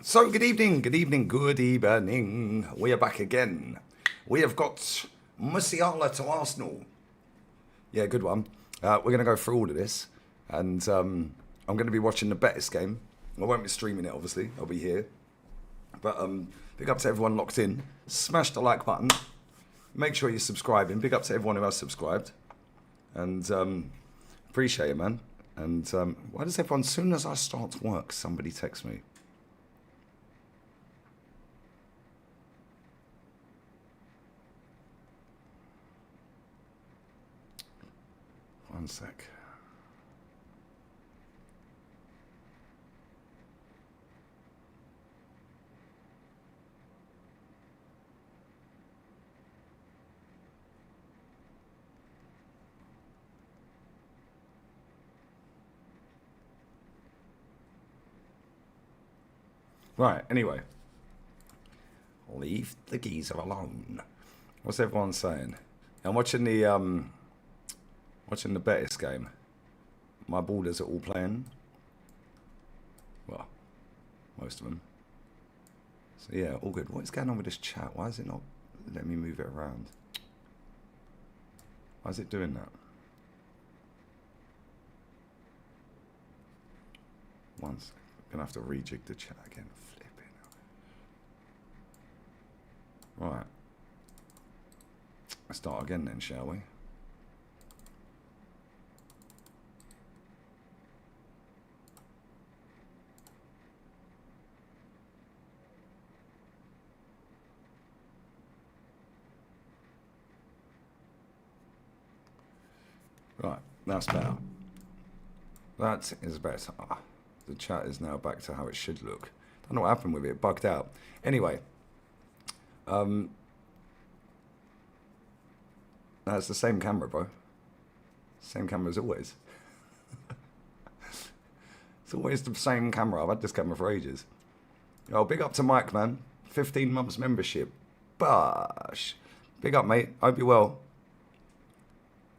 So, good evening, good evening, good evening. We are back again. We have got Musiala to Arsenal. Yeah, good one. We're going to go through all of this. And I'm going to be watching the Betis game. I won't be streaming it, obviously. I'll be here. But big up to everyone locked in. Smash the like button. Make sure you're subscribing. Big up to everyone who has subscribed. And appreciate it, man. And why does everyone, as soon as I start work, somebody text me? One sec. Right, anyway. Leave the geezer alone. What's everyone saying? I'm watching the Betis game. My borders are all playing. Well, most of them. So yeah, all good. What is going on with this chat? Why is it not letting me move it around? Why is it doing that? Once. I'm going to have to rejig the chat again. Flipping. Right. Let's start again then, shall we? Right, that's better. That is better. The chat is now back to how it should look. Don't know what happened with it. It bugged out. Anyway. That's the same camera, bro. Same camera as always. It's always the same camera. I've had this camera for ages. Oh, big up to Mike, man. 15 months membership. Bosh. Big up, mate. Hope you're well.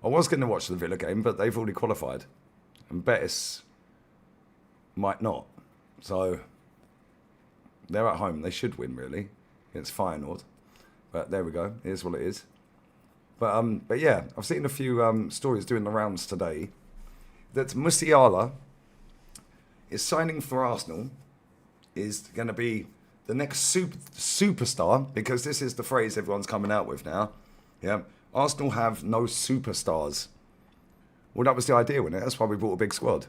I was going to watch the Villa game, but they've already qualified. And Betis might not. So, they're at home. They should win, really. Against Feyenoord. But there we go. Here's what it is. But yeah, I've seen a few stories doing the rounds today that Musiala is signing for Arsenal, is going to be the next superstar, because this is the phrase everyone's coming out with now. Yeah, Arsenal have no superstars. Well, that was the idea, wasn't it? That's why we brought a big squad.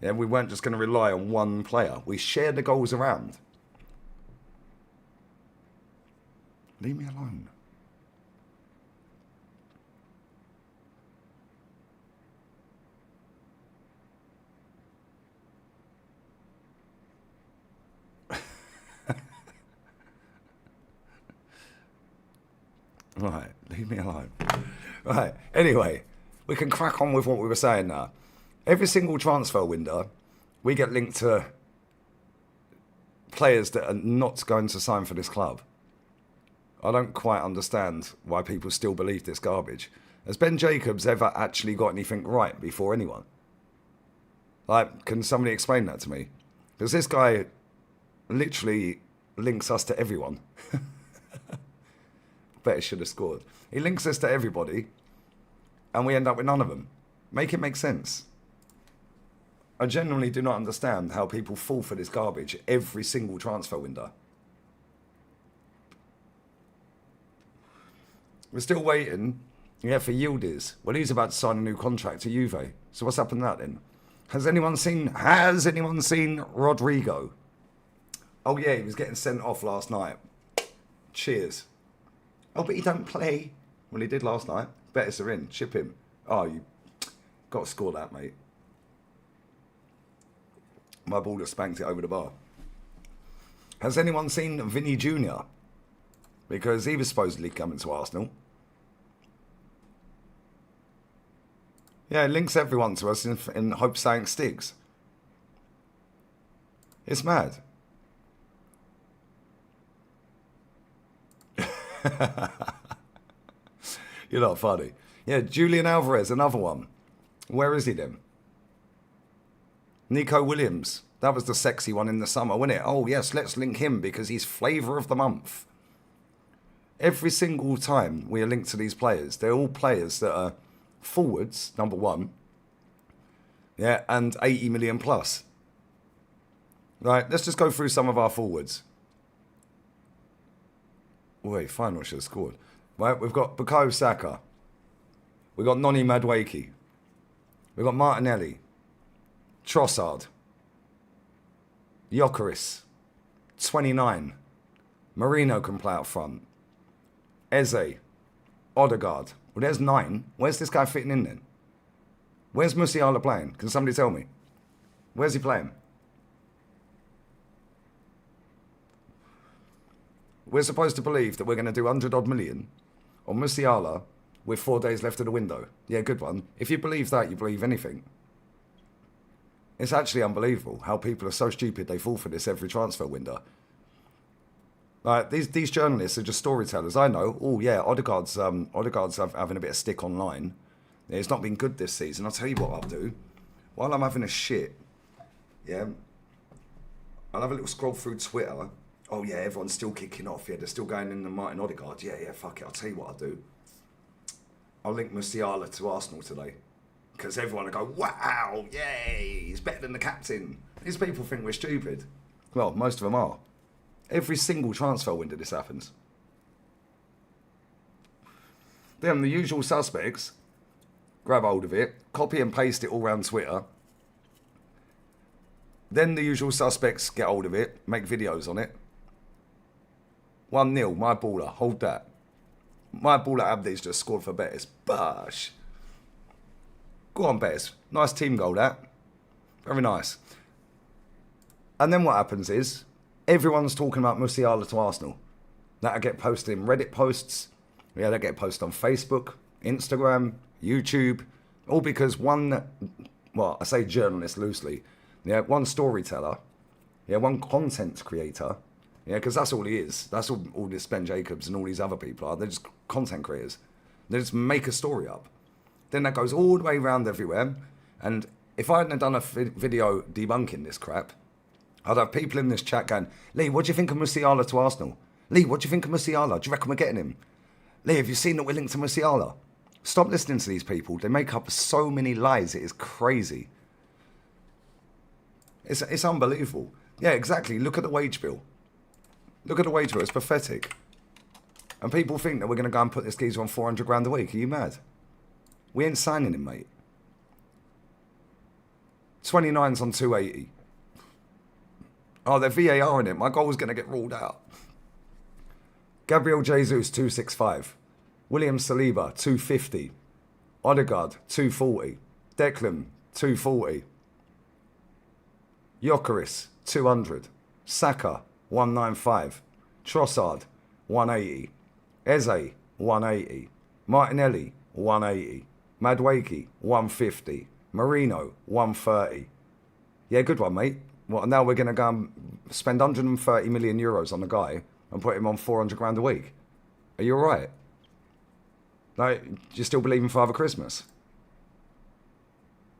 Yeah, we weren't just going to rely on one player. We share the goals around. Leave me alone. Right, leave me alone. Right, anyway, we can crack on with what we were saying now. Every single transfer window, we get linked to players that are not going to sign for this club. I don't quite understand why people still believe this garbage. Has Ben Jacobs ever actually got anything right before anyone? Like, can somebody explain that to me? Because this guy literally links us to everyone. Bet he should have scored. He links us to everybody, and we end up with none of them. Make it make sense. I genuinely do not understand how people fall for this garbage every single transfer window. We're still waiting, yeah, for Yildiz. Well, he's about to sign a new contract to Juve. So what's happened to that then? Has anyone seen Rodrigo? Oh yeah, he was getting sent off last night. Cheers. Oh, but he don't play. Well, he did last night. Betis are in. Chip him. Oh, you got to score that, mate. My ball just spanked it over the bar. Has anyone seen Vinny Jr.? Because he was supposedly coming to Arsenal. Yeah, it links everyone to us in hopes saying sticks. It's mad. You're not funny. Yeah, Julian Alvarez, another one. Where is he then? Nico Williams. That was the sexy one in the summer, wasn't it? Oh, yes, let's link him because he's flavour of the month. Every single time we are linked to these players, they're all players that are forwards, number one, yeah, and 80 million plus. Right, let's just go through some of our forwards. Wait, fine, I should have scored. Right, we've got Bukayo Saka. We've got Noni Madueke. We've got Martinelli. Trossard. Gyökeres. 29. Marino can play out front. Eze. Odegaard. Well, there's 9. Where's this guy fitting in then? Where's Musiala playing? Can somebody tell me? Where's he playing? We're supposed to believe that we're going to do 100 odd million on Musiala with 4 days left of the window. Yeah, good one. If you believe that, you believe anything. It's actually unbelievable how people are so stupid they fall for this every transfer window. Like, these journalists are just storytellers. I know. Oh, yeah, Odegaard's having a bit of stick online. Yeah, it's not been good this season. I'll tell you what I'll do. While I'm having a shit, yeah, I'll have a little scroll through Twitter. Oh, yeah, everyone's still kicking off. Yeah, they're still going in the Martin Odegaard. Yeah, fuck it. I'll tell you what I'll do. I'll link Musiala to Arsenal today. Because everyone will go, wow, yay, he's better than the captain. These people think we're stupid. Well, most of them are. Every single transfer window this happens. Then the usual suspects grab hold of it, copy and paste it all around Twitter. Then the usual suspects get hold of it, make videos on it. 1-0, my baller, hold that. My baller Abdi's just scored for Betis. Bash. Go on, Betis. Nice team goal, that. Very nice. And then what happens is, everyone's talking about Musiala to Arsenal. That'll get posted in Reddit posts. Yeah, that get posted on Facebook, Instagram, YouTube. All because one, well, I say journalist loosely. Yeah, one storyteller. Yeah, one content creator. Yeah, because that's all he is. That's all this Ben Jacobs and all these other people are. They're just content creators. They just make a story up. Then that goes all the way around everywhere. And if I hadn't have done a video debunking this crap, I'd have people in this chat going, Lee, what do you think of Musiala to Arsenal? Lee, what do you think of Musiala? Do you reckon we're getting him? Lee, have you seen that we're linked to Musiala? Stop listening to these people. They make up so many lies. It is crazy. It's unbelievable. Yeah, exactly. Look at the wage bill. Look at the wage bill. It's pathetic. And people think that we're going to go and put this geezer on 400 grand a week. Are you mad? We ain't signing him, mate. 29's on 280. Oh, they're VAR in it. My goal was going to get ruled out. Gabriel Jesus, 265. William Saliba, 250. Odegaard, 240. Declan, 240. Gyökeres, 200. Saka, 195. Trossard, 180. Eze, 180. Martinelli, 180. Madueke, 150. Marino, 130. Yeah, good one, mate. Well, now we're going to go and spend 130 million euros on the guy and put him on 400 grand a week. Are you all right? Like, do you still believe in Father Christmas?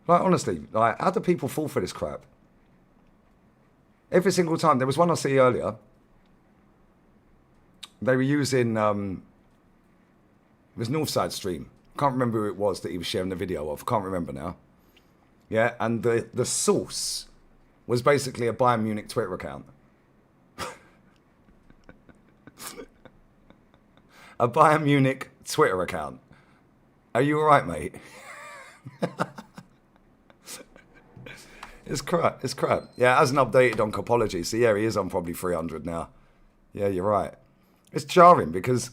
Like, honestly, like, how do people fall for this crap? Every single time. There was one I see earlier. They were using, it was Northside Stream. Can't remember who it was that he was sharing the video of. Can't remember now. Yeah, and the source was basically a Bayern Munich Twitter account. A Bayern Munich Twitter account. Are you alright, mate? It's crap. It's crap. Yeah, it hasn't updated on Copology, so yeah, he is on probably 300 now. Yeah, you're right. It's jarring because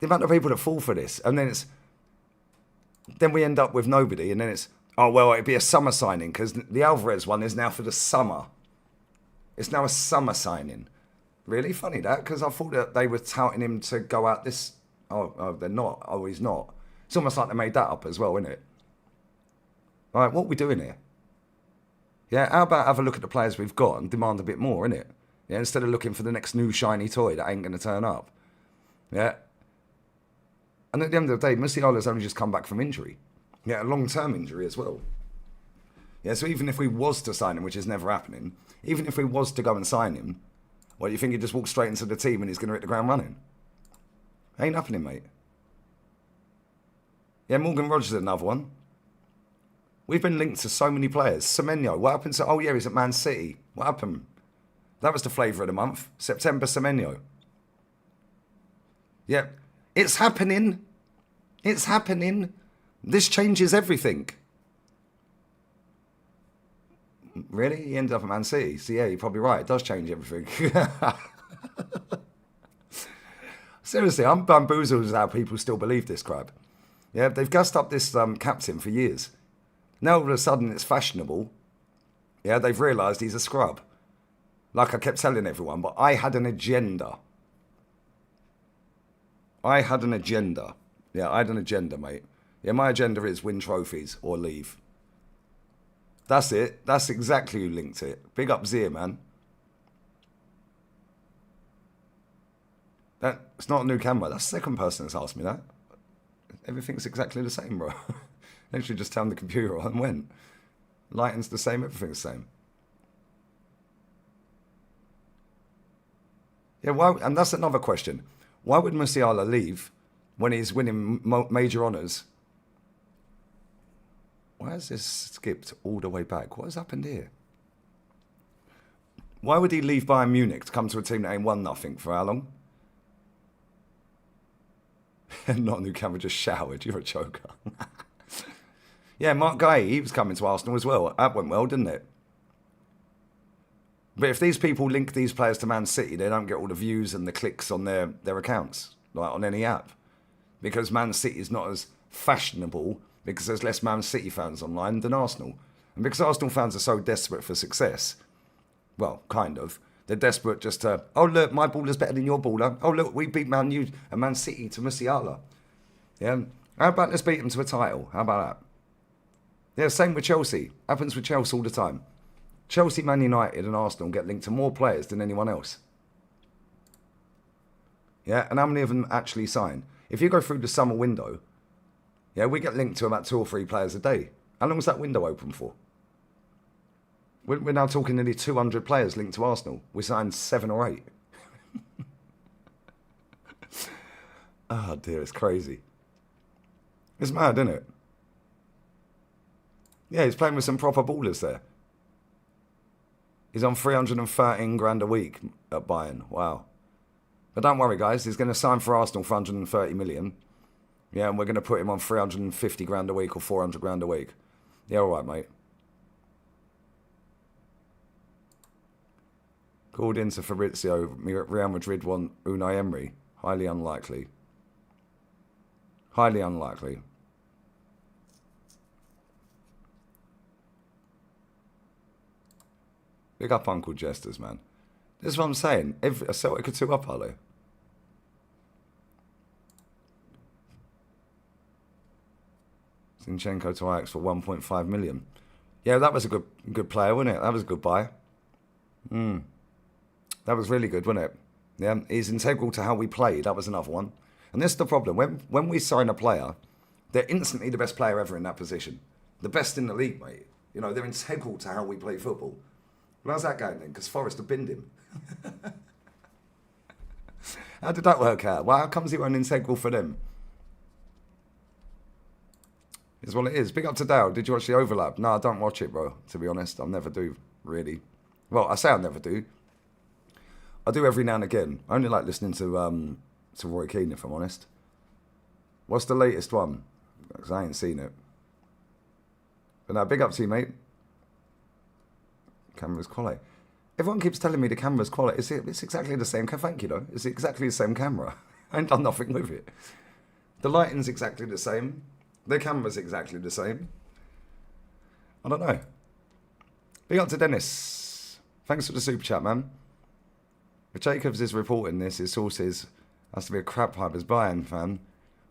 the amount of people that fall for this, and then we end up with nobody, and then it's, oh, well, it'd be a summer signing because the Alvarez one is now for the summer. It's now a summer signing. Really funny that, because I thought that they were touting him to go out this. Oh, they're not. Oh, he's not. It's almost like they made that up as well, isn't it? All right, what are we doing here? Yeah, how about have a look at the players we've got and demand a bit more, innit? Yeah, instead of looking for the next new shiny toy that ain't going to turn up. Yeah. And at the end of the day, Musiala's only just come back from injury. Yeah, a long-term injury as well. Yeah, so even if we was to sign him, which is never happening, even if we was to go and sign him, what, do you think he just walks straight into the team and he's going to hit the ground running? Ain't happening, mate. Yeah, Morgan Rogers is another one. We've been linked to so many players. Semenyo, what happened to... Oh, yeah, he's at Man City. What happened? That was the flavour of the month. September Semenyo. Yeah, it's happening. It's happening. This changes everything. Really? He ended up at Man City. So, yeah, you're probably right. It does change everything. Seriously, I'm bamboozled as how people still believe this crap. Yeah, they've gassed up this captain for years. Now all of a sudden it's fashionable. Yeah, they've realised he's a scrub. Like I kept telling everyone, but I had an agenda. I had an agenda. Yeah, I had an agenda, mate. Yeah, my agenda is win trophies or leave. That's it. That's exactly who linked it. Big up Zia, man. It's not a new camera. That's the second person that's asked me that. Everything's exactly the same, bro. Literally just turned the computer on and went. Lighting's the same, everything's the same. Yeah, why? And that's another question. Why would Musiala leave when he's winning major honours? Why has this skipped all the way back? What has happened here? Why would he leave Bayern Munich to come to a team that ain't won nothing for how long? Not a new camera, just showered. You're a joker. Yeah, Mark Gay, he was coming to Arsenal as well. That went well, didn't it? But if these people link these players to Man City, they don't get all the views and the clicks on their accounts, like on any app. Because Man City is not as fashionable, because there's less Man City fans online than Arsenal. And because Arsenal fans are so desperate for success, well, kind of, they're desperate just to, oh, look, my baller's better than your baller. Oh, look, we beat Man U and Man City to Musiala. Yeah, how about let's beat them to a title? How about that? Yeah, same with Chelsea. Happens with Chelsea all the time. Chelsea, Man United and Arsenal get linked to more players than anyone else. Yeah, and how many of them actually sign? If you go through the summer window, yeah, we get linked to about 2 or 3 players a day. How long was that window open for? We're now talking nearly 200 players linked to Arsenal. We signed 7 or 8. Oh dear, it's crazy. It's mad, isn't it? Yeah, he's playing with some proper ballers there. He's on 313 grand a week at Bayern. Wow. But don't worry, guys. He's going to sign for Arsenal for 130 million. Yeah, and we're going to put him on 350 grand a week or 400 grand a week. Yeah, all right, mate. Called into Fabrizio. Real Madrid want Unai Emery. Highly unlikely. Highly unlikely. Big up Uncle Jesters, man. This is what I'm saying. A Celtic or 2 up, are they? Zinchenko to Ajax for 1.5 million. Yeah, that was a good player, wasn't it? That was a good buy. That was really good, wasn't it? Yeah, he's integral to how we play. That was another one. And this is the problem. When we sign a player, they're instantly the best player ever in that position. The best in the league, mate. You know, they're integral to how we play football. Well, how's that going then? Because Forrest have binned him. How did that work out? Well, how comes he weren't integral for them? Is what it is. Big up to Dale. Did you watch the overlap? No, I don't watch it, bro. To be honest, I never do, really. Well, I say I never do. I do every now and again. I only like listening to Roy Keane, if I'm honest. What's the latest one? Because I ain't seen it. But no, big up to you, mate. Camera's quality. Everyone keeps telling me the camera's quality. It's exactly the same. Thank you, though. It's exactly the same camera. I ain't done nothing with it. The lighting's exactly the same. The camera's exactly the same. I don't know. Big up to Dennis. Thanks for the super chat, man. If Jacobs is reporting this, his sources has to be a crap hype as Bayern fan.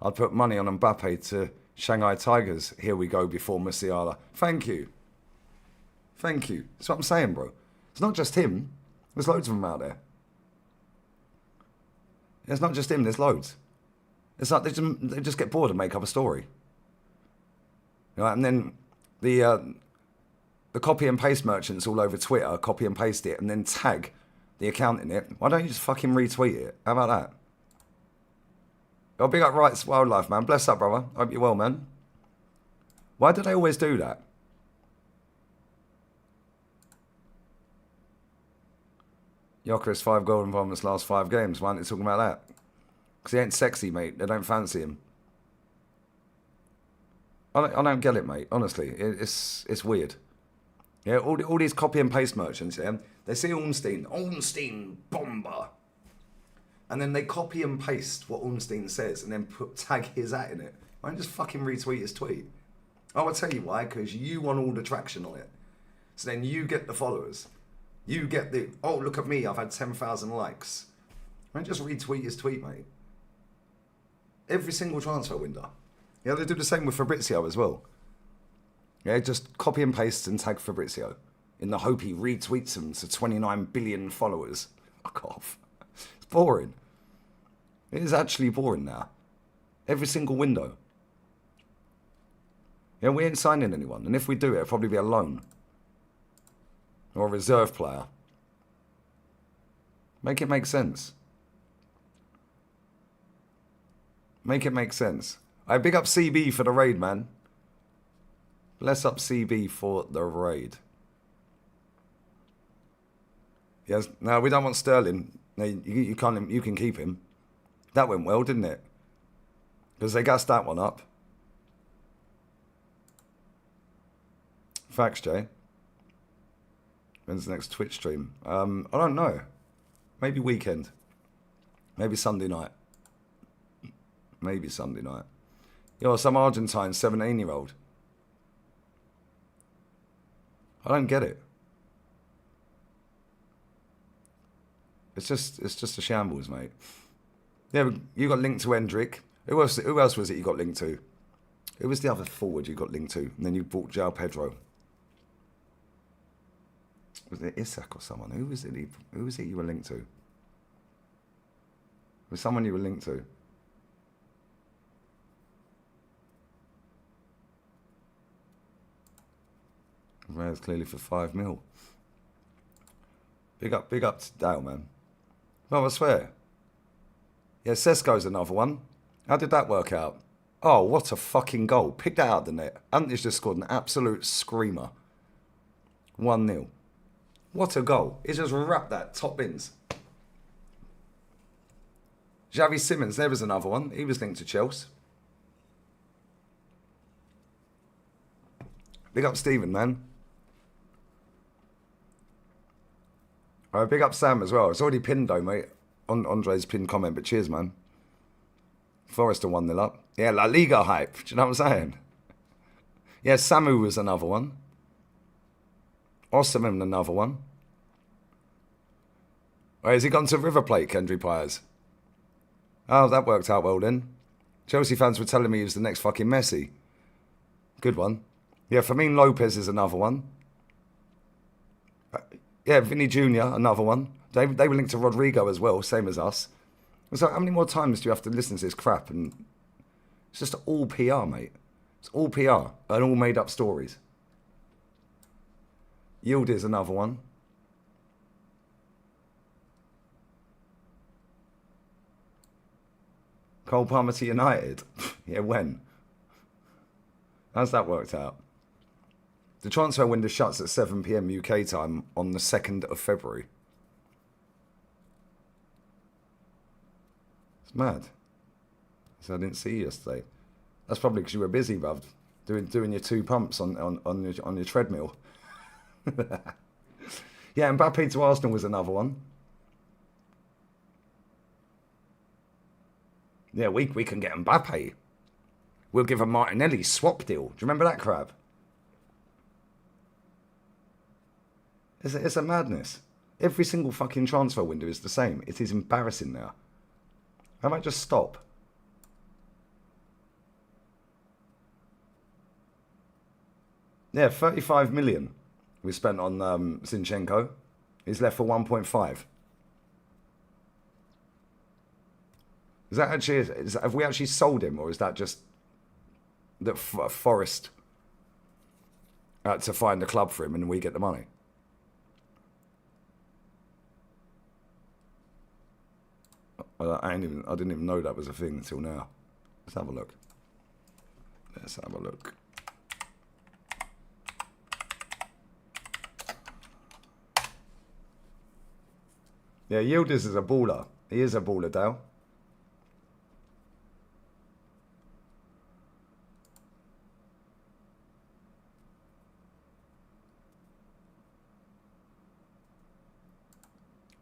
I'd put money on Mbappe to Shanghai Tigers. Here we go before Musiala. Thank you. Thank you. That's what I'm saying, bro. It's not just him. There's loads of them out there. It's not just him. There's loads. It's like they just get bored and make up a story. You know, and then the the copy and paste merchants all over Twitter copy and paste it and then tag the account in it. Why don't you just fucking retweet it? How about that? Oh, big up Rights Wildlife, man. Bless up, brother. Hope you're well, man. Why do they always do that? Jokeris 5 goal involvements last 5 games. Why aren't they talking about that? Because he ain't sexy, mate. They don't fancy him. I don't get it, mate. Honestly, it's weird. Yeah, all these copy and paste merchants, yeah, they see Ornstein bomber, and then they copy and paste what Ornstein says and then tag his at in it. Why don't you just fucking retweet his tweet? Oh, I'll tell you why, because you want all the traction on it. So then you get the followers. You get the, oh, look at me, I've had 10,000 likes. Why don't you just retweet his tweet, mate? Every single transfer window. Yeah, they do the same with Fabrizio as well. Yeah, just copy and paste and tag Fabrizio in the hope he retweets them to 29 billion followers. Fuck off. It's boring. It is actually boring now. Every single window. Yeah, we ain't signing anyone. And if we do, it'll probably be a loan. Or a reserve player. Make it make sense. Make it make sense. I big up CB for the raid, man. Bless up CB for the raid. Yes, no, we don't want Sterling. No, you can't. You can keep him. That went well, didn't it? Because they gassed that one up. Facts, Jay. When's the next Twitch stream? I don't know. Maybe weekend. Maybe Sunday night. Maybe Sunday night. Yo, some Argentine 17-year-old. I don't get it. It's just a shambles, mate. Yeah, you got linked to Hendrick. Who else was it you got linked to? Who was the other forward you got linked to? And then you bought João Pedro. Was it Isak or someone? Who was it you were linked to? It was someone you were linked to. It's clearly for 5 mil. Big up to Dale, man. No, I swear. Yeah, Sesko's another one. How did that work out? Oh, what a fucking goal. Pick that out of the net. Anthony's just scored an absolute screamer. 1-0. What a goal. He's just wrapped that top bins. Xavi Simons, there was another one. He was linked to Chelsea. Big up Stephen, man. Big up Sam as well. It's already pinned though, mate. On Andre's pinned comment, but cheers, man. Forrester 1-0 up. Yeah, La Liga hype. Do you know what I'm saying? Yeah, Samu was another one. Osimhen another one. Oh, has he gone to River Plate, Kendry Pires? Oh, that worked out well then. Chelsea fans were telling me he was the next fucking Messi. Good one. Yeah, Fermin Lopez is another one. Yeah, Vinny Jr., another one. They were linked to Rodrigo as well, same as us. So how many more times do you have to listen to this crap? And it's just all PR, mate. It's all PR and all made up stories. Yield is another one. Cole Palmer to United. Yeah, when? How's that worked out? The transfer window shuts at 7 PM UK time on the 2nd of February. It's mad. So I didn't see you yesterday. That's probably because you were busy, bruv, doing your 2 pumps on your treadmill. Yeah, Mbappe to Arsenal was another one. Yeah, we can get Mbappe. We'll give a Martinelli swap deal. Do you remember that crap? It's a madness. Every single fucking transfer window is the same. It is embarrassing now. I might just stop. Yeah, 35 million we spent on Zinchenko. He's left for 1.5. Is that actually? Have we actually sold him, or is that just that Forest to find a club for him and we get the money. I didn't even know that was a thing until now. Let's have a look. Let's have a look. Yeah, Yildiz is a baller. He is a baller, Dale.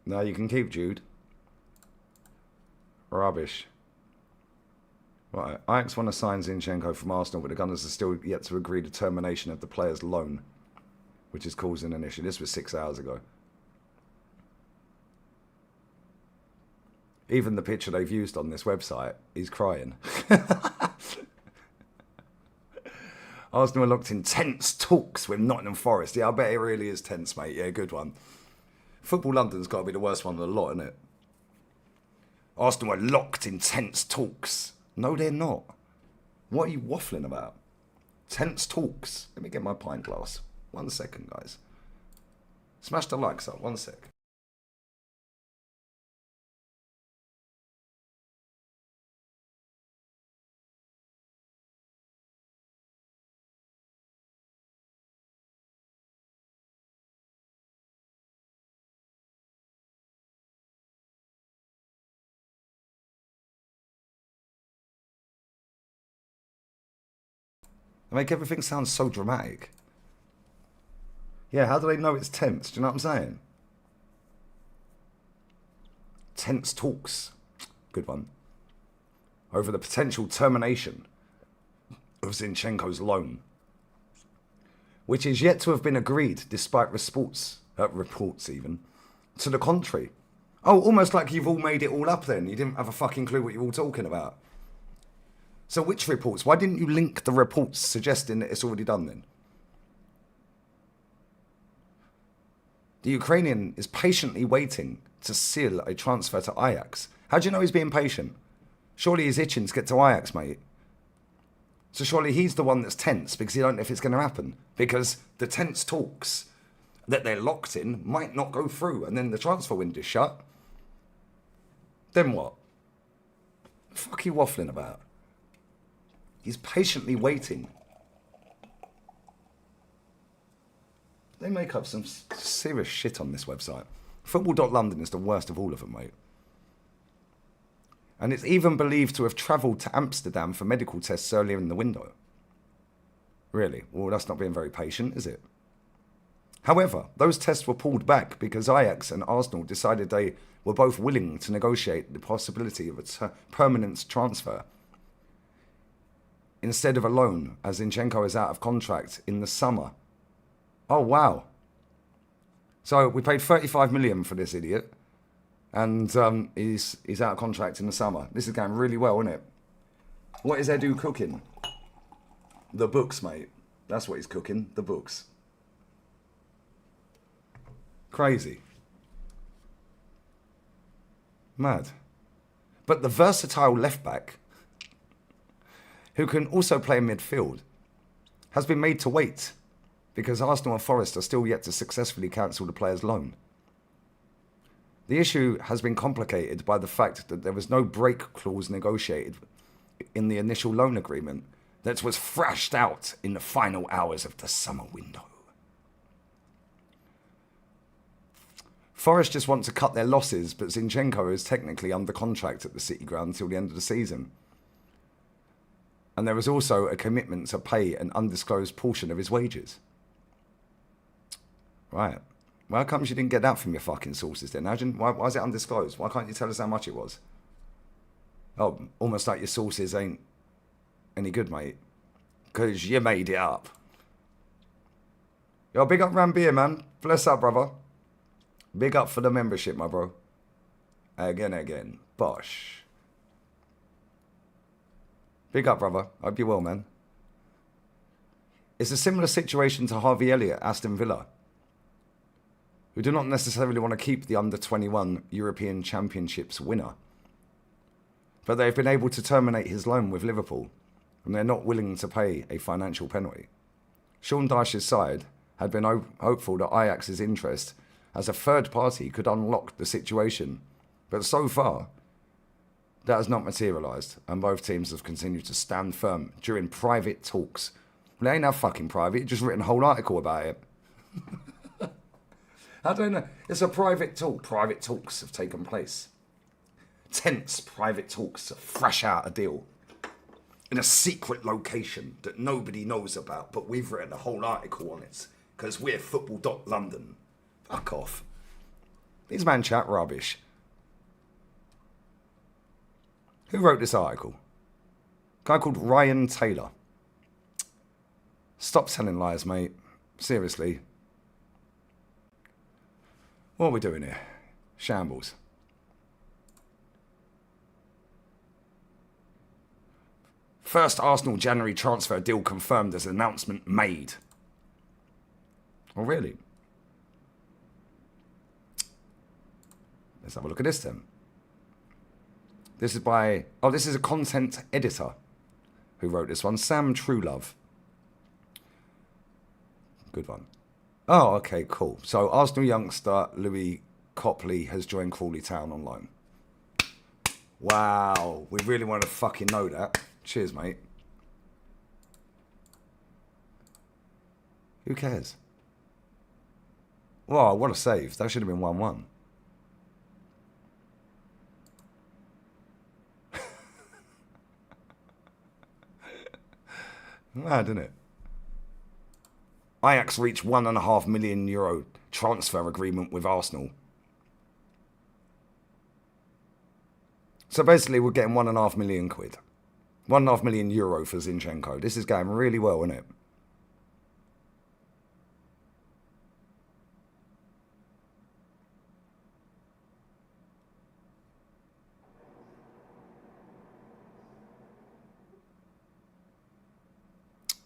No, you can keep Jude. Rubbish. Right, Ajax want to sign Zinchenko from Arsenal, but the Gunners are still yet to agree to termination of the player's loan, which is causing an issue. This was 6 hours ago. Even the picture they've used on this website, he's crying. Arsenal are locked in tense talks with Nottingham Forest. Yeah, I bet it really is tense, mate. Yeah, good one. Football London's got to be the worst one of the lot, isn't it? Arsenal are locked in tense talks. No, they're not. What are you waffling about? Tense talks. Let me get my pint glass. 1 second, guys. Smash the likes up. 1 sec. They make everything sound so dramatic. Yeah, how do they know it's tense? Do you know what I'm saying? Tense talks. Good one. Over the potential termination of Zinchenko's loan, which is yet to have been agreed despite reports even, to the contrary. Oh, almost like you've all made it all up then. You didn't have a fucking clue what you're all talking about. So which reports? Why didn't you link the reports suggesting that it's already done then? The Ukrainian is patiently waiting to seal a transfer to Ajax. How do you know he's being patient? Surely he's itching to get to Ajax, mate. So surely he's the one that's tense because he don't know if it's going to happen. Because the tense talks that they're locked in might not go through and then the transfer window's shut. Then what? What the fuck are you waffling about? He's patiently waiting. They make up some serious shit on this website. Football.London is the worst of all of them, mate. And it's even believed to have travelled to Amsterdam for medical tests earlier in the window. Really? Well, that's not being very patient, is it? However, those tests were pulled back because Ajax and Arsenal decided they were both willing to negotiate the possibility of a permanent transfer instead of a loan, as Zinchenko is out of contract in the summer. Oh, wow. So we paid 35 million for this idiot, and he's out of contract in the summer. This is going really well, isn't it? What is Edu cooking? The books, mate. That's what he's cooking, the books. Crazy. Mad. But the versatile left-back, who can also play midfield, has been made to wait because Arsenal and Forest are still yet to successfully cancel the player's loan. The issue has been complicated by the fact that there was no break clause negotiated in the initial loan agreement that was thrashed out in the final hours of the summer window. Forest just want to cut their losses, but Zinchenko is technically under contract at the City Ground until the end of the season. And there was also a commitment to pay an undisclosed portion of his wages. Right. Well, how comes you didn't get that from your fucking sources then? Why is it undisclosed? Why can't you tell us how much it was? Oh, almost like your sources ain't any good, mate. Because you made it up. Yo, big up Rambier, man. Bless up, brother. Big up for the membership, my bro. Again. Bosh. Big up, brother. Hope you're well, man. It's a similar situation to Harvey Elliott, Aston Villa, who do not necessarily want to keep the under-21 European Championships winner. But they've been able to terminate his loan with Liverpool, and they're not willing to pay a financial penalty. Sean Dyche's side had been hopeful that Ajax's interest as a third party could unlock the situation, but so far, that has not materialised, and both teams have continued to stand firm during private talks. Well, they ain't that fucking private, just written a whole article about it. I don't know. It's a private talk. Private talks have taken place. Tense private talks to thrash out a deal in a secret location that nobody knows about, but we've written a whole article on it because we're football.london. Fuck off. These man chat rubbish. Who wrote this article? A guy called Ryan Taylor. Stop telling lies, mate. Seriously. What are we doing here? Shambles. First Arsenal January transfer deal confirmed as announcement made. Oh, really? Let's have a look at this then. This is by... Oh, this is a content editor who wrote this one. Sam Truelove. Good one. Oh, okay, cool. So, Arsenal youngster Louis Copley has joined Crawley Town on loan. Wow. We really want to fucking know that. Cheers, mate. Who cares? Wow, what a save. That should have been 1-1. Mad, isn't it? Ajax reached €1.5 million transfer agreement with Arsenal. So basically, we're getting £1.5 million. €1.5 million for Zinchenko. This is going really well, isn't it?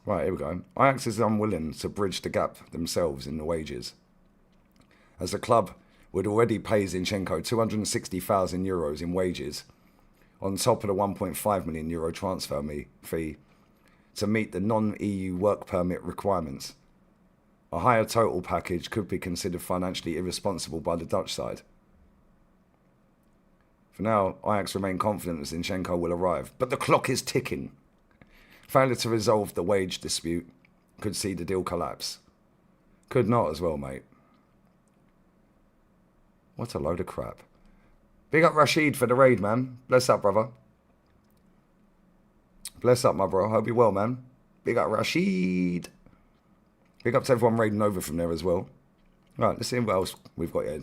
Right, here we go. Ajax is unwilling to bridge the gap themselves in the wages, as the club would already pay Zinchenko €260,000 in wages, on top of the €1.5 million transfer fee, to meet the non-EU work permit requirements. A higher total package could be considered financially irresponsible by the Dutch side. For now, Ajax remain confident that Zinchenko will arrive, but the clock is ticking. Failure to resolve the wage dispute could see the deal collapse. Could not as well, mate. What a load of crap. Big up Rashid for the raid, man. Bless up, brother. Bless up, my bro. Hope you're well, man. Big up Rashid. Big up to everyone raiding over from there as well. Right, let's see what else we've got here.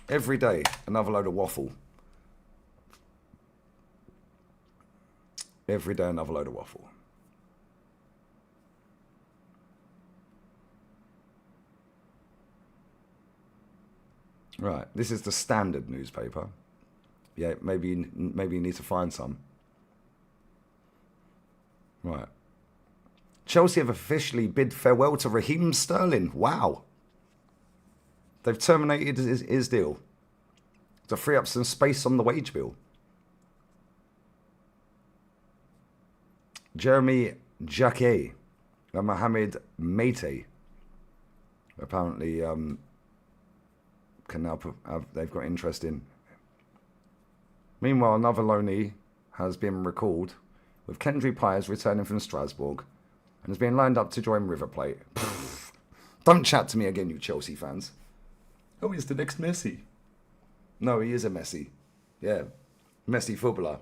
Every day, another load of waffle. Every day, another load of waffle. Right, this is the Standard newspaper. Yeah, maybe you need to find some. Right. Chelsea have officially bid farewell to Raheem Sterling. Wow. They've terminated his deal to free up some space on the wage bill. Jeremy Jacquet and Mohamed Mate apparently can now they've got interest in. Meanwhile, another loanee has been recalled, with Kendry Pires returning from Strasbourg and has been lined up to join River Plate. Don't chat to me again, you Chelsea fans. Oh, he's the next Messi. No, he is a Messi. Yeah, Messi footballer.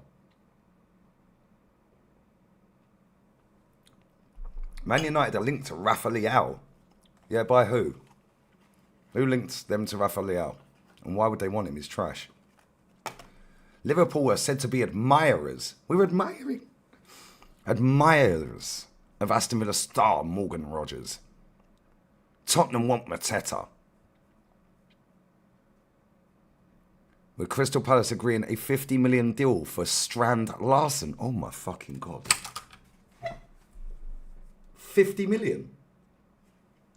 Man United are linked to Rafa Leao. Yeah, by who? Who linked them to Rafa Leao? And why would they want him? He's trash. Liverpool are said to be admirers. We're admiring. Admirers of Aston Villa star Morgan Rogers. Tottenham want Mateta. With Crystal Palace agreeing a $50 million deal for Strand Larsen. Oh my fucking God. 50 million?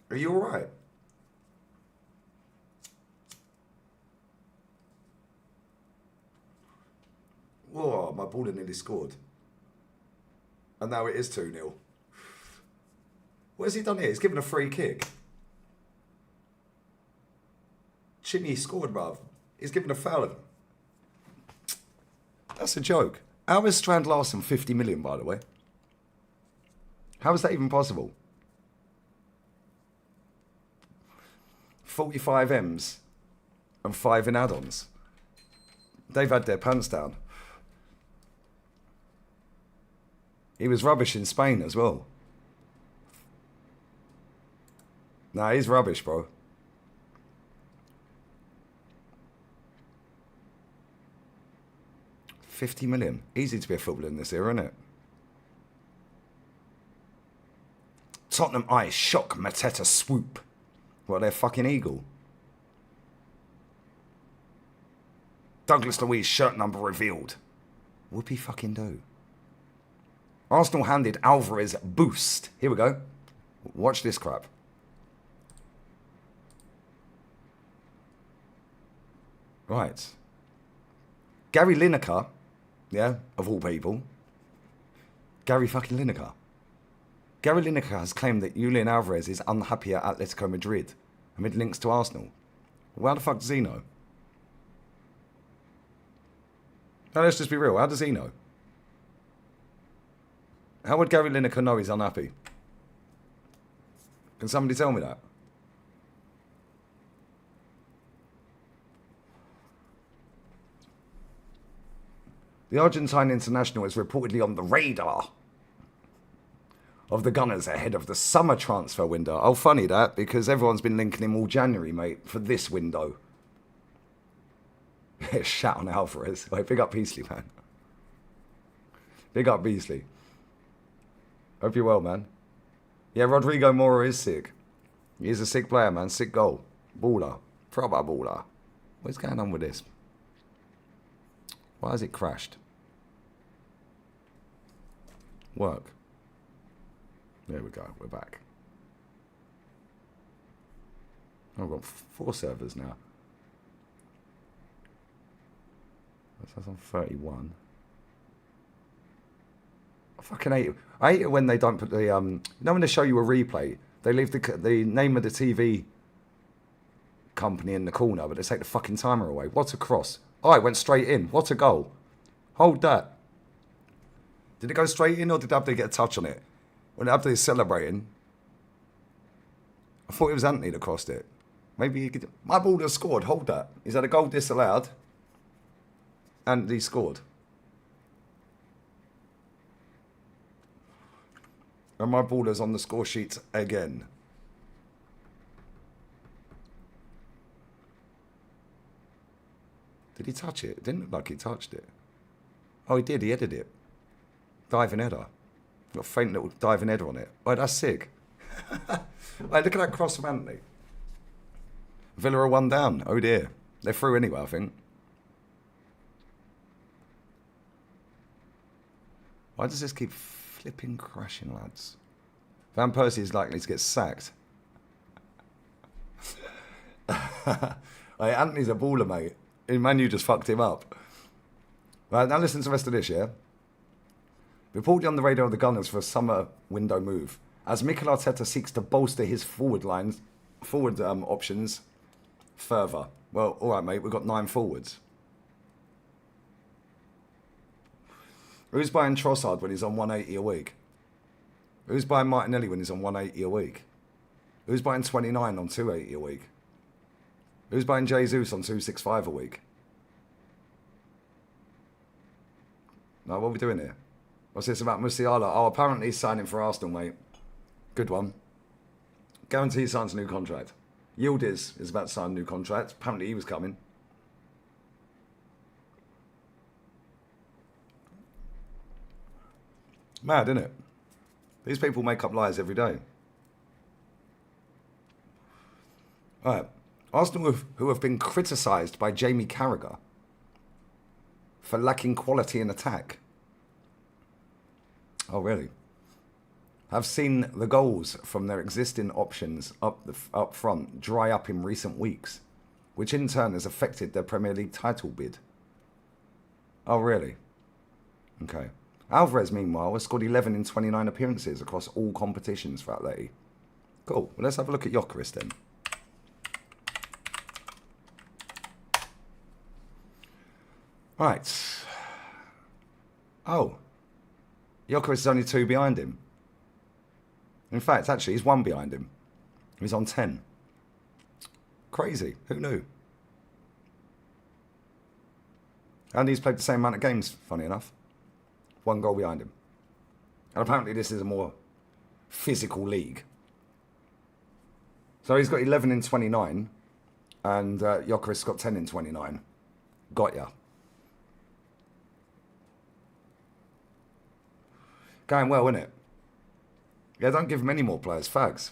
Are you alright? Whoa, my ball nearly scored. And now it is 2-0. What has he done here? He's given a free kick. Chinny scored, bruv. He's given a foul. That's a joke. How is Strand Larsen 50 million, by the way? How is that even possible? 45 M's and 5 in add-ons. They've had their pants down. He was rubbish in Spain as well. Nah, he's rubbish, bro. $50 million. Easy to be a footballer in this era, isn't it? Tottenham Eye shock Mateta swoop. What, they're fucking eagle? Douglas Luiz shirt number revealed. Whoopie fucking do. Arsenal handed Alvarez boost. Here we go. Watch this crap. Right. Gary Lineker, yeah, of all people. Gary fucking Lineker. Gary Lineker has claimed that Julian Alvarez is unhappy at Atletico Madrid amid links to Arsenal. Well, how the fuck does he know? Now, let's just be real. How does he know? How would Gary Lineker know he's unhappy? Can somebody tell me that? The Argentine international is reportedly on the radar of the Gunners ahead of the summer transfer window. Oh, funny that, because everyone's been linking him all January, mate, for this window. Shout on Alvarez. Wait, big up Beasley, man. Big up Beasley. Hope you're well, man. Yeah, Rodrigo Mora is sick. He's a sick player, man. Sick goal. Baller. Proper baller. What's going on with this? Why has it crashed? Work. There we go. We're back. Oh, I've got 4 servers now. That's on 31. I fucking hate it. I hate it when they don't put the you know when they show you a replay, they leave the name of the TV company in the corner, but they take the fucking timer away. What a cross! Oh, it went straight in. What a goal! Hold that. Did it go straight in, or did Abdi get a touch on it? When Abdi is celebrating, I thought it was Anthony that crossed it. Maybe he could. My ball has scored. Hold that. He's had a goal disallowed, and he scored. And my baller's on the score sheet again. Did he touch it? It didn't look like he touched it. Oh, he did. He headed it. Diving header. Got a faint little diving header on it. Oh, that's sick. Hey, look at that cross from Anthony. Villa are 1 down. Oh dear. They're through anyway, I think. Why does this keep flipping crashing, lads? Van Persie is likely to get sacked. Hey, Anthony's a baller, mate. Man, you just fucked him up. Right, now listen to the rest of this, yeah? Reported on the radar of the Gunners for a summer window move, as Mikel Arteta seeks to bolster his forward options further. Well, all right, mate, we've got 9 forwards. Who's buying Trossard when he's on 180 a week? Who's buying Martinelli when he's on 180 a week? Who's buying 29 on 280 a week? Who's buying Jesus on 265 a week? Now, what are we doing here? What's this about Musiala? Oh, apparently he's signing for Arsenal, mate. Good one. Guarantee he signs a new contract. Yildiz is about to sign a new contract. Apparently he was coming. Mad, isn't it? These people make up lies every day. All right. Arsenal, who have been criticised by Jamie Carragher for lacking quality in attack. Oh, really? Have seen the goals from their existing options up front dry up in recent weeks, which in turn has affected their Premier League title bid. Oh, really? Okay. Alvarez, meanwhile, has scored 11 in 29 appearances across all competitions for Atleti. Cool. Well, let's have a look at Gyökeres then. Right. Oh. Gyökeres is only 2 behind him. In fact, actually, he's 1 behind him. He's on 10. Crazy. Who knew? And he's played the same amount of games, funny enough. 1 goal behind him. And apparently this is a more physical league. So he's got 11 in 29. And Gyökeres got 10 in 29. Got ya. Going well, isn't it? Yeah, don't give him any more players. Fags.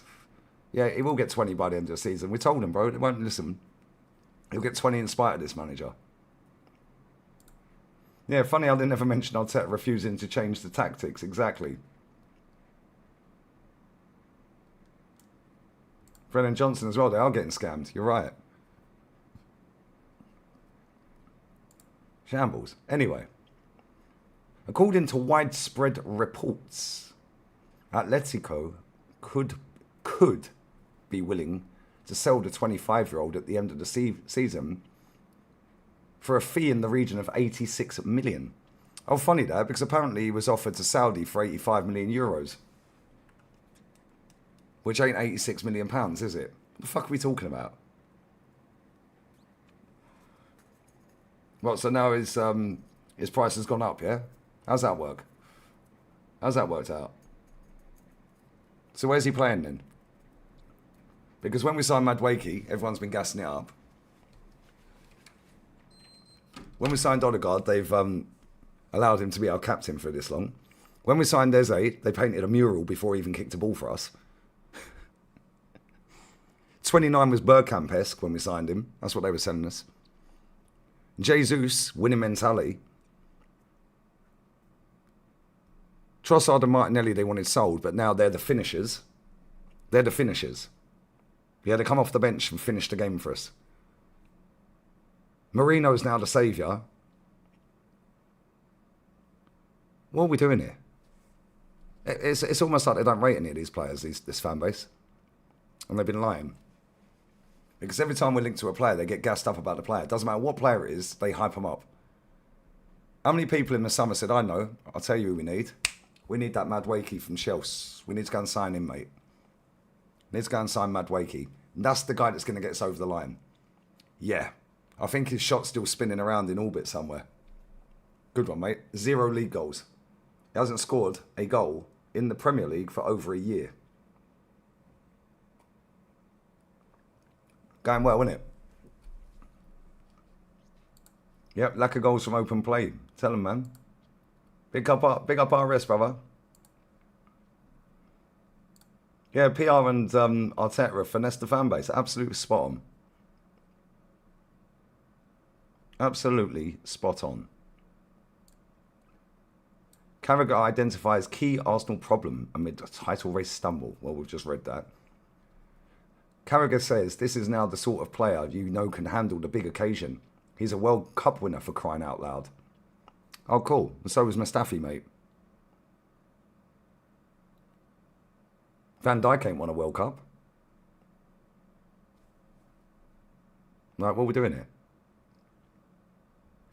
Yeah, he will get 20 by the end of the season. We told him, bro. They won't listen. He'll get 20 in spite of this manager. Yeah, funny how they never mentioned Arteta refusing to change the tactics. Exactly. Brennan Johnson as well. They are getting scammed. You're right. Shambles. Anyway. According to widespread reports, Atletico could be willing to sell the 25-year-old at the end of the season for a fee in the region of 86 million. Oh, funny that, because apparently he was offered to Saudi for 85 million euros. Which ain't 86 million pounds, is it? What the fuck are we talking about? What, so now his price has gone up, yeah? How's that work? How's that worked out? So where's he playing then? Because when we signed Madueke, everyone's been gassing it up. When we signed Odegaard, they've allowed him to be our captain for this long. When we signed Eze, they painted a mural before he even kicked a ball for us. 29 was Bergkamp-esque when we signed him. That's what they were selling us. Jesus, winning mentality. Trossard and Martinelli they wanted sold, but now they're the finishers. They're the finishers. Yeah, they come off the bench and finish the game for us. Marino's now the saviour. What are we doing here? It's almost like they don't rate any of these players, this fan base. And they've been lying. Because every time we link to a player, they get gassed up about the player. It doesn't matter what player it is, they hype them up. How many people in the summer said, I know, I'll tell you who we need. We need that Madueke from Chelsea. We need to go and sign him, mate. We need to go and sign Madueke. And that's the guy that's going to get us over the line. Yeah. I think his shot's still spinning around in orbit somewhere. Good one, mate. 0 league goals. He hasn't scored a goal in the Premier League for over a year. Going well, isn't it? Yep, lack of goals from open play. Tell him, man. Big up our rest, brother. Yeah, PR and Arteta finesse the fan base. Absolutely spot on. Absolutely spot on. Carragher identifies key Arsenal problem amid a title race stumble. Well, we've just read that. Carragher says this is now the sort of player you know can handle the big occasion. He's a World Cup winner, for crying out loud. Oh, cool. And so was Mustafi, mate. Van Dijk ain't won a World Cup. Right, what are we doing here?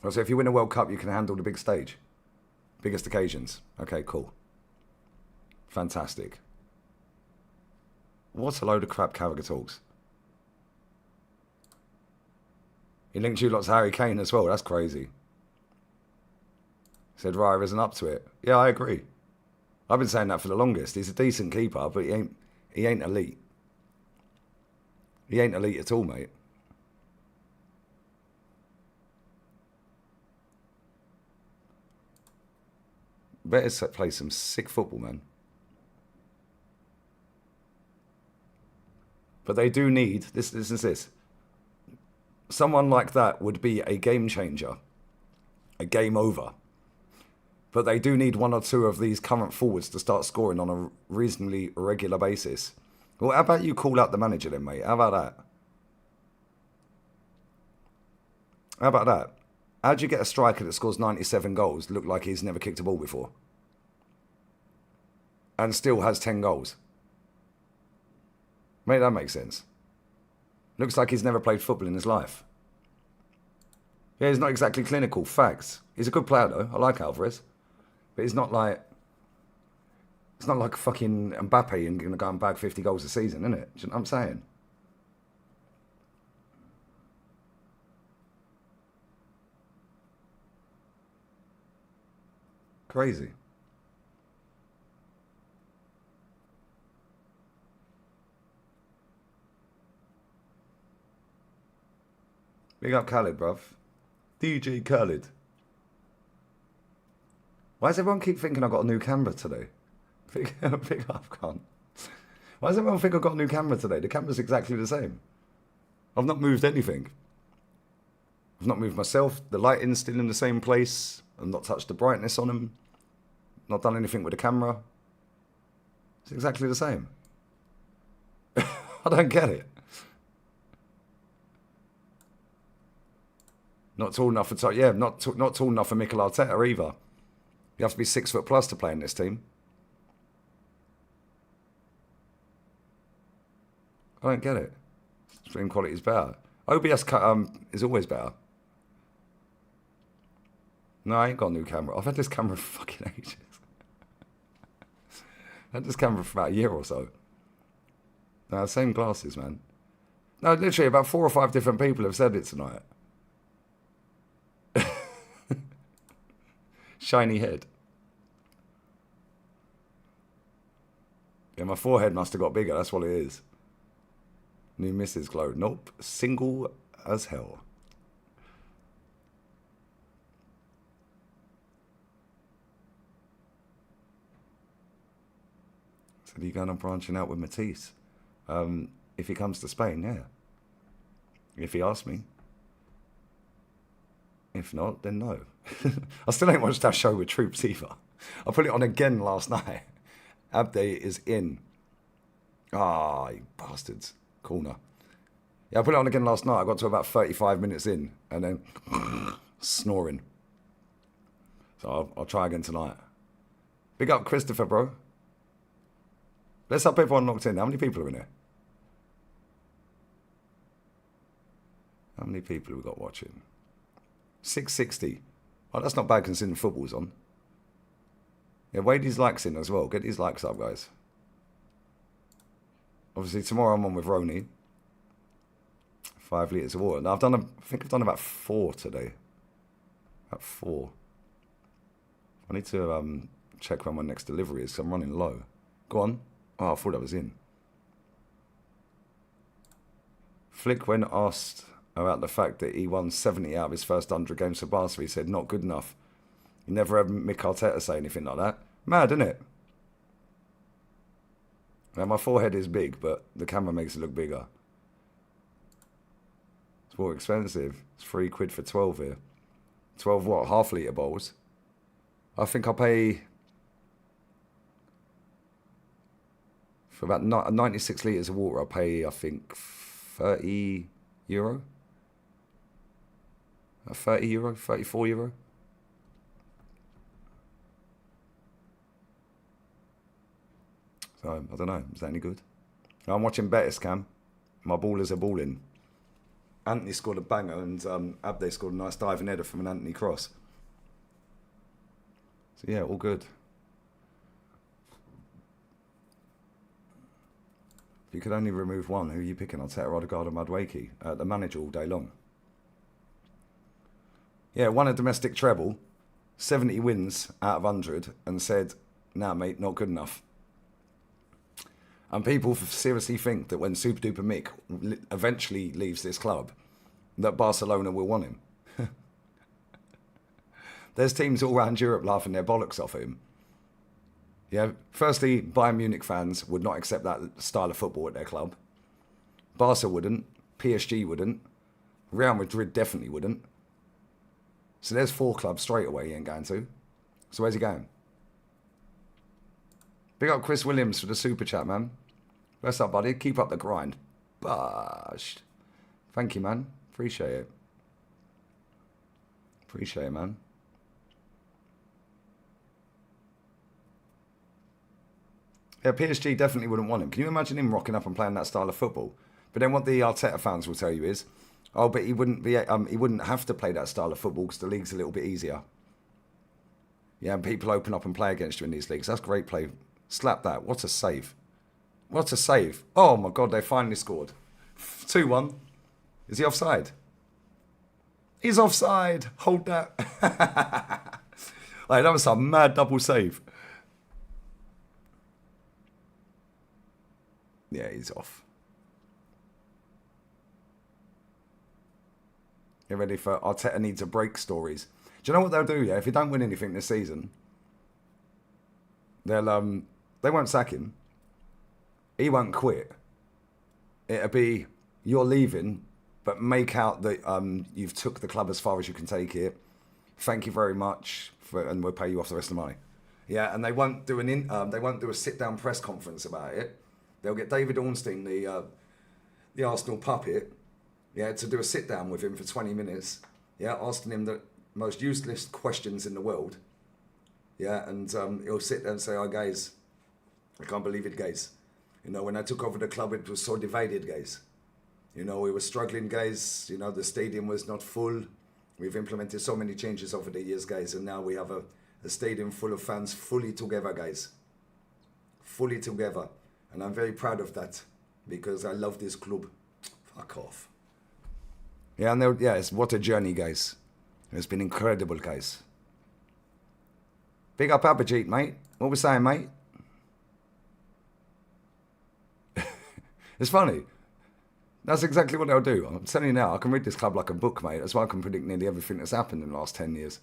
So if you win a World Cup, you can handle the big stage. Biggest occasions. Okay, cool. Fantastic. What a load of crap Carragher talks. He linked you lots to Harry Kane as well. That's crazy. He said Raya isn't up to it. Yeah, I agree. I've been saying that for the longest. He's a decent keeper, but he ain't elite. He ain't elite at all, mate. Better play some sick football, man. But they do need, this. Someone like that would be a game changer. A game over. But they do need 1 or 2 of these current forwards to start scoring on a reasonably regular basis. Well, how about you call out the manager then, mate? How about that? How about that? How do you get a striker that scores 97 goals look like he's never kicked a ball before? and still has 10 goals. Mate, that makes sense. Looks like he's never played football in his life. Yeah, he's not exactly clinical. Facts. He's a good player, though. I like Alvarez. But he's not like... It's not like fucking Mbappe and going to go and bag 50 goals a season, isn't it? Do you know what I'm saying? Crazy. Big up Khaled, bruv. DJ Khaled. Why does everyone keep thinking I've got a new camera today? Big up, Khan. Why does everyone think I've got a new camera today? The camera's exactly the same. I've not moved anything. I've not moved myself. The lighting's still in the same place. I've not touched the brightness on them. Not done anything with the camera. It's exactly the same. I don't get it. Not tall enough for not tall enough for Mikel Arteta either. You have to be 6 foot plus to play in this team. I don't get it. Stream quality is better. OBS is always better. No, I ain't got a new camera. I've had this camera for fucking ages. I've had this camera for about a year or so. No, same glasses, man. No, literally about 4 or 5 different people have said it tonight. Shiny head. Yeah, my forehead must have got bigger. That's what it is. New Mrs. Glow. Nope. Single as hell. So are you going on branching out with Matisse? If he comes to Spain, yeah. If he asks me. If not, then no. I still ain't watched that show with Troops either. I put it on again last night. Abde is in. Ah, you bastards. Corner. Yeah, I put it on again last night. I got to about 35 minutes in and then snoring. So I'll try again tonight. Big up Christopher, bro. Let's have everyone locked in. How many people are in here? How many people have we got watching? 660. Oh, that's not bad considering football's on. Yeah, wait these likes in as well. Get these likes up, guys. Obviously, tomorrow I'm on with Roni. 5 litres of water. Now, I think I've done about 4 today. About 4. I need to check when my next delivery is because I'm running low. Go on. Oh, I thought I was in. Flick, when asked about the fact that he won 70 out of his first 100 games for Barca, he said, not good enough. You never heard Mick Arteta say anything like that. Mad, isn't it? Now, my forehead is big, but the camera makes it look bigger. It's more expensive. It's £3 for 12 here. 12 what? Half-litre bowls? I think I'll pay... For about 96 litres of water, I'll pay, I think, €30. 30 euro, 34 euro. So, I don't know. Is that any good? I'm watching Betis, Cam. My ballers are balling. Anthony scored a banger and Abde scored a nice diving header from an Anthony cross. So, yeah, all good. If you could only remove one, who are you picking? Arteta, Odegaard or Madueke? The manager all day long. Yeah, won a domestic treble, 70 wins out of 100, and said, nah, mate, not good enough. And people seriously think that when Super Duper Mick eventually leaves this club, that Barcelona will want him. There's teams all around Europe laughing their bollocks off him. Yeah, firstly, Bayern Munich fans would not accept that style of football at their club. Barca wouldn't. PSG wouldn't. Real Madrid definitely wouldn't. So there's 4 clubs straight away he ain't going to. So where's he going? Big up Chris Williams for the super chat, man. Bless up, buddy. Keep up the grind. Bashed. Thank you, man. Appreciate it. Appreciate it, man. Yeah, PSG definitely wouldn't want him. Can you imagine him rocking up and playing that style of football? But then what the Arteta fans will tell you is, oh, but he wouldn't have to play that style of football because the league's a little bit easier. Yeah, and people open up and play against you in these leagues. That's great play. Slap that. What a save. What a save. Oh my God, they finally scored. 2-1. Is he offside? He's offside. Hold that. Like, that was a mad double save. Yeah, he's off. Get ready for Arteta needs a break stories. Do you know what they'll do, yeah? If he don't win anything this season, they won't sack him. He won't quit. It'll be, you're leaving, but make out that you've took the club as far as you can take it. Thank you very much, and we'll pay you off the rest of the money. Yeah, and they won't do a sit-down press conference about it. They'll get David Ornstein, the Arsenal puppet, yeah, to do a sit-down with him for 20 minutes. Yeah, asking him the most useless questions in the world. Yeah, and he'll sit there and say, "Oh, guys, I can't believe it, guys. You know, when I took over the club, it was so divided, guys. You know, we were struggling, guys. You know, the stadium was not full. We've implemented so many changes over the years, guys, and now we have a stadium full of fans fully together, guys. Fully together. And I'm very proud of that because I love this club." Fuck off. Yeah, and it's what a journey, guys. It's been incredible, guys. Big up Abhijit, mate. What we saying, mate? It's funny. That's exactly what they'll do. I'm telling you now, I can read this club like a book, mate. That's why I can predict nearly everything that's happened in the last 10 years.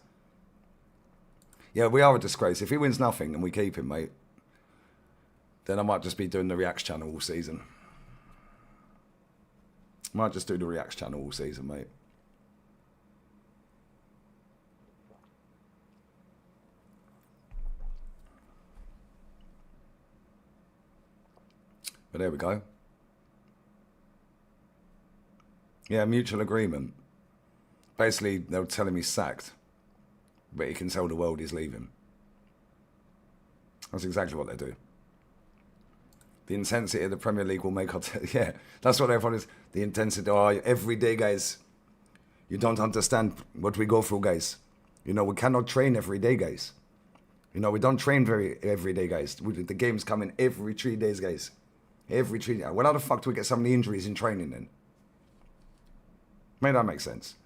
Yeah, we are a disgrace. If he wins nothing and we keep him, mate, then I might just be doing the Reacts channel all season. Might just do the Reacts channel all season, mate. But there we go. Yeah, mutual agreement. Basically, they were telling me sacked, but he can tell the world he's leaving. That's exactly what they do. The intensity of the Premier League will make Arteta. Yeah, that's what everyone is. The intensity. Oh, every day, guys. You don't understand what we go through, guys. You know, we cannot train every day, guys. You know, we don't train every day, guys. The games come in every 3 days, guys. Every 3 days. Well, how the fuck do we get so many injuries in training then? May that make sense?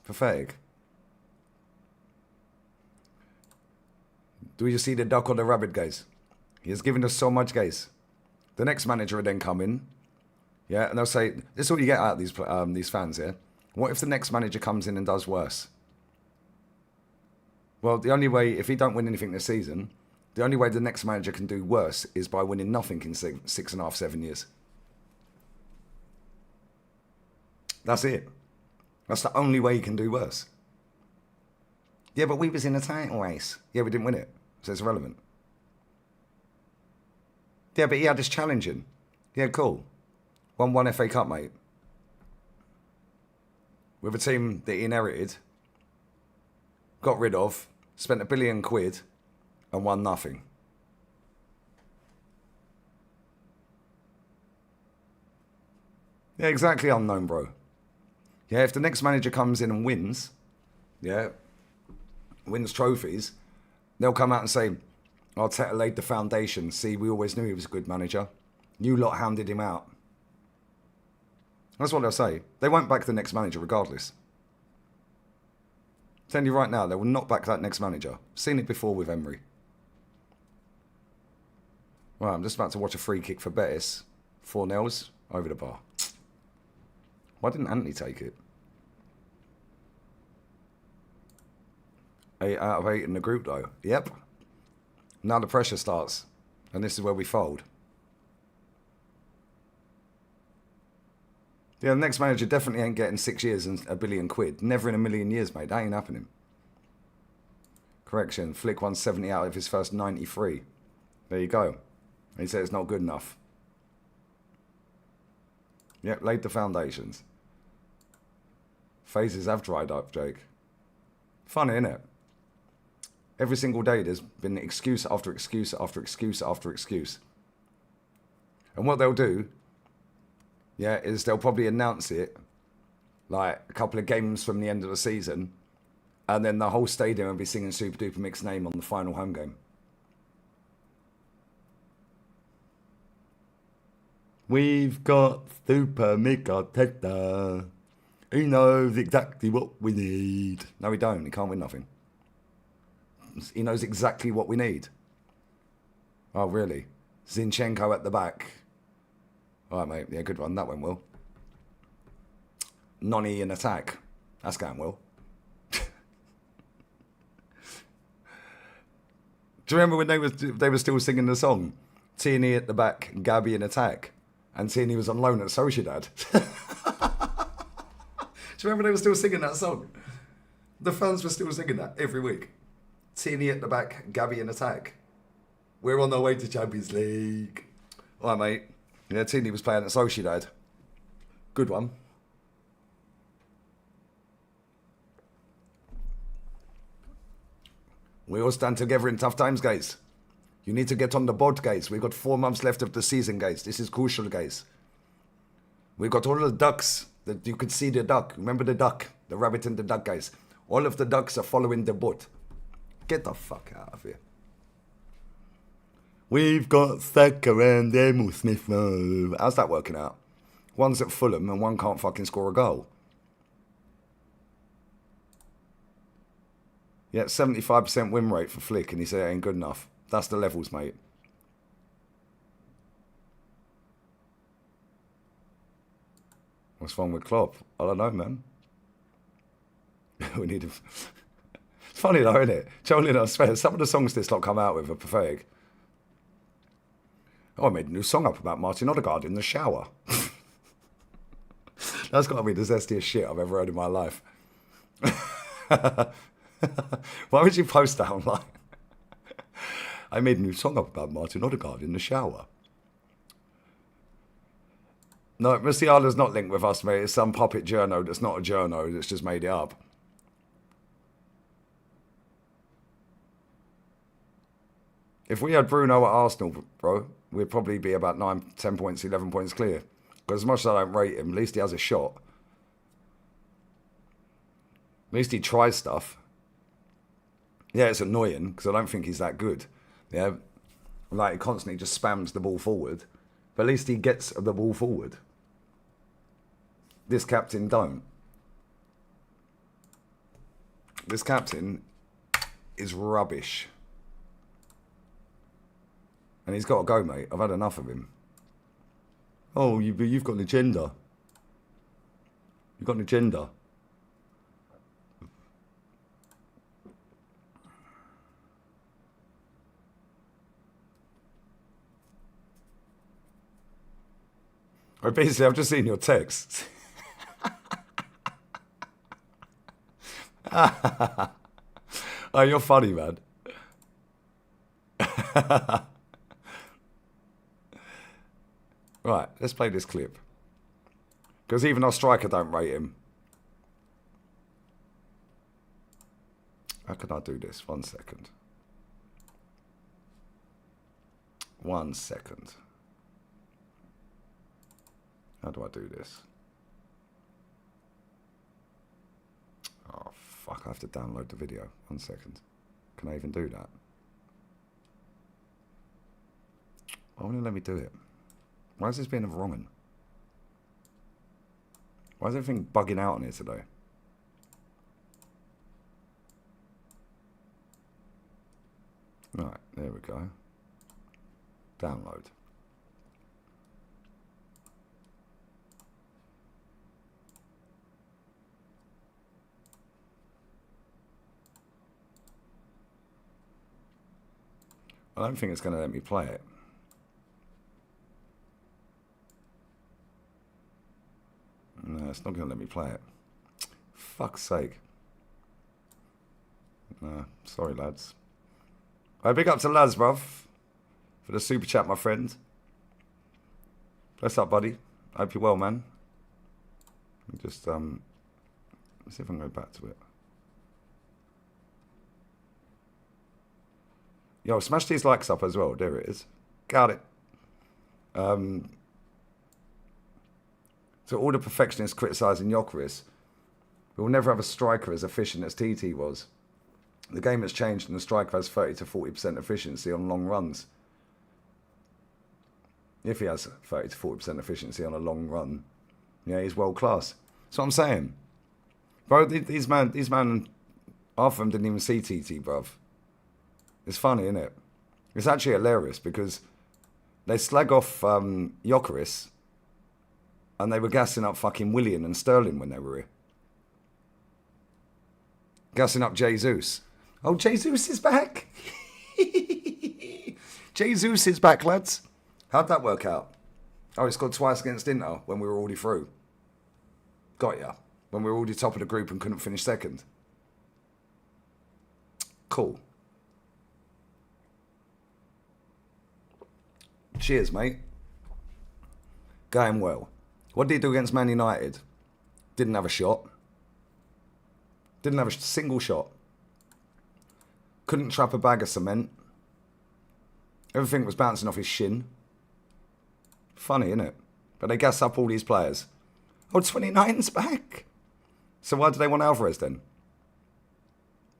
Pathetic. Do you see the duck or the rabbit, guys? He has given us so much, guys. The next manager will then come in, yeah, and they'll say, this is what you get out of these fans, yeah? What if the next manager comes in and does worse? Well, the only way, if he don't win anything this season, the only way the next manager can do worse is by winning nothing in 6.5, 7 years. That's it. That's the only way he can do worse. Yeah, but we was in a title race. Yeah, we didn't win it, so it's irrelevant. Yeah, but he had us challenging. Yeah, cool. Won one FA Cup, mate. With a team that he inherited, got rid of, spent £1 billion and won nothing. Yeah, exactly unknown, bro. Yeah, if the next manager comes in and wins, yeah, wins trophies, they'll come out and say, Arteta laid the foundation. See, we always knew he was a good manager. You lot hounded him out. That's what they'll say. They won't back the next manager regardless. I'm telling you right now, they will not back that next manager. Seen it before with Emery. Well, I'm just about to watch a free kick for Betis. 4-0 over the bar. Why didn't Anthony take it? 8 out of 8 in the group though. Yep. Now the pressure starts. And this is where we fold. Yeah, the next manager definitely ain't getting 6 years and £1 billion. Never in a million years, mate. That ain't happening. Correction. Flick won 70 out of his first 93. There you go. He said it's not good enough. Yep, laid the foundations. Phases have dried up, Jake. Funny, isn't it? Every single day there's been excuse after excuse after excuse after excuse. And what they'll do, yeah, is they'll probably announce it like a couple of games from the end of the season, and then the whole stadium will be singing Super Duper Mix's name on the final home game. We've got Super Mick Arteta. He knows exactly what we need. No, he don't. He can't win nothing. He knows exactly what we need. Oh, really? Zinchenko at the back. All right, mate. Yeah, good one. That went well. Nonny in attack. That's going well. Do you remember when they were still singing the song? Tierney at the back, Gabby in attack. And Tierney was on loan at Sociedad. Do you remember they were still singing that song? The fans were still singing that every week. Tierney at the back, Gabby in attack. We're on our way to Champions League. All right, mate. Yeah, Tierney was playing at Sociedad. Good one. We all stand together in tough times, guys. You need to get on the board, guys. We've got 4 months left of the season, guys. This is crucial, guys. We've got all the ducks. You could see the duck. Remember the duck? The rabbit and the duck, guys. All of the ducks are following the boat. Get the fuck out of here. We've got Saka and Emil Smith. How's that working out? One's at Fulham and one can't fucking score a goal. Yeah, 75% win rate for Flick, and he said it ain't good enough. That's the levels, mate. What's wrong with Klopp? I don't know, man. We need him. It's funny though, isn't it? Jolene, I swear, some of the songs this lot come out with are pathetic. Oh, I made a new song up about Martin Odegaard in the shower. That's got to be the zestiest shit I've ever heard in my life. Why would you post that online? I made a new song up about Martin Odegaard in the shower. No, Musiala's not linked with us, mate. It's some puppet journo that's not a journo that's just made it up. If we had Bruno at Arsenal, bro, we'd probably be about 9, 10 points, 11 points clear. Because as much as I don't rate him, at least he has a shot. At least he tries stuff. Yeah, it's annoying because I don't think he's that good. Yeah, like he constantly just spams the ball forward. But at least he gets the ball forward. This captain don't. This captain is rubbish. And he's got to go, mate. I've had enough of him. Oh, you've got an agenda. You've got an agenda. Oh, basically, I've just seen your text. Oh, you're funny, man. Right, let's play this clip. Because even our striker don't rate him. How can I do this? 1 second. 1 second. How do I do this? Oh, fuck, I have to download the video. 1 second. Can I even do that? Why won't it let me do it? Why is this being a wrong one? Why is everything bugging out on here today? Right, there we go. Download. I don't think it's going to let me play it. No, it's not going to let me play it. Fuck's sake. No, sorry, lads. Right, big up to Laz, bruv, for the super chat, my friend. Bless up, buddy. Hope you're well, man. Let me just, let's see if I can go back to it. Yo, smash these likes up as well. There it is. Got it. So all the perfectionists criticising Jokeris, we'll never have a striker as efficient as TT was. The game has changed and the striker has 30 to 40% efficiency on long runs. If he has 30 to 40% efficiency on a long run, yeah, he's world class. That's what I'm saying. Bro, these man, half of them didn't even see TT, bruv. It's funny, isn't it? It's actually hilarious because they slag off Jokeris and they were gassing up fucking Willian and Sterling when they were here. Gassing up Jesus. Oh, Jesus is back. Jesus is back, lads. How'd that work out? Oh, he scored twice against Inter when we were already through. Got ya. When we were already top of the group and couldn't finish second. Cool. Cheers, mate. Going well. What did he do against Man United? Didn't have a shot. Didn't have a single shot. Couldn't trap a bag of cement. Everything was bouncing off his shin. Funny, innit? But they gas up all these players. Oh, 29's back. So why did they want Alvarez then?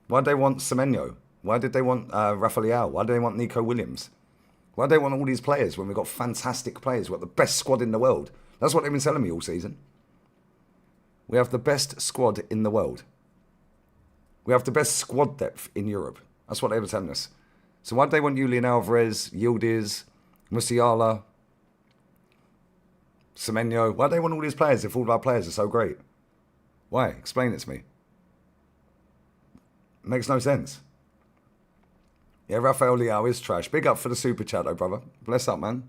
Why did they want Semenyo? Why did they want Rafael? Why did they want Nico Williams? Why do they want all these players when we've got fantastic players? We've got the best squad in the world. That's what they've been telling me all season. We have the best squad in the world. We have the best squad depth in Europe. That's what they were telling us. So why do they want Julian Alvarez, Yildiz, Musiala, Semenyo? Why do they want all these players if all of our players are so great? Why? Explain it to me. Makes no sense. Yeah, Rafael Leao is trash. Big up for the super chat though, brother. Bless up, man.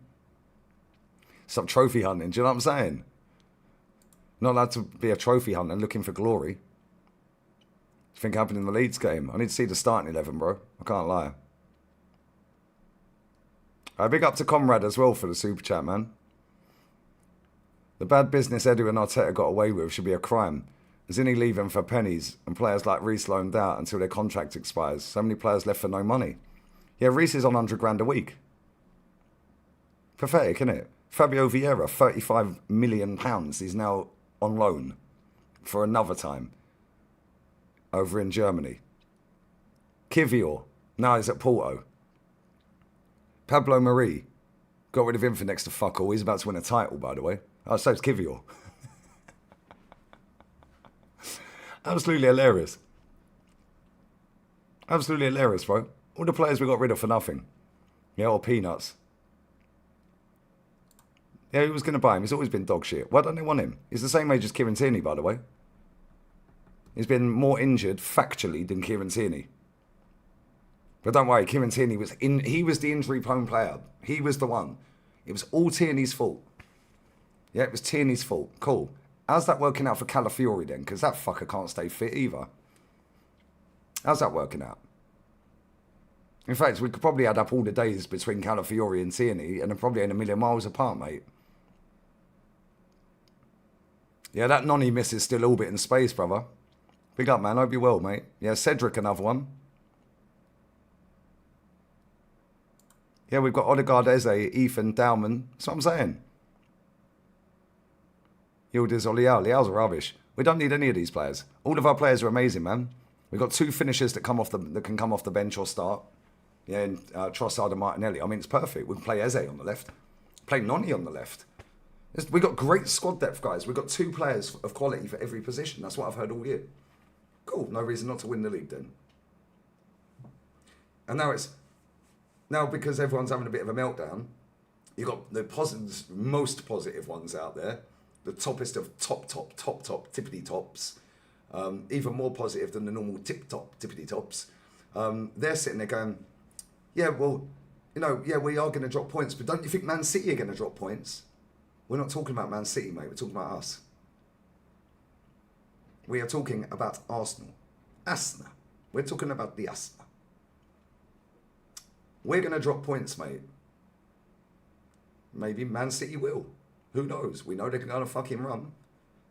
Some trophy hunting, do you know what I'm saying? Not allowed to be a trophy hunter looking for glory. What do you think happened in the Leeds game? I need to see the starting 11, bro. I can't lie. Big up to Comrade as well for the super chat, man. The bad business Edu and Arteta got away with should be a crime. Zinni leaving for pennies and players like Reece loaned out until their contract expires. So many players left for no money. Yeah, Reece is on 100 grand a week. Pathetic, isn't it? Fabio Vieira, £35 million. He's now on loan for another time over in Germany. Kivior, now he's at Porto. Pablo Marie, got rid of him for next to fuck all. He's about to win a title, by the way. Oh, so it's Kivior. Absolutely hilarious. Absolutely hilarious, bro. All the players we got rid of for nothing. Yeah, or peanuts. Yeah, who was going to buy him? He's always been dog shit. Why don't they want him? He's the same age as Kieran Tierney, by the way. He's been more injured factually than Kieran Tierney. But don't worry, Kieran Tierney was he was the injury-prone player. He was the one. It was all Tierney's fault. Yeah, it was Tierney's fault. Cool. How's that working out for Calafiori then? Because that fucker can't stay fit either. How's that working out? In fact, we could probably add up all the days between Calafiori and Tierney and they're probably in a million miles apart, mate. Yeah, that nonny misses still orbiting space, brother. Big up, man. Hope you're well, mate. Yeah, Cedric, another one. Yeah, we've got Odegaard, Eze, Ethan, Dowman. That's what I'm saying. Yildiz or Leao. Leao's rubbish. We don't need any of these players. All of our players are amazing, man. We've got two finishers that can come off the bench or start. Yeah, and Trossard and Martinelli. I mean, it's perfect. We can play Eze on the left. Play Noni on the left. We've got great squad depth, guys. We've got two players of quality for every position. That's what I've heard all year. Cool. No reason not to win the league then. And now because everyone's having a bit of a meltdown, you've got the most positive ones out there. The toppest of top, tippity tops. Even more positive than the normal tippity tops. They're sitting there going, yeah, well, yeah, we are going to drop points, but don't you think Man City are going to drop points? We're not talking about Man City, mate. We're talking about us. We are talking about Arsenal. Asna. We're talking about the Asna. We're going to drop points, mate. Maybe Man City will. Who knows? We know they're going to fucking run.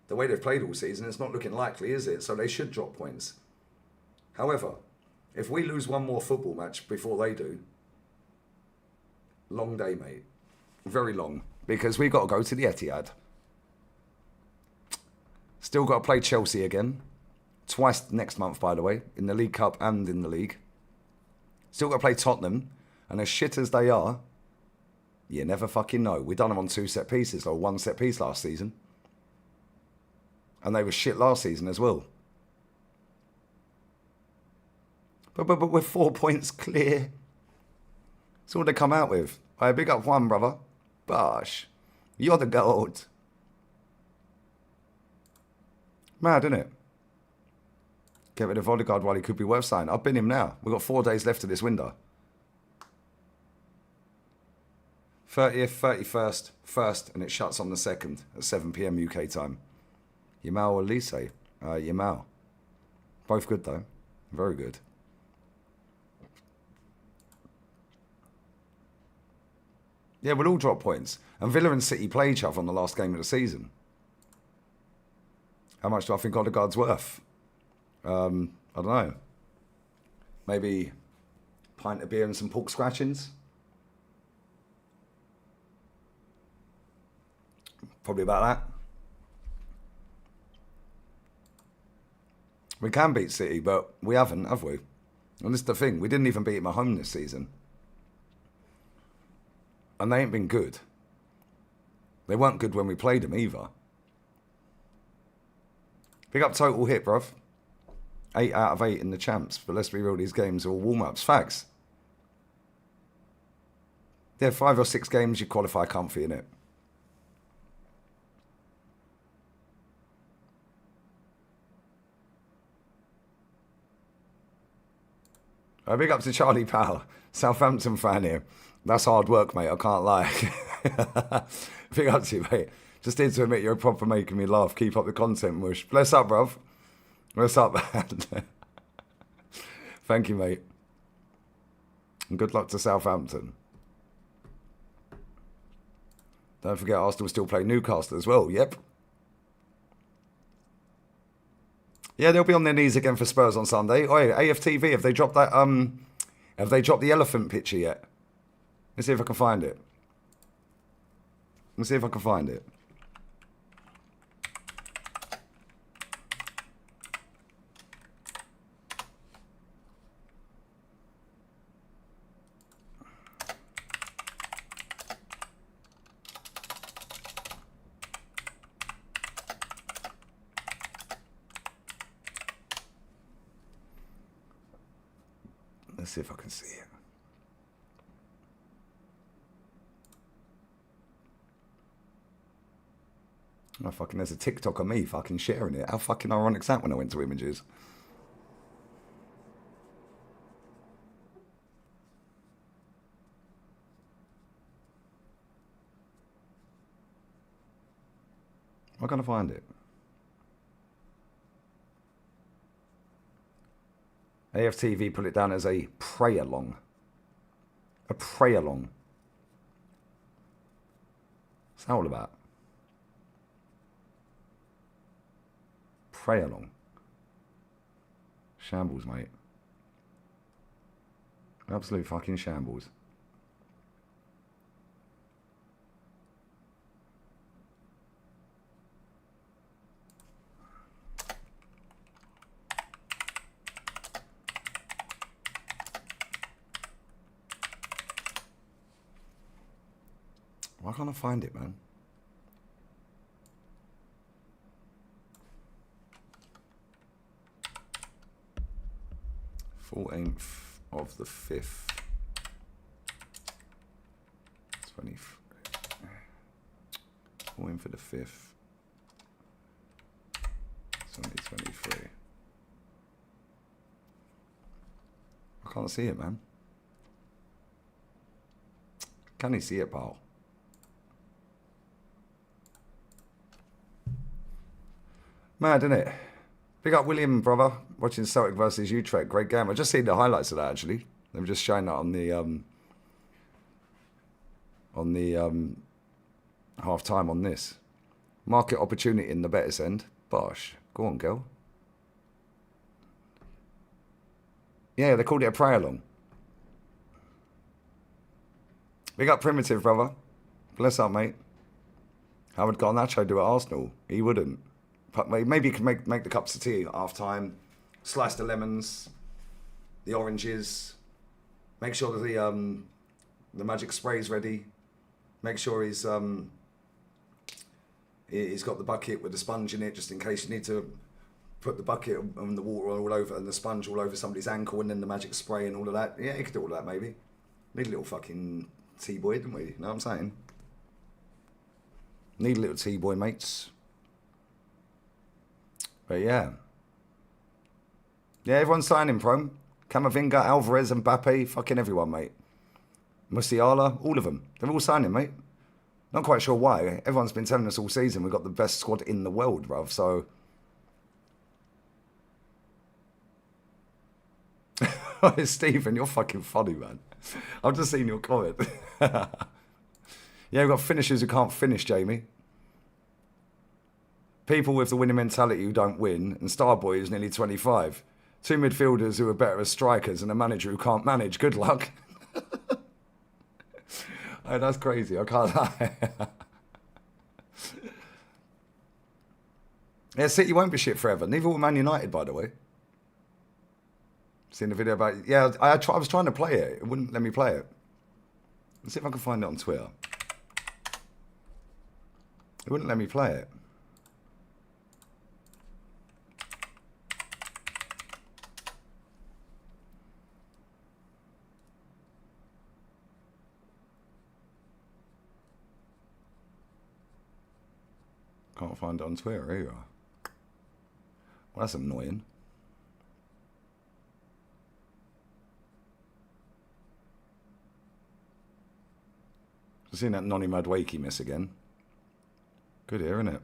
The way they've played all season, it's not looking likely, is it? So they should drop points. However, If we lose one more football match before they do, long day, mate. Very long. Because we got to go to the Etihad. Still got to play Chelsea again. Twice next month, by the way. In the League Cup and in the league. Still got to play Tottenham. And as shit as they are, you never fucking know. We done them on 2 set pieces, or 1 set piece last season. And they were shit last season as well. But we're 4 points clear. That's all they come out with. I big up one, brother. Bosh. You're the goat. Mad, isn't it? Get rid of Odegaard while he could be worth signing. I've been him now. We've got 4 days left of this window. 30th, 31st, 1st, and it shuts on the 2nd at 7 p.m. UK time. Yamal or Lise? Yamal. Both good, though. Very good. Yeah, we'll all drop points. And Villa and City play each other on the last game of the season. How much do I think Odegaard's worth? I don't know. Maybe a pint of beer and some pork scratchings? Probably about that. We can beat City, but we haven't, have we? And this is the thing. We didn't even beat them at home this season. And they ain't been good. They weren't good when we played them either. Big up total hit, bruv. 8 out of 8 in the champs. But let's be real, these games are all warm-ups. Facts. Yeah, 5 or 6 games you qualify comfy, innit? Big up to Charlie Powell. Southampton fan here. That's hard work, mate. I can't lie. Big up to you, mate. Just need to admit you're proper making me laugh. Keep up the content, mush. Bless up, bruv. Bless up, man. Thank you, mate. And good luck to Southampton. Don't forget Arsenal still play Newcastle as well. Yep. Yeah, they'll be on their knees again for Spurs on Sunday. Oh, yeah, AFTV, have they dropped that? Have they dropped the elephant picture yet? Let's see if I can find it. Let's see if I can find it. Let's see if I can see it. Oh, fucking, there's a TikTok of me fucking sharing it. How fucking ironic is that when I went to images? Am I going to find it? AFTV put it down as a pray-along. A pray-along. What's that all about? Pray-along. Shambles, mate. Absolute fucking shambles. Why can't I find it, man? Fourteenth of the 5th. 20. 14th of the 5th. 2023. I can't see it, man. Can you see it, pal? Mad, isn't it? Big up William, brother. Watching Celtic versus Utrecht. Great game. I just seen the highlights of that, actually. They were just showing that on the half time on this. Market opportunity in the betters' end. Bosh. Go on, girl. 14th of the 5th. 2023. I can't see it, man. Can you see it, pal? Mad, innit? Big up William, brother. Watching Celtic versus Utrecht. Great game. I just seen the highlights of that, actually. They were just showing that on the half time on this. Market opportunity in the betters' end. Bosh. Go on, girl. Yeah, they called it a pray along. Big up Primitive, brother. Bless up, mate. How would Garnacho do at Arsenal? He wouldn't. But maybe he could make the cups of tea at half time, slice the lemons, the oranges, make sure that the magic spray's ready, make sure he's got the bucket with the sponge in it, just in case you need to put the bucket and the water all over and the sponge all over somebody's ankle, and then the magic spray and all of that. Yeah, he could do all that maybe. Need a little fucking T-boy, didn't we? You know what I'm saying? Need a little T-boy, mates. But yeah. Yeah, everyone's signing, Prome. Camavinga, Alvarez, and Mbappe. Fucking everyone, mate. Musiala, all of them. They're all signing, mate. Not quite sure why. Everyone's been telling us all season we've got the best squad in the world, bruv. So... Stephen, you're fucking funny, man. I've just seen your comment. Yeah, we've got finishers who can't finish, Jamie. People with the winning mentality who don't win, and Starboy who's nearly 25. Two midfielders who are better as strikers, and a manager who can't manage. Good luck. Oh, that's crazy. I can't lie. Yeah, City won't be shit forever. Neither will Man United, by the way. Seen the video about it? Yeah, I was trying to play it. It wouldn't let me play it. Let's see if I can find it on Twitter. It wouldn't let me play it. Can't find it on Twitter either. Well, that's annoying. I've seen that Nonny Madwakey miss again. Good here, isn't it?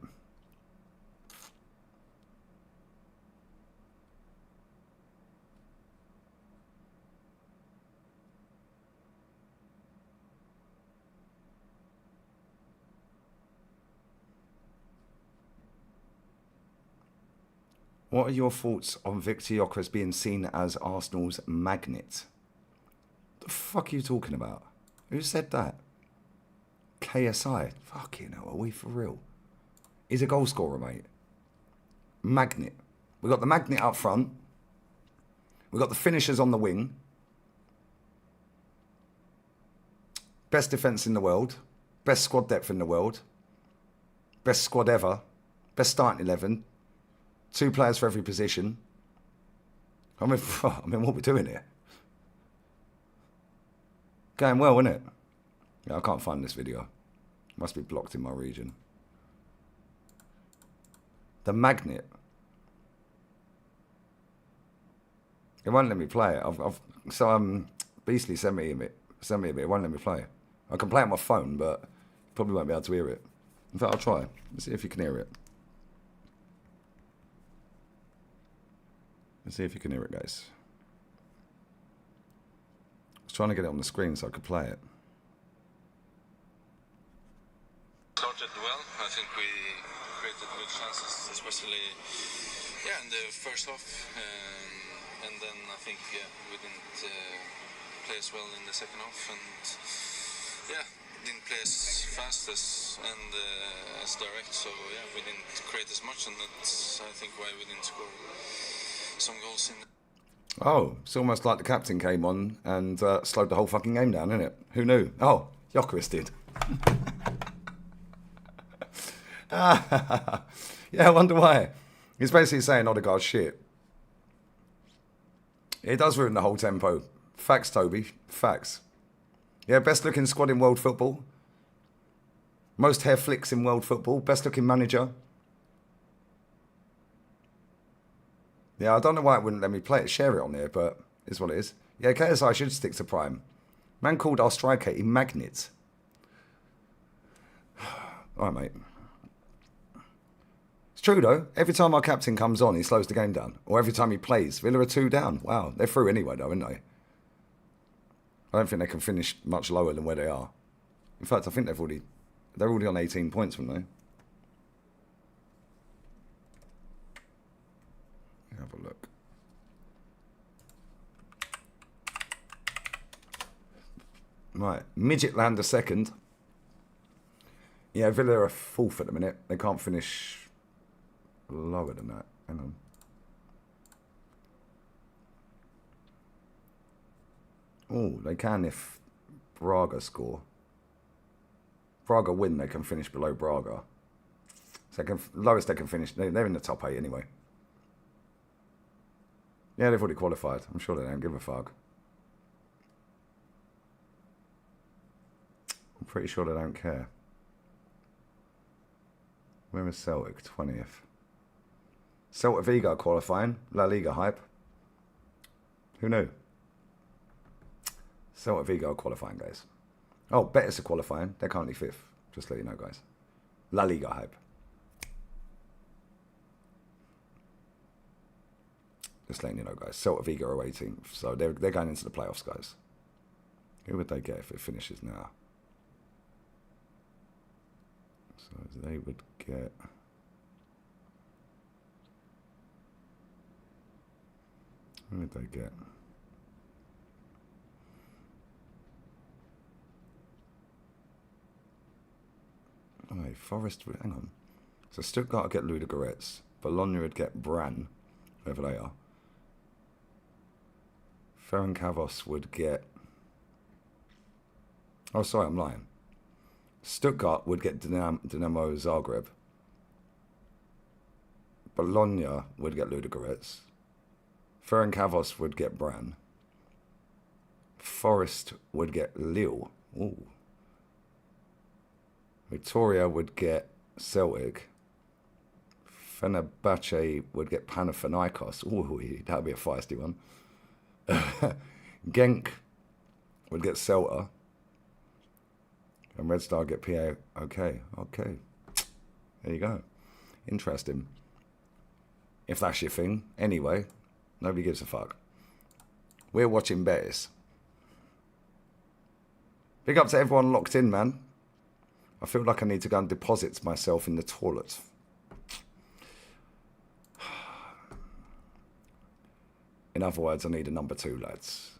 What are your thoughts on Victor Gyökeres being seen as Arsenal's magnet? The fuck are you talking about? Who said that? KSI. Fucking hell, are we for real? He's a goal scorer, mate. Magnet. We've got the magnet up front. We've got the finishers on the wing. Best defence in the world. Best squad depth in the world. Best squad ever. Best starting 11. 2 players for every position. I mean, what are we doing here? Going well, isn't it? Yeah, I can't find this video. Must be blocked in my region. The magnet. It won't let me play it. Beastly sent me a bit. It won't let me play it. I can play it on my phone, but probably won't be able to hear it. In fact, I'll try. Let's see if you can hear it. Let's see if you can hear it, guys. I was trying to get it on the screen so I could play it. Started well. I think we created good chances, especially in the first half. And then I think we didn't play as well in the second half. And didn't play as fast as direct. So we didn't create as much, and that's I think why we didn't score some goals in. Oh, it's almost like the captain came on and slowed the whole fucking game down, isn't it? Who knew? Oh, Gyökeres did. Yeah, I wonder why. He's basically saying Odegaard's shit. It does ruin the whole tempo. Facts, Toby. Facts. Yeah, best looking squad in world football. Most hair flicks in world football. Best looking manager. Yeah, I don't know why it wouldn't let me play it, share it on there, but it's what it is. Yeah, KSI should stick to Prime. Man called our striker a magnet. Alright, mate. It's true, though. Every time our captain comes on, he slows the game down. Or every time he plays. Villa are 2 down. Wow, they're through anyway, though, aren't they? I don't think they can finish much lower than where they are. In fact, I think they're already on 18 points, aren't they? Have a look. Right, Midgetland a second. Yeah, Villa are fourth at the minute. They can't finish lower than that. Hang on. Oh, they can if Braga score. Braga win, they can finish below Braga. So lowest they can finish, they're in the top 8 anyway. Yeah, they've already qualified. I'm sure they don't give a fuck. I'm pretty sure they don't care. Where is Celtic? 20th. Celta Vigo qualifying. La Liga hype. Who knew? Celta Vigo qualifying, guys. Oh, Betis are qualifying. They're currently 5th. Just to let you know, guys. La Liga hype. Just letting you know, guys. Celta Vigo are 18th. So they're going into the playoffs, guys. Who would they get if it finishes now? So they would get... Who would they get? Oh, Forest... Hang on. So Stuttgart would get Ludogorets. Bologna would get Bran, whoever they are. Ferencváros would get... Oh, sorry, I'm lying. Stuttgart would get Dinamo Zagreb. Bologna would get Ludogorets. Ferencváros would get Bran. Forest would get Lille. Ooh. Victoria would get Celtic. Fenerbahce would get Panathinaikos. Ooh, that would be a feisty one. Genk would get Celta. And Red Star get PA. Okay. There you go. Interesting. If that's your thing. Anyway, nobody gives a fuck. We're watching Betis. Big up to everyone locked in, man. I feel like I need to go and deposit myself in the toilet. In other words, I need a number 2, lads.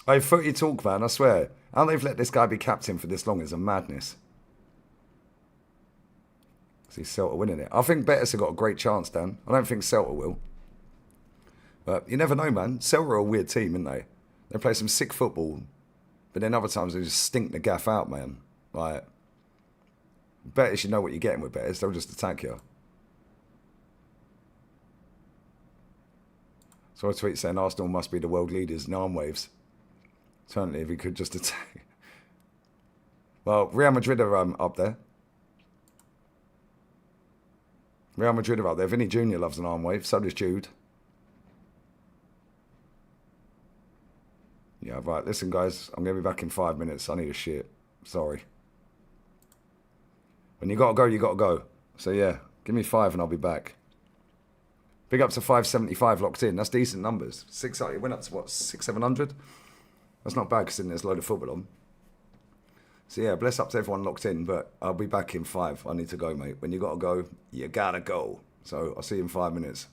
Hey, footy talk, man, I swear. How they've let this guy be captain for this long is a madness. See Celta winning it. I think Betis have got a great chance, Dan. I don't think Celta will. But you never know, man. Celta are a weird team, aren't they? They play some sick football, but then other times they just stink the gaff out, man. Like, Betis, you know what you're getting with Betis. They'll just attack you. So a tweet saying Arsenal must be the world leaders in arm waves. Certainly, if he could just attack. Well, Real Madrid are up there. Real Madrid are up there. Vinny Jr. loves an arm wave. So does Jude. Yeah, right. Listen, guys. I'm going to be back in 5 minutes. I need a shit. Sorry. When you got to go, you got to go. So, yeah. Give me 5 and I'll be back. Big up to 575 locked in. That's decent numbers. It went up to, what, 700? That's not bad because there's a load of football on. So, yeah, bless up to everyone locked in. But I'll be back in 5. I need to go, mate. When you got to go, you got to go. So, I'll see you in 5 minutes.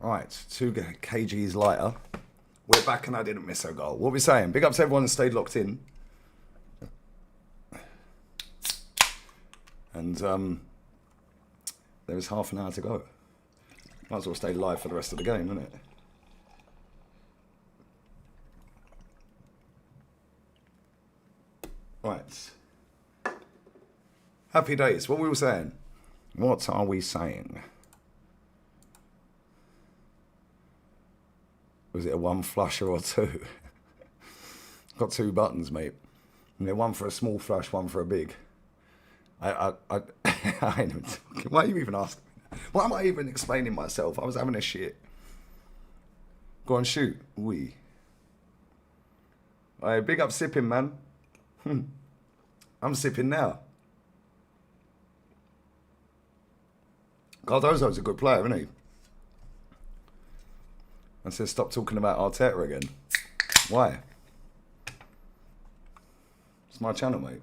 Right, 2 kgs lighter. We're back and I didn't miss a goal. What are we saying? Big up to everyone that stayed locked in. And there was half an hour to go. Might as well stay live for the rest of the game, isn't it? Right. Happy days. What were we saying? What are we saying? Was it a 1 flusher or 2? Got 2 buttons, mate. And one for a small flush, one for a big. I ain't even talking. Why are you even asking me? Why am I even explaining myself? I was having a shit. Go on, shoot. Oui. Hey, big up sipping, man. I'm sipping now. Cardozo's a good player, isn't he? I said stop talking about Arteta again. Why? It's my channel, mate.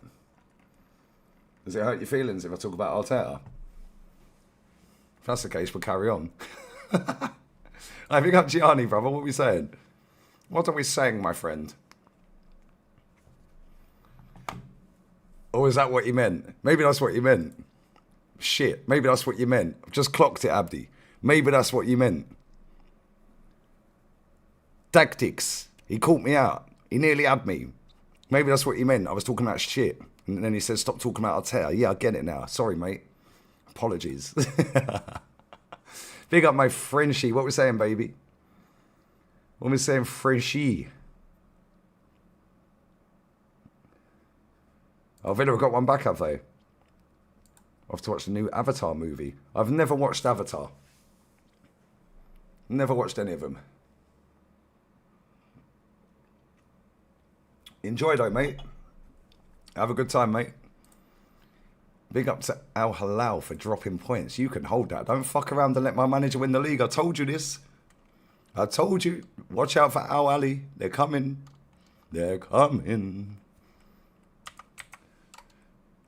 Does it hurt your feelings if I talk about Arteta? If that's the case, we'll carry on. I think I'm Gianni, brother. What are we saying? What are we saying, my friend? Or is that what you meant? Maybe that's what you meant. Shit, maybe that's what you meant. I've just clocked it, Abdi. Maybe that's what you meant. Tactics. He caught me out. He nearly had me. Maybe that's what he meant. I was talking about shit. And then he said, stop talking about Arteta. Yeah, I get it now. Sorry, mate. Apologies. Big up my Frenchie. What we saying, baby? What we saying, Frenchie? Oh, Villa have got one back, have they? I have to watch the new Avatar movie. I've never watched Avatar. Never watched any of them. Enjoy though, mate. Have a good time, mate. Big up to Al Halal for dropping points. You can hold that. Don't fuck around and let my manager win the league. I told you this. I told you. Watch out for Al Ali. They're coming. They're coming.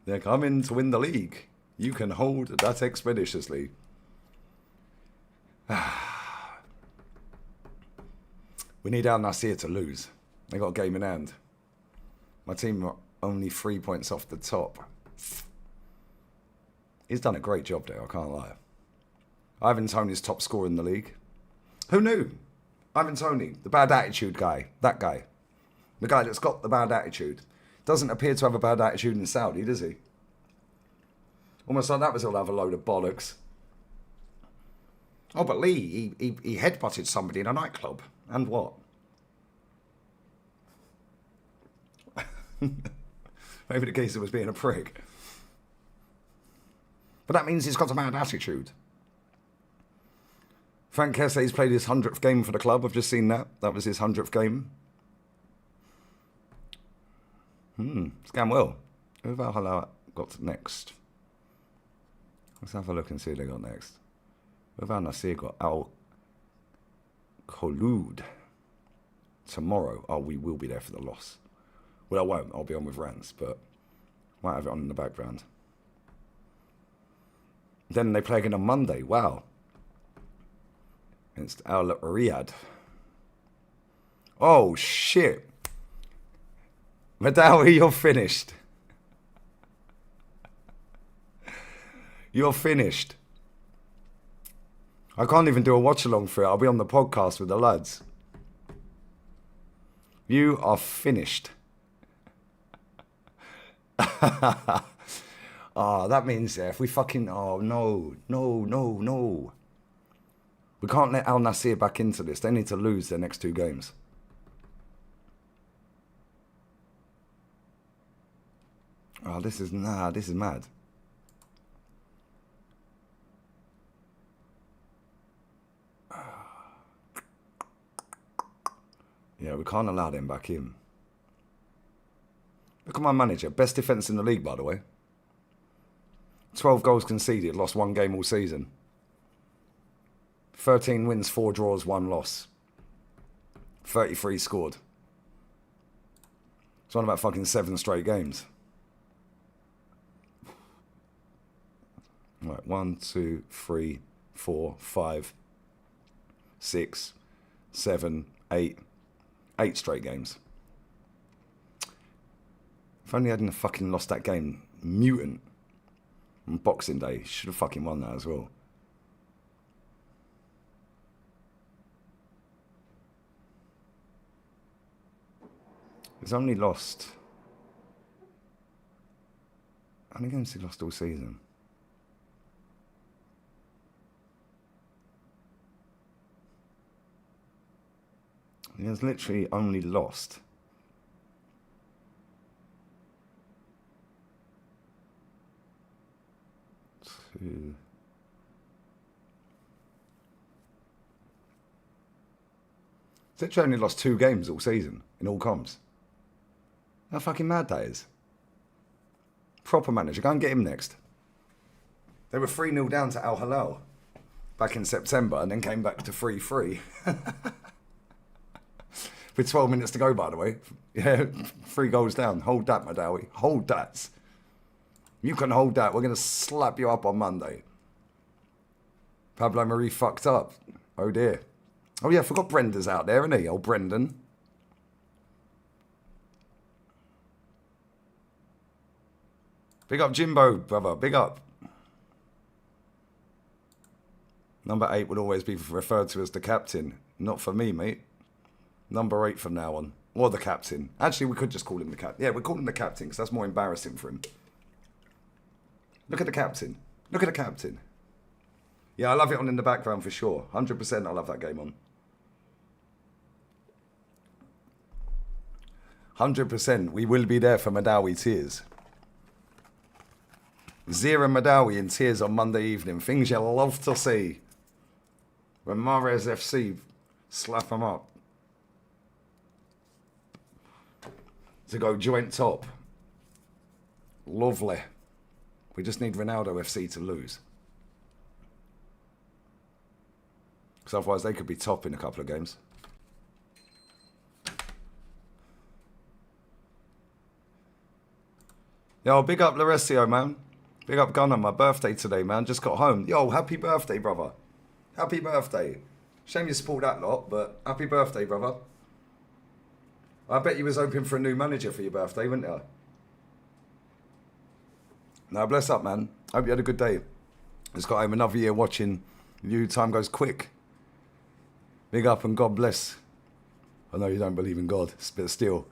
They're coming to win the league. You can hold that expeditiously. We need Al Nassr to lose. They got a game in hand. My team are only 3 points off the top. He's done a great job there, I can't lie. Ivan Toney's top scorer in the league. Who knew? Ivan Toney, the bad attitude guy. That guy. The guy that's got the bad attitude. Doesn't appear to have a bad attitude in Saudi, does he? Almost like that was all have a load of bollocks. Oh, but Lee, he headbutted somebody in a nightclub. And what? Maybe the geezer was being a prick. But that means he's got a bad attitude. Frank Kesse's played his 100th game for the club. I've just seen that. That was his 100th game. It's going well. Who have Al Halal got next? Let's have a look and see who they got next. Who have Al Nassr got? Al Kholoud. Tomorrow. Oh, we will be there for the loss. Well, I won't. I'll be on with Rans, but might have it on in the background. Then they play again on Monday. Wow. Against Al Riyadh. Oh, shit. Madawi, you're finished. You're finished. I can't even do a watch-along for it. I'll be on the podcast with the lads. You are finished. Oh, that means if we fucking... Oh, no. We can't let Al Nassr back into this. They need to lose their next 2 games. Oh, this is mad. Yeah, we can't allow them back in. Look at my manager. Best defence in the league, by the way. 12 goals conceded, lost 1 game all season. 13 wins, 4 draws, 1 loss. 33 scored. It's on about fucking 7 straight games. Right, 1, 2, 3, 4, 5. 6, 7, 8. 8 straight games. If only I hadn't fucking lost that game. Mutant. On Boxing Day. Should have fucking won that as well. He's only lost... How many games has he lost all season? He has literally only lost 2. He's literally only lost 2 games all season in all comps. How fucking mad that is. Proper manager. Go and get him next. They were 3-0 down to Al Hilal back in September and then came back to 3-3. With 12 minutes to go, by the way. Yeah, 3 goals down. Hold that, Madawi. Hold that. You can hold that. We're going to slap you up on Monday. Pablo Marie fucked up. Oh, dear. Oh, yeah, I forgot Brenda's out there, isn't he? Old Brendan. Big up Jimbo, brother. Big up. Number 8 would always be referred to as the captain. Not for me, mate. Number 8 from now on. Or the captain. Actually, we could just call him the captain. Yeah, we'll call him the captain because that's more embarrassing for him. Look at the captain. Look at the captain. Yeah, I love it on in the background for sure. 100% I love that game on. 100%. We will be there for Madawi tears. Zira Madawi in tears on Monday evening. Things you love to see. When Mares FC slap them up. To go joint top. Lovely. We just need Ronaldo FC to lose. Because otherwise they could be top in a couple of games. Yo, big up Loresio, man. Big up Gunner, my birthday today, man. Just got home. Yo, happy birthday, brother. Happy birthday. Shame you support that lot, but happy birthday, brother. I bet you was hoping for a new manager for your birthday, weren't you? No, bless up, man. Hope you had a good day. Just got home another year watching you. Time goes quick. Big up and God bless. I know you don't believe in God, but still.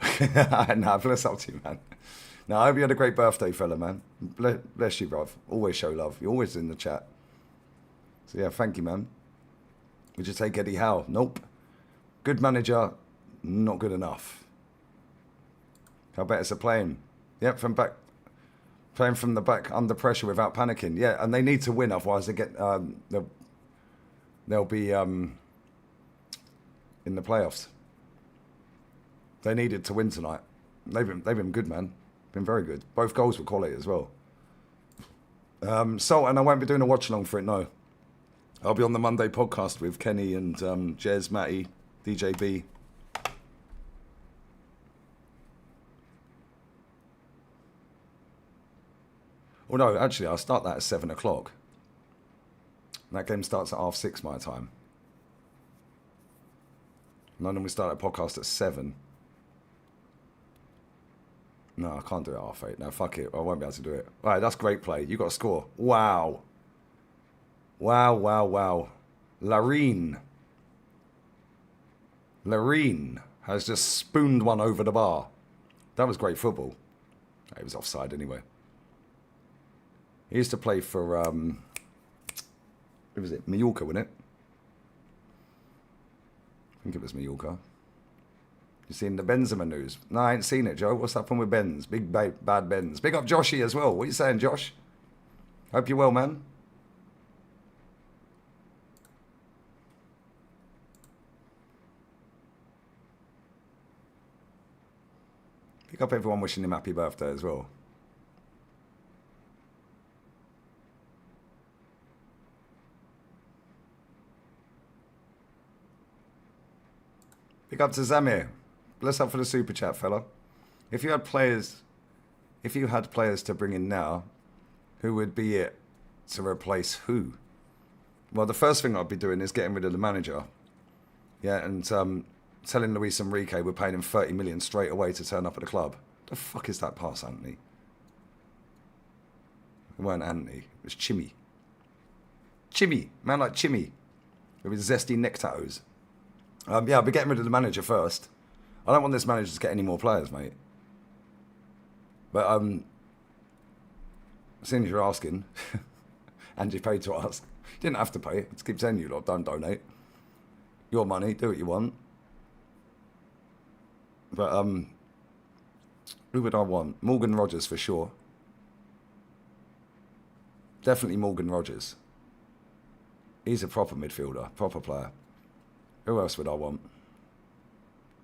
Nah, bless up to you, man. No, I hope you had a great birthday, fella, man. Bless you, bruv. Always show love. You're always in the chat. So, yeah, thank you, man. Would you take Eddie Howe? Nope. Good manager, not good enough. How better is playing? Yep, from back. Playing from the back under pressure without panicking. Yeah, and they need to win, otherwise they get they'll be in the playoffs. They needed to win tonight. They've been good, man. Been very good. Both goals were quality as well. So, and I won't be doing a watch along for it. No, I'll be on the Monday podcast with Kenny and Jez, Matty, DJB. Well, no, actually, I'll start that at 7 o'clock. That game starts at 6:30 my time. And I normally start a podcast at 7. No, I can't do it at 8:30. No, fuck it. I won't be able to do it. All right, that's great play. You got to score. Wow. Wow, wow, wow. Lareen has just spooned one over the bar. That was great football. It was offside anyway. He used to play for, who was it? Mallorca, wasn't it? I think it was Mallorca. You seen the Benzema news? No, I ain't seen it, Joe. What's happened with Benz? Big bad Benz. Big up Joshy as well. What are you saying, Josh? Hope you're well, man. Pick up everyone wishing him happy birthday as well. Pick up to Zamir. Bless up for the super chat, fella. If you had players to bring in now, who would be it to replace who? Well, the first thing I'd be doing is getting rid of the manager Yeah, and telling Luis Enrique we're paying him 30 million straight away to turn up at the club. The fuck is that pass, Anthony? It weren't Anthony. It was Chimmy. Chimmy. Man like Chimmy. With his zesty neck tattoos. Yeah, I'll be getting rid of the manager first. I don't want this manager to get any more players, mate. But, seeing as you're asking, and you paid to ask, you didn't have to pay. I just keep telling you, lot, don't donate. Your money, do what you want. But, who would I want? Morgan Rogers for sure. Definitely Morgan Rogers. He's a proper midfielder, proper player. Who else would I want?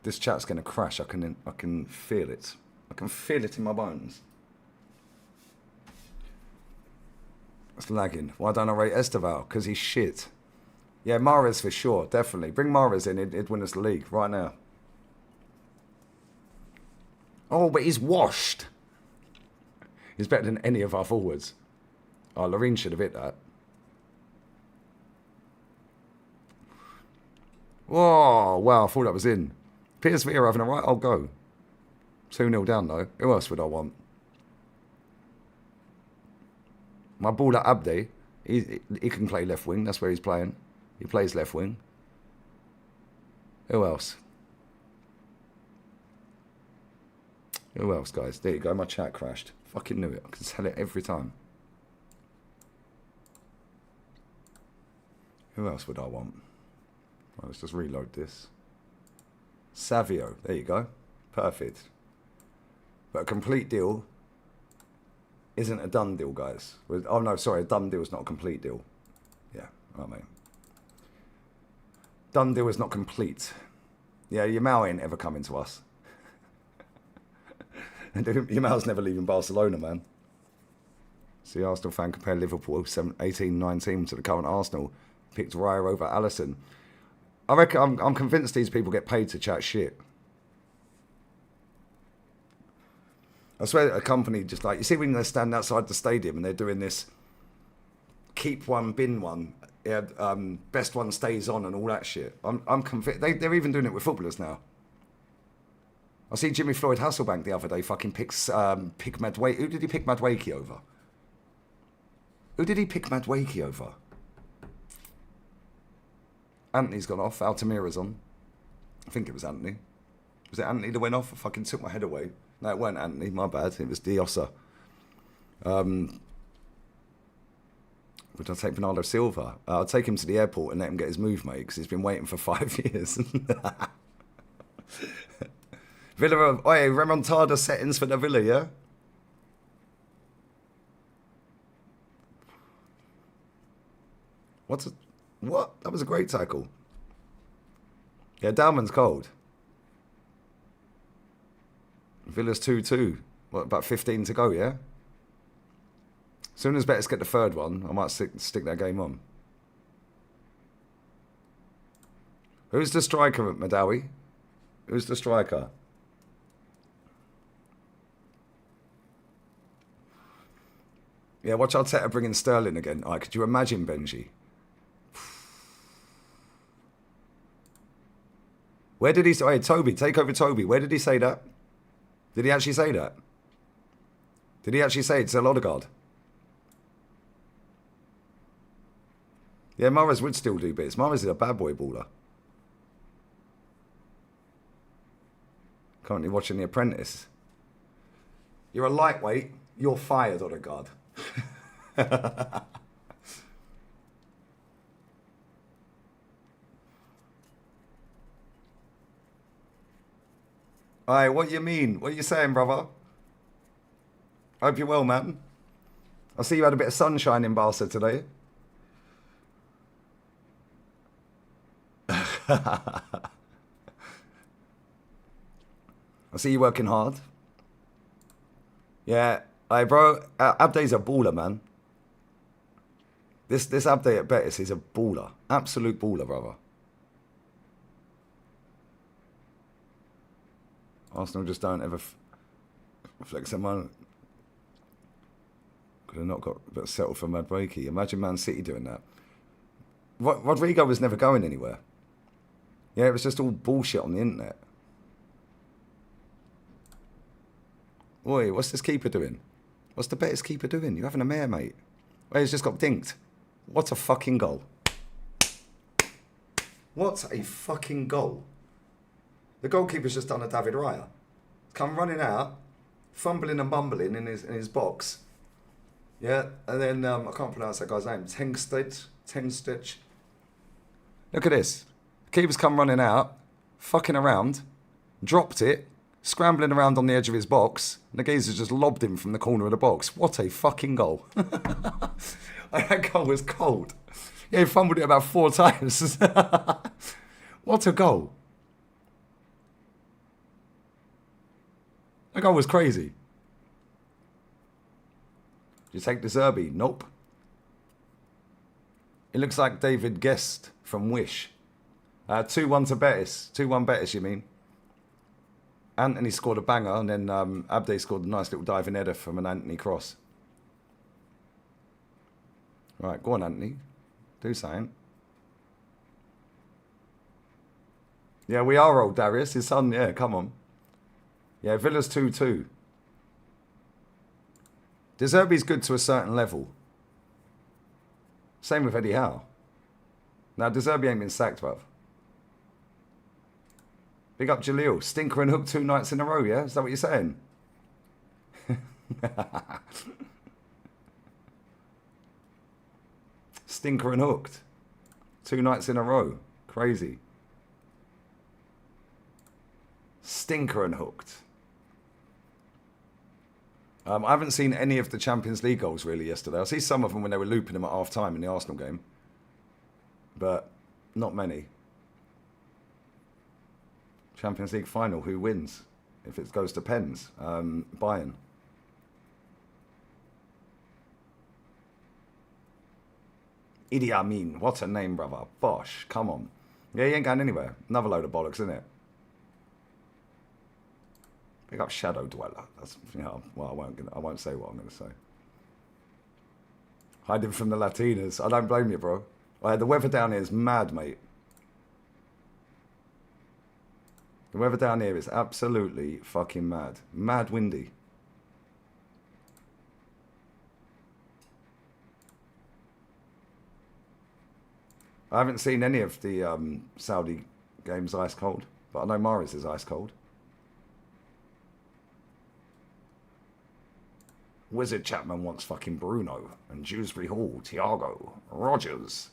This chat's going to crash. I can feel it. I can feel it in my bones. It's lagging. Why don't I rate Esteval? Because he's shit. Yeah, Mahrez for sure, definitely. Bring Mahrez in, he'd win us the league right now. Oh, but he's washed. He's better than any of our forwards. Oh, Loreen should have hit that. Oh, wow, I thought that was in. PSV are having a right old go. 2-0 down, though. Who else would I want? My baller Abdi. He can play left wing. That's where he's playing. He plays left wing. Who else? Who else, guys? There you go. My chat crashed. Fucking knew it. I can tell it every time. Who else would I want? Right, let's just reload this. Savio. There you go. Perfect. But a complete deal isn't a done deal, guys. Oh, no, sorry. A done deal is not a complete deal. Yeah. All right, mate. Done deal is not complete. Yeah, Yamal ain't ever coming to us. Yamal's never leaving Barcelona, man. See, Arsenal fan compare Liverpool 18-19 to the current Arsenal. Picked Raya over Alisson. I reckon I'm convinced these people get paid to chat shit. I swear a company just like, you see when they stand outside the stadium and they're doing this keep one, bin one, yeah, best one stays on and all that shit. I'm convinced. They're even doing it with footballers now. I see Jimmy Floyd Hasselbank the other day fucking pick Madwakey. Who did he pick Madwakey over? Who did he pick Madwakey over? Anthony's gone off. Altamira's on. I think it was Anthony. Was it Anthony that went off? I fucking took my head away. No, it weren't Anthony. My bad. It was Diosa. Would I take Bernardo Silva? I'll take him to the airport and let him get his move, mate, because he's been waiting for 5 years. Villa, remontada settings for the Villa, yeah? What? That was a great tackle. Yeah, Dalman's cold. Villa's 2-2. What, about 15 to go, yeah? As soon as Betis get the third one, I might stick that game on. Who's the striker, Madawi? Who's the striker? Yeah, watch Arteta bringing Sterling again. All right, could you imagine, Benji? Where did he say... Hey, Toby, take over Toby. Where did he say that? Did he actually say that? Did he actually say it's a Odegaard? Yeah, Mahrez would still do bits. Mahrez is a bad boy baller. Currently watching The Apprentice. You're a lightweight. You're fired, Odegaard. Aye, what you mean? What are you saying, brother? Hope you're well, man. I see you had a bit of sunshine in Barca today. I see you working hard. Yeah, aye, bro. Abde's a baller, man. This Abde at Betis is a baller. Absolute baller, brother. Arsenal just don't ever flex their money. Could have not got but settled for Madwakey. Imagine Man City doing that. Rodrigo was never going anywhere. Yeah, it was just all bullshit on the internet. Oi, what's this keeper doing? What's the Betis keeper doing? You're having a mare, mate. Oh, he's just got dinked. What a fucking goal. What a fucking goal. The goalkeeper's just done a David Raya. Come running out, fumbling and bumbling in his box. Yeah, and then I can't pronounce that guy's name. Tengstich. Look at this. Keeper's come running out, fucking around, dropped it, scrambling around on the edge of his box. And the geezer's just lobbed him from the corner of the box. What a fucking goal. That goal was cold. Yeah, he fumbled it about 4 times. What a goal. That goal was crazy. Did you take the Zerbi? Nope. It looks like David Guest from Wish. 2-1 to Betis. 2-1 Betis, you mean? Anthony scored a banger, and then Abde scored a nice little diving header from an Anthony cross. Right, go on, Anthony. Do something. Yeah, we are old, Darius. His son, yeah, come on. Yeah, Villa's 2-2. De Zerbi's good to a certain level. Same with Eddie Howe. Now, De Zerbi ain't been sacked, bruv. Big up Jaleel. Stinker and Hook 2 nights in a row, yeah? Is that what you're saying? Stinker and Hooked. 2 nights in a row. Crazy. Stinker and Hooked. I haven't seen any of the Champions League goals really yesterday. I see some of them when they were looping them at half time in the Arsenal game. But not many. Champions League final, who wins? If it goes to pens. Bayern. Idi Amin. What a name, brother. Bosh. Come on. Yeah, he ain't going anywhere. Another load of bollocks, isn't it? Pick up Shadow Dweller. That's, you know, well, I won't say what I'm going to say. Hiding from the Latinas. I don't blame you, bro. The weather down here is mad, mate. The weather down here is absolutely fucking mad. Mad windy. I haven't seen any of the Saudi games ice cold, but I know Morris is ice cold. Wizard Chapman wants fucking Bruno and Dewsbury Hall, Thiago, Rogers.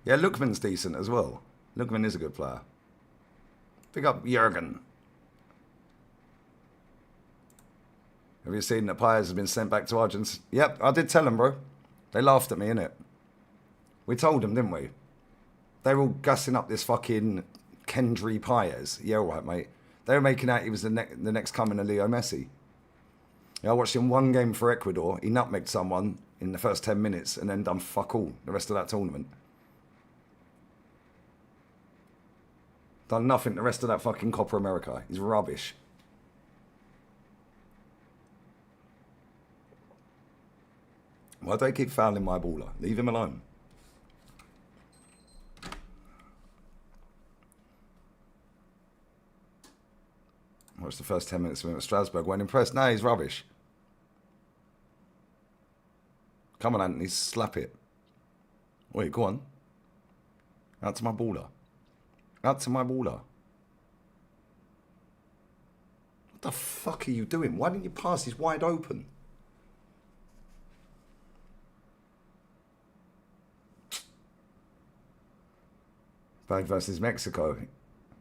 Yeah, Lookman's decent as well. Lookman is a good player. Pick up Jurgen. Have you seen that Pires has been sent back to Argentina? Yep, I did tell them, bro. They laughed at me, innit? We told them, didn't we? They were all gassing up this fucking Kendry Pires. Yeah, all right, mate. They were making out he was the next coming of Leo Messi. Yeah, I watched him one game for Ecuador. He nutmegged someone in the first 10 minutes and then done fuck all the rest of that tournament. Done nothing the rest of that fucking Copa America. He's rubbish. Why do they keep fouling my baller? Leave him alone. Watched the first 10 minutes of him at Strasbourg. Weren't impressed. No, he's rubbish. Come on, Anthony, slap it. Wait, go on. Out to my baller. Out to my baller. What the fuck are you doing? Why didn't you pass? He's wide open. Bad versus Mexico.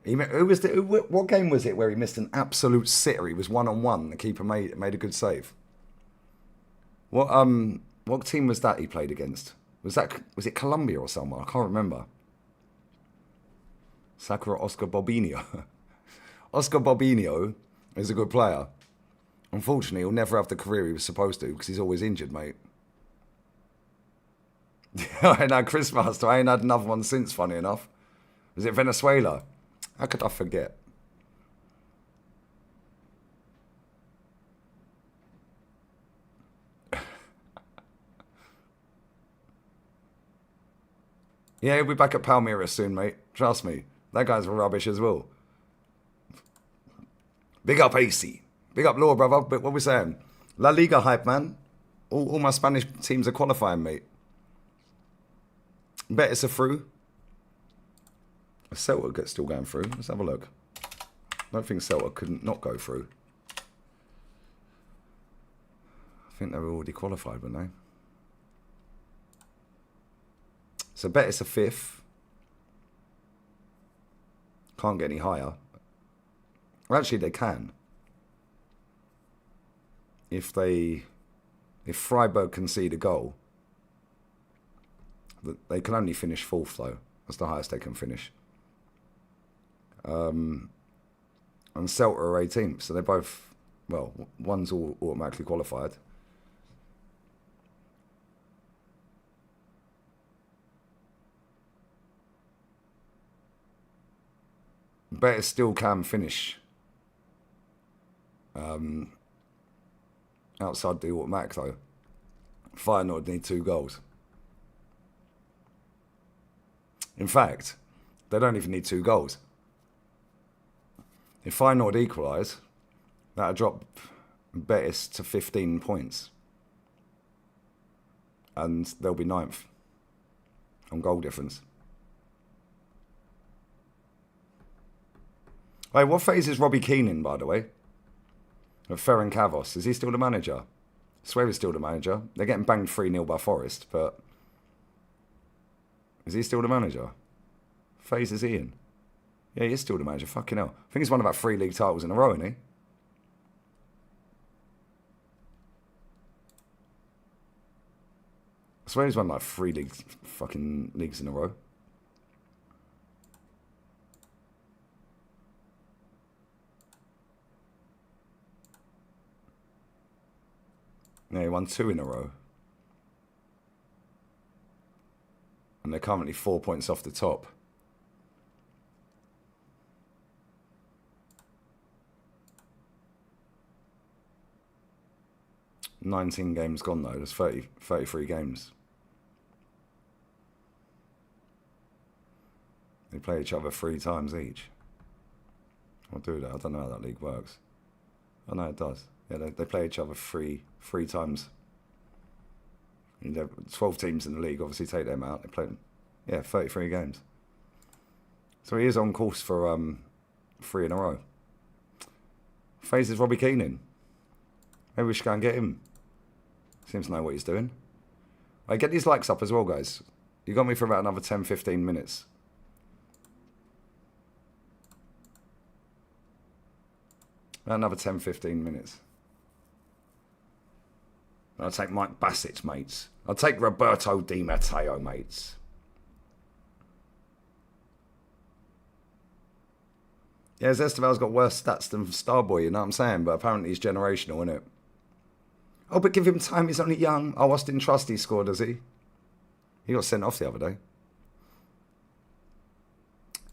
What game was it where he missed an absolute sitter? He was one-on-one. The keeper made a good save. What team was that he played against? Was it Colombia or someone? I can't remember. Sakura Oscar Bobinho. Oscar Bobinho is a good player. Unfortunately, he'll never have the career he was supposed to because he's always injured, mate. I know Chris Master. I ain't had another one since, funny enough. Was it Venezuela? How could I forget? Yeah, he'll be back at Palmeiras soon, mate. Trust me. That guy's rubbish as well. Big up AC. Big up Law, brother. But what we saying? La Liga hype, man. All my Spanish teams are qualifying, mate. Betis are through. Celta still going through. Let's have a look. I don't think Celta couldn't not go through. I think they were already qualified, weren't they? So Betis are 5th. Can't get any higher. Well, actually, they can. If Freiburg concede a goal, they can only finish 4th, though. That's the highest they can finish. And Celta are 18th, so they're both, well, one's all automatically qualified. Betis still can finish outside the automatic, though. Feyenoord need 2 goals. In fact, they don't even need 2 goals. If Feyenoord equalise, that'll drop Betis to 15 points. And they'll be 9th on goal difference. Wait, what phase is Robbie Keane in, by the way? Of Ferencváros. Is he still the manager? I swear he's still the manager. They're getting banged 3-0 by Forest, but... Is he still the manager? Phase is he in? Yeah, he is still the manager. Fucking hell. I think he's won about 3 league titles in a row, isn't he? I swear he's won like 3 leagues in a row. Yeah, he won 2 in a row. And they're currently 4 points off the top. "19 games gone, though. There's 33 games. They play each other 3 times each. I'll do that. I don't know how that league works. Oh, no, it does. Yeah, they play each other three times. 12 teams in the league, obviously take them out. They play them. Yeah, 33 games. So he is on course for 3 in a row. Faces Robbie Keane in. Maybe we should go and get him. Seems to know what he's doing. Right, get these likes up as well, guys. You got me for about another 10-15 minutes. Another 10-15 minutes. I'll take Mike Bassett, mates. I'll take Roberto Di Matteo, mates. Yeah, Esteval's got worse stats than Starboy, you know what I'm saying? But apparently he's generational, isn't it? Oh, but give him time, he's only young. Oh, Austin Trusty scored, does he? He got sent off the other day.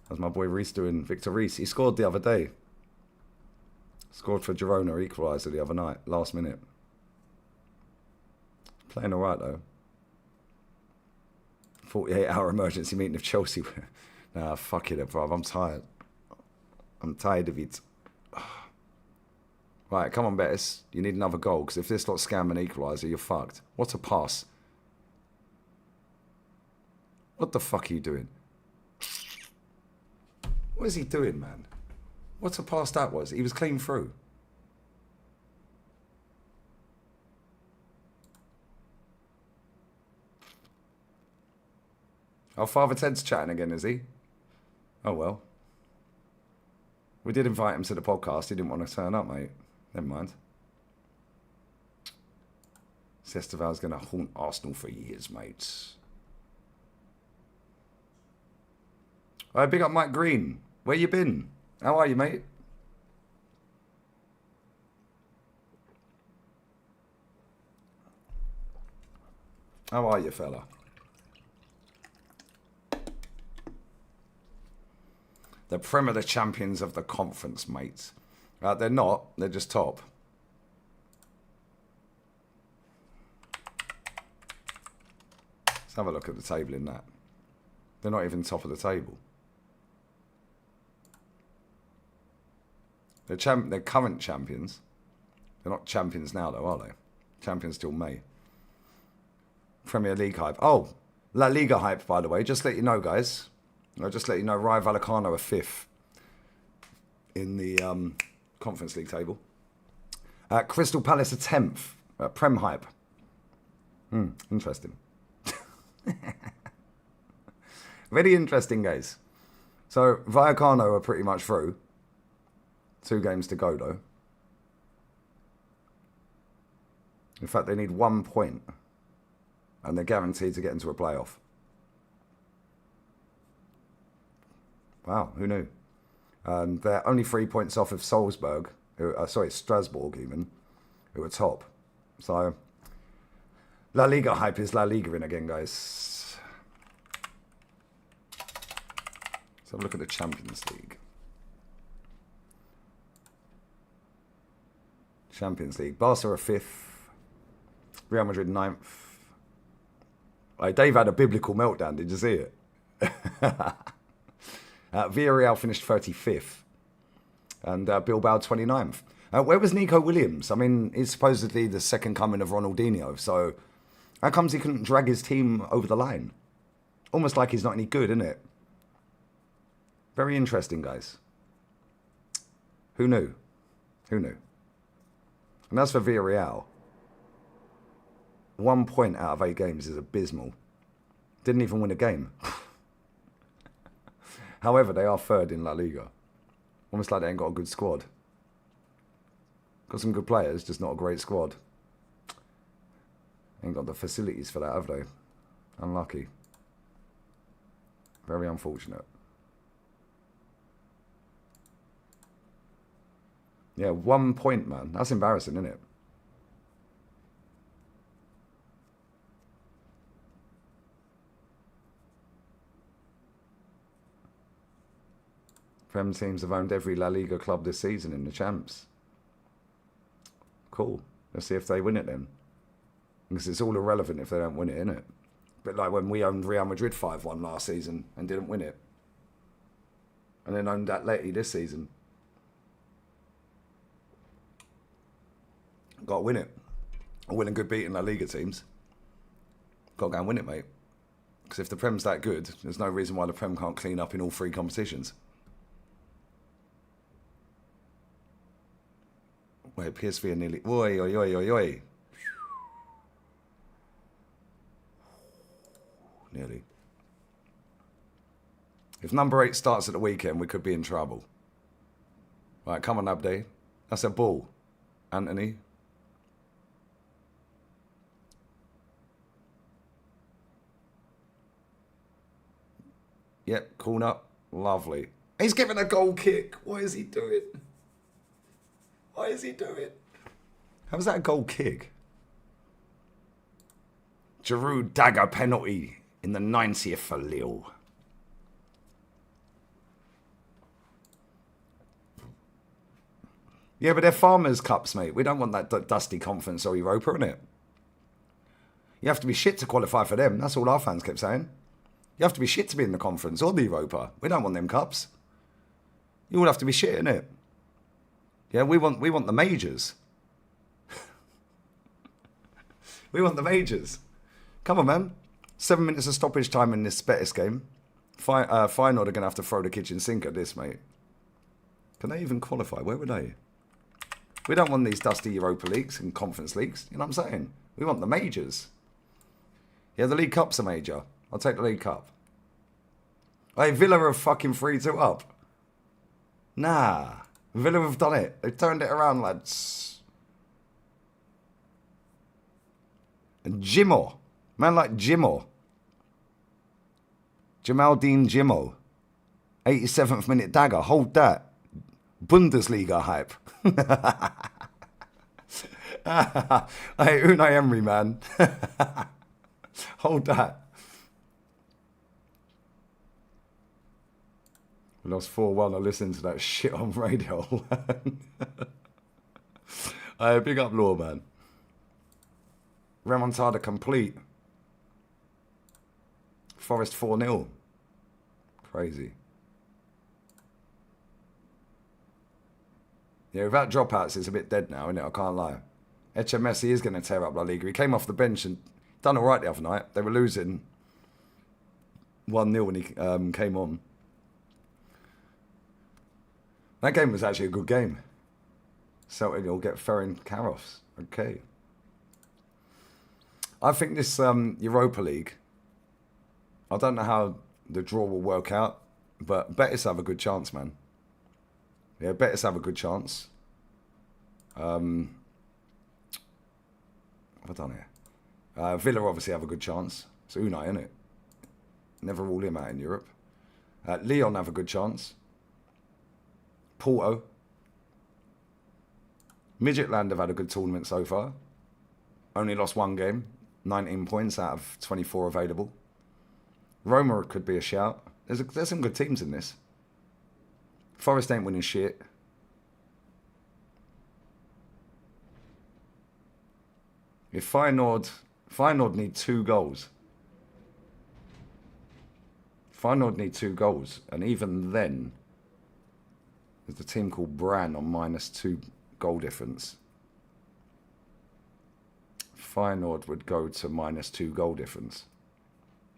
How's my boy Reese doing? Victor Reese. He scored the other day. Scored for Girona, equaliser the other night, last minute. Playing all right, though. 48-hour emergency meeting of Chelsea. Nah, fuck it, bruv. I'm tired. I'm tired of it. Right, come on, Betis. You need another goal, because if this lot scam an equaliser, you're fucked. What a pass. What the fuck are you doing? What is he doing, man? What a pass that was. He was clean through. Oh, Father Ted's chatting again, is he? Oh, well. We did invite him to the podcast. He didn't want to turn up, mate. Never mind. Esteval's going to haunt Arsenal for years, mates. All right, big up Mike Green. Where you been? How are you, mate? How are you, fella? The Prem are the champions of the conference, mates. They're not. They're just top. Let's have a look at the table in that. They're not even top of the table. They're current champions. They're not champions now, though, are they? Champions till May. Premier League hype. Oh, La Liga hype, by the way. Just let you know, guys. I'll just let you know, Rayo Vallecano are 5th in the Conference League table. Crystal Palace are 10th. Prem hype. Interesting. Very interesting, guys. So, Vallecano are pretty much through. 2 games to go, though. In fact, they need 1 point. And they're guaranteed to get into a playoff. Wow, who knew? And they're only 3 points off of Salzburg. Strasbourg even. Who are top. So, La Liga hype is La Liga in again, guys. Let's have a look at the Champions League. Champions League. Barca are 5th. Real Madrid 9th. Dave had a biblical meltdown. Did you see it? Villarreal finished 35th. And Bilbao 29th. Where was Nico Williams? I mean, he's supposedly the second coming of Ronaldinho. So, how comes he couldn't drag his team over the line? Almost like he's not any good, isn't it? Very interesting, guys. Who knew? Who knew? And as for Villarreal, 1 point out of 8 games is abysmal. Didn't even win a game. However, they are 3rd in La Liga. Almost like they ain't got a good squad. Got some good players, just not a great squad. Ain't got the facilities for that, have they? Unlucky. Very unfortunate. Yeah, 1 point, man. That's embarrassing, isn't it? Prem teams have owned every La Liga club this season in the champs. Cool. Let's see if they win it then. Because it's all irrelevant if they don't win it, innit? But like when we owned Real Madrid 5-1 last season and didn't win it. And then owned Atleti this season. Got to win it. A winning good beating La Liga teams. Got to go and win it, mate. Because if the Prem's that good, there's no reason why the Prem can't clean up in all 3 competitions. Wait, PSV are nearly... Oi, oi, oi, oi, oi. Nearly. If number 8 starts at the weekend, we could be in trouble. Right, come on, Abde. That's a ball. Anthony. Yep, corner. Lovely. He's giving a goal kick. What is he doing? What is he doing? How was that a goal kick? Giroud dagger penalty in the 90th for Lille. Yeah, but they're Farmers' Cups, mate. We don't want that dusty conference or Europa, innit? You have to be shit to qualify for them. That's all our fans kept saying. You have to be shit to be in the conference or the Europa. We don't want them cups. You all have to be shit, innit? Yeah, we want the majors. We want the majors. Come on, man. 7 minutes of stoppage time in this Betis game. Feyenoord are going to have to throw the kitchen sink at this, mate. Can they even qualify? Where were they? We don't want these dusty Europa Leagues and Conference Leagues. You know what I'm saying? We want the majors. Yeah, the League Cup's a major. I'll take the League Cup. Hey, Villa are fucking 3-2 up. Nah. Villa have done it. They've turned it around, lads. And Jimmo. Man like Jimmo. Jamaldine Jimmo. 87th minute dagger. Hold that. Bundesliga hype. Hey, Unai Emery, man. Hold that. We lost 4-1. I listened to that shit on radio. Big up Law, man. Remontada complete. Forest 4-0. Crazy. Yeah, without dropouts, it's a bit dead now, isn't it? I can't lie. HMSC is going to tear up La Liga. He came off the bench and done all right the other night. They were losing 1-0 when he came on. That game was actually a good game. Celtic will get Ferenc Karos. Okay. I think this Europa League, I don't know how the draw will work out, but Betis have a good chance, man. Yeah, Betis have a good chance. What have I done here? Villa obviously have a good chance. It's Unai, innit? Never rule him out in Europe. Lyon have a good chance. Porto. Midgetland have had a good tournament so far. Only lost one game. 19 points out of 24 available. Roma could be a shout. There's some good teams in this. Forest ain't winning shit. If Feyenoord need 2 goals. Feyenoord need 2 goals. And even then, there's a team called Bran on -2 goal difference. Feyenoord would go to -2 goal difference.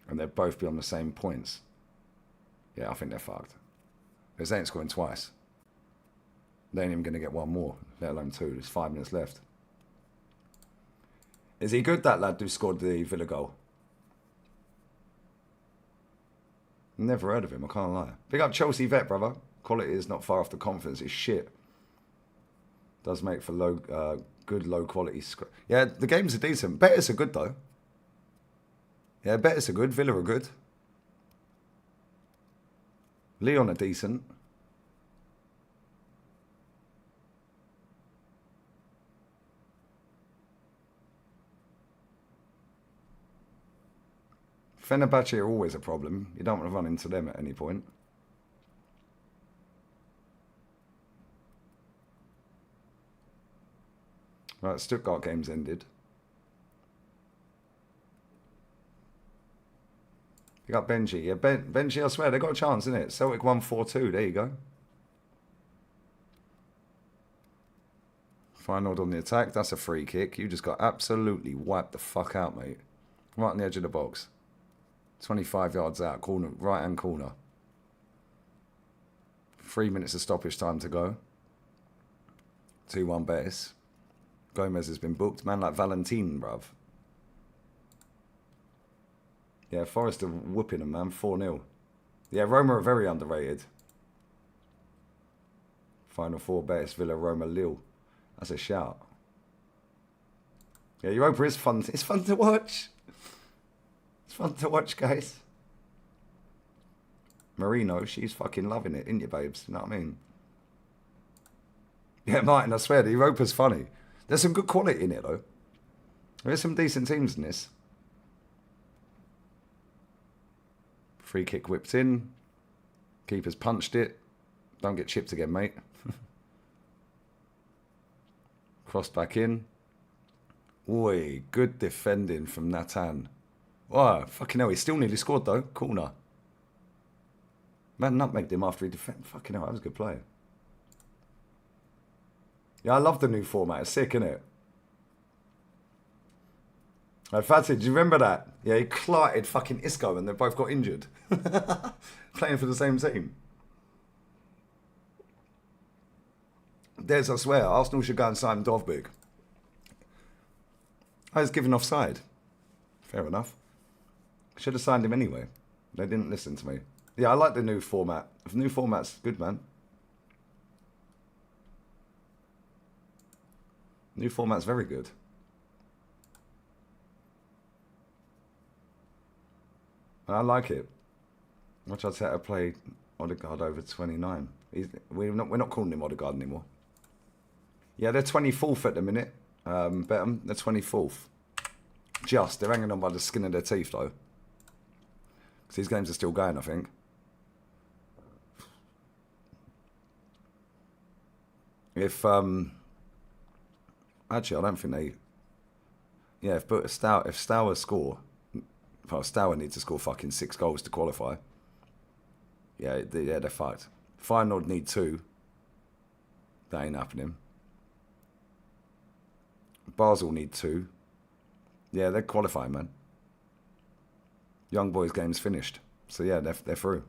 And they'd both be on the same points. Yeah, I think they're fucked. Because they ain't scoring twice. They ain't even going to get one more, let alone 2. There's 5 minutes left. Is he good, that lad who scored the Villa goal? Never heard of him, I can't lie. Big up Chelsea vet, brother. Quality is not far off the confidence. It's shit. Does make for good low quality. Yeah, the games are decent. Betis are good though. Yeah, Betis are good. Villa are good. Lyon are decent. Fenerbahce are always a problem. You don't want to run into them at any point. Right, Stuttgart game's ended. You got Benji. Yeah, Benji, I swear, they got a chance, innit? Celtic won 4-2. There you go. Feyenoord on the attack. That's a free kick. You just got absolutely wiped the fuck out, mate. Right on the edge of the box. 25 yards out. Corner, right-hand corner. 3 minutes of stoppage time to go. 2-1 Betis. Gomez has been booked. Man like Valentin, bruv. Yeah, Forest are whooping them, man. 4-0. Yeah, Roma are very underrated. Final 4, Betis, Villa, Roma, Lille. That's a shout. Yeah, Europa is fun. It's fun to watch. It's fun to watch, guys. Marino, she's fucking loving it, isn't you, babes? You know what I mean? Yeah, Martin, I swear, the Europa's funny. There's some good quality in it, though. There's some decent teams in this. Free kick whipped in. Keeper's punched it. Don't get chipped again, mate. Crossed back in. Oi, good defending from Nathan. Oh, fucking hell, he still nearly scored, though. Corner. Man nutmegged him after he defended. Fucking hell, that was a good play. Yeah, I love the new format. It's sick, isn't it? Fatty, do you remember that? Yeah, he clarted fucking Isco and they both got injured. Playing for the same team. Des, I swear, Arsenal should go and sign Dovbyk. I was given offside. Fair enough. Should have signed him anyway. They didn't listen to me. Yeah, I like the new format. The new format's good, man. New format's very good. I like it. Watch Arteta play Odegaard over 29. We're not calling him Odegaard anymore. Yeah, they're 24th at the minute. Bet them. They're 24th. Just. They're hanging on by the skin of their teeth, though. Because these games are still going, I think. If, actually, I don't think they... Yeah, if Stour score... Well, Stour needs to score fucking 6 goals to qualify. Yeah, they're fucked. Feyenoord need 2. That ain't happening. Basel need 2. Yeah, they're qualifying, man. Young boys' game's finished. So yeah, they're through.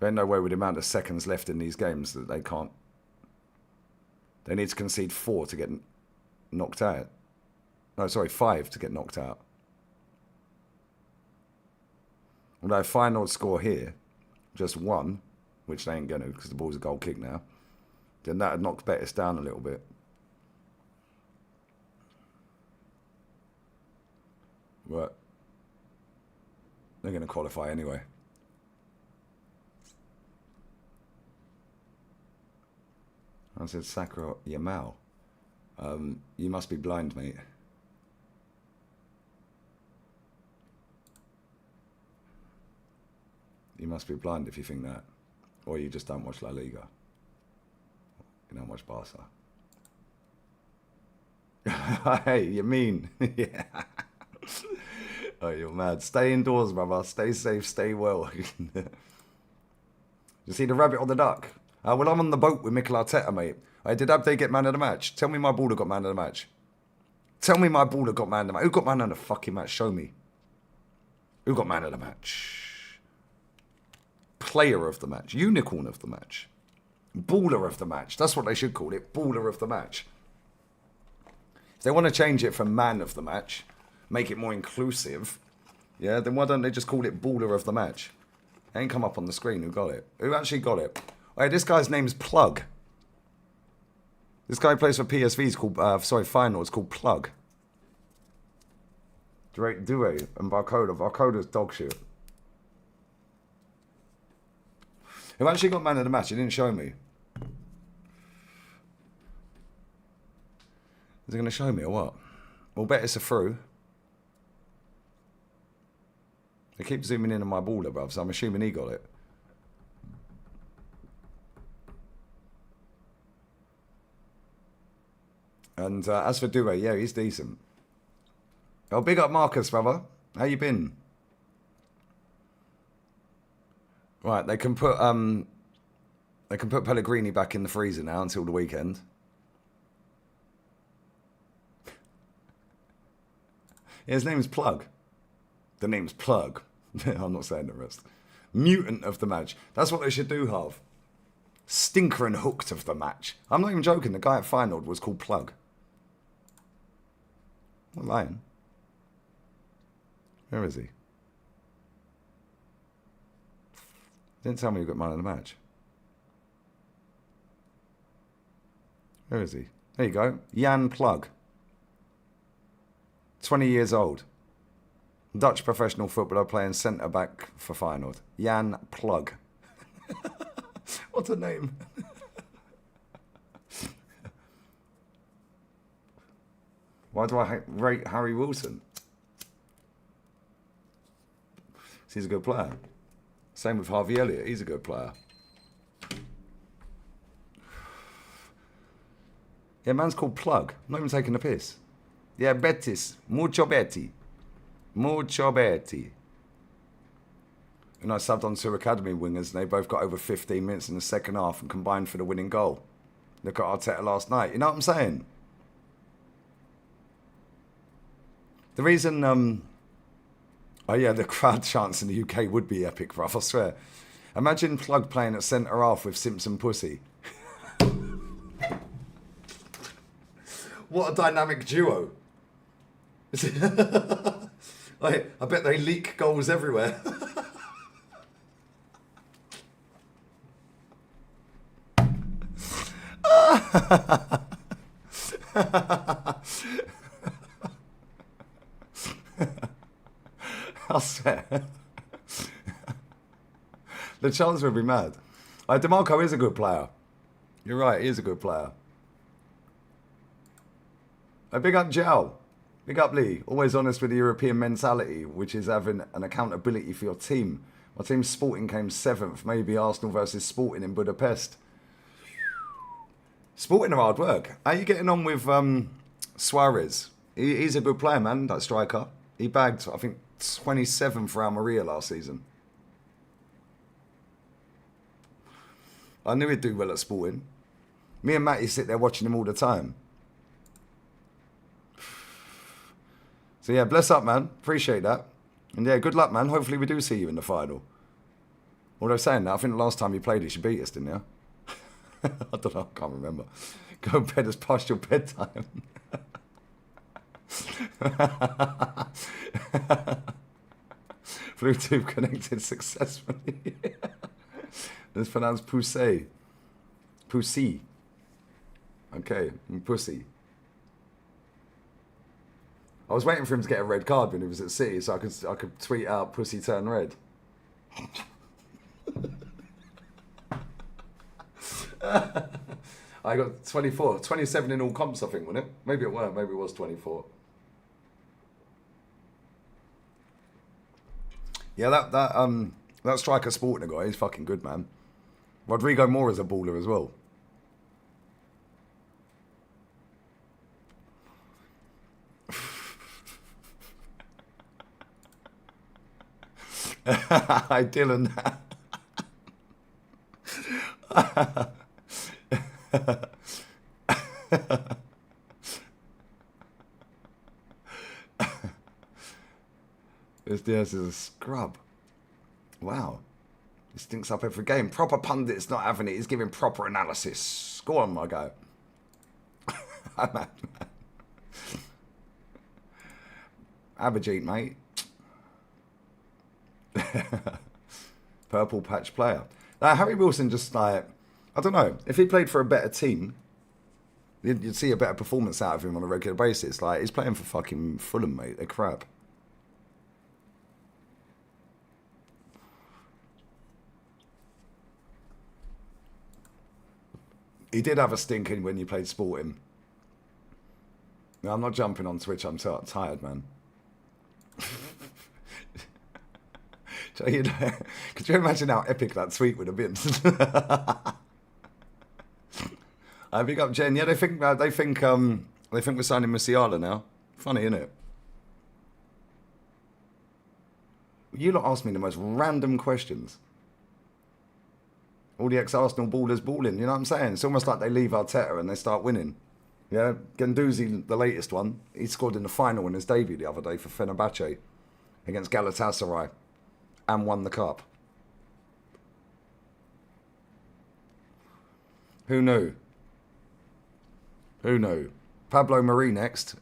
There's no way with the amount of seconds left in these games that they can't. They need to concede 4 to get knocked out. No, sorry, 5 to get knocked out. Although if Feyenoord score here, just 1, which they ain't going to because the ball's a goal kick now, then that would knock Betis down a little bit. But they're going to qualify anyway. I said, Sacra Yamal. You must be blind, mate. You must be blind if you think that. Or you just don't watch La Liga. You don't watch Barca. Hey, you mean? Yeah. Oh, you're mad. Stay indoors, brother. Stay safe, stay well. You see the rabbit or the duck? Well, I'm on the boat with Mikel Arteta, mate. Did Abde get man of the match? Tell me my baller got man of the match. Tell me my baller got man of the match. Who got man of the fucking match? Show me. Who got man of the match? Player of the match. Unicorn of the match. Baller of the match. That's what they should call it. Baller of the match. If they want to change it from man of the match, make it more inclusive, yeah, then why don't they just call it baller of the match? It ain't come up on the screen who got it. Who actually got it? Wait, this guy's name's Plug. This guy plays for PSV's called, Feyenoord's called Plug. Drake Due and Barcoda. Barcoda's dog shit. Who actually got man of the match? He didn't show me. Is he going to show me or what? Well, Betis are through. They keep zooming in on my baller, bruv, so I'm assuming he got it. And as for Due, yeah, he's decent. Oh, big up Marcus, brother. How you been? Right, they can put Pellegrini back in the freezer now until the weekend. Yeah, his name's Plug. The name's Plug. I'm not saying the rest. Mutant of the match. That's what they should do, Harv. Stinker and hooked of the match. I'm not even joking. The guy at Feyenoord was called Plug. I'm not lying. Where is he? Didn't tell me who got man of the match. Where is he? There you go. Jan Plug. 20 years old. Dutch professional footballer playing centre-back for Feyenoord. Jan Plug. What a name. Why do I rate Harry Wilson? He's a good player. Same with Harvey Elliott. He's a good player. Yeah, man's called Plug. I'm not even taking the piss. Yeah, Betis. Mucho Betty. Mucho Betty. And I subbed on 2 academy wingers, and they both got over 15 minutes in the second half and combined for the winning goal. Look at Arteta last night. You know what I'm saying? The reason, oh yeah, the crowd chants in the UK would be epic, bruv, I swear. Imagine Plug playing at centre half with Simpson Pussy. What a dynamic duo. I bet they leak goals everywhere. I swear. The chance would be mad. DeMarco is a good player. You're right, he is a good player. Big up Joe. Big up Lee. Always honest with the European mentality, which is having an accountability for your team. My team's Sporting came 7th. Maybe Arsenal versus Sporting in Budapest. Sporting are hard work. How are you getting on with Suarez? He's a good player, man, that striker. He bagged, I think, 27 for Almeria last season. I knew he'd do well at Sporting. Me and Matty sit there watching him all the time. So yeah, bless up, man. Appreciate that. And yeah, good luck, man. Hopefully we do see you in the final. Although saying that, I think the last time you played us, you beat us, didn't you? I don't know, I can't remember. Go to bed as past your bedtime. Bluetooth connected successfully. It's pronounced poussé. Pussy. Okay, pussy. I was waiting for him to get a red card when he was at City, so I could tweet out "pussy turn red." I got 24, 27 in all comps, I think, wasn't it? Maybe it weren't. Maybe it was 24. Yeah, that striker Sporting guy, he's fucking good, man. Rodrigo Moura's a baller as well. Hi, Dylan. This Diaz is a scrub. Wow. He stinks up every game. Proper pundit's not having it. He's giving proper analysis. Go on, my guy. Abhijit, mate. Purple patch player. Now, Harry Wilson just like, I don't know, if he played for a better team, you'd see a better performance out of him on a regular basis. Like, he's playing for fucking Fulham, mate. They're crap. He did have a stinking when you played Sporting. No, I'm not jumping on Twitch. I'm tired, man. Could you imagine how epic that tweet would have been? I pick up Jen. Yeah, they think we're signing Musiala now. Funny, isn't it? You lot ask me the most random questions. All the ex-Arsenal ballers balling, you know what I'm saying? It's almost like they leave Arteta and they start winning. Yeah, Guendouzi, the latest one, he scored in the final in his debut the other day for Fenerbahce against Galatasaray and won the cup. Who knew? Who knew? Pablo Mari next.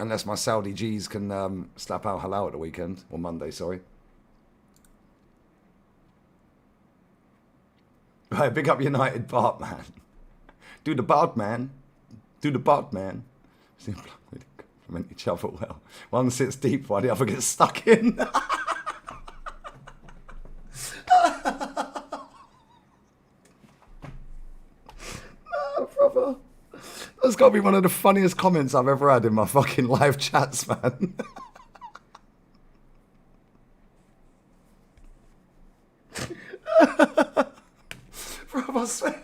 Unless my Saudi G's can slap Al Hilal at the weekend. Or Monday, sorry. Right, big up United Bart, man. Do the Bart, man. Do the Bart, man. Compliment each other well. One sits deep while the other gets stuck in. Brother. That's got to be one of the funniest comments I've ever had in my fucking live chats, man. Bro, I swear.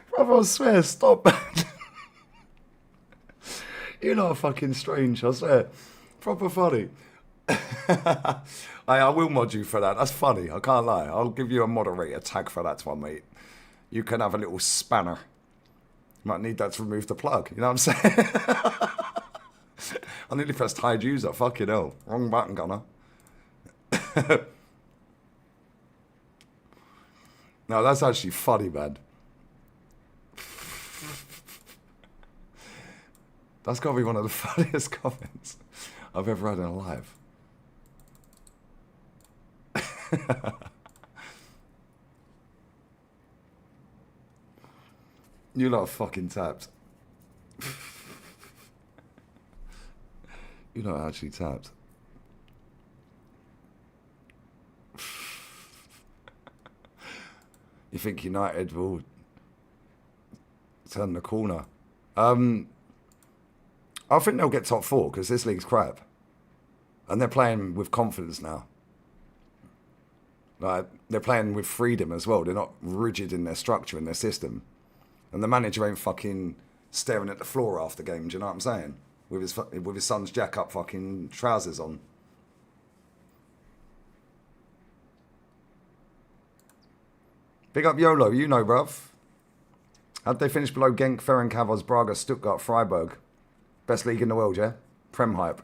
Brother, I swear, stop, man. You know, fucking strange, I swear. Proper funny. I will mod you for that. That's funny, I can't lie. I'll give you a moderator tag for that one, mate. You can have a little spanner. Might need that to remove the plug, you know what I'm saying? I nearly pressed hide user, fucking hell. Wrong button, Gunner. No, that's actually funny, man. That's got to be one of the funniest comments I've ever had in a live. You lot are fucking tapped. You lot are actually tapped. You think United will turn the corner? I think they'll get top four because this league's crap. And they're playing with confidence now. Like, they're playing with freedom as well. They're not rigid in their structure and their system. And the manager ain't fucking staring at the floor after games, you know what I'm saying? with his son's jack up fucking trousers on. Big up YOLO, you know, bruv. How'd they finish below Genk, Ferencváros, Braga, Stuttgart, Freiburg? Best league in the world, yeah? Prem hype.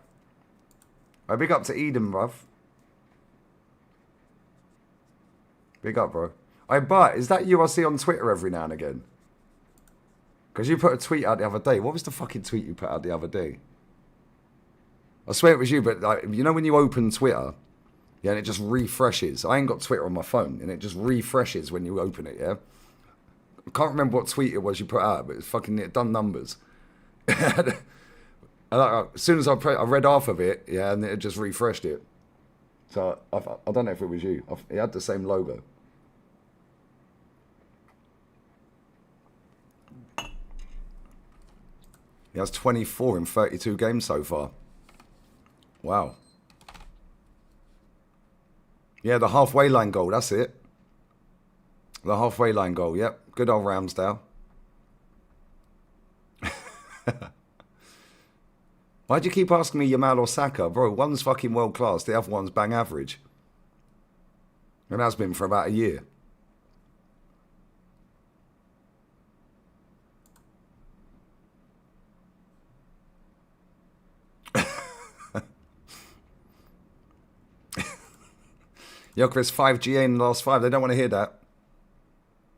Oh, big up to Eden, bruv. Big up, bro. Oh, but is that you I see on Twitter every now and again? Because you put a tweet out the other day. What was the fucking tweet you put out the other day? I swear it was you, but like, you know when you open Twitter, yeah, and it just refreshes. I ain't got Twitter on my phone, and it just refreshes when you open it, yeah? I can't remember what tweet it was you put out, but it's fucking, it done numbers. And as soon as I read half of it, yeah, and it just refreshed it. So I don't know if it was you. It had the same logo. He has 24 in 32 games so far. Wow. Yeah, the halfway line goal, that's it. The halfway line goal, yep. Good old Ramsdale. Why'd you keep asking me Yamal or Saka? Bro, one's fucking world class, the other one's bang average. And that's been for about a year. Gyökeres 5 GA in the last 5. They don't want to hear that.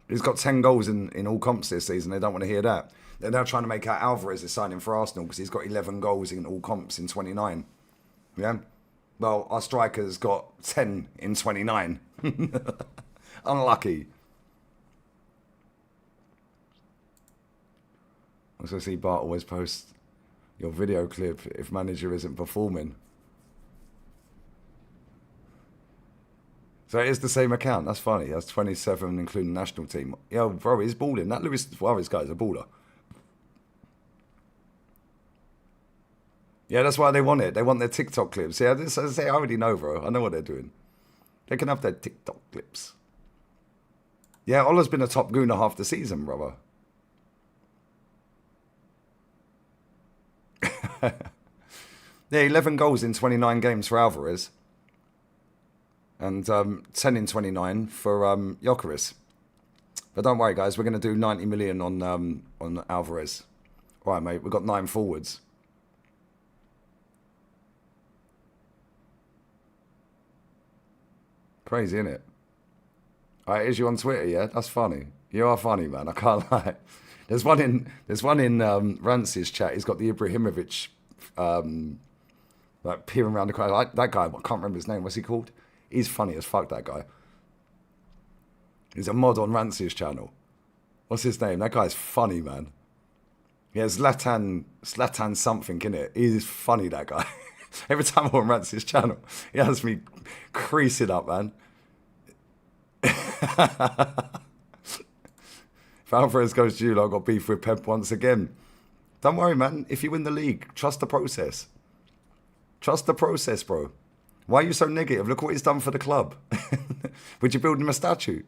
He's got 10 goals in all comps this season. They don't want to hear that. They're now trying to make out Alvarez is signing for Arsenal because he's got 11 goals in all comps in 29. Yeah? Well, our striker's got 10 in 29. Unlucky. I also see Bart always post your video clip if manager isn't performing. So it is the same account. That's funny. That's 27, including national team. Yo, bro, he's balling. That Luis Suarez guy's a baller. Yeah, that's why they want it. They want their TikTok clips. Yeah, I already know, bro. I know what they're doing. They can have their TikTok clips. Yeah, Ola's been a top gooner half the season, brother. Yeah, 11 goals in 29 games for Alvarez. And 10 in 29 for Gyökeres. But don't worry, guys. We're going to do 90 million on Alvarez. All right, mate. We've got 9 forwards. Crazy, innit? All right, is you on Twitter, yeah? That's funny. You are funny, man. I can't lie. There's one in Rance's chat. He's got the Ibrahimovic like peering around the corner. Like, that guy, I can't remember his name. What's he called? He's funny as fuck, that guy. He's a mod on Rance's channel. What's his name? That guy's funny, man. Yeah, Zlatan something, innit? He's funny, that guy. Every time I'm on Rance's channel, he has me creasing up, man. If Alvarez goes to you, I've got beef with Pep once again. Don't worry, man. If you win the league, trust the process. Trust the process, bro. Why are you so negative? Look what he's done for the club. Would you build him a statue?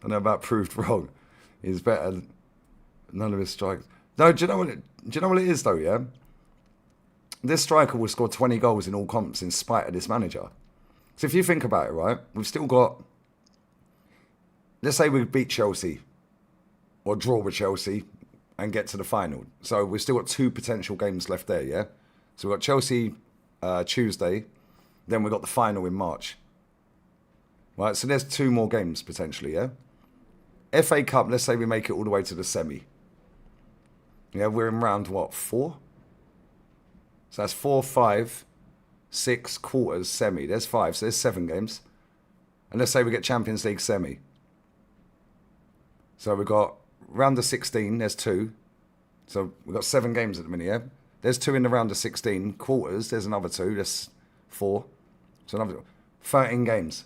I know about proved wrong. He's better. None of his strikes. No, do you know what it is though? Yeah, this striker will score 20 goals in all comps in spite of this manager. So if you think about it, right, we've still got. Let's say we beat Chelsea, or draw with Chelsea, and get to the final. So we've still got 2 potential games left there. Yeah, so we've got Chelsea. Tuesday, then we got the final in March. Right, so there's 2 more games potentially, yeah? FA Cup, let's say we make it all the way to the semi. Yeah, we're in round, what, 4? So that's 4, 5, 6 quarters, semi. There's 5, so there's 7 games. And let's say we get Champions League semi. So we've got round of 16, there's 2. So we've got 7 games at the minute, yeah? There's 2 in the round of 16. Quarters, there's another 2. That's 4. So another 13 games.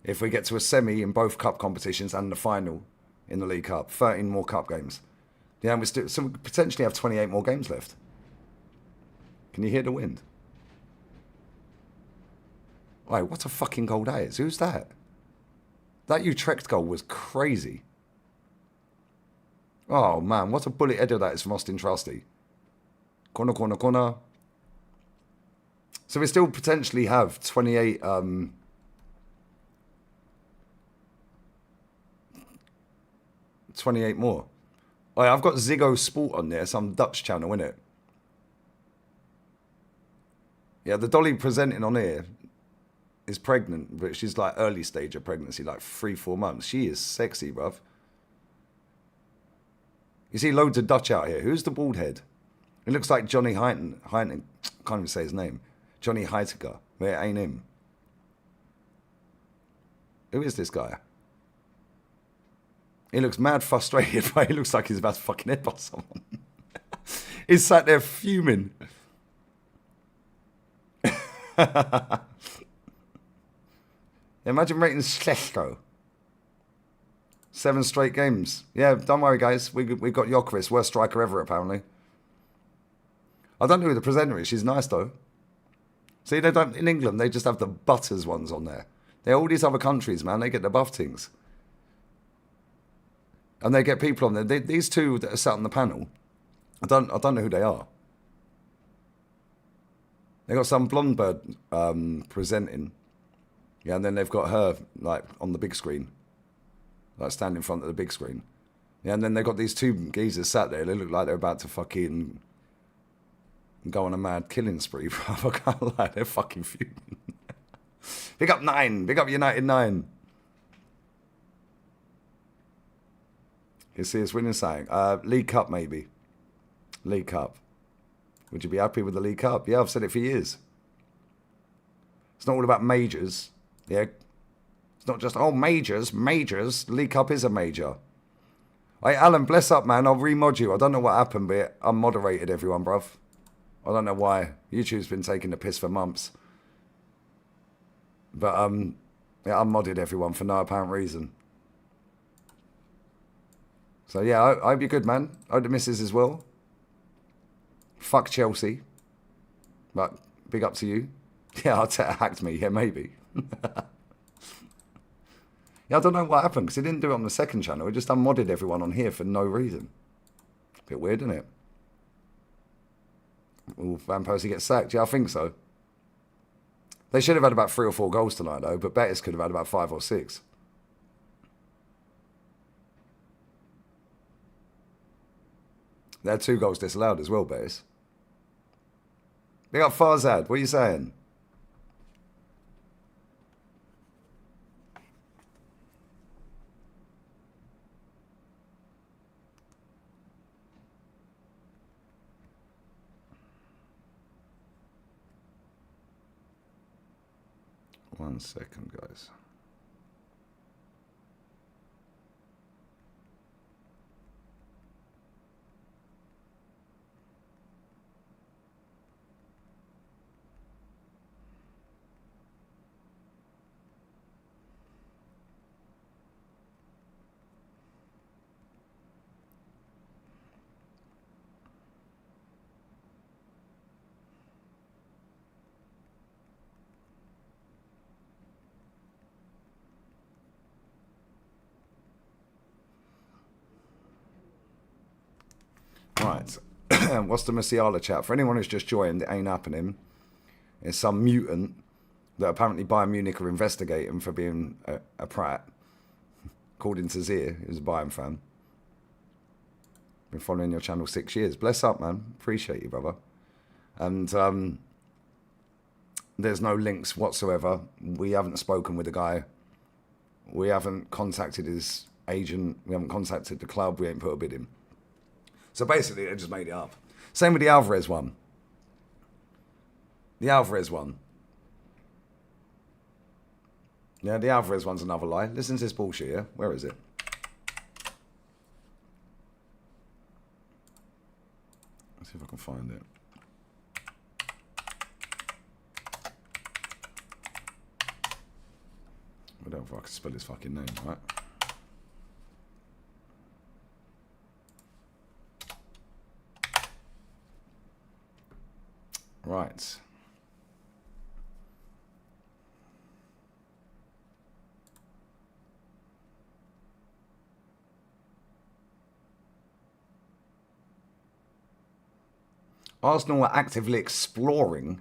If we get to a semi in both cup competitions and the final in the League Cup, 13 more cup games. Yeah, and so we potentially have 28 more games left. Can you hear the wind? Wait, what a fucking goal that is. Who's that? That Utrecht goal was crazy. Oh, man, what a bullet header that is from Austin Trusty. Corner, corner, corner. So we still potentially have 28... 28 more. Oh, yeah, I've got Ziggo Sport on there, some Dutch channel, innit? Yeah, the dolly presenting on here is pregnant, but she's like early stage of pregnancy, like 3-4 months. She is sexy, bruv. You see loads of Dutch out here. Who's the bald head? It looks like Johnny Heiting. Can't even say his name. Johnny Heitiger. But it ain't him. Who is this guy? He looks mad frustrated, but he looks like he's about to fucking headbutt someone. He's sat there fuming. Imagine rating Sleshko. 7 straight games. Yeah, don't worry, guys. We got Jokeris, worst striker ever, apparently. I don't know who the presenter is. She's nice, though. See, they don't in England. They just have the butters ones on there. They're all these other countries, man. They get the buff things, and they get people on there. These two that are sat on the panel, I don't know who they are. They got some blonde bird presenting, yeah, and then they've got her like on the big screen, like standing in front of the big screen, yeah, and then they've got these two geezers sat there. They look like they're about to fucking go on a mad killing spree, bro. I can't lie, they're fucking fuming. Big up 9, big up United 9. You see us winning something. League Cup, maybe. League Cup. Would you be happy with the League Cup? Yeah, I've said it for years. It's not all about majors. Yeah. It's not just, oh, majors. League Cup is a major. Hey, Alan, bless up, man. I'll remod you. I don't know what happened, but I moderated everyone, bruv. I don't know why. YouTube's been taking the piss for months. But, yeah, I modded everyone for no apparent reason. So, yeah, I hope you're good, man. I hope the missus as well. Fuck Chelsea. But big up to you. Yeah, Arteta hacked me. Yeah, maybe. Yeah, I don't know what happened because he didn't do it on the second channel. He just unmodded everyone on here for no reason. Bit weird, isn't it? Will Van Persie get sacked? Yeah, I think so. They should have had about 3 or 4 goals tonight, though, but Betis could have had about 5 or 6. They had 2 goals disallowed as well, Betis. Big up Farzad, what are you saying? One second, guys. Right, what's the Musiala chat? For anyone who's just joined, it ain't happening. It's some mutant that apparently Bayern Munich are investigating for being a prat. According to Zia, who's a Bayern fan. Been following your channel 6 years. Bless up, man. Appreciate you, brother. And there's no links whatsoever. We haven't spoken with the guy. We haven't contacted his agent. We haven't contacted the club. We ain't put a bid in. So basically, they just made it up. Same with the Alvarez one. The Alvarez one. Yeah, the Alvarez one's another lie. Listen to this bullshit, yeah? Where is it? Let's see if I can find it. I don't know if I can spell his fucking name, right? Right. Arsenal are actively exploring's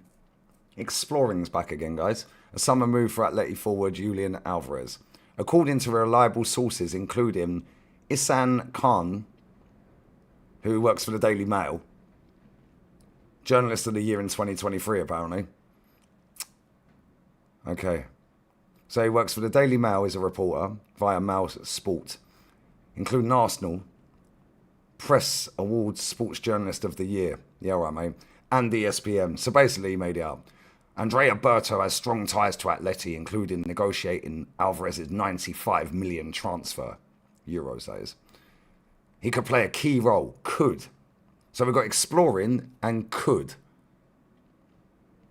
back again, guys, a summer move for Atleti forward Julian Alvarez. According to reliable sources, including Ihsan Khan, who works for the Daily Mail, Journalist of the Year in 2023, apparently. Okay. So he works for the Daily Mail as a reporter via Mail Sport, including Arsenal, Press Awards Sports Journalist of the Year. Yeah, all right, mate. And ESPN. So basically, he made it up. Andrea Berto has strong ties to Atleti, including negotiating Alvarez's 95 million transfer. Euros, that is. He could play a key role. Could. So we've got exploring and could.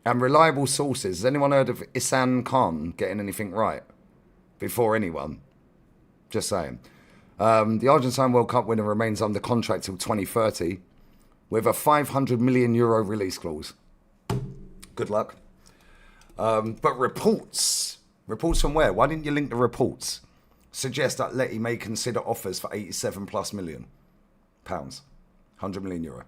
And reliable sources. Has anyone heard of Ihsan Khan getting anything right? Before anyone. Just saying. The Argentine World Cup winner remains under contract till 2030 with a €500 million release clause. Good luck. But reports from where? Why didn't you link the reports? Suggest that Atleti may consider offers for 87 plus million pounds, €100 million.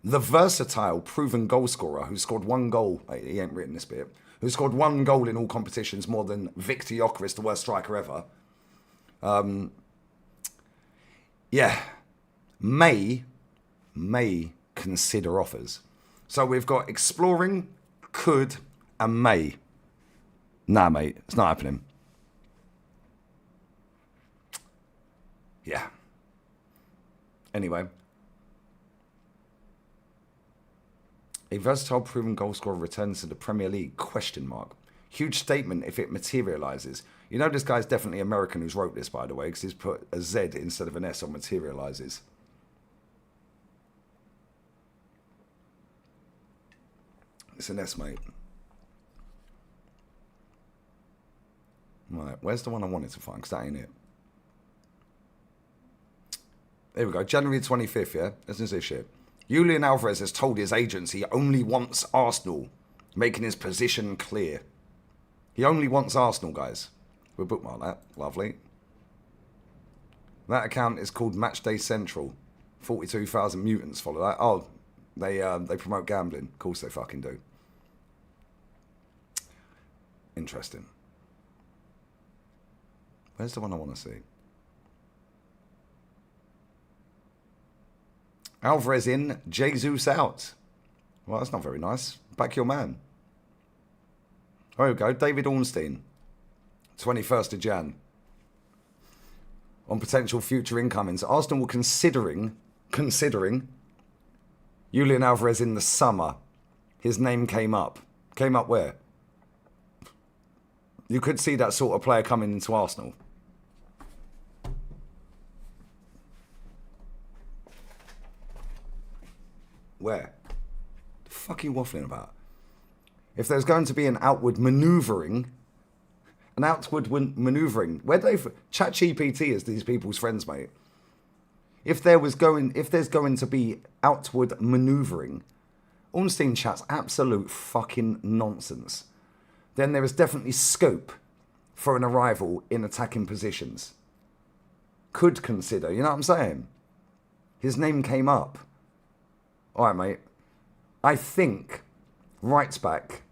The versatile, proven goalscorer who scored one goal, he ain't written this bit, who scored one goal in all competitions more than Victor Gyökeres, the worst striker ever. May consider offers. So we've got exploring, could, and may. Nah, mate, it's not happening. Yeah. Anyway. A versatile, proven goalscorer returns to the Premier League, ? Huge statement if it materialises. You know this guy's definitely American who's wrote this, by the way, because he's put a Z instead of an S on materialises. It's an S, mate. Right, where's the one I wanted to find? Because that ain't it. There we go, January 25th, yeah? Listen to this shit. Julian Alvarez has told his agents he only wants Arsenal, making his position clear. He only wants Arsenal, guys. We'll bookmark that. Lovely. That account is called Matchday Central. 42,000 mutants follow that. Oh, they promote gambling. Of course they fucking do. Interesting. Where's the one I want to see? Alvarez in, Jesus out. Well, that's not very nice. Back your man. There we go. David Ornstein. 21st of Jan. On potential future incomings. Arsenal were considering Julian Alvarez in the summer. His name came up. Came up where? You could see that sort of player coming into Arsenal. Where? The fuck are you waffling about? If there's going to be an outward manoeuvring, where they ChatGPT is these people's friends, mate. If there's going to be outward manoeuvring, Ornstein chat's absolute fucking nonsense. Then there is definitely scope for an arrival in attacking positions. Could consider, you know what I'm saying? His name came up. All right, mate. I think right back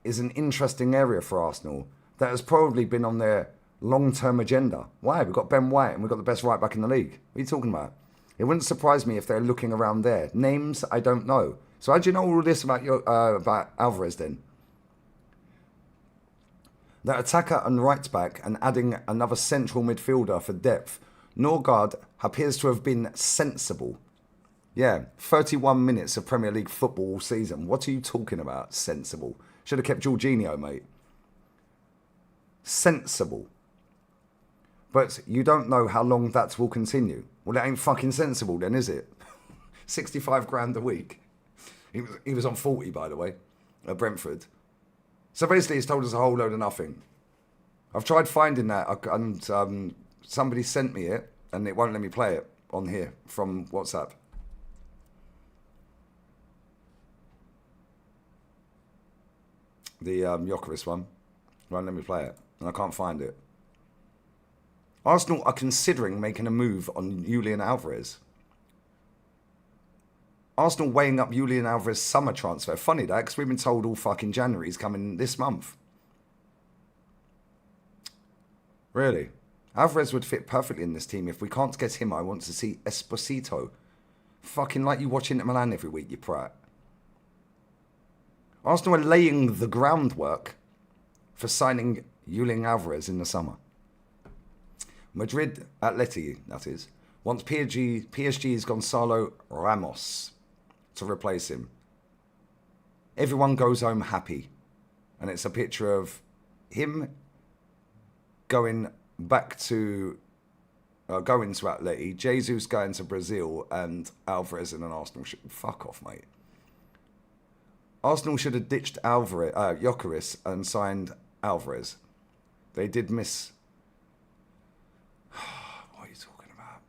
is an interesting area for Arsenal that has probably been on their long-term agenda. Why? We've got Ben White and we've got the best right back in the league. What are you talking about? It wouldn't surprise me if they're looking around there. Names, I don't know. So how do you know all this about Alvarez then? The attacker and right back and adding another central midfielder for depth. Norgard appears to have been sensible. Yeah, 31 minutes of Premier League football all season. What are you talking about? Sensible. Should have kept Jorginho, mate. Sensible. But you don't know how long that will continue. Well, it ain't fucking sensible then, is it? 65 grand a week. He was on 40, by the way, at Brentford. So basically, he's told us a whole load of nothing. I've tried finding that, and somebody sent me it, and it won't let me play it on here from WhatsApp. The Gyökeres one. Won't let me play it, and I can't find it. Arsenal are considering making a move on Julian Alvarez. Arsenal weighing up Julian Alvarez summer transfer. Funny that, because we've been told all fucking January he's coming this month. Really? Alvarez would fit perfectly in this team. If we can't get him, I want to see Esposito. Fucking like you watch Inter Milan every week, you prat. Arsenal are laying the groundwork for signing Julian Alvarez in the summer. Madrid, Atleti, that is, wants PSG's Gonzalo Ramos to replace him. Everyone goes home happy. And it's a picture of him going back to going to Atleti, Jesus going to Brazil, and Alvarez in an Arsenal shirt. Fuck off, mate. Arsenal should have ditched Gyökeres and signed Alvarez. They did miss. What are you talking about?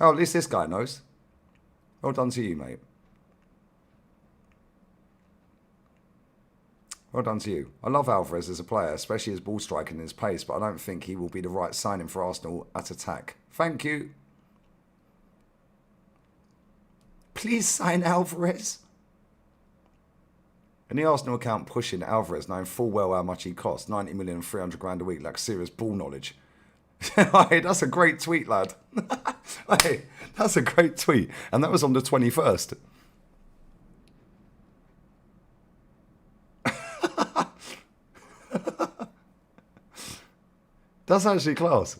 Oh, at least this guy knows. Well done to you, mate. Well done to you. I love Alvarez as a player, especially his ball striking and his pace, but I don't think he will be the right signing for Arsenal at attack. Thank you. Please sign Alvarez. In the Arsenal account pushing Alvarez, knowing full well how much he costs, 90 million, 300 grand a week, like serious ball knowledge. Hey, that's a great tweet, lad. Hey, that's a great tweet. And that was on the 21st. That's actually class.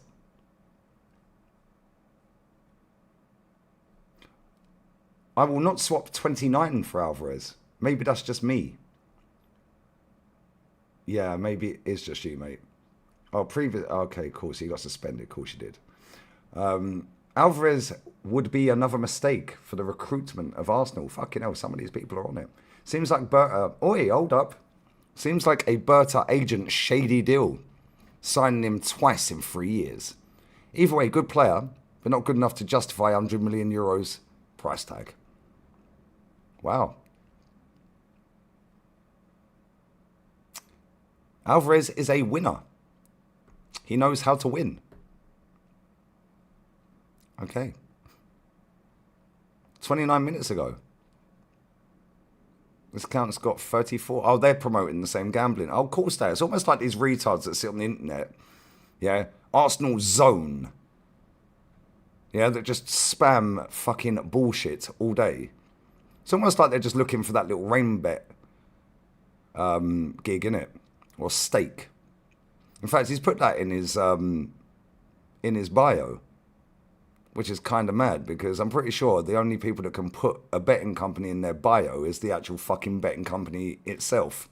I will not swap 29 for Alvarez. Maybe that's just me. Yeah, maybe it is just you, mate. Oh, okay, cool. So you got suspended. Of course you did. Alvarez would be another mistake for the recruitment of Arsenal. Fucking hell, some of these people are on it. Seems like Oi, hold up. Seems like a Berta agent shady deal. Signing him twice in 3 years. Either way, good player, but not good enough to justify 100 million euros price tag. Wow. Alvarez is a winner. He knows how to win. Okay. 29 minutes ago. This account's got 34. Oh, they're promoting the same gambling. Oh, of course they are. It's almost like these retards that sit on the internet. Yeah. Arsenal Zone. Yeah, that just spam fucking bullshit all day. It's almost like they're just looking for that little rain bet gig, innit? Or stake. In fact, he's put that in his bio. Which is kind of mad, because I'm pretty sure the only people that can put a betting company in their bio is the actual fucking betting company itself.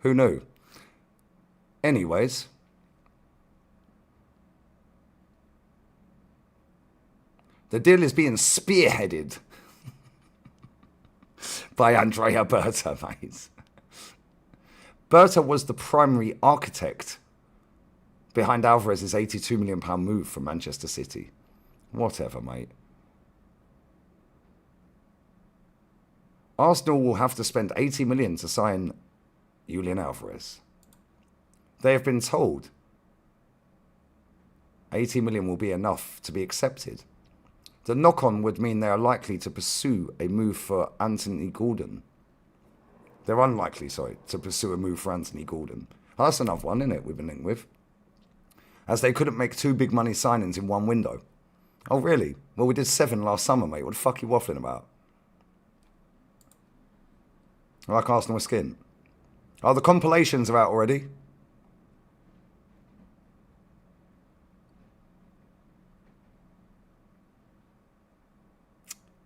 Who knew? Anyways. The deal is being spearheaded by Andrea Berta, mate. Berta was the primary architect behind Alvarez's £82 million move from Manchester City. Whatever, mate. Arsenal will have to spend 80 million to sign Julian Alvarez. They have been told 80 million will be enough to be accepted. The knock-on would mean they are likely to pursue a move for Anthony Gordon. They're unlikely, to pursue a move for Anthony Gordon. Oh, that's another one, isn't it, we've been linked with? As they couldn't make two big money signings in one window. Oh, really? Well, we did 7 last summer, mate. What the fuck are you waffling about? I like Arsenal with skin. Oh, the compilations are out already.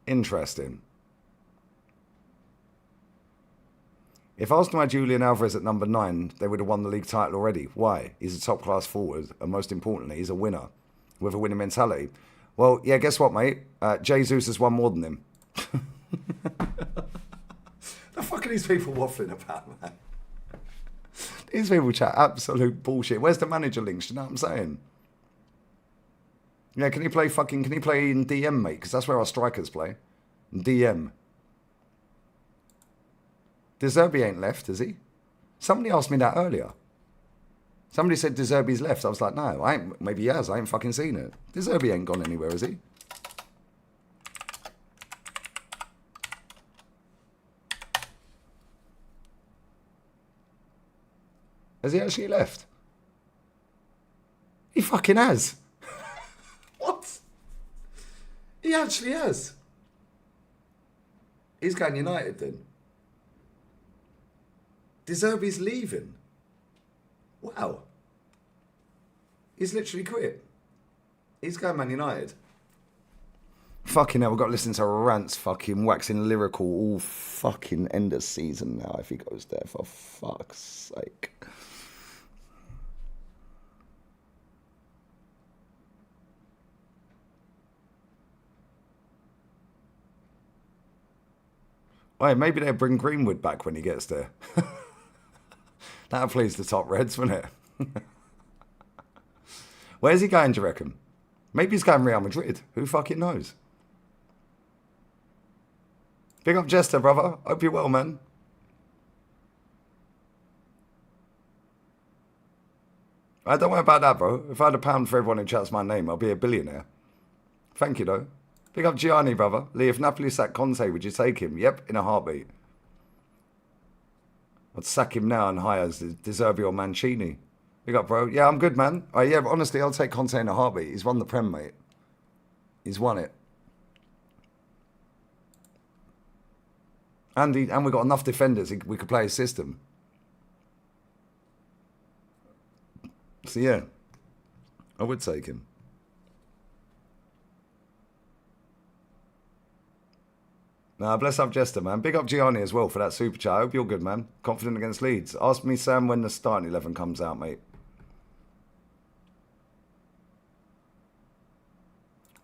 Interesting. If Arsenal had Julian Alvarez at number 9, they would have won the league title already. Why? He's a top-class forward, and most importantly, he's a winner with a winning mentality. Well, yeah, guess what, mate? Jesus has won more than him. The fuck are these people waffling about, man? These people chat absolute bullshit. Where's the manager links? Do you know what I'm saying? Yeah, can he play in DM, mate? Because that's where our strikers play. DM. De Zerbi ain't left, is he? Somebody asked me that earlier. Somebody said De Zerbi's left. I was like, no, I ain't. Maybe he has. I ain't fucking seen it. De Zerbi ain't gone anywhere, is he? Has he actually left? He fucking has. What? He actually has. He's going United then. De Zerbi's leaving. Wow. He's literally quit. He's going Man United. Fucking hell, we've got to listen to rants fucking waxing lyrical all fucking end of season now if he goes there, for fuck's sake. Wait, maybe they'll bring Greenwood back when he gets there. That'll please the top Reds, wouldn't it? Where's he going, do you reckon? Maybe he's going Real Madrid. Who fucking knows? Big up Jester, brother. Hope you're well, man. Don't worry about that, bro. If I had £1 for everyone who chats my name, I'll be a billionaire. Thank you, though. Big up Gianni, brother. Lee, if Napoli sacked Conte, would you take him? Yep, in a heartbeat. I'd sack him now and hire De Zerbi or Mancini. Big up, bro. Yeah, I'm good, man. Yeah, but honestly, I'll take Conte in a heartbeat. He's won the Prem, mate. He's won it. And we've got enough defenders, we could play his system. So, yeah. I would take him. Nah, bless up Jester, man. Big up Gianni as well for that super chat. I hope you're good, man. Confident against Leeds. Ask me, Sam, when the starting 11 comes out, mate.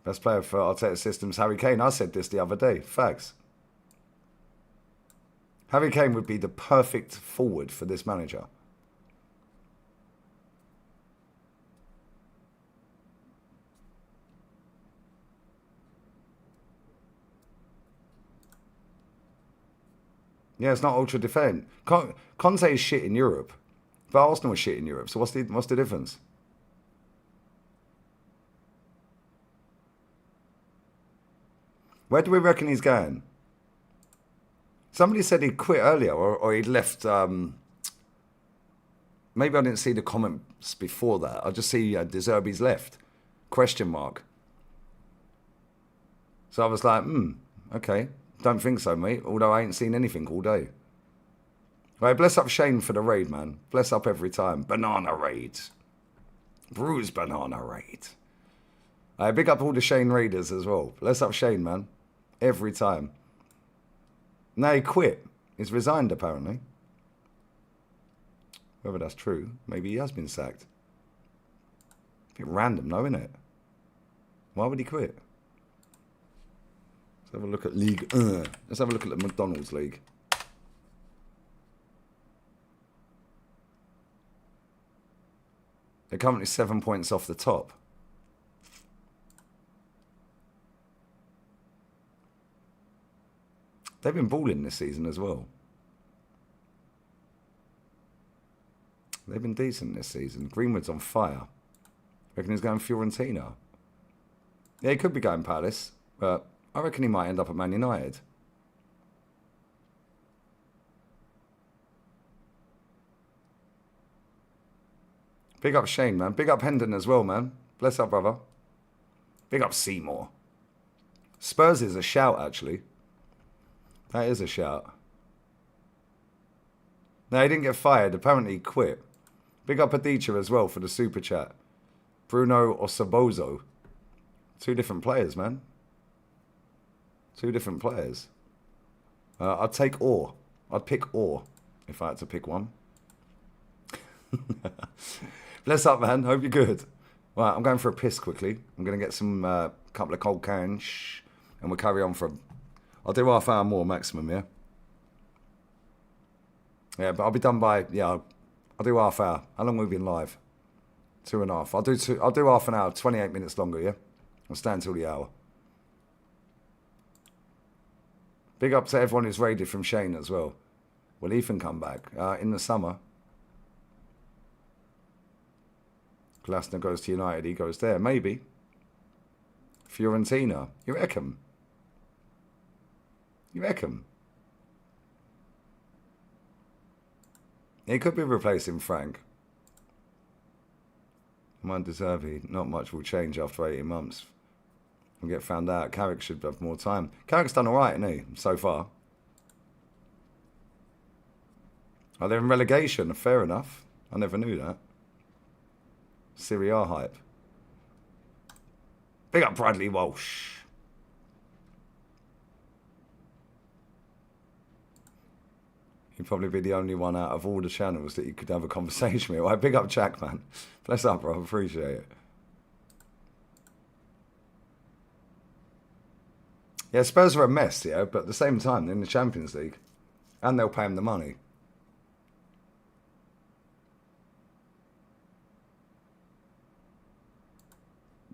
Best player for Arteta systems, Harry Kane. I said this the other day. Facts. Harry Kane would be the perfect forward for this manager. Yeah, it's not ultra defend. Conte is shit in Europe, but Arsenal is shit in Europe. So what's the difference? Where do we reckon he's going? Somebody said he'd quit earlier, or he'd left. Maybe I didn't see the comments before that. I just see De Zerbi's left. Question mark. So I was like, okay. Don't think so, mate. Although I ain't seen anything all day. Right, bless up Shane for the raid, man. Bless up every time. Banana raid. Bruise banana raid. Big up all the Shane raiders as well. Bless up Shane, man. Every time. No, he quit. He's resigned, apparently. Whether that's true, maybe he has been sacked. A bit random, though, isn't it? Why would he quit? Let's have a look at League. Let's have a look at the McDonald's League. They're currently 7 points off the top. They've been balling this season as well. They've been decent this season. Greenwood's on fire. Reckon he's going Fiorentina. Yeah, he could be going Palace, but I reckon he might end up at Man United. Big up Shane, man. Big up Hendon as well, man. Bless up, brother. Big up Seymour. Spurs is a shout, actually. That is a shout. No, he didn't get fired. Apparently he quit. Big up Adicha as well for the super chat. Bruno Osobozo. 2 different players, man. 2 different players. I'd take Orr. I'd pick Orr if I had to pick one. Bless up, man. Hope you're good. Right, I'm going for a piss quickly. I'm going to get some couple of cold cans, and we'll carry on for. I'll do half hour more maximum, yeah. Yeah, but I'll be done by. Yeah, I'll do half hour. How long have we been live? 2.5. I'll do half an hour. 28 minutes longer, yeah. I'll stay until the hour. Big up to everyone who's raided from Shane as well. Will Ethan come back in the summer? Glasner goes to United, he goes there. Maybe. Fiorentina. You reckon? You reckon? He could be replacing Frank. Mind Deservey, not much will change after 18 months. We'll get found out. Carrick should have more time. Carrick's done alright, hasn't he, so far? Are they in relegation? Fair enough. I never knew that. Serie A hype. Big up Bradley Walsh. You'd probably be the only one out of all the channels that you could have a conversation with. Right, big up Jack, man. Bless up, bro. Appreciate it. Yeah, Spurs are a mess, yeah, but at the same time, they're in the Champions League. And they'll pay them the money.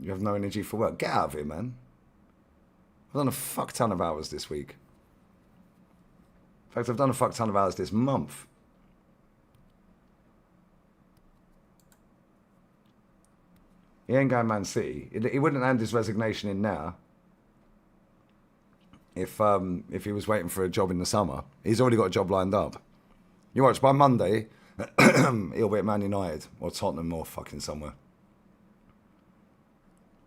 You have no energy for work. Get out of here, man. I've done a fuck ton of hours this week. In fact, I've done a fuck ton of hours this month. He ain't going Man City. He wouldn't hand his resignation in now if he was waiting for a job in the summer. He's already got a job lined up. You watch, by Monday, he'll be at Man United or Tottenham or fucking somewhere.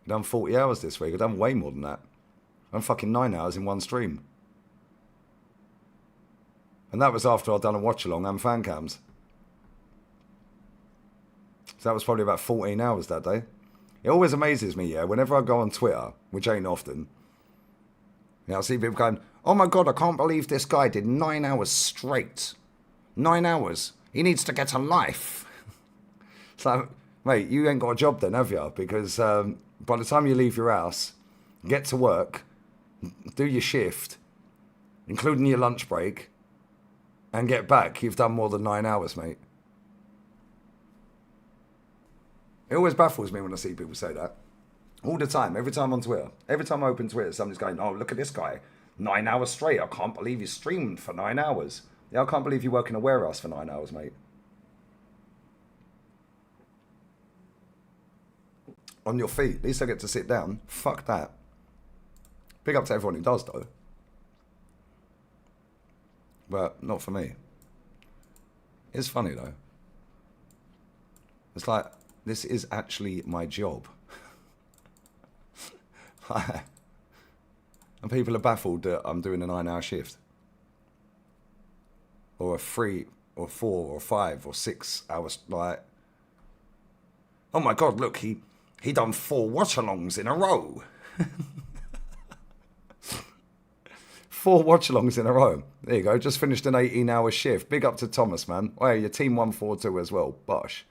I've done 40 hours this week. I've done way more than that. I've done fucking 9 hours in one stream. And that was after I'd done a watch-along and fan cams. So that was probably about 14 hours that day. It always amazes me, yeah, whenever I go on Twitter, which ain't often, I see people going, oh my God, I can't believe this guy did 9 hours straight. 9 hours. He needs to get a life. It's like, mate, you ain't got a job then, have you? Because by the time you leave your house, get to work, do your shift, including your lunch break, and get back, you've done more than 9 hours, mate. It always baffles me when I see people say that. All the time, every time on Twitter. Every time I open Twitter, somebody's going, oh, look at this guy. 9 hours straight. I can't believe he streamed for 9 hours. Yeah, I can't believe you work in a warehouse for 9 hours, mate. On your feet. At least I get to sit down. Fuck that. Big up to everyone who does, though. But not for me. It's funny, though. It's like, this is actually my job. And people are baffled that I'm doing a 9 hour shift. Or a 3 or 4 or 5 or 6 hours, like, oh my God, look, he done 4 watch-alongs in a row. 4 watch-alongs in a row. There you go, just finished an 18 hour shift. Big up to Thomas, man. Oh, yeah, your team won 4-2 as well. Bosh.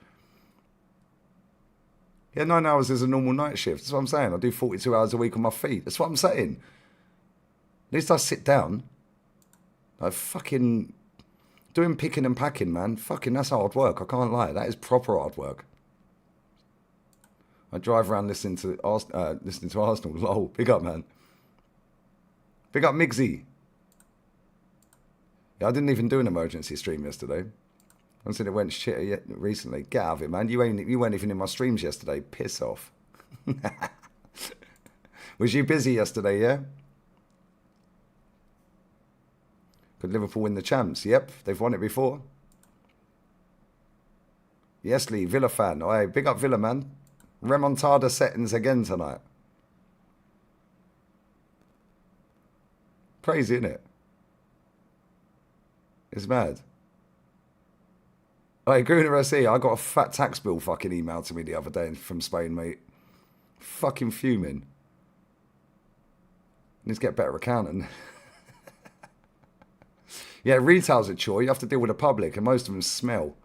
Yeah, 9 hours is a normal night shift. That's what I'm saying. I do 42 hours a week on my feet. That's what I'm saying. At least I sit down. I fucking doing picking and packing, man. Fucking, that's hard work. I can't lie. That is proper hard work. I drive around listening to Arsenal. Lol. Big up, man. Big up, Migsy. Yeah, I didn't even do an emergency stream yesterday. I said it went shit recently. Get out of it, man. You weren't even in my streams yesterday. Piss off. Was you busy yesterday, yeah? Could Liverpool win the champs? Yep, they've won it before. Yes, Lee, Villa fan. Oh, hey, big up Villa, man. Remontada settings again tonight. Crazy, isn't it? It's mad. Hey, Guna SE, I got a fat tax bill fucking emailed to me the other day from Spain, mate. Fucking fuming. Needs to get better accounting. Yeah, retail's a chore. You have to deal with the public, and most of them smell.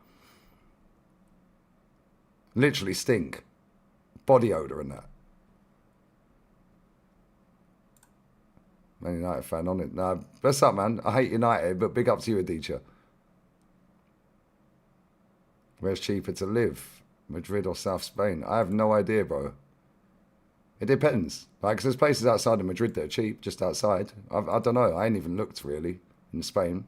Literally stink. Body odour and that. Man United fan on it. Nah, bless up, man. I hate United, but big up to you, Aditya. Where's cheaper to live? Madrid or South Spain? I have no idea, bro. It depends. Like, 'cause there's places outside of Madrid that are cheap, just outside. I don't know. I ain't even looked, really, in Spain.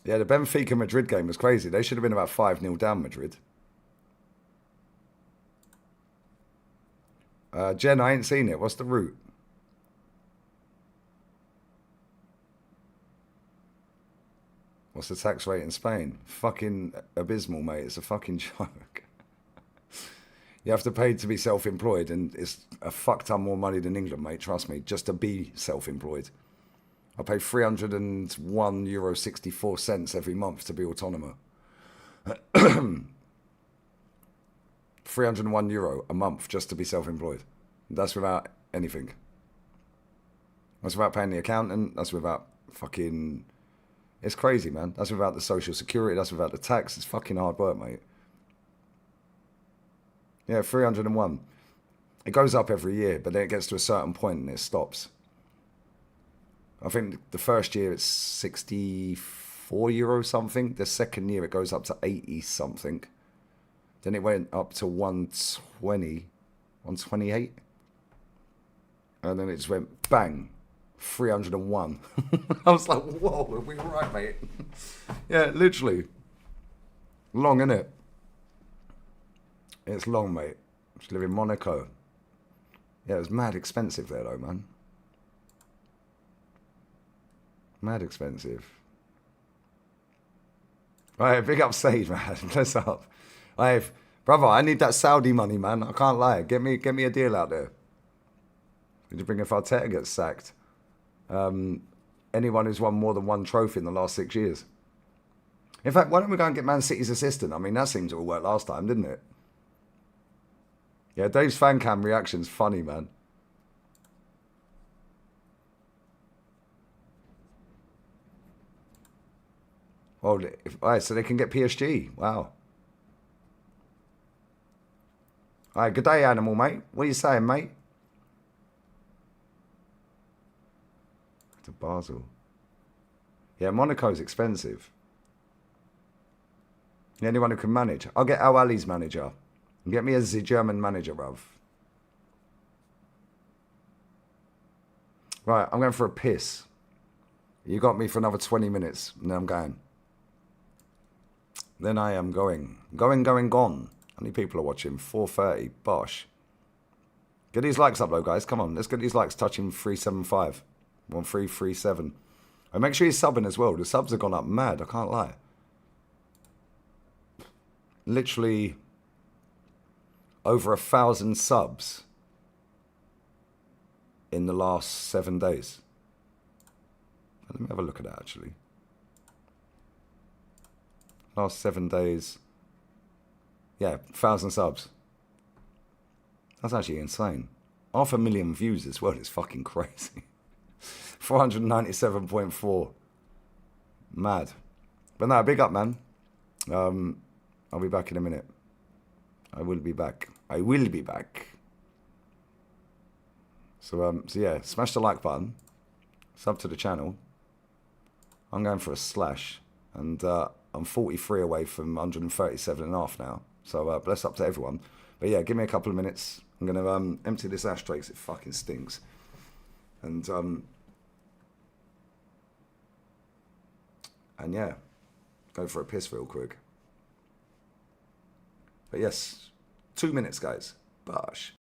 Yeah, the Benfica Madrid game was crazy. They should have been about 5-0 down Madrid. Jen, I ain't seen it. What's the route? What's the tax rate in Spain? Fucking abysmal, mate. It's a fucking joke. You have to pay to be self-employed, and it's a fuck ton more money than England, mate. Trust me, just to be self-employed. I pay €301.64 every month to be autonomous. €301 a month just to be self-employed. That's without anything. That's without paying the accountant. That's without fucking... It's crazy, man. That's without the social security. That's without the tax. It's fucking hard work, mate. Yeah, 301. It goes up every year, but then it gets to a certain point and it stops. I think the first year it's €64 something. The second year it goes up to 80 something. Then it went up to 120, 128. And then it just went bang, 301. I was like, whoa, are we right, mate? Yeah, literally. Long, innit? It's long, mate. Just live in Monaco. Yeah, it was mad expensive there, though, man. Mad expensive. Right, big up Sage, man. Bless up. Brother, I need that Saudi money, man. I can't lie. Get me a deal out there. Did you bring if Arteta gets sacked? Anyone who's won more than one trophy in the last 6 years. In fact, why don't we go and get Man City's assistant? I mean, that seemed to have worked last time, didn't it? Yeah, Dave's fan cam reaction's funny, man. Oh, alright, so they can get PSG. Wow. Alright, good day, animal, mate. What are you saying, mate? To Basel. Yeah, Monaco's expensive. Anyone who can manage. I'll get Al Ali's manager. Get me a German manager, bruv. Right, I'm going for a piss. You got me for another 20 minutes, and then I'm going. Then I am going. Going, gone. How many people are watching? 430. Bosh. Get these likes up, though, guys. Come on, let's get these likes touching 375. 1337. And make sure you're subbing as well. The subs have gone up mad, I can't lie. Literally over 1,000 subs in the last 7 days. Let me have a look at that, actually. Last 7 days. Yeah, 1,000 subs. That's actually insane. 500,000 views as well. It's fucking crazy. 497.4. Mad. But no, big up, man. I'll be back in a minute. I will be back. So yeah, smash the like button. Sub to the channel. I'm going for a slash. And I'm 43 away from 137.5 now. So bless up to everyone. But yeah, give me a couple of minutes. I'm going to empty this ashtray because it fucking stinks. And yeah, go for a piss real quick. But yes, 2 minutes, guys. Bosh.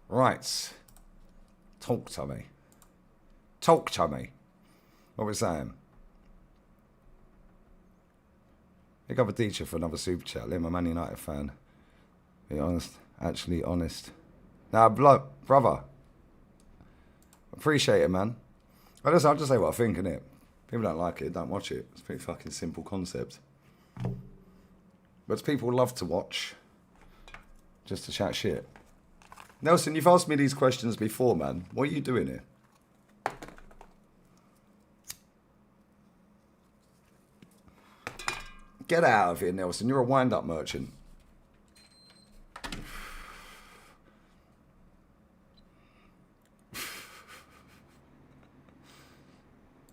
Right. Talk to me. Talk to me. What was saying? Pick up a teacher for another super chat. I'm a Man United fan. Be honest. Actually honest. Nah, brother. Appreciate it, man. I'll just say what I think, innit? People don't like it, don't watch it. It's a pretty fucking simple concept. But people love to watch. Just to chat shit. Nelson, you've asked me these questions before, man. What are you doing here? Get out of here, Nelson. You're a wind-up merchant.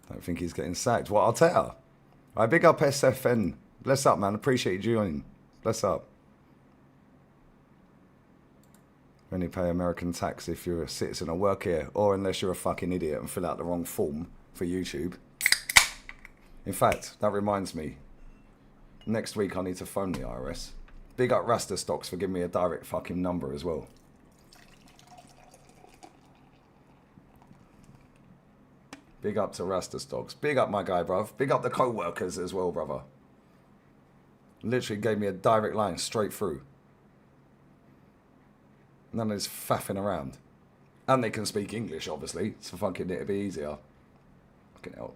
Don't think he's getting sacked. What, Arteta? I big up SFN. Bless up, man. Appreciate you joining. Bless up. Only pay American tax if you're a citizen or work here, or unless you're a fucking idiot and fill out the wrong form for YouTube. In fact, that reminds me. Next week I need to phone the IRS. Big up Rasta Stocks for giving me a direct fucking number as well. Big up to Rasta Stocks. Big up my guy, bruv. Big up the co-workers as well, brother. Literally gave me a direct line straight through. None of this faffing around. And they can speak English, obviously. So fucking it'd be easier. Fucking hell.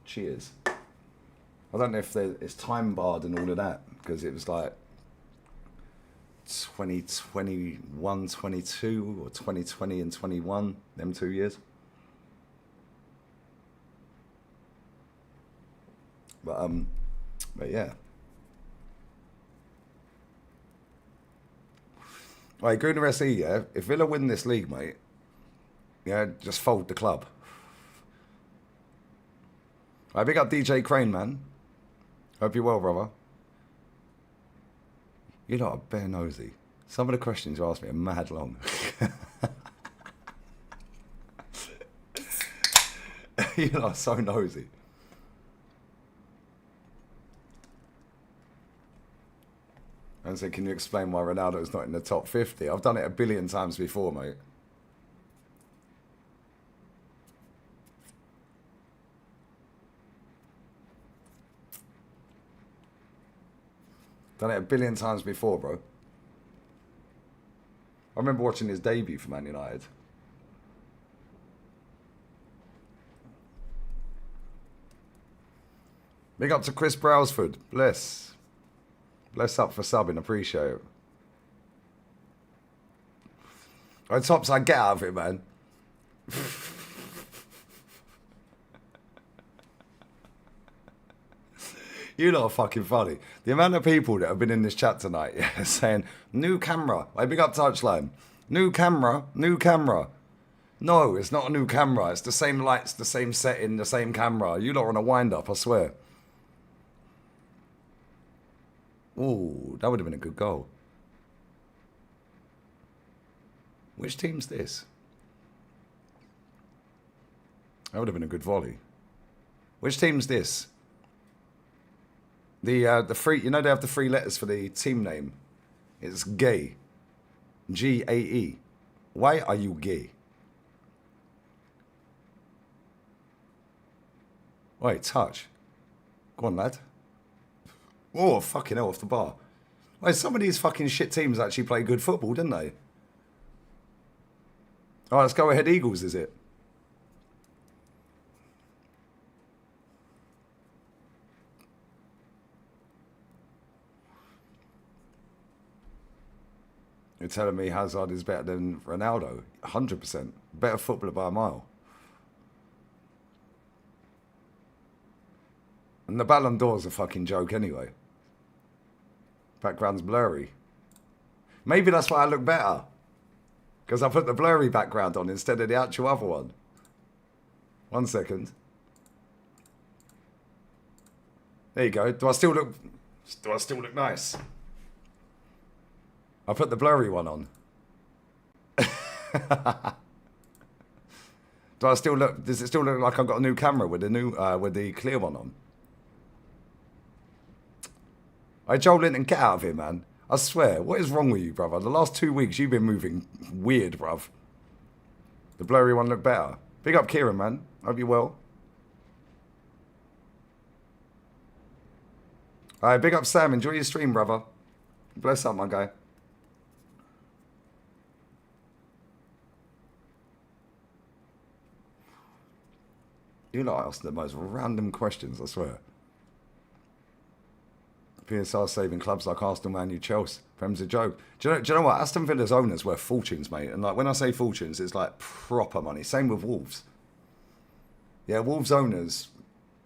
Cheers. I don't know if it's time barred and all of that. Because it was like 2021, 22 or 2020 and 21. Them 2 years. But yeah. Right, Gruner SE, yeah. If Villa win this league, mate, yeah, just fold the club. Right, big up DJ Crane, man. Hope you're well, brother. You're not a bare nosy. Some of the questions you asked me are mad long. You're not so nosy. And so, can you explain why Ronaldo's not in the top 50? I've done it a billion times before, mate. Done it a billion times before, bro. I remember watching his debut for Man United. Big up to Chris Brailsford. Bless. Bless up for subbing, appreciate it. Right, Tops, I get out of it, man. You lot are fucking funny. The amount of people that have been in this chat tonight, yeah, saying, new camera. I big up Touchline. New camera, new camera. No, it's not a new camera. It's the same lights, the same setting, the same camera. You lot are on a wind-up, I swear. Ooh, that would have been a good goal. Which team's this? That would have been a good volley. Which team's this? The three, you know they have the 3 letters for the team name. It's gay. G-A-E. Why are you gay? Wait, touch. Go on, lad. Oh, fucking hell, off the bar. Wait, some of these fucking shit teams actually play good football, didn't they? All right, let's go ahead Eagles, is it? You're telling me Hazard is better than Ronaldo? 100%. Better footballer by a mile. And the Ballon d'Or's a fucking joke anyway. Background's blurry. Maybe that's why I look better. Because I put the blurry background on instead of the actual other one. 1 second. There you go. Do I still look nice? I put the blurry one on. Does it still look like I've got a new camera with the clear one on? Hey, Joel Linton, get out of here, man. I swear, what is wrong with you, brother? The last 2 weeks you've been moving weird, bruv. The blurry one looked better. Big up Kieran, man. Hope you're well. Alright, big up Sam. Enjoy your stream, brother. Bless up, my guy. You lot ask the most random questions, I swear. PSR saving clubs like Arsenal, Man U, Chelsea. Prem's a joke. Do you know what? Aston Villa's owners worth fortunes, mate. And like when I say fortunes, it's like proper money. Same with Wolves. Yeah, Wolves owners,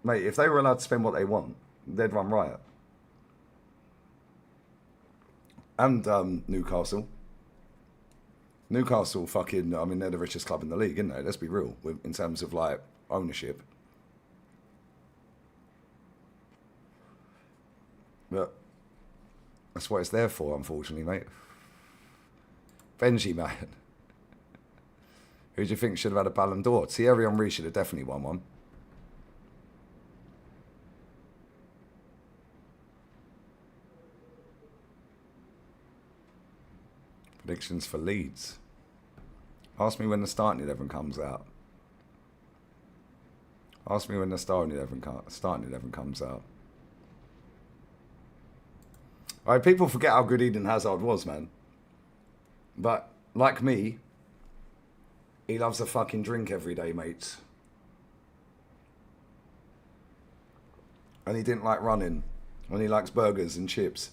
mate, if they were allowed to spend what they want, they'd run riot. And Newcastle. Newcastle fucking, I mean, they're the richest club in the league, isn't they? Let's be real, in terms of like ownership. But that's what it's there for, unfortunately, mate. Benji, man. Who do you think should have had a Ballon d'Or? Thierry Henry should have definitely won one. Predictions for Leeds. Ask me when the starting 11 comes out. Ask me when the starting 11 comes out. Alright, people forget how good Eden Hazard was, man. But, like me, he loves a fucking drink every day, mates. And he didn't like running. And he likes burgers and chips.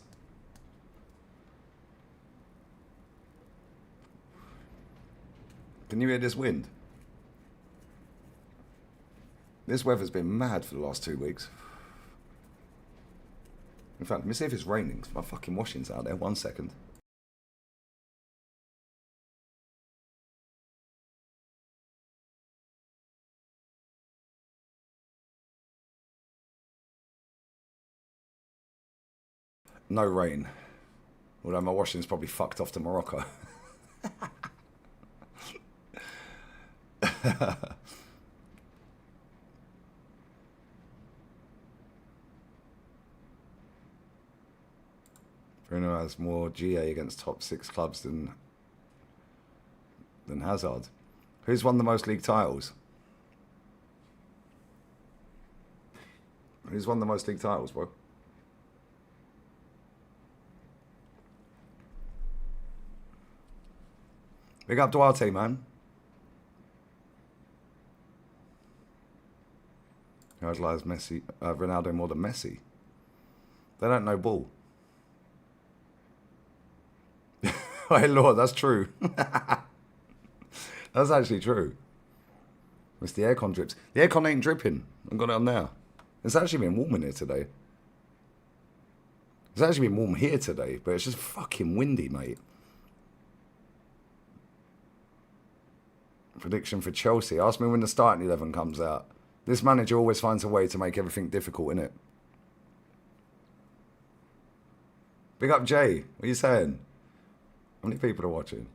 Can you hear this wind? This weather's been mad for the last 2 weeks. In fact, let me see if it's raining, because my fucking washing's out there. 1 second. No rain. Although my washing's probably fucked off to Morocco. Bruno has more GA against top 6 clubs than Hazard. Who's won the most league titles? Who's won the most league titles, bro? Big up Duarte, man. Who idolize Messi, Ronaldo more than Messi? They don't know ball. Oh, Lord, that's true. That's actually true. It's the aircon drips. The aircon ain't dripping. I've got it on now. It's actually been warm in here today. It's actually been warm here today, but it's just fucking windy, mate. Prediction for Chelsea. Ask me when the starting 11 comes out. This manager always finds a way to make everything difficult, innit? Big up Jay. What are you saying? How many people are watching?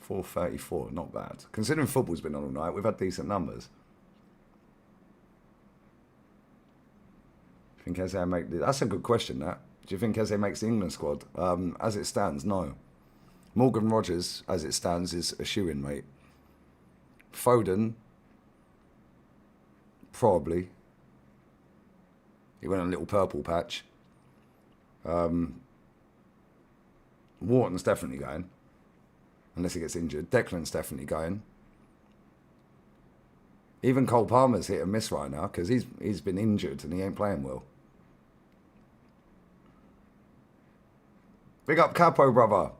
434. Not bad. Considering football's been on all night, we've had decent numbers. Do you think Eze make the... That's a good question, that. Do you think Eze makes the England squad? As it stands, no. Morgan Rogers, as it stands, is a shoo-in, mate. Foden, probably. He went on a little purple patch. Wharton's definitely going. Unless he gets injured. Declan's definitely going. Even Cole Palmer's hit and miss right now because he's been injured and he ain't playing well. Big up Capo, brother.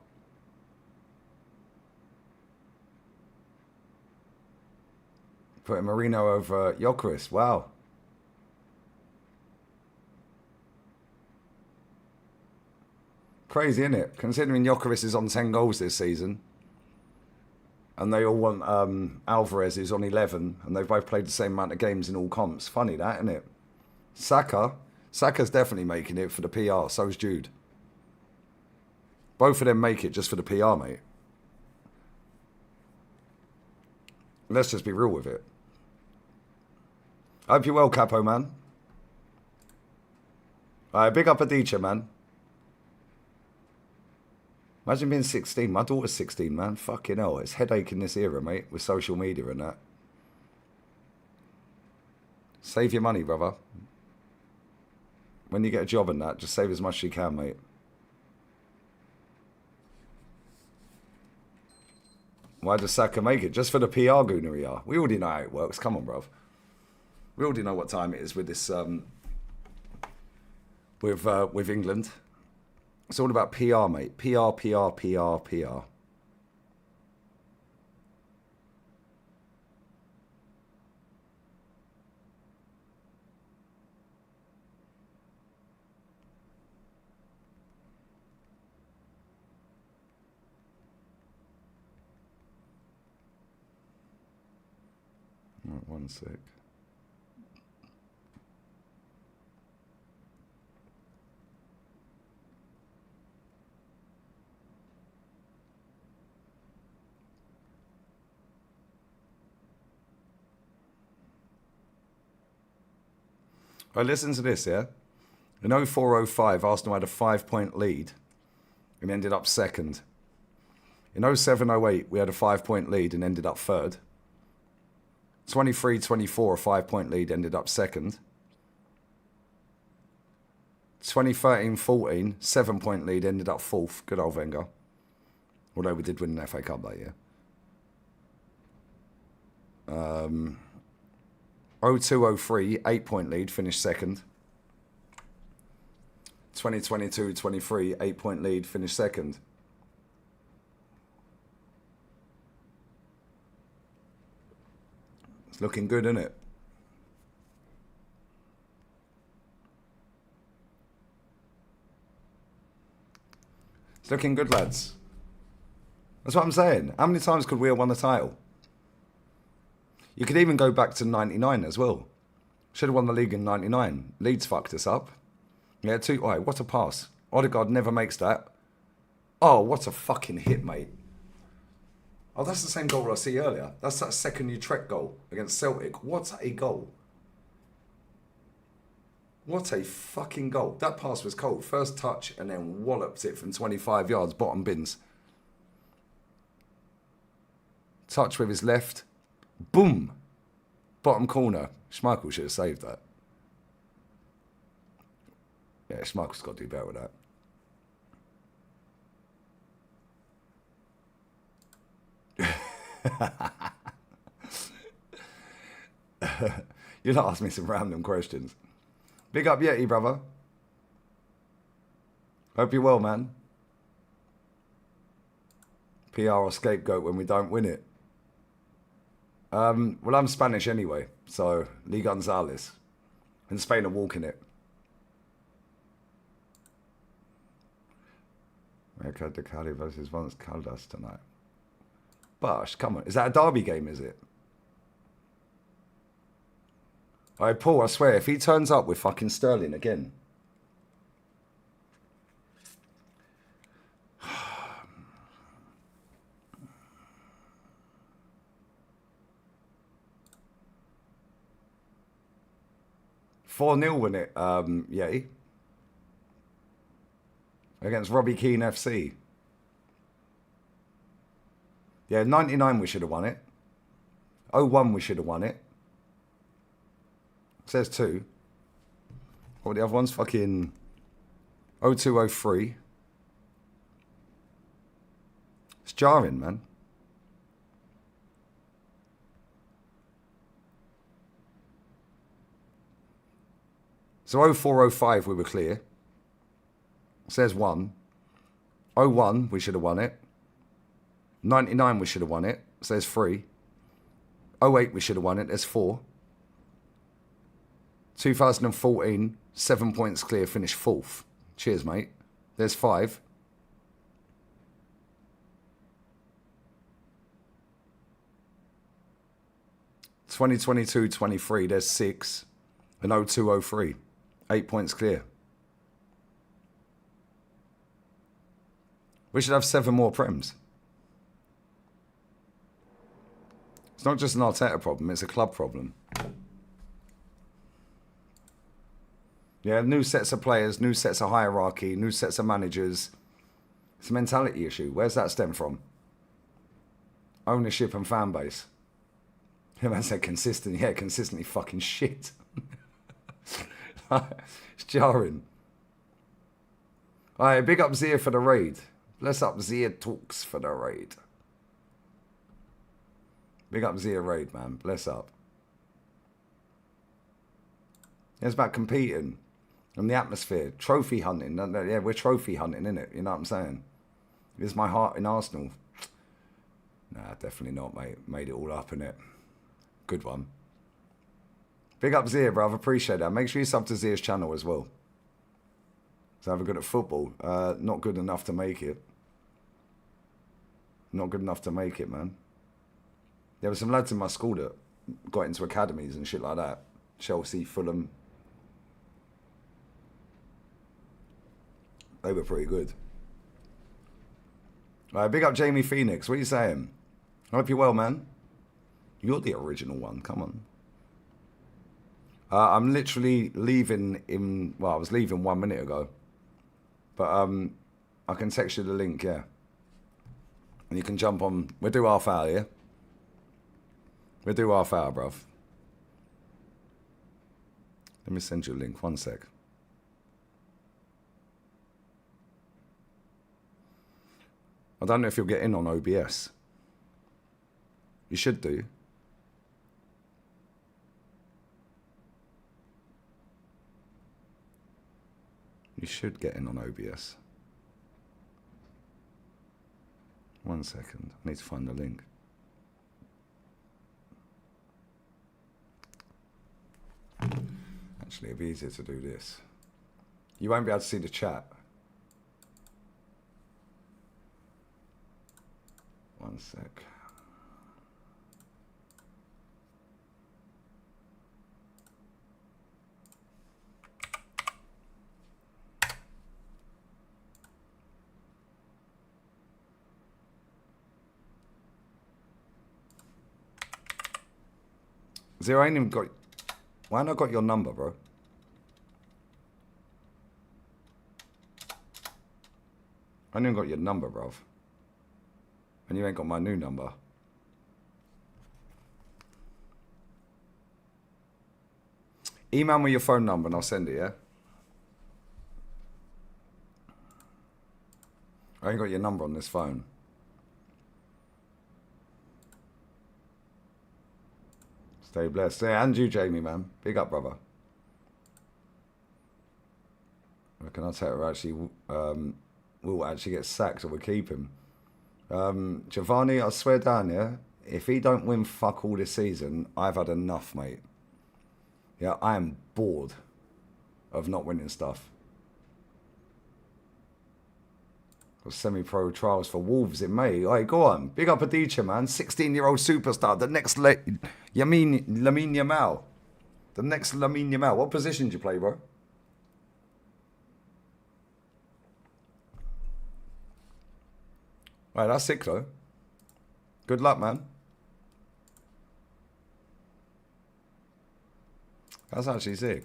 Putting Marino over Gyökeres. Wow. Crazy, isn't it? Considering Gyökeres is on 10 goals this season. And they all want Alvarez, who's on 11. And they've both played the same amount of games in all comps. Funny that, isn't it? Saka's definitely making it for the PR. So's Jude. Both of them make it just for the PR, mate. Let's just be real with it. I hope you're well, Capo, man. Alright, big up Adicha, man. Imagine being 16. My daughter's 16, man. Fucking hell. It's headache in this era, mate, with social media and that. Save your money, brother. When you get a job and that, just save as much as you can, mate. Why does Saka make it? Just for the PR goonery. We already know how it works. Come on, bruv. We already know what time it is with this, with England. It's all about PR, mate. PR, PR, PR, PR. Right, 1 sec. All right, listen to this, yeah? In 04-05, Arsenal had a 5-point lead and ended up second. In 07-08, we had a 5-point lead and ended up third. 23-24, a 5-point lead, ended up second. 2013-14, 7-point lead, ended up fourth. Good old Wenger. Although we did win an FA Cup that year. 02-03, 8-point lead, finished second. 2022-23, 8-point lead, finished second. It's looking good, isn't it? It's looking good, lads. That's what I'm saying. How many times could we have won the title? You could even go back to 99 as well. Should have won the league in 99. Leeds fucked us up. Yeah, oh, what a pass. Odegaard never makes that. Oh, what a fucking hit, mate. Oh, that's the same goal I see earlier. That's that second Utrecht goal against Celtic. What a goal. What a fucking goal. That pass was cold. First touch and then walloped it from 25 yards, bottom bins. Touch with his left. Boom. Bottom corner. Schmeichel should have saved that. Yeah, Schmeichel's got to do better with that. You're not asking me some random questions. Big up Yeti, brother. Hope you're well, man. PR or scapegoat when we don't win it. Well, I'm Spanish anyway, so Lee Gonzalez. And Spain are walking it. America de Cali versus Vance Caldas tonight. Bosh, come on. Is that a derby game, is it? Alright, Paul, I swear, if he turns up with fucking Sterling again. $4-0 win it, Yeti. Against Robbie Keane FC. Yeah, 99 we should have won it. 01 we should have won it. Says 2. What were the other ones? Fucking 02, 03. It's jarring, man. So 04, 05 we were clear. Says 1. 01 we should have won it. 99 we should have won it. Says 3. 08 we should have won it. There's 4. 2014, 7 points clear, finished 4th. Cheers, mate. There's 5. (2022-23), there's 6. And 02-03, 8 points clear. We should have 7 more Prems. It's not just an Arteta problem, it's a club problem. Yeah, new sets of players, new sets of hierarchy, new sets of managers. It's a mentality issue. Where's that stem from? Ownership and fan base. I said consistent. Yeah, consistently fucking shit. It's jarring. All right, big up Zia for the raid. Bless up Zia Talks for the raid. Big up Zia raid, man. Bless up. It's about competing and the atmosphere. Trophy hunting. Yeah, we're trophy hunting, innit? You know what I'm saying? Is my heart in Arsenal? Nah, definitely not, mate. Made it all up, innit? Good one. Big up Zia, bruv. Appreciate that. Make sure you sub to Zia's channel as well. So have a good at football. Not good enough to make it. Not good enough to make it, man. There were some lads in my school that got into academies and shit like that. Chelsea, Fulham. They were pretty good. All right, big up Jamie Phoenix. What are you saying? I hope you're well, man. You're the original one. Come on. I'm literally leaving in... Well, I was leaving 1 minute ago. But I can text you the link, yeah. And you can jump on... We'll do half hour, yeah? We'll do half hour, bruv. Let me send you a link. 1 sec. I don't know if you'll get in on OBS. You should do. You should get in on OBS. 1 second. I need to find the link. Actually, it'd be easier to do this. You won't be able to see the chat. 1 sec. Zero, I ain't even got... Why ain't I got your number, bro? I ain't even got your number, bruv. And you ain't got my new number. Email me your phone number and I'll send it, yeah? I ain't got your number on this phone. Stay blessed. Yeah, and you, Jamie, man. Big up, brother. I reckon Arteta actually will actually get sacked or we'll keep him. Giovanni, I swear down, yeah? If he don't win fuck all this season, I've had enough, mate. Yeah, I am bored of not winning stuff. Semi-pro trials for Wolves in May. Alright, go on. Big up Adichie, man. 16-year-old superstar. The next Lamine Yamal. The next Lamine Yamal. What position do you play, bro? Right, that's sick, though. Good luck, man. That's actually sick.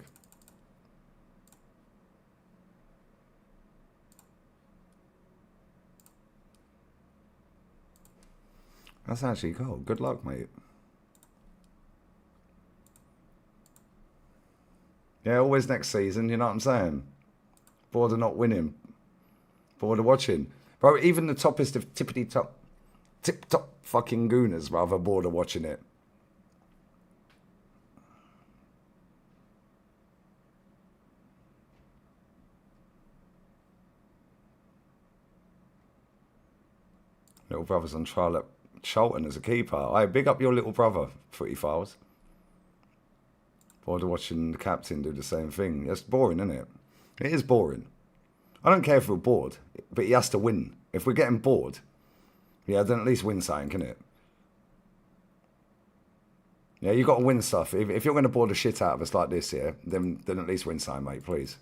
That's actually cool. Good luck, mate. Yeah, always next season, you know what I'm saying? Bored of not winning. Bored of watching. Bro, even the toppest of tip-top fucking gooners rather bored of watching it. Little brother's on trial at Charlton as a keeper. I big up your little brother, Footy Files. Bored of watching the captain do the same thing. It's boring, isn't it? It is boring. I don't care if we're bored, but he has to win. If we're getting bored, yeah, then at least win something, can it? Yeah, you got to win stuff. If you're going to bore the shit out of us like this, yeah, then at least win something, mate, please.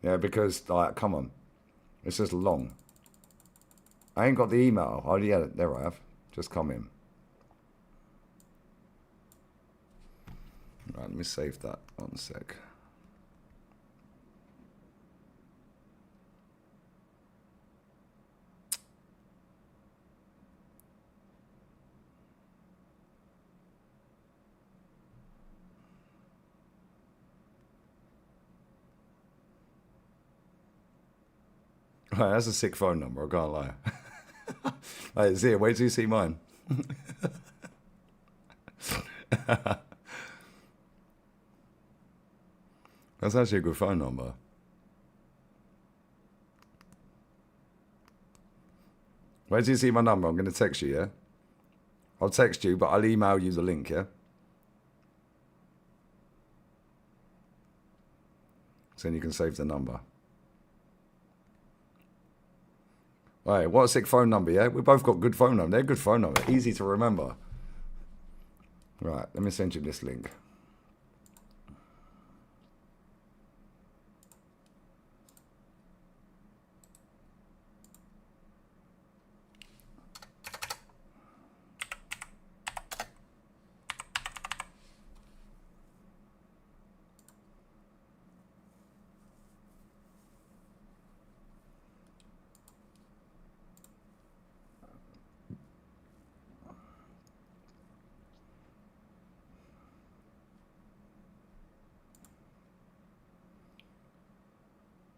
Yeah, because, like, come on. It's just long. I ain't got the email. Oh, yeah, there I have. Just come in. Right, let me save that. 1 sec. Right, that's a sick phone number, I can't lie. Hey, Zia, wait till you see mine. That's actually a good phone number. Wait till you see my number. I'm going to text you, yeah? I'll text you, but I'll email you the link, yeah? So then you can save the number. Right, what a sick phone number, yeah? We both got good phone number. They're good phone number. Easy to remember. Right, let me send you this link.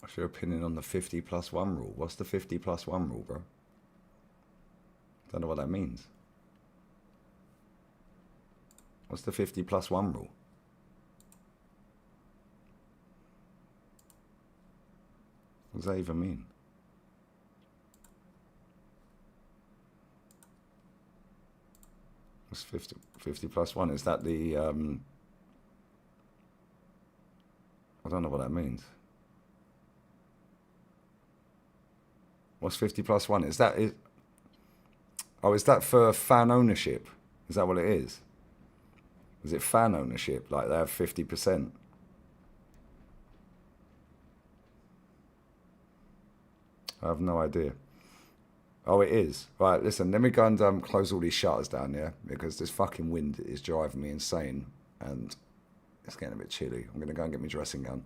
What's your opinion on the 50+1 rule? What's the 50+1 rule, bro? Don't know what that means. What's the 50+1 rule? What does that even mean? What's 50+1? Is that the... I don't know what that means. What's 50+1? Is that... is that for fan ownership? Is that what it is? Is it fan ownership? Like they have 50%? I have no idea. Oh, it is. Right, listen, let me go and close all these shutters down, yeah? Because this fucking wind is driving me insane and it's getting a bit chilly. I'm going to go and get my dressing gown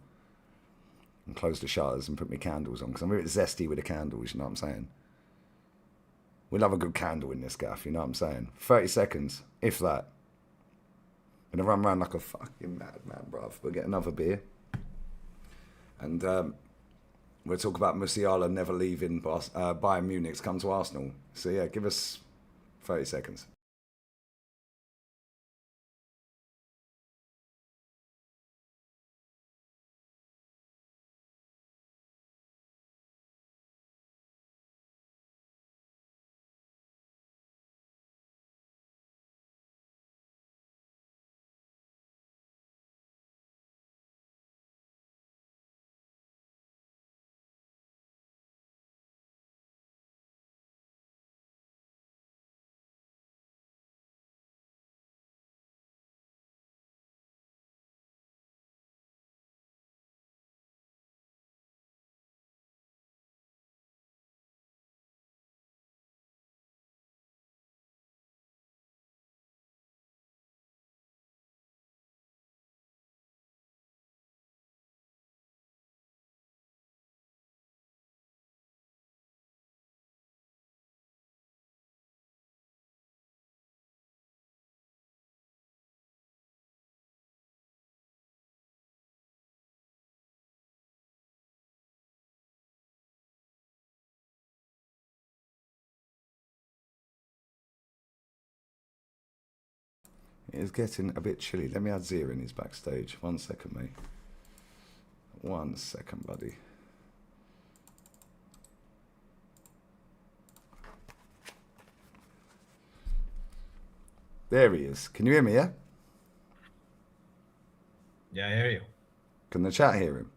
and close the shutters and put my candles on because I'm a bit zesty with the candles, you know what I'm saying? We love a good candle in this gaff, you know what I'm saying? 30 seconds, if that. I'm going to run around like a fucking madman, bruv. We'll get another beer. And we'll talk about Musiala never leaving Bayern Munich to come to Arsenal. So yeah, give us 30 seconds. It is getting a bit chilly. Let me add Zia in his backstage. 1 second, mate. 1 second, buddy. There he is. Can you hear me, yeah? Yeah, I hear you. Can the chat hear him?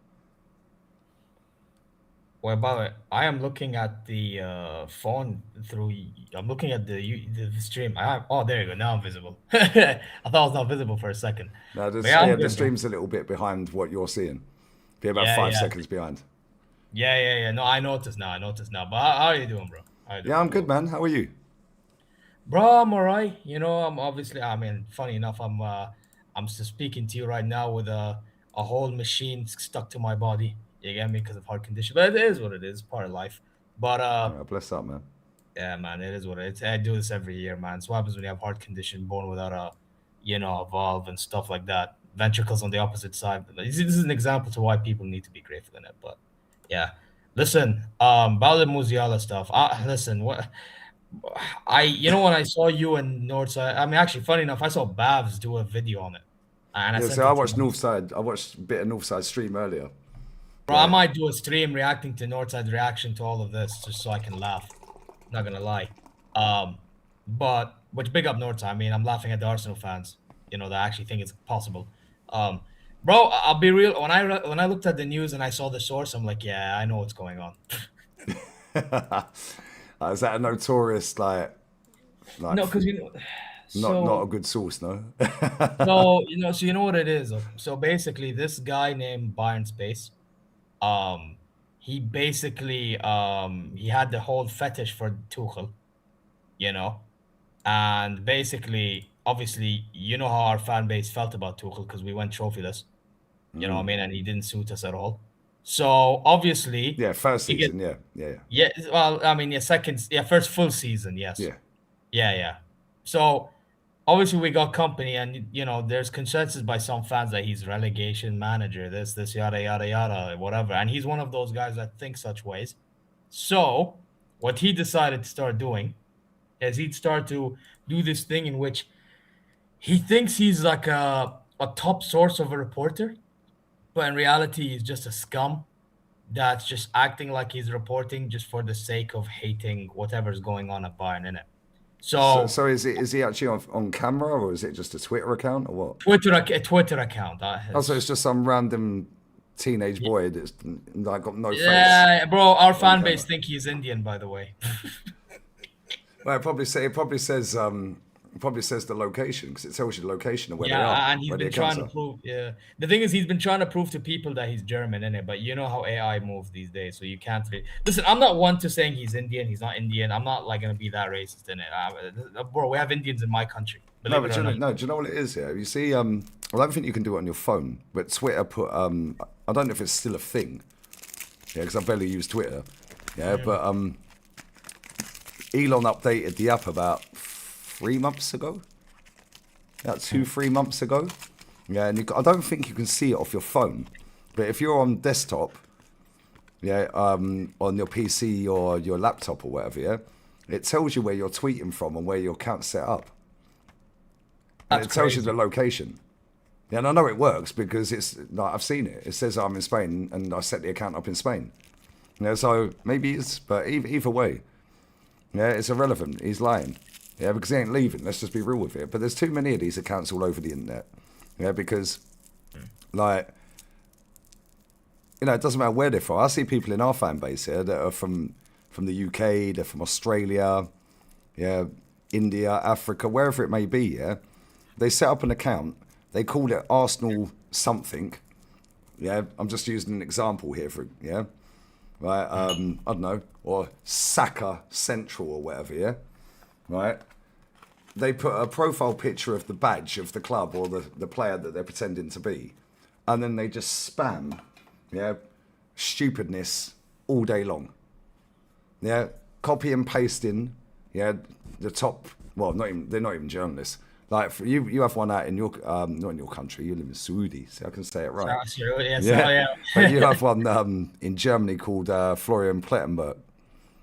Well, by the way, I am looking at the phone through. I'm looking at the stream. Oh, there you go. Now I'm visible. I thought I was not visible for a second. No, But yeah, I'm the good, bro. stream's a little bit behind what you're seeing. Be about Yeah, 5 yeah. seconds behind. Yeah. No, I noticed now. But how are you doing, bro? How you doing? Yeah, I'm good, man. How are you? Bro, I'm all right. You know, I'm obviously. I mean, funny enough, I'm still speaking to you right now with a whole machine stuck to my body. You get me because of heart condition. But it is what it is. Part of life. But Oh, bless up, man. yeah, man, it is what it is. I do this every year, man. So what happens when you have heart condition, born without a valve and stuff like that. Ventricles on the opposite side. This is an example to why people need to be grateful in it. But yeah. Listen, about the Musiala stuff. Listen, when I saw you in Northside, I mean, actually, funny enough, I saw Bavs do a video on it, and I Yeah, sent so I it to watched him. Northside. I watched a bit of Northside stream earlier. Bro, I Yeah. might do a stream reacting to Northside's reaction to all of this, just so I can laugh. Not gonna lie. Um, but big up Northside. I mean, I'm laughing at the Arsenal fans, that actually think it's possible. Um, bro, I'll be real. When I looked at the news and I saw the source, I'm like, yeah, I know what's going on. Is that a notorious like No, because not a so good source? No. so you know what it is. So basically, this guy named Byron Space, um, he basically he had the whole fetish for Tuchel, you know, and basically, obviously, you know how our fan base felt about Tuchel because we went trophyless, you know what I mean, and he didn't suit us at all. So obviously, Yeah, first he get season. Yeah, yeah, yeah. Well, I mean, first full season, yes. yeah. Yeah, yeah. So obviously we got company, and there's consensus by some fans that he's relegation manager, this, yada yada yada, whatever. And he's one of those guys that think such ways. So what he decided to start doing is he'd start to do this thing in which he thinks he's like a top source of a reporter, but in reality he's just a scum that's just acting like he's reporting just for the sake of hating whatever's going on at Bayern, innit? So, So so is he actually on camera or is it just a Twitter account or what? Twitter account. Also, it's just some random teenage boy that's like got no face Yeah, bro. Our on fan base camera. think he's Indian, by the way. Well, it probably says the location because it tells you the location of where they are, Yeah, and he's where the been trying accounts to are. prove. Yeah, the thing is, he's been trying to prove to people that he's German, innit? But you know how AI moves these days, so you can't really listen. I'm not one to saying he's Indian. He's not Indian. I'm not like gonna be that racist in it, bro. We have Indians in my country, No, believe it but or not. do you know what it is here? You see, I don't think you can do it on your phone, but Twitter put, I don't know if it's still a thing, yeah, because I barely use Twitter, yeah, but Elon updated the app about 3 months ago, about 3 months ago, yeah, and I don't think you can see it off your phone, but if you're on desktop, yeah, on your PC or your laptop or whatever, yeah, it tells you where you're tweeting from and where your account's set up. And That's it tells you the crazy. location. Yeah, and I know it works because it's like I've seen it. It says I'm in Spain and I set the account up in Spain. Yeah, so maybe it's, but either way, yeah, it's irrelevant. He's lying. Yeah, because he ain't leaving. Let's just be real with it. But there's too many of these accounts all over the internet. Yeah, because like it doesn't matter where they're from. I see people in our fan base here that are from the UK, they're from Australia, yeah, India, Africa, wherever it may be. Yeah, they set up an account. They call it Arsenal something. Yeah, I'm just using an example here for yeah, right. I don't know, or Saka Central or whatever. Yeah, right. They put a profile picture of the badge of the club or the player that they're pretending to be, and then they just spam, yeah, stupidness all day long. Yeah, copy and pasting, yeah, the top. Well, not even they're not even journalists. Like for you have one out in your not in your country. You live in Saudi, so I can say it right. Yeah, so, Yeah, but you yeah. have one in Germany called Florian Plettenberg.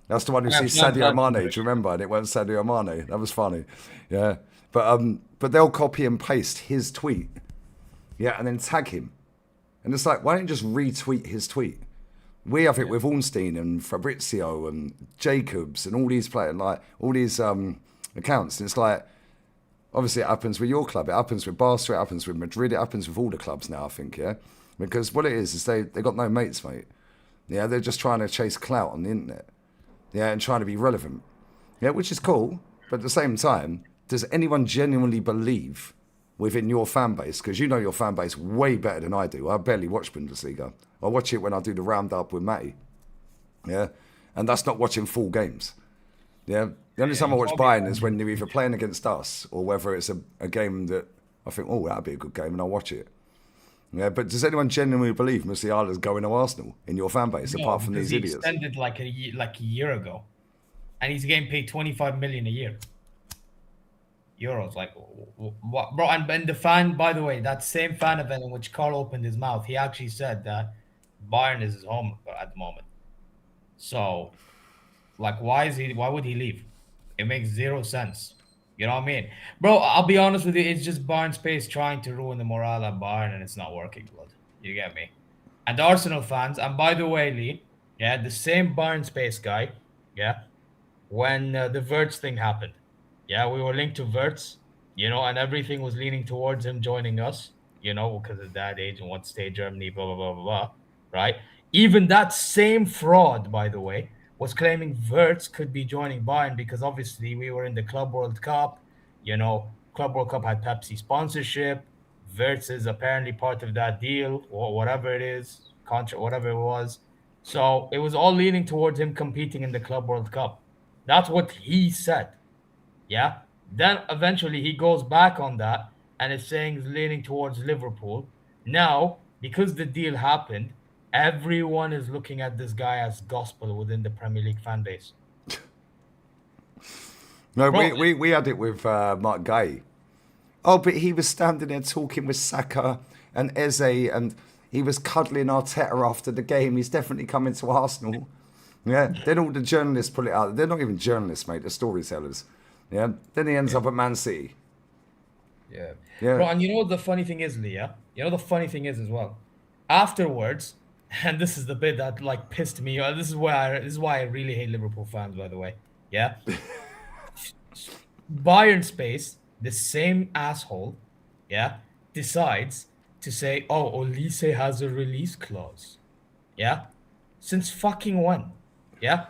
That's the one who Yeah, sees Fran Sadio Mane. Blankenberg. Do you remember? And it went Sadio Mane. That was funny. Yeah, but they'll copy and paste his tweet. Yeah, and then tag him. And it's like, why don't you just retweet his tweet? We have it Yeah. with Ornstein and Fabrizio and Jacobs and all these players, like all these accounts. And it's like, obviously, it happens with your club. It happens with Barca. It happens with Madrid. It happens with all the clubs now, I think, yeah? Because what it is they got no mates, mate. Yeah, they're just trying to chase clout on the internet. Yeah, and trying to be relevant. Yeah, which is cool. But at the same time, does anyone genuinely believe within your fan base? Because you know your fan base way better than I do. I barely watch Bundesliga. I watch it when I do the roundup with Matty. Yeah, and that's not watching full games. Yeah, the only time I It's watch probably Bayern is when they're either playing against us or whether it's a game that I think, oh, that'd be a good game, and I'll watch it. Yeah, but does anyone genuinely believe Musiala's going to Arsenal in your fan base, no, apart from because these he idiots? extended like a year ago, and he's getting paid 25 million a year euros. Like what, bro? And the fan, by the way, that same fan event in which Carl opened his mouth, he actually said that Bayern is his home at the moment. So, like, why would he leave? It makes zero sense. You know what I mean? Bro, I'll be honest with you, it's just Bayern space trying to ruin the morale at Bayern and it's not working, blood. You get me? And the Arsenal fans, and by the way, Lee, yeah, the same Bayern space guy, yeah, when the Verts thing happened. Yeah, we were linked to Verts, and everything was leaning towards him joining us, because of that age and what state Germany, blah, blah, blah, blah, blah, right? Even that same fraud, by the way, was claiming Verts could be joining Bayern because obviously we were in the Club World Cup. Club World Cup had Pepsi sponsorship. Verts is apparently part of that deal or whatever it is, contract, whatever it was. So it was all leaning towards him competing in the Club World Cup. That's what he said. Yeah. Then eventually he goes back on that and is saying he's leaning towards Liverpool. Now, because the deal happened, everyone is looking at this guy as gospel within the Premier League fan base. No, Bro, we had it with Mark Gay. Oh, but he was standing there talking with Saka and Eze, and he was cuddling Arteta after the game. He's definitely coming to Arsenal. Yeah. Then all the journalists pull it out. They're not even journalists, mate. They're storytellers. Yeah. Then he ends up at Man City. Yeah. Yeah. Bro, and you know what the funny thing is, Leah? You know the funny thing is as well. Afterwards, and this is the bit that like pissed me off. This is why I really hate Liverpool fans, by the way. Yeah. Bayern space, the same asshole, yeah, decides to say, oh, Olise has a release clause. Yeah. Since fucking when? Yeah.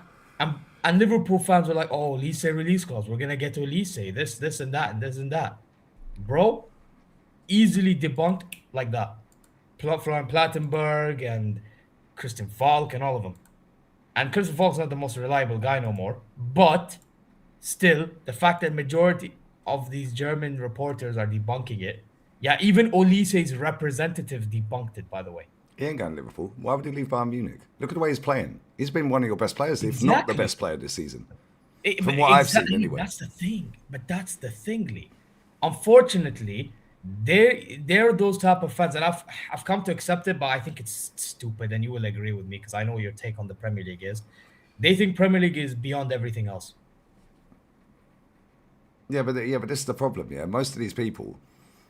And Liverpool fans were like, oh, Olise release clause. We're gonna get to Olise, this and that, and this and that. Bro, easily debunked like that. Florian Plattenberg and Christian Falk and all of them. And Christian Falk's not the most reliable guy no more. But still, the fact that majority of these German reporters are debunking it. Yeah, even Olise's representative debunked it, by the way. He ain't going to Liverpool. Why would he leave Bayern Munich? Look at the way he's playing. He's been one of your best players, if not the best player this season. From what I've seen, anyway. That's the thing. But that's the thing, Lee. Unfortunately, they're those type of fans, and I've come to accept it, but I think it's stupid, and you will agree with me because I know what your take on the Premier League is. They think Premier League is beyond everything else. Yeah, but this is the problem. Yeah, most of these people,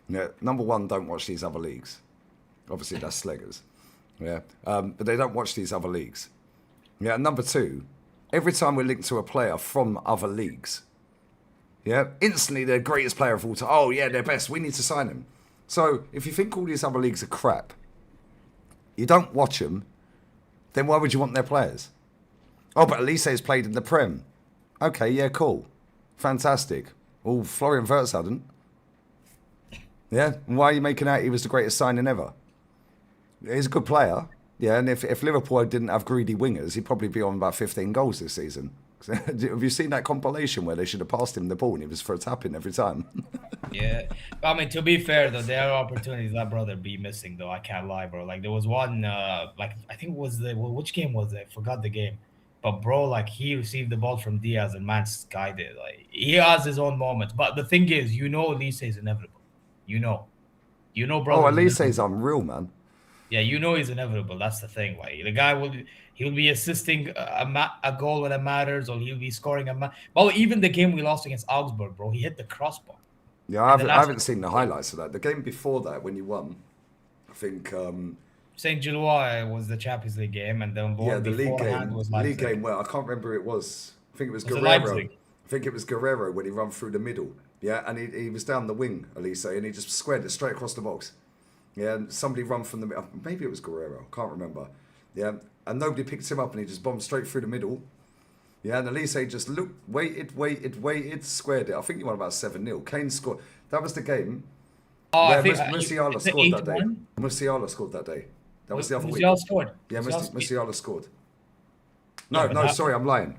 number one, don't watch these other leagues. Obviously, that's Sleggers. Yeah, but they don't watch these other leagues. Yeah, and number two, every time we're linked to a player from other leagues, yeah, instantly they're the greatest player of all time. Oh yeah, they're best. We need to sign them. So if you think all these other leagues are crap, you don't watch them, then why would you want their players? Oh, but Elise's played in the Prem. Okay, yeah, cool, fantastic. Well, Florian Wirtz hadn't. Yeah, and why are you making out he was the greatest signing ever? He's a good player. Yeah, and if Liverpool didn't have greedy wingers, he'd probably be on about 15 goals this season. Have you seen that compilation where they should have passed him the ball and it was for a tap-in every time? Yeah. I mean, to be fair, though, there are opportunities that brother be missing, though. I can't lie, bro. Like, there was one, I think it was which game was it? I forgot the game. But, bro, like, he received the ball from Diaz and man skied it. Like, he has his own moments. But the thing is, Elise is inevitable. Brother. Oh, Elise's unreal, man. Yeah, he's inevitable. That's the thing. Like the guy he'll be assisting a goal when it matters, or he'll be scoring Well, even the game we lost against Augsburg, bro, he hit the crossbar. Yeah, I haven't seen the highlights of that. The game before that, when you won, I think Saint Gilloise was the Champions League game, and then the league game was League game. Well, I can't remember who it was. I think it was Guerrero. I think it was Guerrero when he ran through the middle. Yeah, and he was down the wing, Elise, and he just squared it straight across the box. Yeah, and somebody run from the middle. Maybe it was Guerrero. Can't remember. Yeah, and nobody picked him up, and he just bombed straight through the middle. Yeah, and Elise just waited, squared it. I think he won about 7-0. Kane scored. That was the game. Oh, where I think Musiala scored that day. Musiala scored that day. That was the other week. Musiala scored. Yeah, Musiala scored. No, sorry, I'm lying.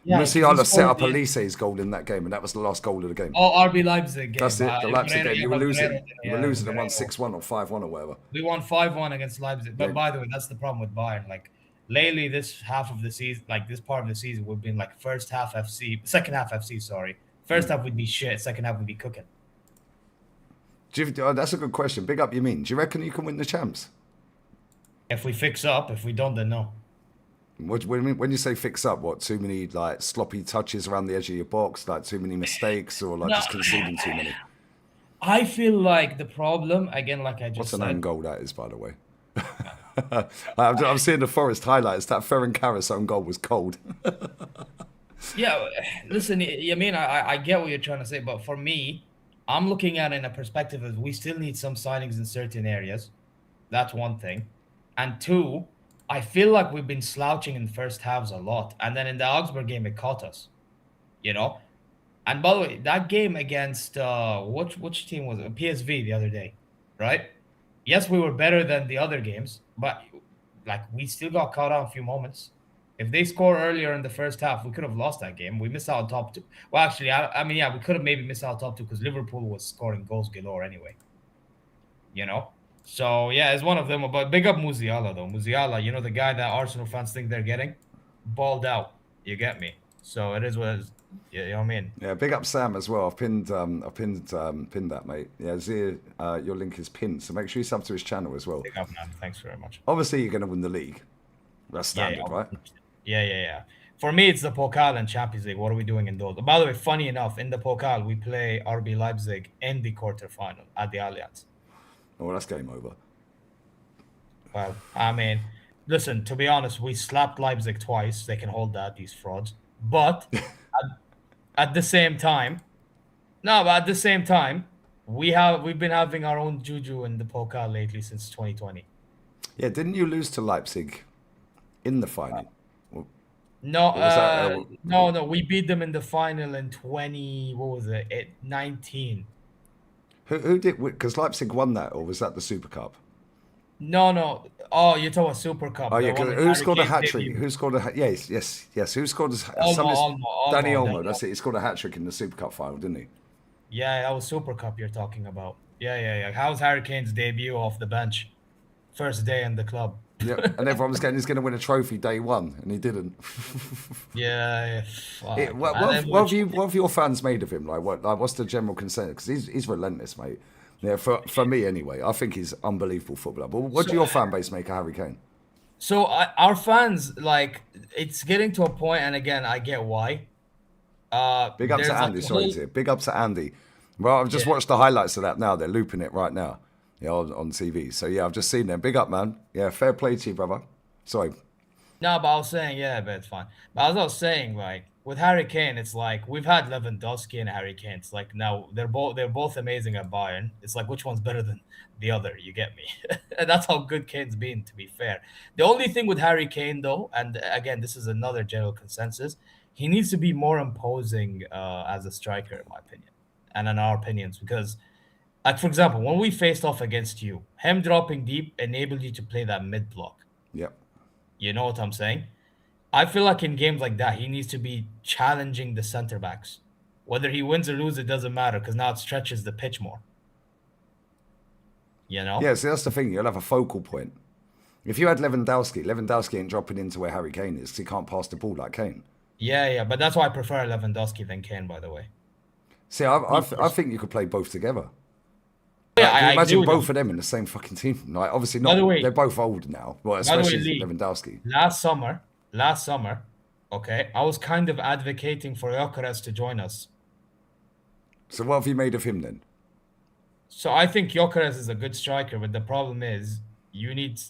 Yeah, Musiala set up Elise's goal in that game, and that was the last goal of the game. Oh, RB Leipzig game. That's it, the Leipzig game. You were losing. You were losing and won 6-1 or 5-1 or whatever. We won 5-1 against Leipzig. But by the way, that's the problem with Bayern. Like, lately, this half of the season, like this part of the season, we've been like second half FC, sorry. First half would be shit, second half would be cooking. That's a good question. Big up, you mean? Do you reckon you can win the champs? If we fix up, if we don't, then no. When you say fix up, what, too many like sloppy touches around the edge of your box, like too many mistakes, or like No, just conceding too many? I feel like the problem, again, like I What's just an own said, goal that is, by the way? I'm seeing the Forest highlights. That Ferran Karras own goal was cold. yeah, listen, I mean, I get what you're trying to say, but for me, I'm looking at it in a perspective of we still need some signings in certain areas. That's one thing. And two, I feel like we've been slouching in the first halves a lot. And then in the Augsburg game, it caught us, you know? And by the way, that game against which team was it? PSV the other day, right? Yes, we were better than the other games, but like we still got caught out a few moments. If they score earlier in the first half, we could have lost that game. We missed out on top two. Well, actually, I mean, yeah, we could have maybe missed out on top two because Liverpool was scoring goals galore anyway. You know, so yeah, it's one of them. But big up Musiala though. Musiala, you know, the guy that Arsenal fans think they're getting, balled out. You get me? So it is what it is. You know what I mean? Yeah, big up Sam as well. Pinned that, mate. Yeah, Zia, your link is pinned, so make sure you sub to his channel as well. Big up, man. Thanks very much. Obviously, you're going to win the league. That's Yeah, standard, right? yeah. For me, it's the Pokal and Champions League. What are we doing in those? By the way, funny enough, in the Pokal, we play RB Leipzig in the quarterfinal at the Allianz. Well, that's game over. Well, I mean, listen, to be honest, we slapped Leipzig twice. They can hold that, these frauds. But at the same time, no, but at the same time, we've been having our own juju in the Pokal lately since 2020. Yeah, didn't you lose to Leipzig in the final? No, Or was that, no. We beat them in the final in 20. What was it? 19. who did? Because Leipzig won that, or was that the Super Cup? No. Oh, you're talking about Super Cup. Oh the yeah, one with who Harry scored a Kane's hat trick? debut. Who scored a yes? Who scored Olmo, Danny Olmo. Olmo? That's it. He scored a hat trick in the Super Cup final, didn't he? Yeah, that was Super Cup you're talking about. Yeah. How's Harry Kane's debut off the bench? First day in the club. Yeah, and everyone was getting he's going to win a trophy day one, and he didn't. Yeah. Fuck. What have your fans made of him? What's the general consensus? Because he's relentless, mate. Yeah, for me anyway, I think he's unbelievable footballer. But what do your fan base make of Harry Kane? So our fans, like, it's getting to a point, and again, I get why. Big up to Andy. Sorry, Zia. Big up to Andy. Well, I've just watched the highlights of that now. They're looping it right now, on TV. So yeah, I've just seen them. Big up, man. Yeah, fair play to you, brother. Sorry. No, but I was saying, yeah, but it's fine. But as I was saying, like with Harry Kane, it's like we've had Lewandowski and Harry Kane. It's like now they're both amazing at Bayern. It's like which one's better than the other? You get me? And that's how good Kane's been, to be fair. The only thing with Harry Kane, though, and again, this is another general consensus, he needs to be more imposing as a striker, in my opinion, and in our opinions, because. Like, for example, when we faced off against you, him dropping deep enabled you to play that mid block. Yep. You know what I'm saying? I feel like in games like that, he needs to be challenging the center backs. Whether he wins or loses, it doesn't matter because now it stretches the pitch more. You know? Yeah, see, that's the thing. You'll have a focal point. If you had Lewandowski ain't dropping into where Harry Kane is because he can't pass the ball like Kane. Yeah, but that's why I prefer Lewandowski than Kane, by the way. See, I think you could play both together. Yeah, Can you imagine agree with both of them in the same fucking team? Like, obviously not. By the way- They're both old now. Well, By the way, especially Lee, Lewandowski. Last summer, okay, I was kind of advocating for Gyökeres to join us. So what have you made of him then? So I think Gyökeres is a good striker, but the problem is you need,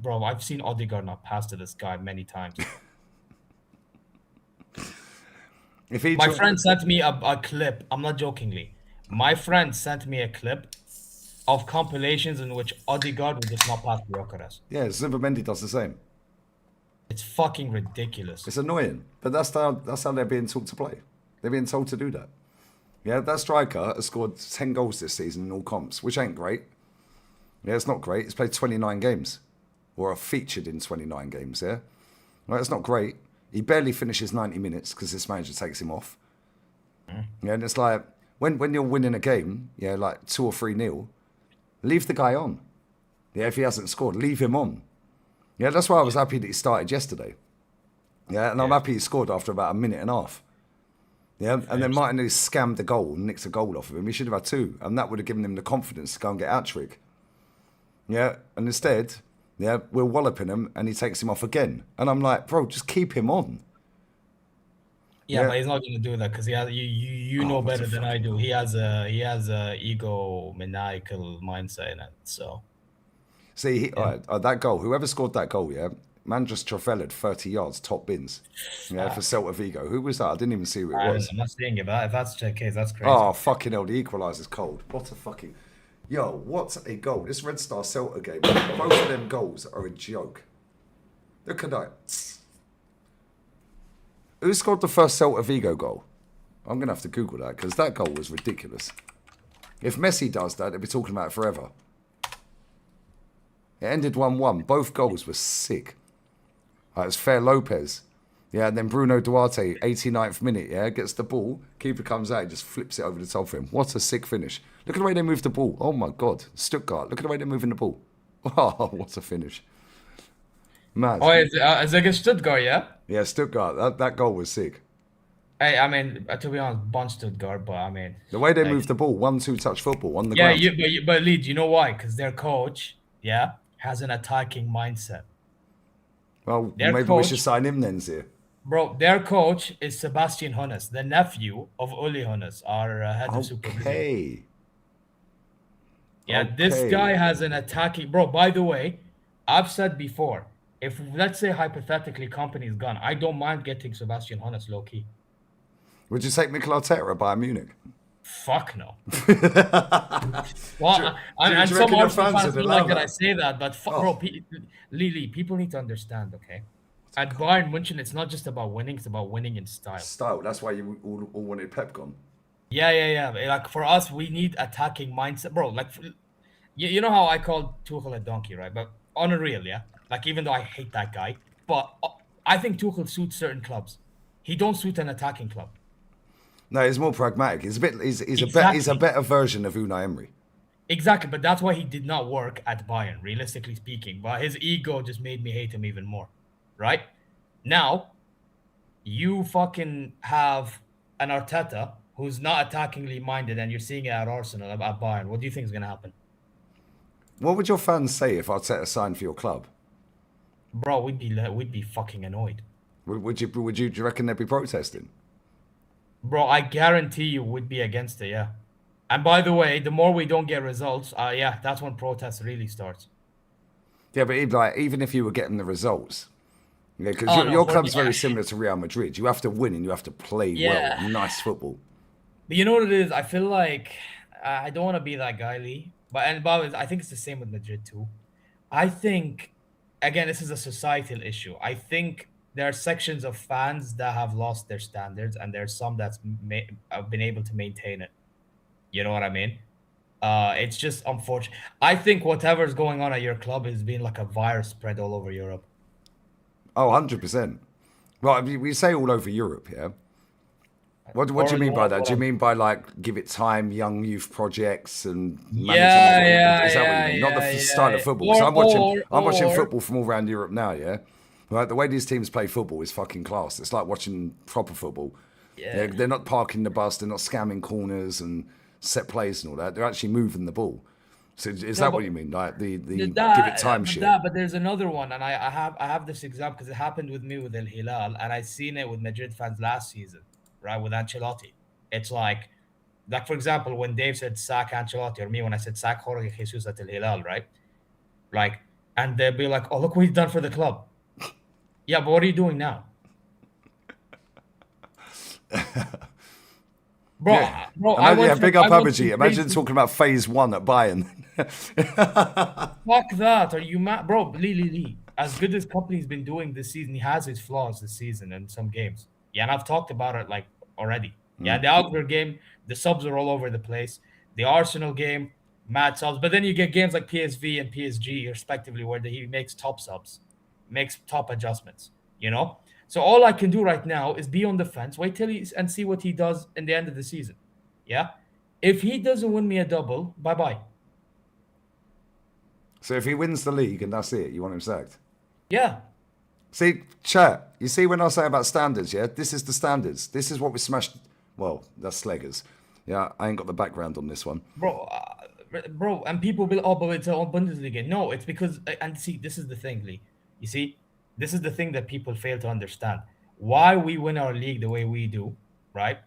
bro. I've seen Odegaard not pass to this guy many times. My friend sent me a clip. I'm not jokingly. My friend sent me a clip of compilations in which Odegaard would just not pass to Gyökeres. Yeah, Zubimendi does the same. It's fucking ridiculous. It's annoying, but that's how they're being taught to play. They're being told to do that. Yeah, that striker has scored 10 goals this season in all comps, which ain't great. Yeah, it's not great. He's played 29 games, or featured in 29 games. Yeah, well, it's not great. He barely finishes 90 minutes because this manager takes him off. Yeah, and it's like when you're winning a game, yeah, like 2 or 3-0, leave the guy on. Yeah, if he hasn't scored, leave him on. Yeah, that's why I was happy that he started yesterday. Yeah, and I'm happy he scored after about a minute and a half. Yeah, and then Martinelli scammed the goal and nicked a goal off of him. He should have had 2, and that would have given him the confidence to go and get hat-trick. Yeah, and instead, Yeah, we're walloping him, and he takes him off again. And I'm like, bro, just keep him on. Yeah, but he's not going to do that because he has you know what a better than I fucking do. hell. He has a egomaniacal mindset in it. So See, yeah, that goal, whoever scored that goal, yeah, man just trofelled 30 yards, top bins. Yeah, for fuck. Celta Vigo. Who was that? I didn't even see who it I'm was. not saying it, but if that's the case, that's crazy. Oh, fucking hell, the equaliser's cold. What a fucking... Yo, what a goal. This Red Star Celta game, both of them goals are a joke. Look at that. Who scored the first Celta Vigo goal? I'm going to have to Google that, because that goal was ridiculous. If Messi does that, they'll be talking about it forever. It ended 1-1. Both goals were sick. It was Fair Lopez. Yeah, and then Bruno Duarte, 89th minute, yeah, gets the ball. Keeper comes out, just flips it over the top of him. What a sick finish. Look at the way they move the ball. Oh, my God. Stuttgart, look at the way they're moving the ball. Oh, what a finish. Mad. Oh, it's against Stuttgart, yeah. Yeah, Stuttgart, that goal was sick. Hey, I mean, to be honest, bunch Stuttgart, but I mean, The way they like, moved the ball, 1-2 touch football on the yeah, ground. but Leeds, you know why? Because their coach, yeah, has an attacking mindset. Well, Their maybe we coach, should sign him then, Zia. bro, their coach is Sebastian Hoeneß, the nephew of Uli Hoeneß, our head of supervision. Okay. Yeah, this guy has an attacking. Bro, by the way, I've said before, if let's say hypothetically company's gone, I don't mind getting Sebastian Hoeneß low key. Would you take Mikel Arteta at Bayern Munich? Fuck no. Well, and you some reckon your Arsenal fans fans would feel allow like that I that? say that, but bro, Lily, people need to understand, okay? At Bayern Munich, it's not just about winning; it's about winning in style. Style. That's why you all wanted Pep gone. Yeah. Like for us, we need attacking mindset, bro. Like, you know how I called Tuchel a donkey, right? But on a real, yeah. Like even though I hate that guy, but I think Tuchel suits certain clubs. He don't suit an attacking club. No, he's more pragmatic. He's a bit. He's Exactly. a better version of Unai Emery. Exactly, but that's why he did not work at Bayern, realistically speaking. But his ego just made me hate him even more, right? Now, you fucking have an Arteta who's not attackingly minded, and you're seeing it at Arsenal, at Bayern. What do you think is going to happen? What would your fans say if Arteta signed for your club? Bro, we'd be fucking annoyed. Would you? Do you reckon they'd be protesting? Bro, I guarantee you would be against it, yeah. And by the way, the more we don't get results, yeah, that's when protests really starts. Yeah, but even if you were getting the results, yeah, because Oh, no, your for club's me, very similar to Real Madrid. You have to win and you have to play Yeah. well, nice football. But you know what it is? I feel like I don't want to be that guy, Lee. But I think it's the same with Madrid too. I think, again, this is a societal issue. I think there are sections of fans that have lost their standards, and there's some that's have been able to maintain it. You know what I mean? It's just unfortunate. I think whatever's going on at your club is being like a virus spread all over Europe. Oh, 100%. Right, we say all over Europe, yeah? What do you mean by that? Do you mean by like give it time, young youth projects and Yeah, is that what you mean? Not the style of football. Because I'm watching football from all around Europe now, yeah? Right, the way these teams play football is fucking class. It's like watching proper football. Yeah. They're not parking the bus, they're not scamming corners and set plays and all that. They're actually moving the ball. So is that what you mean? Like the give it time shit? But there's another one, and I have this example because it happened with me with El Hilal, and I seen it with Madrid fans last season, right? With Ancelotti, it's like for example, when Dave said sack Ancelotti, or me when I said sack Jorge Jesus at El Hilal, right? Like, and they'll be like, "Oh, look what he's done for the club." Yeah, but what are you doing now? Bro, Yeah. bro, Big up Abaji. Imagine Imagine talking about phase 1 at Bayern. Fuck that. Are you mad? Bro, Lee. As good as company's been doing this season, he has his flaws this season in some games. Yeah, and I've talked about it like already. Yeah, the Augsburg game, the subs are all over the place. The Arsenal game, mad subs. But then you get games like PSV and PSG, respectively, where he makes top subs, makes top adjustments, you know? So all I can do right now is be on the fence, wait till and see what he does in the end of the season. Yeah? If he doesn't win me a double, bye-bye. So if he wins the league and that's it, you want him sacked? Yeah. See, chat, you see when I say about standards, yeah? This is the standards. This is what we smashed. Well, that's Sleggers. Yeah, I ain't got the background on this one. Bro, bro, and people will, oh, but it's on Bundesliga. No, it's because, and see, this is the thing, Lee. You see, this is the thing that people fail to understand. Why we win our league the way we do, right?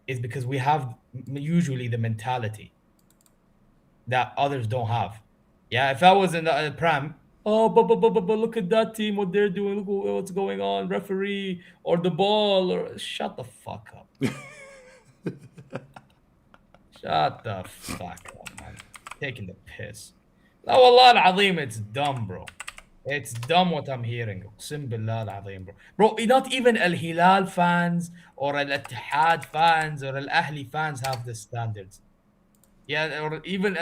Is because we have usually the mentality that others don't have. Yeah, if I was in the Prem, oh, but look at that team, what they're doing, look what's going on, referee or the ball, or shut the fuck up. Shut the fuck up, man. Taking the piss. لا والله العظيم, it's dumb, bro. It's dumb what I'm hearing. اقسم بالله العظيم, bro. Bro, not even Al Hilal fans or Al Ittihad fans or Al Ahli fans have the standards. Yeah, or even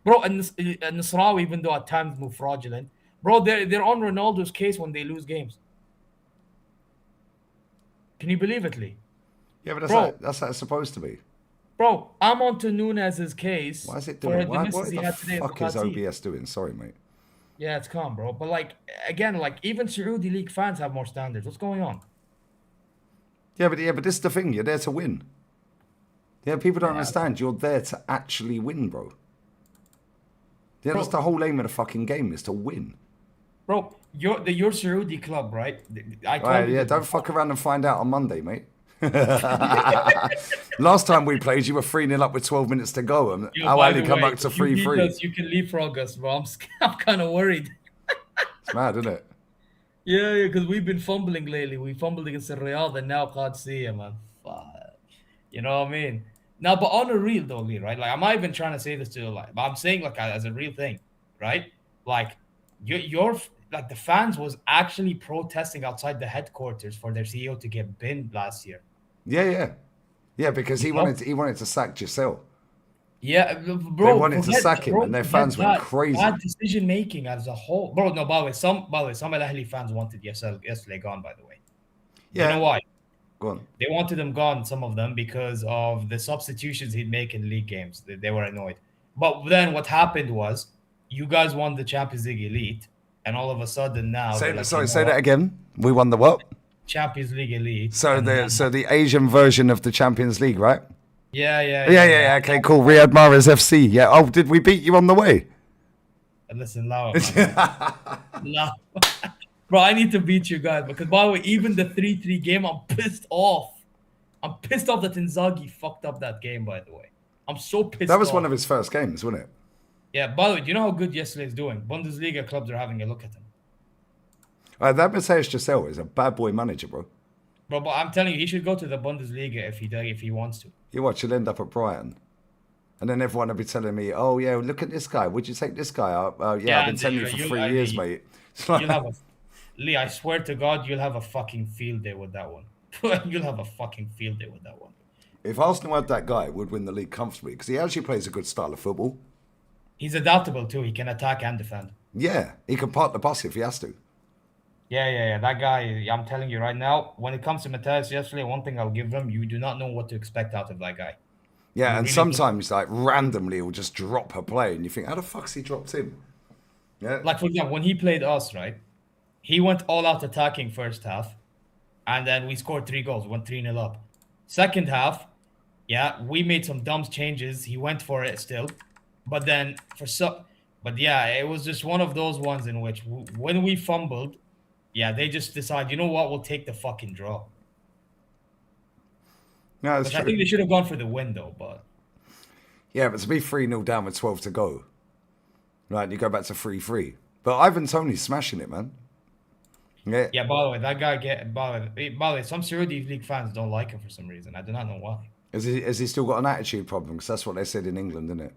bro, and Nasrawi, even though at times move fraudulent, bro, they're on Ronaldo's case when they lose games. Can you believe it, Lee? Yeah, but that's how it's supposed to be. Bro, I'm on to Nunez's case. Why is it for doing? the What misses he the had today fuck at is Fatih. OBS doing? Sorry, mate. Yeah, it's calm, bro. But like again, like even Saudi League fans have more standards. What's going on? Yeah, but this is the thing. You're there to win. Yeah, people don't Yeah. understand. You're there to actually win, bro. Yeah, Bro. that's the whole aim of the fucking game is to win. Bro, your Saudi club, right? I told Right, you yeah, that don't fuck around and find out on Monday, mate. Last time we played, you were 3-0 up with 12 minutes to go, and Yo, Al by Ali the come way, back to if you beat 3-3. us, you can leapfrog us, bro. I'm kind of worried. It's mad, isn't it? Yeah, because we've been fumbling lately. We fumbled against the Real, and now Qadsiya, man. Fuck. You know what I mean? Now, but on a real though, Lee, right? Like, I'm not even trying to say this to you, like, but I'm saying like as a real thing, right? Like, your like the fans was actually protesting outside the headquarters for their CEO to get binned last year. Yeah, because he You know? wanted to sack Giselle. Yeah, They bro. wanted to sack him, and their Forget fans went that. crazy. Bad decision making as a whole, bro. No, by the way, some Al Ahly fans wanted yesterday gone. By the way, you know Yeah, why? go on. They wanted him gone, some of them, because of the substitutions he'd make in league games. They were annoyed. But then what happened was, you guys won the Champions League Elite, and all of a sudden now they're like, Say that again. We won the what? Champions League Elite. So and then, the Asian version of the Champions League, right? yeah. Okay, cool. Riyad Mahrez FC. Yeah. Oh, did we beat you on the way? Listen, Lau, Lau. Bro, I need to beat you guys because, by the way, even the 3-3 game, I'm pissed off. I'm pissed off that Inzaghi fucked up that game, by the way. I'm so pissed That was off. one of his first games, wasn't it? Yeah, by the way, do you know how good yesterday's doing? Bundesliga clubs are having a look at him. That Matthias Giselle is a bad boy manager, bro. Bro, but I'm telling you, he should go to the Bundesliga if he wants to. You watch, he'll end up at Brighton. And then everyone will be telling me, oh, yeah, look at this guy. Would you take this guy out? Yeah, I've been telling you for 3 years, mate. You'll have Lee, I swear to God, you'll have a fucking field day with that one. You'll have a fucking field day with that one. If Arsenal had that guy, would win the league comfortably because he actually plays a good style of football. He's adaptable too. He can attack and defend. Yeah, he can park the bus if he has to. Yeah. That guy, I'm telling you right now, when it comes to Matthias yesterday, one thing I'll give him, you do not know what to expect out of that guy. Yeah, You and really sometimes, like, randomly he'll just drop a play and you think, how the fuck's he dropped him? Yeah. Like, for example, when he played us, right? He went all out attacking first half, and then we scored 3 goals, went 3-0 up. Second half, yeah, we made some dumb changes. He went for it still. But then, but yeah, it was just one of those ones in which when we fumbled, yeah, they just decide, you know what, we'll take the fucking draw. No, that's Which true. I think they should have gone for the win, though, but... Yeah, but to be 3-0 down with 12 to go, right, you go back to 3-3. But Ivan Toney's smashing it, man. Yeah, by the way, that guy by the way, some Saudi League fans don't like him for some reason. I do not know why. Has he still got an attitude problem? Because that's what they said in England, isn't it?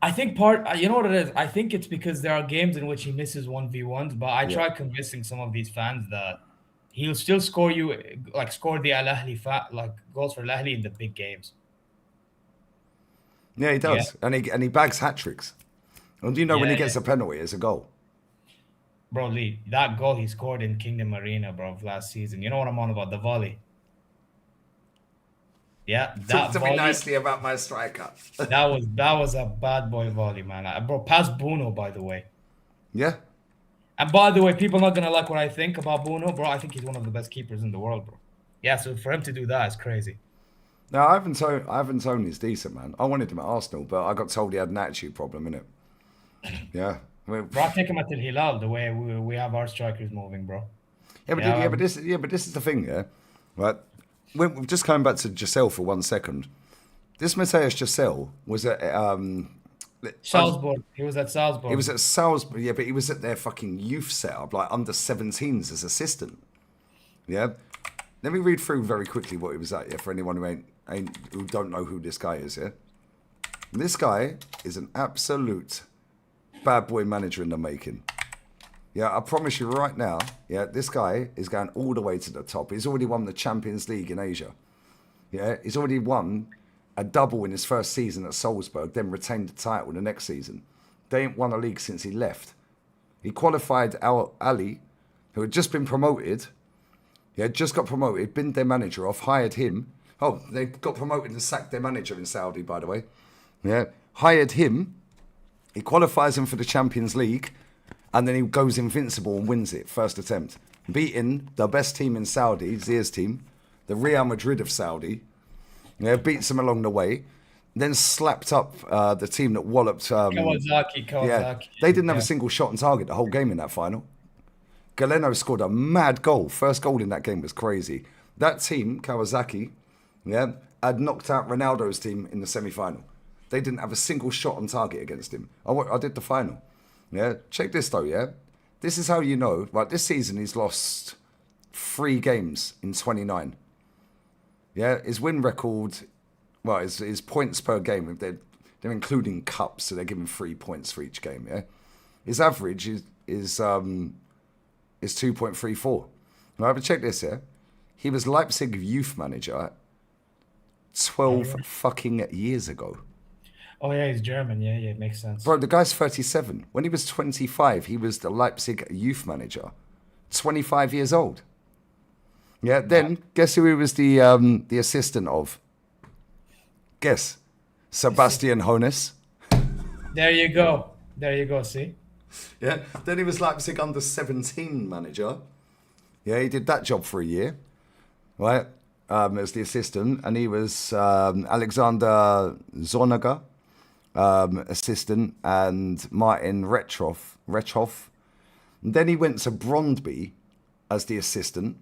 I think you know what it is? I think it's because there are games in which he misses 1v1s, but I try convincing some of these fans that he'll still score the Al Ahly goals for Al Ahly in the big games. Yeah, he does. Yeah. And he bags hat-tricks. And you know when he gets a penalty, it's a goal. Bro, Lee, that goal he scored in Kingdom Arena, bro, last season. You know what I'm on about? The volley. Yeah, that Talk to volley, me nicely about my striker. that was a bad boy volley, man. Bro, past Bruno, by the way. Yeah. And by the way, people are not gonna like what I think about Bruno, bro. I think he's one of the best keepers in the world, bro. Yeah, so for him to do that is crazy. No, Ivan Toney's decent, man. I wanted him at Arsenal, but I got told he had an attitude problem, innit? Yeah. Well, Bro, take him at Al Hilal the way we have our strikers moving, bro. yeah, but Yeah, this is the thing, yeah. Right. We're just coming back to Giselle for 1 second. This Mateus Giselle was at Salzburg. He was at Salzburg. he was at Salzburg, yeah, but he was at their fucking youth setup, like under 17s as assistant. Yeah. Let me read through very quickly what he was at, yeah, for anyone who don't know who this guy is, yeah. This guy is an absolute bad boy manager in the making. Yeah, I promise you right now, yeah, this guy is going all the way to the top. He's already won the Champions League in Asia. Yeah, he's already won a double in his first season at Salzburg, then retained the title the next season. They ain't won a league since he left. He qualified Al Ali, who had just been promoted. He had just got promoted, been their manager off, hired him. Oh, they got promoted and sacked their manager in Saudi, by the way. Yeah, hired him. He qualifies him for the Champions League, and then he goes invincible and wins it, first attempt. Beating the best team in Saudi, Zia's team, the Real Madrid of Saudi. Yeah, beats them along the way. Then slapped up the team that walloped... Kawasaki. Yeah, they didn't have a single shot on target the whole game in that final. Galeno scored a mad goal. First goal in that game was crazy. That team, Kawasaki, yeah, had knocked out Ronaldo's team in the semi-final. They didn't have a single shot on target against him. I did the final. Yeah, check this though, yeah? This is how you know. Right, this season he's lost 3 games in 29. Yeah, his win record, well, his points per game, they're including cups, so they're giving 3 points for each game, yeah? His average is 2.34. Now, but check this, yeah? He was Leipzig youth manager 12 fucking years ago. Oh yeah, he's German. Yeah, it makes sense. Bro, the guy's 37. When he was 25, he was the Leipzig youth manager. 25 years old. Yeah, then guess who he was the assistant of? Guess. Sebastian Hoeneß. There you go. See? Yeah, then he was Leipzig under 17 manager. Yeah, he did that job for a year. Right? As the assistant. And he was Alexander Zorniger. Assistant, and Martin Rethoff. And then he went to Brondby as the assistant.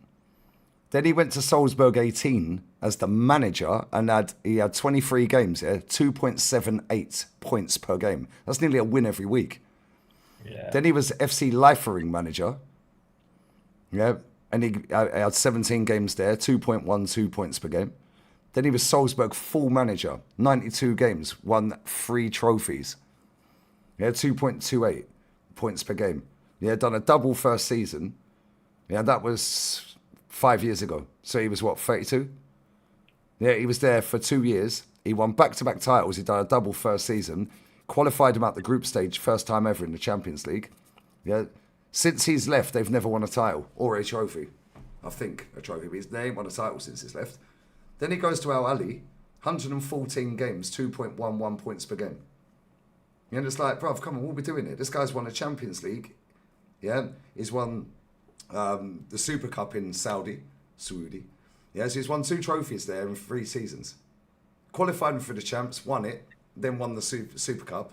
Then he went to Salzburg 18 as the manager, and he had 23 games, 2.78 points per game. That's nearly a win every week. Yeah. Then he was FC Liefering manager. Yeah, and he had 17 games there, 2.12 points per game. Then he was Salzburg full manager, 92 games, won 3 trophies. Yeah, 2.28 points per game. Yeah, done a double first season. Yeah, that was 5 years ago. So he was what, 32? Yeah, he was there for 2 years. He won back-to-back titles. He done a double first season. Qualified him out the group stage, first time ever in the Champions League. Yeah, since he's left, they've never won a title or a trophy. I think a trophy, but they ain't won a title since he's left. Then he goes to Al Ali, 114 games, 2.11 points per game. And it's like, bruv, come on, what are we doing here? This guy's won a Champions League. Yeah, he's won the Super Cup in Saudi. Yeah, so he's won 2 trophies there in 3 seasons. Qualified for the champs, won it, then won the Super Cup.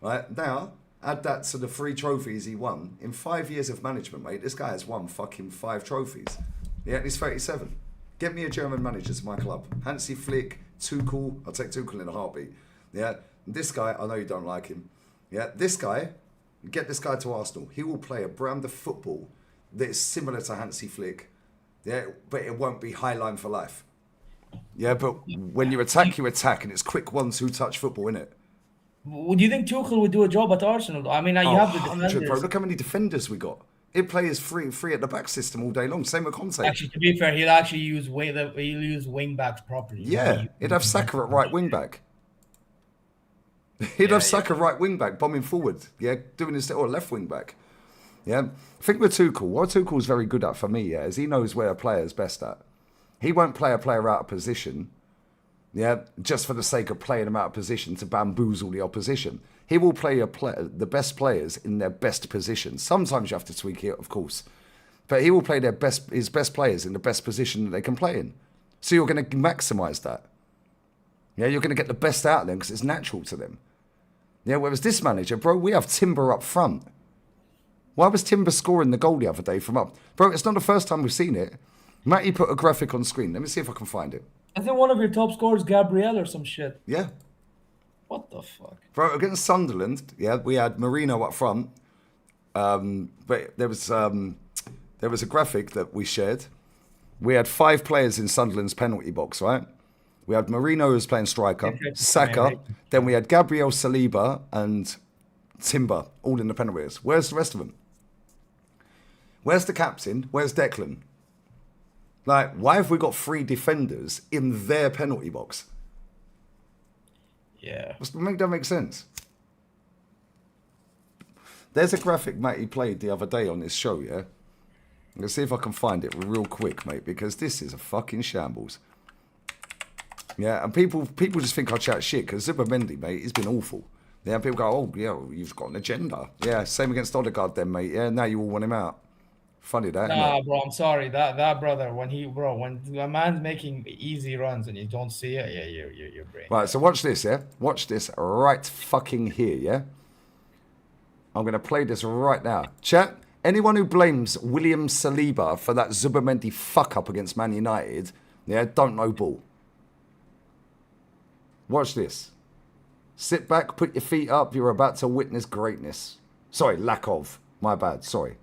Right, now, add that to the 3 trophies he won. In 5 years of management, mate, this guy has won fucking 5 trophies. Yeah, and he's 37. Get me a German manager to my club. Hansi Flick, Tuchel. I'll take Tuchel in a heartbeat. Yeah. This guy, I know you don't like him. Yeah. This guy, get this guy to Arsenal. He will play a brand of football that is similar to Hansi Flick. Yeah. But it won't be high line for life. Yeah. But when you attack, and it's quick 1-2 touch football, innit? Would you think Tuchel would do a job at Arsenal? I mean, you have the 100, defenders. bro. Look how many defenders we got. It plays free at the back system all day long. Same with Conte. Actually, to be fair, he'll actually use wing backs properly. Yeah, he'd have Saka at right wing back. He'd have Saka right wing back, bombing forward. Yeah, doing his or left wing back. Yeah, I think with Tuchel, what Tuchel's very good at for me, is he knows where a player's best at. He won't play a player out of position. Yeah, just for the sake of playing them out of position to bamboozle the opposition. He will play the best players in their best position. Sometimes you have to tweak it, of course. But he will play his best players in the best position that they can play in. So you're going to maximise that. Yeah, you're going to get the best out of them because it's natural to them. Yeah, whereas this manager, bro, we have Timber up front. Why was Timber scoring the goal the other day from up? Bro, it's not the first time we've seen it. Matty put a graphic on screen. Let me see if I can find it. I think one of your top scorers, Gabriel or some shit. Yeah. What the fuck? Bro, against Sunderland, yeah, we had Marino up front. But there was a graphic that we shared. We had 5 players in Sunderland's penalty box, right? We had Marino who was playing striker, Saka, then we had Gabriel Saliba and Timber, all in the penalties. Where's the rest of them? Where's the captain? Where's Declan? Like, why have we got 3 defenders in their penalty box? Yeah. That make sense. There's a graphic Matty played the other day on his show, yeah? Let's see if I can find it real quick, mate, because this is a fucking shambles. Yeah, and people just think I chat shit, because Zubimendi, mate, he's been awful. Yeah, people go, oh, yeah, you've got an agenda. Yeah, same against Odegaard then, mate. Yeah, now you all want him out. Funny that, Nah, bro, I'm sorry. That brother, when a man's making easy runs and you don't see it, yeah, you're brain. Right, so watch this, yeah? Watch this right fucking here, yeah? I'm going to play this right now. Chat, anyone who blames William Saliba for that Zubimendi fuck-up against Man United, yeah, don't know ball. Watch this. Sit back, put your feet up. You're about to witness greatness. Sorry, lack of. My bad. Sorry,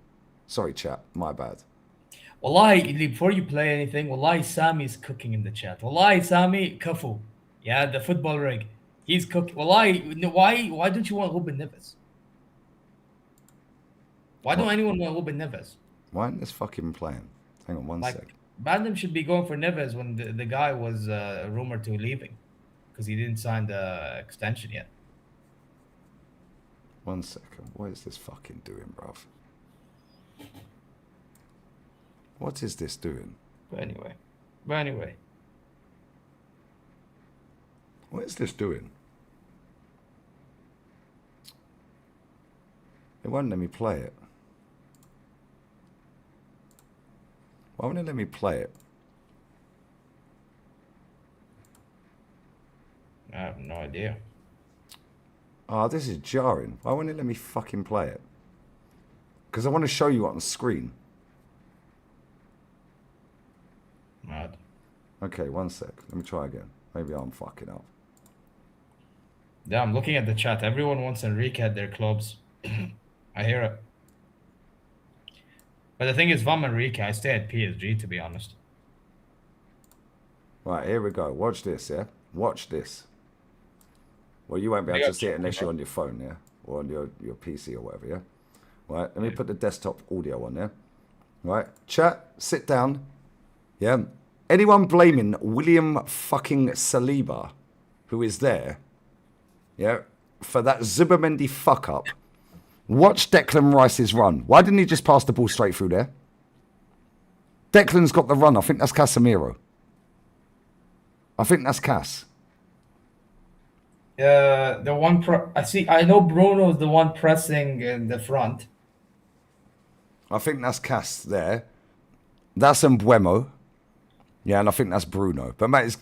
chat. My bad. Wallahi, before you play anything, Wallahi, Sammy's cooking in the chat. Wallahi, Sammy, Kafu. Yeah, the football rig. He's cooking. Wallahi, why don't you want Ruben Neves? Why don't anyone want Ruben Neves? Why isn't this fucking playing? Hang on one sec. Bandem should be going for Neves when the guy was rumored to leaving. Because he didn't sign the extension yet. 1 second. What is this fucking doing, bruv? What is this doing? But anyway. What is this doing? It won't let me play it. Why won't it let me play it? I have no idea. Oh, this is jarring. Why won't it let me fucking play it? Because I want to show you on the screen. Mad. Okay, 1 sec. Let me try again. Maybe I'm fucking up. Yeah, I'm looking at the chat. Everyone wants Enrique at their clubs. I hear it. But the thing is, if I'm Enrique, I stay at PSG, to be honest. Right, here we go. Watch this, yeah? Watch this. Well, you won't be able to see it unless you're on your phone, yeah? Or on your PC or whatever, yeah? Right, let me put the desktop audio on there. Right, chat, sit down. Yeah? Anyone blaming William fucking Saliba, who is there, yeah, for that Zubimendi fuck-up, watch Declan Rice's run. Why didn't he just pass the ball straight through there? Declan's got the run. I think that's Casemiro. I think that's Cass. The one I know Bruno's the one pressing in the front. I think that's Cass there. That's Mbuemo. Yeah, and I think that's Bruno. But Matt is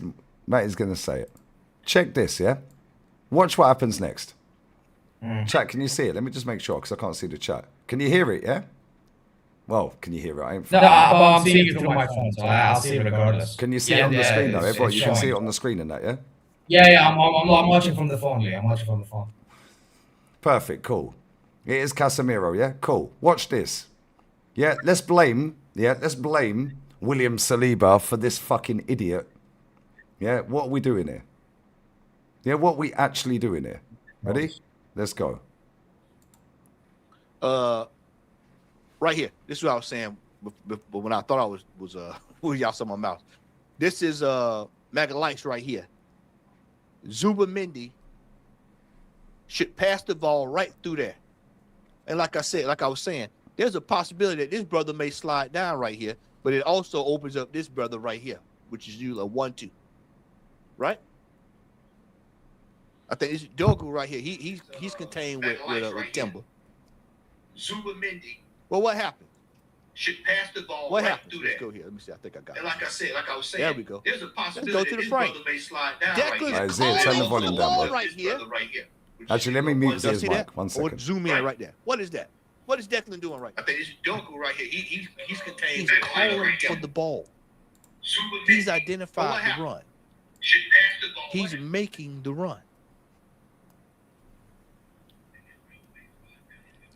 going to say it. Check this, yeah? Watch what happens next. Chat, can you see it? Let me just make sure because I can't see the chat. Can you hear it, yeah? Well, can you hear it? I'm seeing it through my phone, so I'll see it regardless. Can you see it on the screen, though? Everyone, you can see it on the screen and that, yeah? Yeah, I'm watching from the phone, I'm watching from the phone. Perfect, cool. It is Casemiro, yeah? Cool. Watch this. Yeah, let's blame William Saliba for this fucking idiot. Yeah, what are we doing here? Yeah, what are we actually doing here? Ready? Let's go. Right here. This is what I was saying, but when I thought I was y'all saw my mouth. This is Magalites right here. Zubimendi should pass the ball right through there. And like I was saying, there's a possibility that this brother may slide down right here, but it also opens up this brother right here, which is usually a 1-2. Right? I think it's Dogu right here. He's contained with Timber. Zubimendi. Well, what happened? should pass the ball What right happened? through Let's there. go here. Let me see. I think I got And it. like I said, like I was saying, There we go. there's a Let's possibility go to the that this frame. brother may slide down right Declan's here. Zia, turn the volume down, bro. right here. Actually, let me mute Y'all Zia's see mic. that? 1 I second. want to zoom in right there. What is that? What is Declan doing right I now? think this Dunkel right here. He's contained. He's that calling right for here. the ball. Super He's big. identified What the happened? run. Should pass the ball He's right. making the run.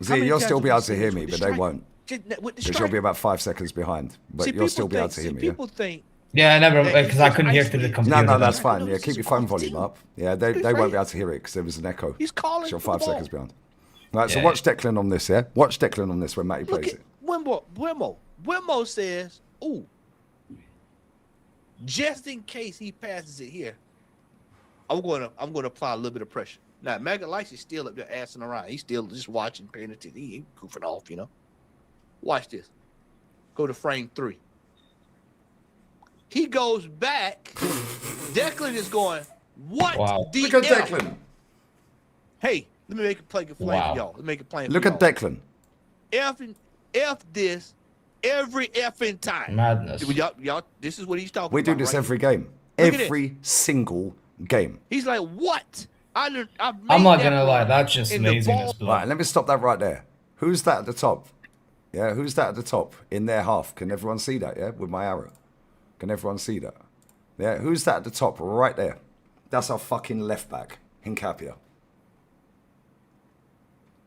Zia, many you'll times still have be we able to seen hear this me, with but the they strike? won't. With the Because you'll strike. be about 5 seconds behind. But you'll still be able to hear me, yeah? People think Yeah, I never that because I he's couldn't hear through the isolated. computer. No, then. that's I fine. know Yeah, this keep is your a phone quality volume team. up. Yeah, they This won't right be able to hear it because there was an echo. He's calling You're for the 5 ball. seconds behind. Right, so Yeah. watch Declan on this, yeah? Watch Declan on this when Matty Look plays at it. Wimmo. Wimmo says, "Ooh, just in case he passes it here, I'm gonna apply a little bit of pressure." Now, Magalice is still up there assing around. He's still just watching, paying attention. He ain't goofing off, you know. Watch this. Go to frame 3. He goes back. Declan is going, "What Wow. the Look at F?" Declan. Hey, let me make it plain for Wow. y'all. Let me make it plain Look for at y'all. Declan. F this every effing time. Madness. Y'all, this is what he's talking We about. do this right every game. Look at Every single game. He's like, "What? I've I'm not made gonna that lie, run, that's just and the laziness, ball- bro. Right, let me stop that right there. Who's that at the top? Yeah, who's that at the top in their half? Can everyone see that, yeah, with my arrow? Can everyone see that? Yeah, who's that at the top right there? That's our fucking left back, Hincapia.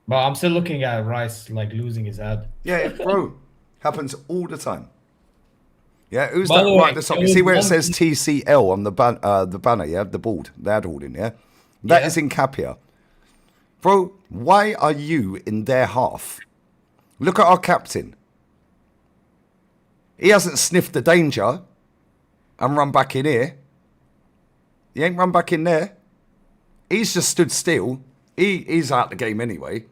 But I'm still looking at Rice like losing his head. Yeah, bro. Happens all the time. Yeah, who's By that the right way, at the top? there You see was where it one says thing- TCL on the banner, yeah? The board, the ad holding, yeah? That Yeah. is Hincapia. Bro, why are you in their half? Look at our captain. He hasn't sniffed the danger and run back in here. He ain't run back in there. He's just stood still. He's out the game anyway.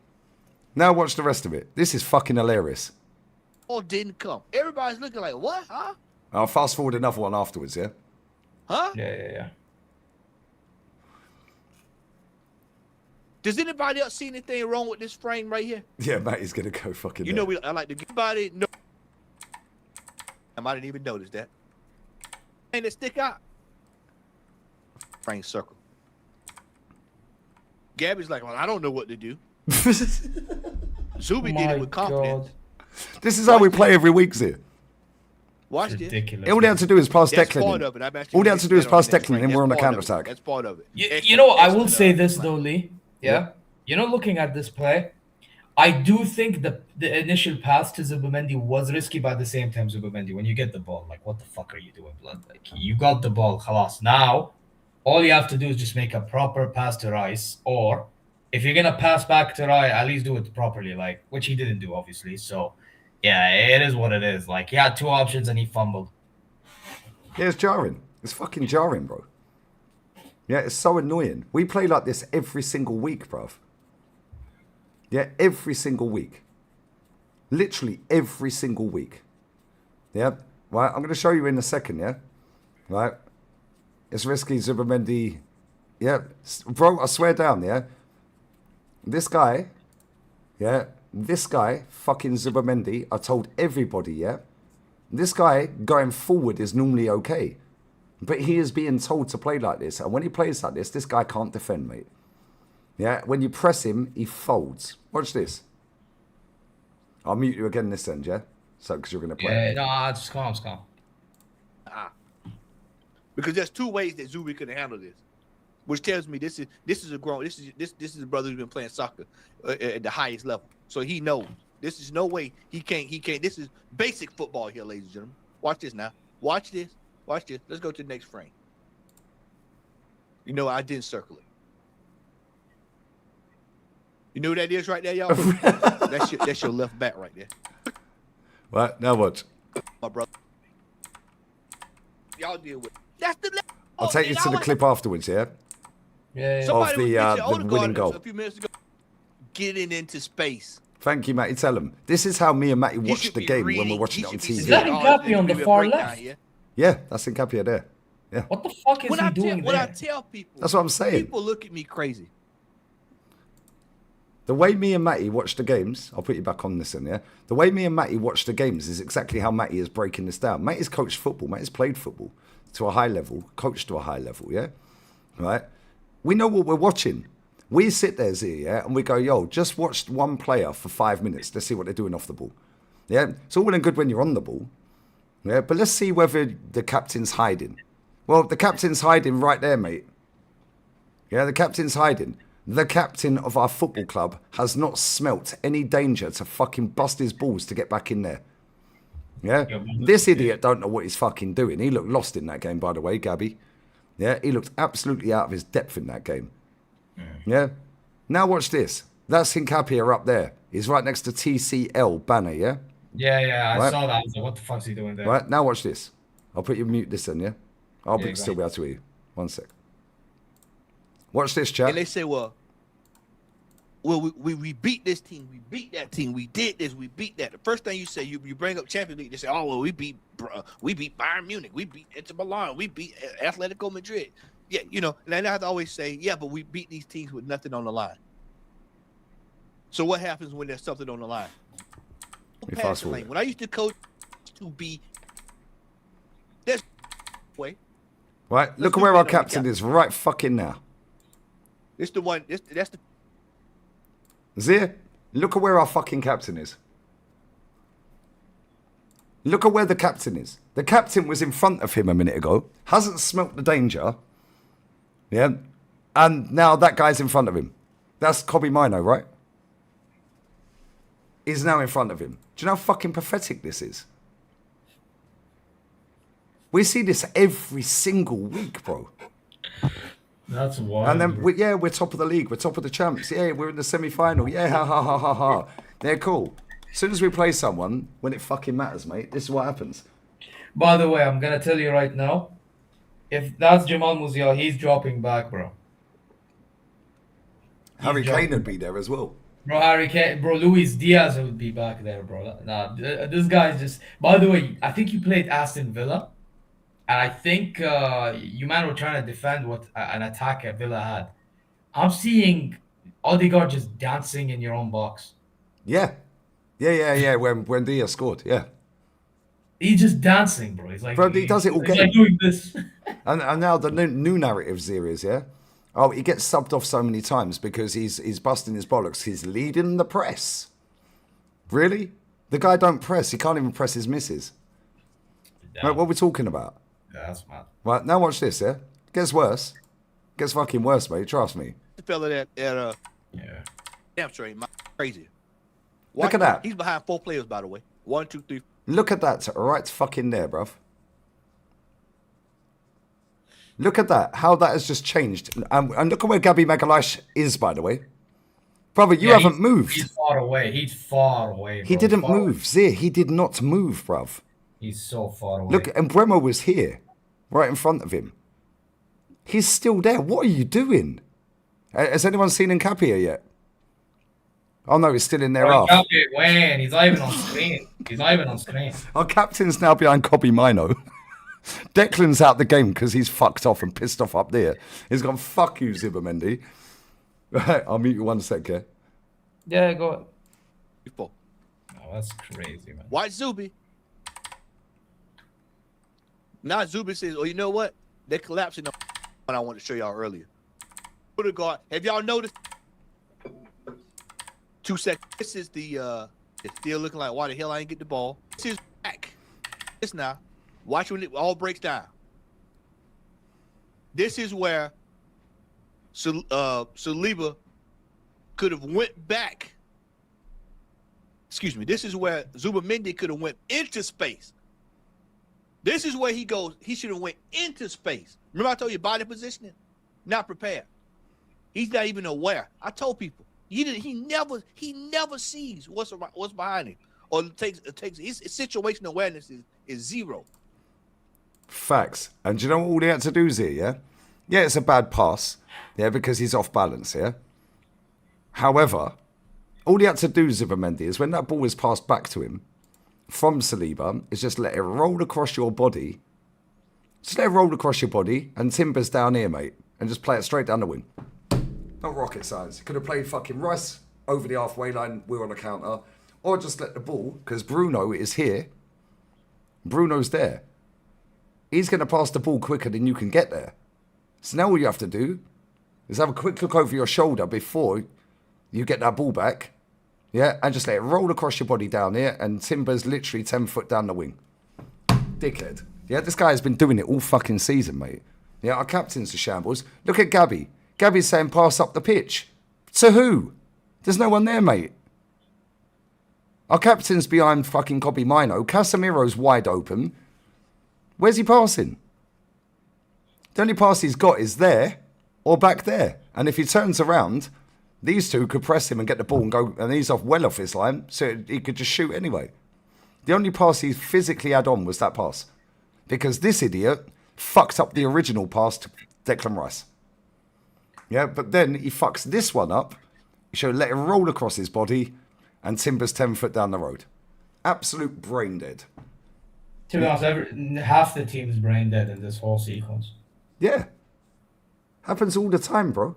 Now watch the rest of it. This is fucking hilarious. ball didn't come. Everybody's looking like, "What? Huh? I'll fast forward another one afterwards, yeah? Huh?" Yeah. Does anybody else see anything wrong with this frame right here? Yeah, mate, he's going to go fucking You there. know, I like to give everybody know. I might didn't even notice that. Ain't it stick out? Frame circle. Gabby's like, "Well, I don't know what to do." Zuby did it with confidence. This is how we play every week, Zia. Watch It's this. ridiculous. All they have to do is pass That's Declan part in. of it. I'm actually All they have to do is gonna pass get that Declan in, That's we're on a part of it. counter-attack. That's part of it. You know, I will Excellent, say this like- though, Lee. Yeah. You know, looking at this play, I do think the initial pass to Zubimendi was risky, but at the same time, Zubimendi, when you get the ball, like, what the fuck are you doing, blood? Like, you got the ball, khalas. Now, all you have to do is just make a proper pass to Rice, or if you're gonna pass back to Rice, at least do it properly, like, which he didn't do, obviously. So, yeah, it is what it is. Like, he had two options and he fumbled. Yeah, it's jarring. It's fucking jarring, bro. Yeah, it's so annoying. We play like this every single week, bruv. Yeah, every single week. Literally every single week. Yeah, right. I'm going to show you in a second, yeah? Right. It's risky, Zubimendi. Yeah, bro, I swear down, yeah? This guy, fucking Zubimendi, I told everybody, yeah? This guy going forward is normally okay. But he is being told to play like this. And when he plays like this guy can't defend, mate. Yeah, when you press him, he folds. Watch this. I'll mute you again this end, yeah? So, because you're going to play. Yeah, no, it's calm. Because there's two ways that Zuby could handle this, which tells me this is a brother who's been playing soccer at the highest level, so he knows this is no way he can't. This is basic football here, ladies and gentlemen. Watch this now. Watch this. Let's go to the next frame. You know, I didn't circle it. You know what that is right there, y'all? that's your left back right there, Right, now watch. my brother. Y'all deal with it. That's the left. I'll take you to the clip afterwards, yeah? Yeah. Somebody the, was mentioning the winning Odegaard goal. a few minutes ago. Getting into space. Thank you, Matty. Tell him. This is how me and Matty He watch should the be game when we're reading- watching he it on should be Is that TV. Hincapie reading on the a far breakdown left? here. Yeah, that's Hincapia there. Yeah, What the fuck is When he I doing tell there? people, that's what I'm saying. people look at me crazy. The way me and Matty watch the games, I'll put you back on this in, yeah? The way me and Matty watch the games is exactly how Matty is breaking this down. Matty's coached football. Matty's played football to a high level, coached to a high level, yeah? Right? We know what we're watching. We sit there, Z, yeah, and we go, yo, just watch one player for 5 minutes. Let's see what they're doing off the ball. Yeah? It's all well and good when you're on the ball. Yeah? But let's see whether the captain's hiding. Well, the captain's hiding right there, mate. Yeah, the captain's hiding. The captain of our football club has not smelt any danger to fucking bust his balls to get back in there. Yeah? This idiot don't know what he's fucking doing. He looked lost in that game, by the way, Gabby. Yeah? He looked absolutely out of his depth in that game. Yeah? Now watch this. That's Hincapia up there. He's right next to TCL banner, yeah? Yeah, I Right. saw that. I was like, what the fuck's he doing there? Right? Now watch this. I'll put you mute this in, yeah? I'll Yeah, go still be ahead. able to hear you. 1 sec. Watch this, chat. And they say, well, we beat this team, we beat that team, we did this, we beat that. The first thing you say, you bring up Champions League, they say, oh, well, we beat Bayern Munich, we beat Inter Milan, we beat Atletico Madrid. Yeah, you know, and then I have to always say, yeah, but we beat these teams with nothing on the line. So what happens when there's something on the line? me Pass fast the lane. forward. When I used to coach to be this way, Right? Look at do where that our on the captain cap. is right fucking now. it's the one, that's the Zia, look at where our fucking captain is. Look at where the captain is. The captain was in front of him a minute ago, hasn't smelt the danger. Yeah? And now that guy's in front of him. That's Kobe Mino, right? He's now in front of him. Do you know how fucking pathetic this is? We see this every single week, bro. That's wild. And then, we're top of the league. We're top of the champs. Yeah, we're in the semi-final. Yeah, ha, ha, ha, ha, ha. They're cool. As soon as we play someone, when it fucking matters, mate, this is what happens. By the way, I'm gonna tell you right now, if that's Jamal Musiala, he's dropping back, bro. Harry He's Kane dropping would be there as well. Bro, Harry Kane, bro, Luis Diaz would be back there, bro. Nah, this guy's just. By the way, I think you played Aston Villa, and I think you man were trying to defend what an attack at Villa had. I'm seeing Odegaard just dancing in your own box. Yeah. Yeah. When Diaz scored, yeah. He's just dancing, bro. He's like, Bro, he does it all he's game. like doing this. And now the new narrative here is, yeah? Oh, he gets subbed off so many times because he's busting his bollocks. He's leading the press. Really? The guy don't press. He can't even press his misses. Yeah, Right, what are we talking about? that's mad. Right, now watch this, yeah? Gets worse. Gets fucking worse, mate. Trust me. the fella that Yeah. damn straight crazy. Look at that. He's behind 4 players, by the way. 1, 2, 3. Look at that right fucking there, bruv. Look at that. How that has just changed. And look at where Gabby Magalhaes is, by the way. Brother, you Yeah, haven't moved. He's far away. He's far away. He bro. didn't Far away. move. Zia, he did not move, bruv. He's so far away. Look, and Bremo was here, right in front of him. He's still there. What are you doing? Has anyone seen Nkapia yet? Oh no, he's still in there. Bro, Half. when he's not even on screen. He's not even on screen. Our captain's now behind Kobe Mino. Declan's out the game because he's fucked off and pissed off up there. He's gone, fuck you, Zibbermendy. Right, I'll mute you 1 sec, yeah? Yeah, go ahead. 4. Oh, that's crazy, man. Watch Zuby. Now Zuby says, "Oh, you know what? They're collapsing." What I wanted to show y'all earlier. Put a guard. Have y'all noticed? 2 seconds. This is the. It's still looking like why the hell I ain't get the ball. This is back. This now. Watch when it all breaks down. This is where Saliba could have went back. Excuse me. This is where Zubimendi could have went into space. This is where he goes. He should have went into space. Remember I told you body positioning? Not prepared. He's not even aware. I told people. He never sees what's behind him. Or it takes his situational awareness is zero. Facts. And do you know what all he had to do is here, yeah? Yeah, it's a bad pass, yeah, because he's off balance, yeah? However, all he had to do, Zibbermendy, is when that ball is passed back to him from Saliba, is just let it roll across your body. Just let it roll across your body, and Timber's down here, mate, and just play it straight down the wing. Not rocket science. He could have played fucking Rice over the halfway line, we're on a counter. Or just let the ball, because Bruno is here. Bruno's there. He's going to pass the ball quicker than you can get there. So now all you have to do is have a quick look over your shoulder before you get that ball back. Yeah, and just let it roll across your body down here, and Timber's literally 10 foot down the wing. Dickhead. Yeah, this guy has been doing it all fucking season, mate. Yeah, our captain's a shambles. Look at Gabby. Gabby's saying pass up the pitch. To who? There's no one there, mate. Our captain's behind fucking Kobe Mino. Casemiro's wide open. Where's he passing? The only pass he's got is there or back there. And if he turns around, these two could press him and get the ball and go, and he's well off his line, so he could just shoot anyway. The only pass he physically had on was that pass. Because this idiot fucked up the original pass to Declan Rice. Yeah, but then he fucks this one up. He should let it roll across his body, and Timber's 10 foot down the road. Absolute brain dead. To be honest, half the team is brain dead in this whole sequence. Yeah. Happens all the time, bro.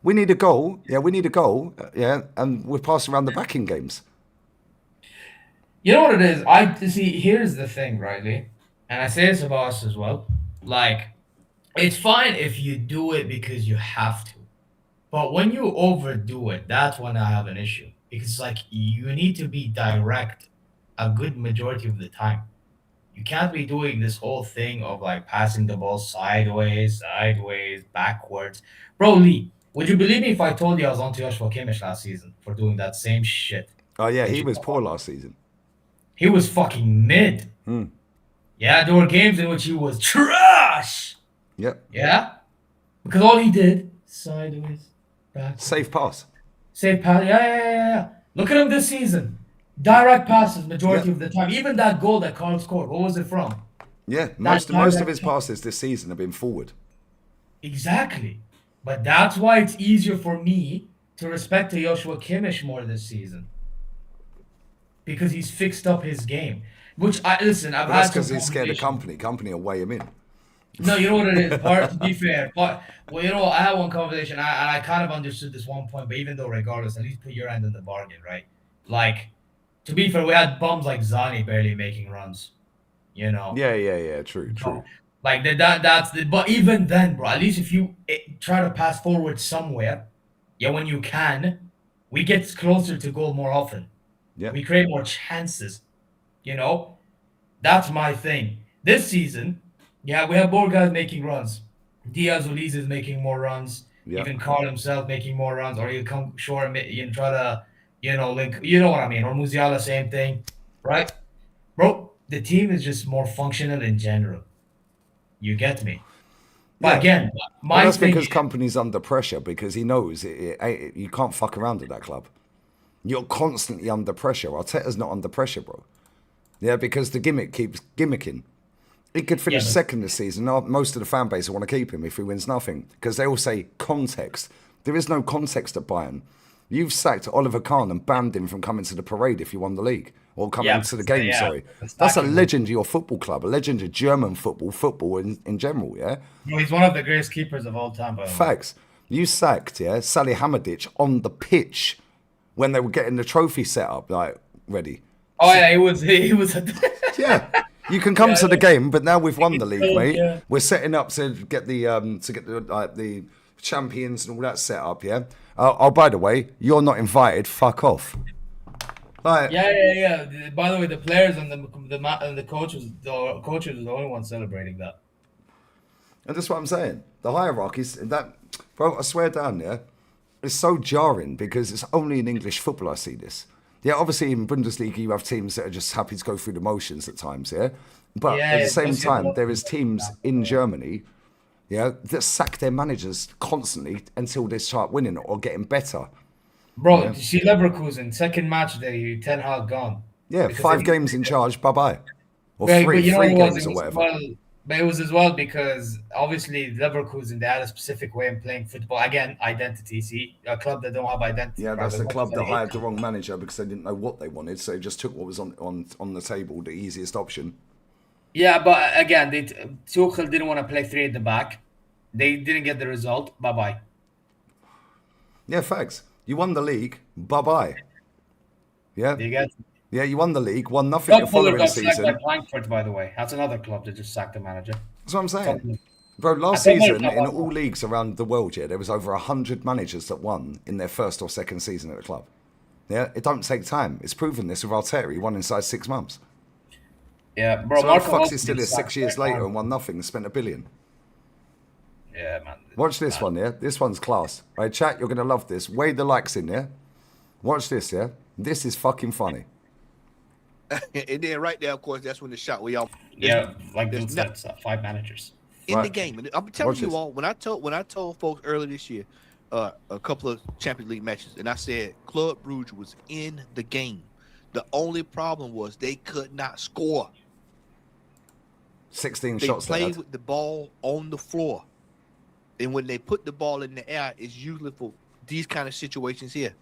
We need a goal. Yeah, we need a goal. Yeah, and we're passing around the back in games. You know what it is? I see. Here's the thing, right, Lee? And I say this about us as well. Like, it's fine if you do it because you have to. But when you overdo it, that's when I have an issue. Because, like, you need to be direct a good majority of the time. You can't be doing this whole thing of, like, passing the ball sideways, backwards. Bro, Lee, would you believe me if I told you I was on to Joshua Kimmich last season for doing that same shit? Oh, yeah, he was poor last season. He was fucking mid. Yeah, there were games in which he was trash. Yep. Yeah? Because all he did, sideways, backwards. Safe pass. Safe pass. Yeah. Look at him this season. Direct passes majority of the time. Even that goal that Carl scored, what was it from? Yeah, most of his passes this season have been forward. Exactly. But that's why it's easier for me to respect Joshua Kimmich more this season. Because he's fixed up his game. Which, That's because he's scared of company. Company will weigh him in. No, you know what it is? To be fair, I had one conversation, and I kind of understood this one point, but even though, regardless, at least put your end in the bargain, right? Like, to be fair, we had bums like Zani barely making runs, you know? Yeah, true. Like, but even then, bro, at least if you try to pass forward somewhere, when you can, we get closer to goal more often. Yeah. We create more chances, you know? That's my thing. This season, we have more guys making runs. Diaz Uliz is making more runs. Yeah. Even Carl himself making more runs. Or you come short and try to, link. You know what I mean. Or Musiala, same thing. Right? Bro, the team is just more functional in general. You get me? But again, that's because company's under pressure because he knows you can't fuck around at that club. You're constantly under pressure. Arteta's not under pressure, bro. Yeah, because the gimmick keeps gimmicking. He could finish second this season. Most of the fan base will want to keep him if he wins nothing. Because they all say context. There is no context at Bayern. You've sacked Oliver Kahn and banned him from coming to the parade if you won the league. Or coming to the game, sorry. That's a legend of your football club. A legend of German football in general, yeah? Well, he's one of the greatest keepers of all time, by the way. Facts. You sacked, Salih Hamadic on the pitch when they were getting the trophy set up, like, ready. Oh, yeah, he was Yeah. You can come to the game, but now we've won the league, mate. Yeah. We're setting up to get the champions and all that set up. Yeah. By the way, you're not invited. Fuck off. Right. Yeah. By the way, the players and the coaches, are the only ones celebrating that. And that's what I'm saying. The hierarchies that, bro. I swear down there, it's so jarring because it's only in English football I see this. Yeah, obviously in Bundesliga you have teams that are just happy to go through the motions at times, yeah? But at the same time, there is teams in Germany, that sack their managers constantly until they start winning or getting better. Bro, you see Leverkusen, second match day, Ten Hag gone. Yeah, 5 games in charge, bye-bye. Or three games or whatever. Well, but it was as well because obviously Leverkusen, they had a specific way of playing football. Again, identity. See, a club that don't have identity. Yeah, that's the club that hired the wrong manager because they didn't know what they wanted, so they just took what was on the table, the easiest option. Yeah, but again, Tuchel didn't want to play 3 at the back. They didn't get the result. Bye-bye. Yeah, facts. You won the league. Bye-bye. Yeah? Do you get? Yeah, you won the league. Won nothing the Rob Fuller following got sacked season. by Frankfurt, by the way. That's another club that just sacked the manager. That's what I'm saying. Tottenham. Bro, last I think season, they're in not all leagues around the world, yeah, there was over 100 managers that won in their first or second season at the club. Yeah, it don't take time. It's proven this with Arteta. He won inside 6 months. Yeah, bro. So how the Marco fuck's Rose he still here gets 6 sacked years by later and Frankfurt. won nothing and spent $1 billion? Yeah, man. Watch this one, yeah? This one's class. All right, chat, you're going to love this. Weigh the likes in, yeah? Watch this, yeah? This is fucking funny. And then right there, of course, that's when the shot we all Yeah, like there's Bill said, not- 5 managers. in the Right. game. And I'm telling Watch you this. all, when I told folks earlier this year, a couple of Champions League matches, and I said Club Brugge was in the game. The only problem was they could not score. 16 They shots they played had. with the ball on the floor. And when they put the ball in the air, it's usually for these kind of situations here.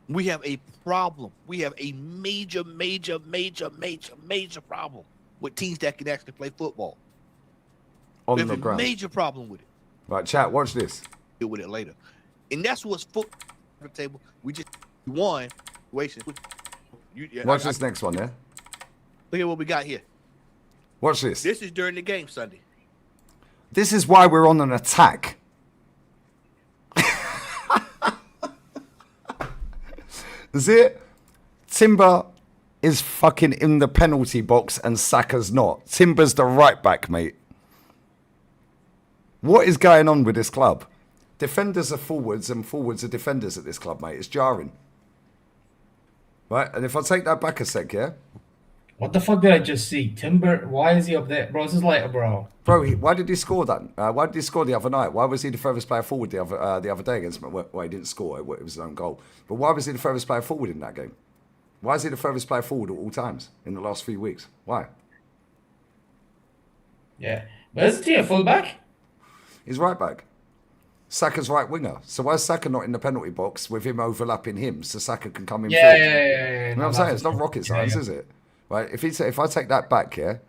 We have a problem. We have a major problem with teams that can actually play football. We On have the a ground. major problem with it. Right, chat, watch this. Deal with it later. And that's what's foot table. We just won. Wasting. Watch this next one, yeah? Look at what we got here. Watch this. This is during the game Sunday. This is why we're on an attack. Is it? Timber is fucking in the penalty box and Saka's not. Timber's the right back, mate. What is going on with this club? Defenders are forwards and forwards are defenders at this club, mate. It's jarring. Right, and if I take that back a sec, yeah? What the fuck did I just see? Timber, why is he up there? Bro, this is like, bro. Bro, why did he score that? Why did he score the other night? Why was he the furthest player forward the other day against? Well, he didn't score. It was his own goal. But why was he the furthest player forward in that game? Why is he the furthest player forward at all times in the last few weeks? Why? Yeah. But isn't he a fullback? He's right back. Saka's right winger. So why is Saka not in the penalty box with him overlapping him so Saka can come in? Yeah, forward? yeah. You know what I'm saying? It's not rocket science, is it? Right. If I take that back, yeah,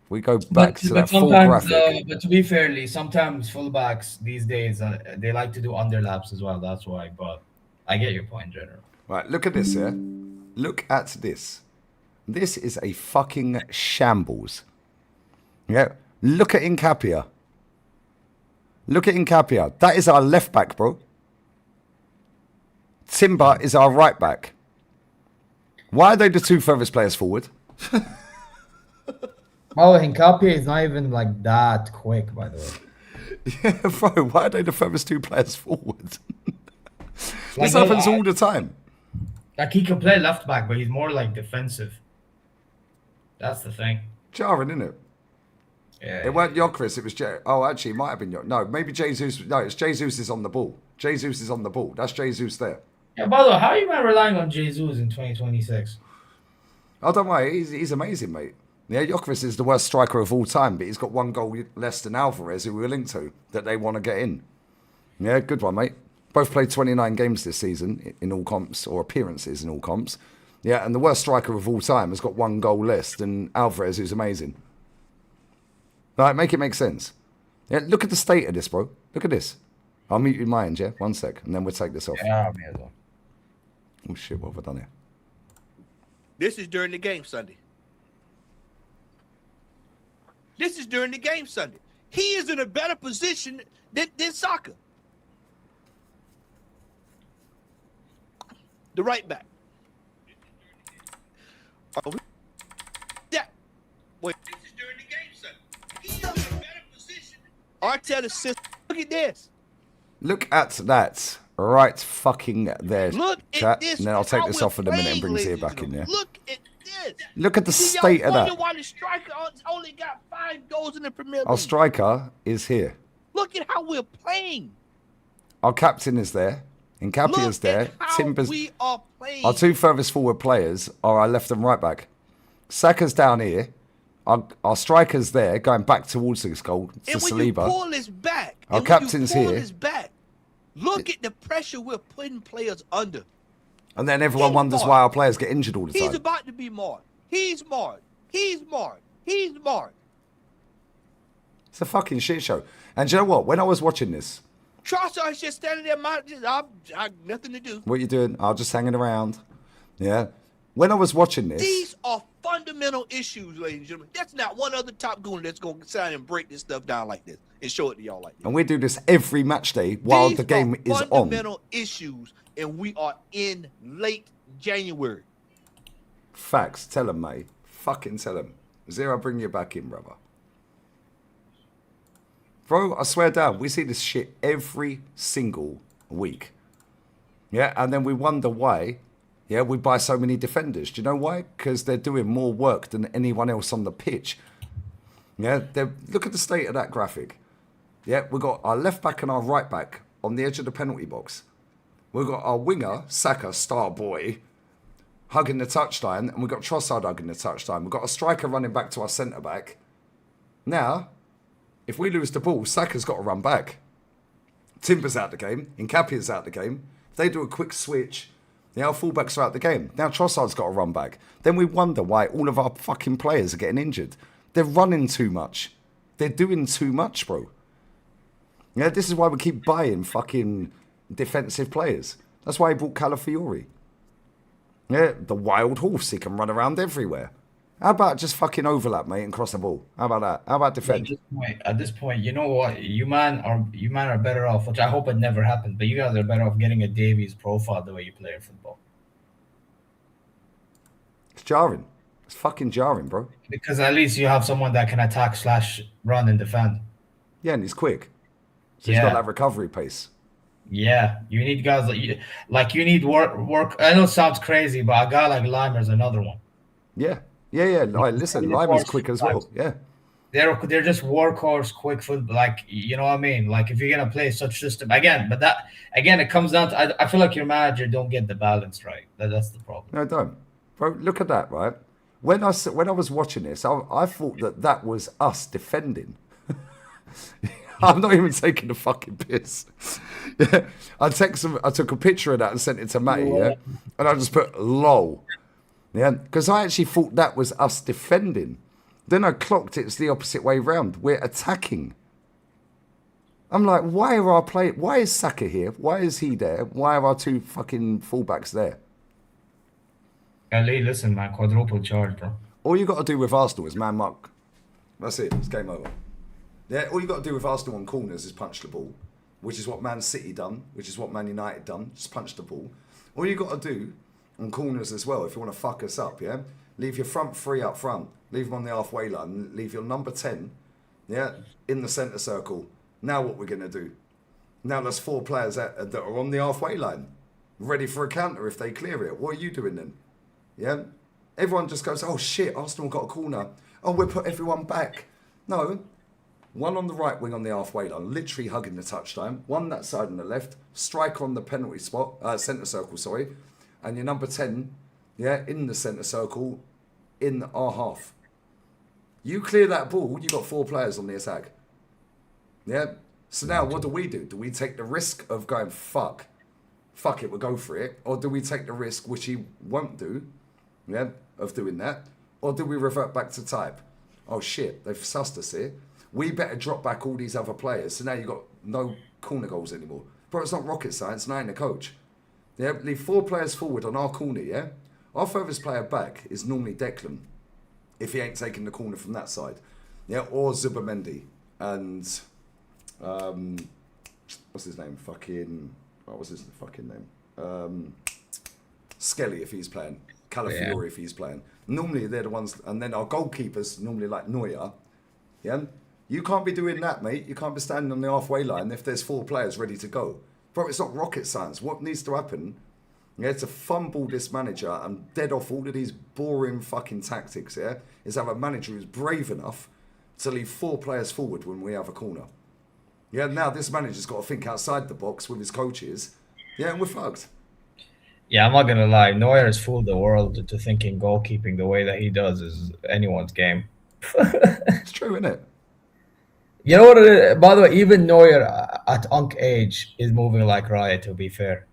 we go back to that full graphic. But to be fairly, sometimes fullbacks these days they like to do underlaps as well. That's why. But I get your point, General. Right, look at this, yeah? Look at this. This is a fucking shambles. Yeah? Look at Incapia. Look at Incapia. That is our left back, bro. Timber is our right back. Why are they the two furthest players forward? Oh, Hincapie is not even like that quick, by the way. Yeah, bro, why are they the furthest two players forward? This Like, happens all the time. Like he can play left back, but he's more like defensive. That's the thing. Jarring, isn't it? Yeah. It weren't Yokris, it was Oh, actually, it might have been No, maybe Jesus. No, it's Jesus is on the ball. Jesus is on the ball. That's Jesus there. Yeah, by the way, how are you man relying on Jesus in 2026? I don't know. He's amazing, mate. Yeah, Yokris is the worst striker of all time, but he's got 1 goal less than Alvarez, who we're linked to, that they want to get in. Yeah, good one, mate. Both played 29 games this season in all comps, or appearances in all comps. Yeah, and the worst striker of all time has got 1 goal less than Alvarez, who's amazing. Right, make it make sense. Yeah, look at the state of this, bro. Look at this. I'll mute you in mind, yeah? 1 sec, and then we'll take this off. Yeah, me as well. Oh, shit, what have I done here? This is during the game Sunday. This is during the game Sunday. He is in a better position than Saka. The right back. Yeah. Wait. This is during the game Sunday. He is in a better position. Arteta says, look at this. Look at that. Right fucking there, Look chat. at this. And then I'll take How this we're off in a minute and playing, bring Zia ladies back and in, yeah? gentlemen. Look at this. Look at the See, state y'all of wonder that. why the striker only got 5 goals in the Premier League. Our striker is here. Look at how we're playing. Our captain is there. Incapia Look is there. at how Timber's. we are playing. Our 2 furthest forward players are our left and right back. Saka's down here. Our striker's there, going back towards this goal to and when you Saliba. pull this back, Our and when captain's you pull here. this back, look at the pressure we're putting players under. And then everyone He's wonders marked. why our players get injured all the He's time. about to be marked. He's marked. He's marked. He's marked. It's a fucking shit show. And do you know what? When I was watching this, Trossard's just standing there. I nothing to do. What you doing? I'm just hanging around. Yeah. When I was watching this, These are fundamental issues, ladies and gentlemen. That's not one other top goon that's going to sign and break this stuff down like this and show it to y'all like this. and we do this every match day while These the game are is on. fundamental issues, and we are in late January. Facts. Tell them, mate. Fucking tell them. Zero, bring you back in, brother. Bro, I swear down, we see this shit every single week. Yeah, and then we wonder why, yeah, we buy so many defenders. Do you know why? Because they're doing more work than anyone else on the pitch. Yeah, look at the state of that graphic. Yeah, we've got our left back and our right back on the edge of the penalty box. We've got our winger, Saka, star boy, hugging the touchline, and we've got Trossard hugging the touchline. We've got a striker running back to our centre-back. Now, if we lose the ball, Saka's got to run back. Timber's out the game. Nketiah's out the game. If they do a quick switch, our fullbacks are out the game. Now Trossard's got to run back. Then we wonder why all of our fucking players are getting injured. They're running too much. They're doing too much, bro. Yeah, this is why we keep buying fucking defensive players. That's why he bought Calafiori. Yeah, the wild horse. He can run around everywhere. How about just fucking overlap, mate, and cross the ball? How about that? How about defend? At this point, you know what? You man are better off, which I hope it never happens, but you guys are better off getting a Davies profile the way you play football. It's jarring. It's fucking jarring, bro. Because at least you have someone that can attack / run and defend. Yeah, and he's quick. So he's got that recovery pace. Yeah, you need guys you need work. I know it sounds crazy, but a guy like Limer's another one. Yeah. Like, listen, Limer's quick as well. Yeah. They're just workhorse, quick foot. Like, you know what I mean? Like, if you're gonna play such system again, but that again, it comes down to I feel like your manager don't get the balance right. That's the problem. No, don't, bro. Look at that, right? When I was watching this, I thought that was us defending. I'm not even taking the fucking piss. Yeah, I took a picture of that and sent it to Matty. Yeah, and I just put lol. Yeah, because I actually thought that was us defending. Then I clocked it's the opposite way round. We're attacking. I'm like, why is Saka here? Why is he there? Why are our two fucking fullbacks there? Ali, listen, man, quadruple charge, bro. All you got to do with Arsenal is man mark. That's it. It's game over. Yeah, all you got to do with Arsenal on corners is punch the ball, which is what Man City done, which is what Man United done. Just punch the ball. All you got to do on corners as well, if you want to fuck us up, yeah, leave your front three up front, leave them on the halfway line, leave your number 10, yeah, in the centre circle. Now what we're gonna do? Now there's 4 players that are on the halfway line, ready for a counter if they clear it. What are you doing then? Yeah, everyone just goes, oh shit, Arsenal got a corner. Oh, we'll put everyone back. No. One on the right wing on the halfway line, literally hugging the touchline. One that side on the left, striker on the penalty spot, centre circle, sorry. And your number 10, yeah, in the centre circle, in our half. You clear that ball, you got 4 players on the attack. Yeah? So now what do? Do we take the risk of going, fuck it, we'll go for it? Or do we take the risk, which he won't do, yeah, of doing that? Or do we revert back to type? Oh shit, they've sussed us here. We better drop back all these other players. So now you've got no corner goals anymore. Bro, it's not rocket science, and I ain't a coach. Yeah, leave 4 players forward on our corner, yeah? Our furthest player back is normally Declan, if he ain't taking the corner from that side. Yeah, or Zubamendi. And, what's his name? What's his fucking name? Skelly, if he's playing. Calafiori, if he's playing. Normally, they're the ones, and then our goalkeepers, normally like Neuer. Yeah? You can't be doing that, mate. You can't be standing on the halfway line if there's 4 players ready to go. Bro, it's not rocket science. What needs to happen, yeah, to fumble this manager and dead off all of these boring fucking tactics, yeah, is have a manager who's brave enough to leave 4 players forward when we have a corner. Yeah, now this manager's got to think outside the box with his coaches. Yeah, and we're fucked. Yeah, I'm not going to lie. Neuer has fooled the world into thinking goalkeeping the way that he does is anyone's game. It's true, isn't it? You know what it is? By the way, even Neuer at Unk age is moving like Raya, to be fair.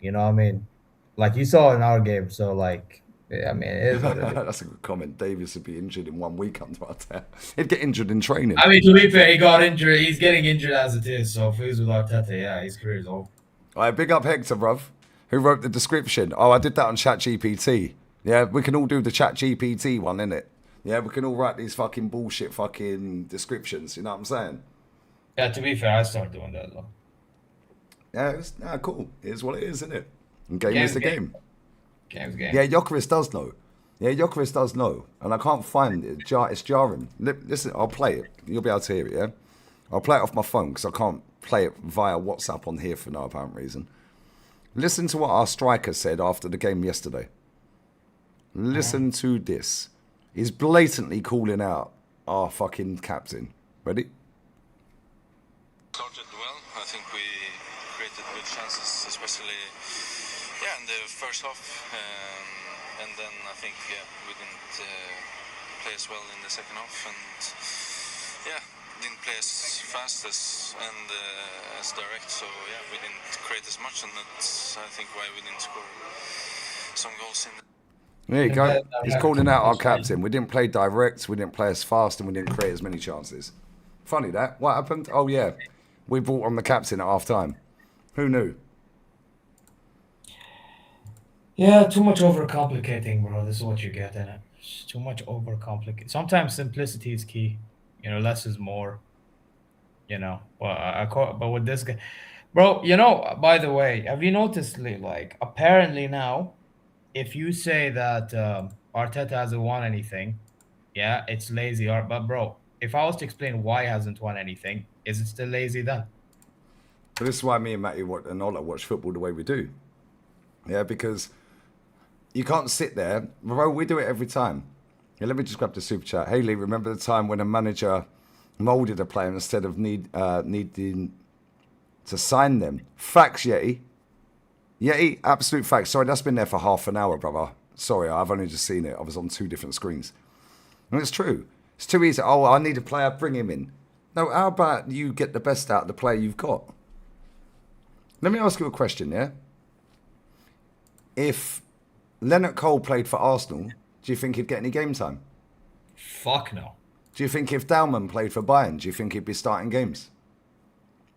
You know what I mean? Like you saw in our game, so like Yeah, I mean, it is what it is. That's a good comment. Davis would be injured in 1 week under Arteta. He'd get injured in training. I mean, to be fair, he got injured. He's getting injured as it is. So if he's with Arteta, yeah, his career is over. All right, big up Hector, bruv, who wrote the description. Oh, I did that on ChatGPT. Yeah, we can all do the ChatGPT one, innit? Yeah, we can all write these fucking bullshit fucking descriptions. You know what I'm saying? Yeah, to be fair, I started doing that though. Yeah, cool. It is what it is, isn't it? And game is the game. Game's game. Yeah, Jokeris does know. Yeah, Jokeris does know. And I can't find it. It's jarring. Listen, I'll play it. You'll be able to hear it, yeah? I'll play it off my phone because I can't play it via WhatsApp on here for no apparent reason. Listen to what our striker said after the game yesterday. Listen to this. He's blatantly calling out our fucking captain. Ready? Started well. I think we created good chances, especially in the first half. And then I think we didn't play as well in the second half. And didn't play as fast as direct. So we didn't create as much, and that's I think why we didn't score some goals in. There you go. He's calling out our captain. We didn't play direct, we didn't play as fast, and we didn't create as many chances. Funny that. What happened? Oh, yeah. We brought on the captain at half-time. Who knew? Yeah, too much overcomplicating, bro. This is what you get in it. Too much overcomplicating. Sometimes simplicity is key. You know, less is more. You know, but with this guy, bro. You know, by the way, have you noticed, like, apparently now, if you say that Arteta hasn't won anything, yeah, it's lazy. But bro, if I was to explain why he hasn't won anything, is it still lazy then? But this is why me and Matty and Ola watch football the way we do. Yeah, because you can't sit there. Bro, we do it every time. Yeah, let me just grab the super chat. Haley, remember the time when a manager moulded a player instead of needing to sign them? Facts, Yeti. Yeti, absolute facts. Sorry, that's been there for half an hour, brother. Sorry, I've only just seen it. I was on 2 different screens. And it's true. It's too easy. Oh, I need a player, bring him in. No, how about you get the best out of the player you've got? Let me ask you a question, yeah? If Leonard Cole played for Arsenal, do you think he'd get any game time? Fuck no. Do you think if Dalman played for Bayern, do you think he'd be starting games?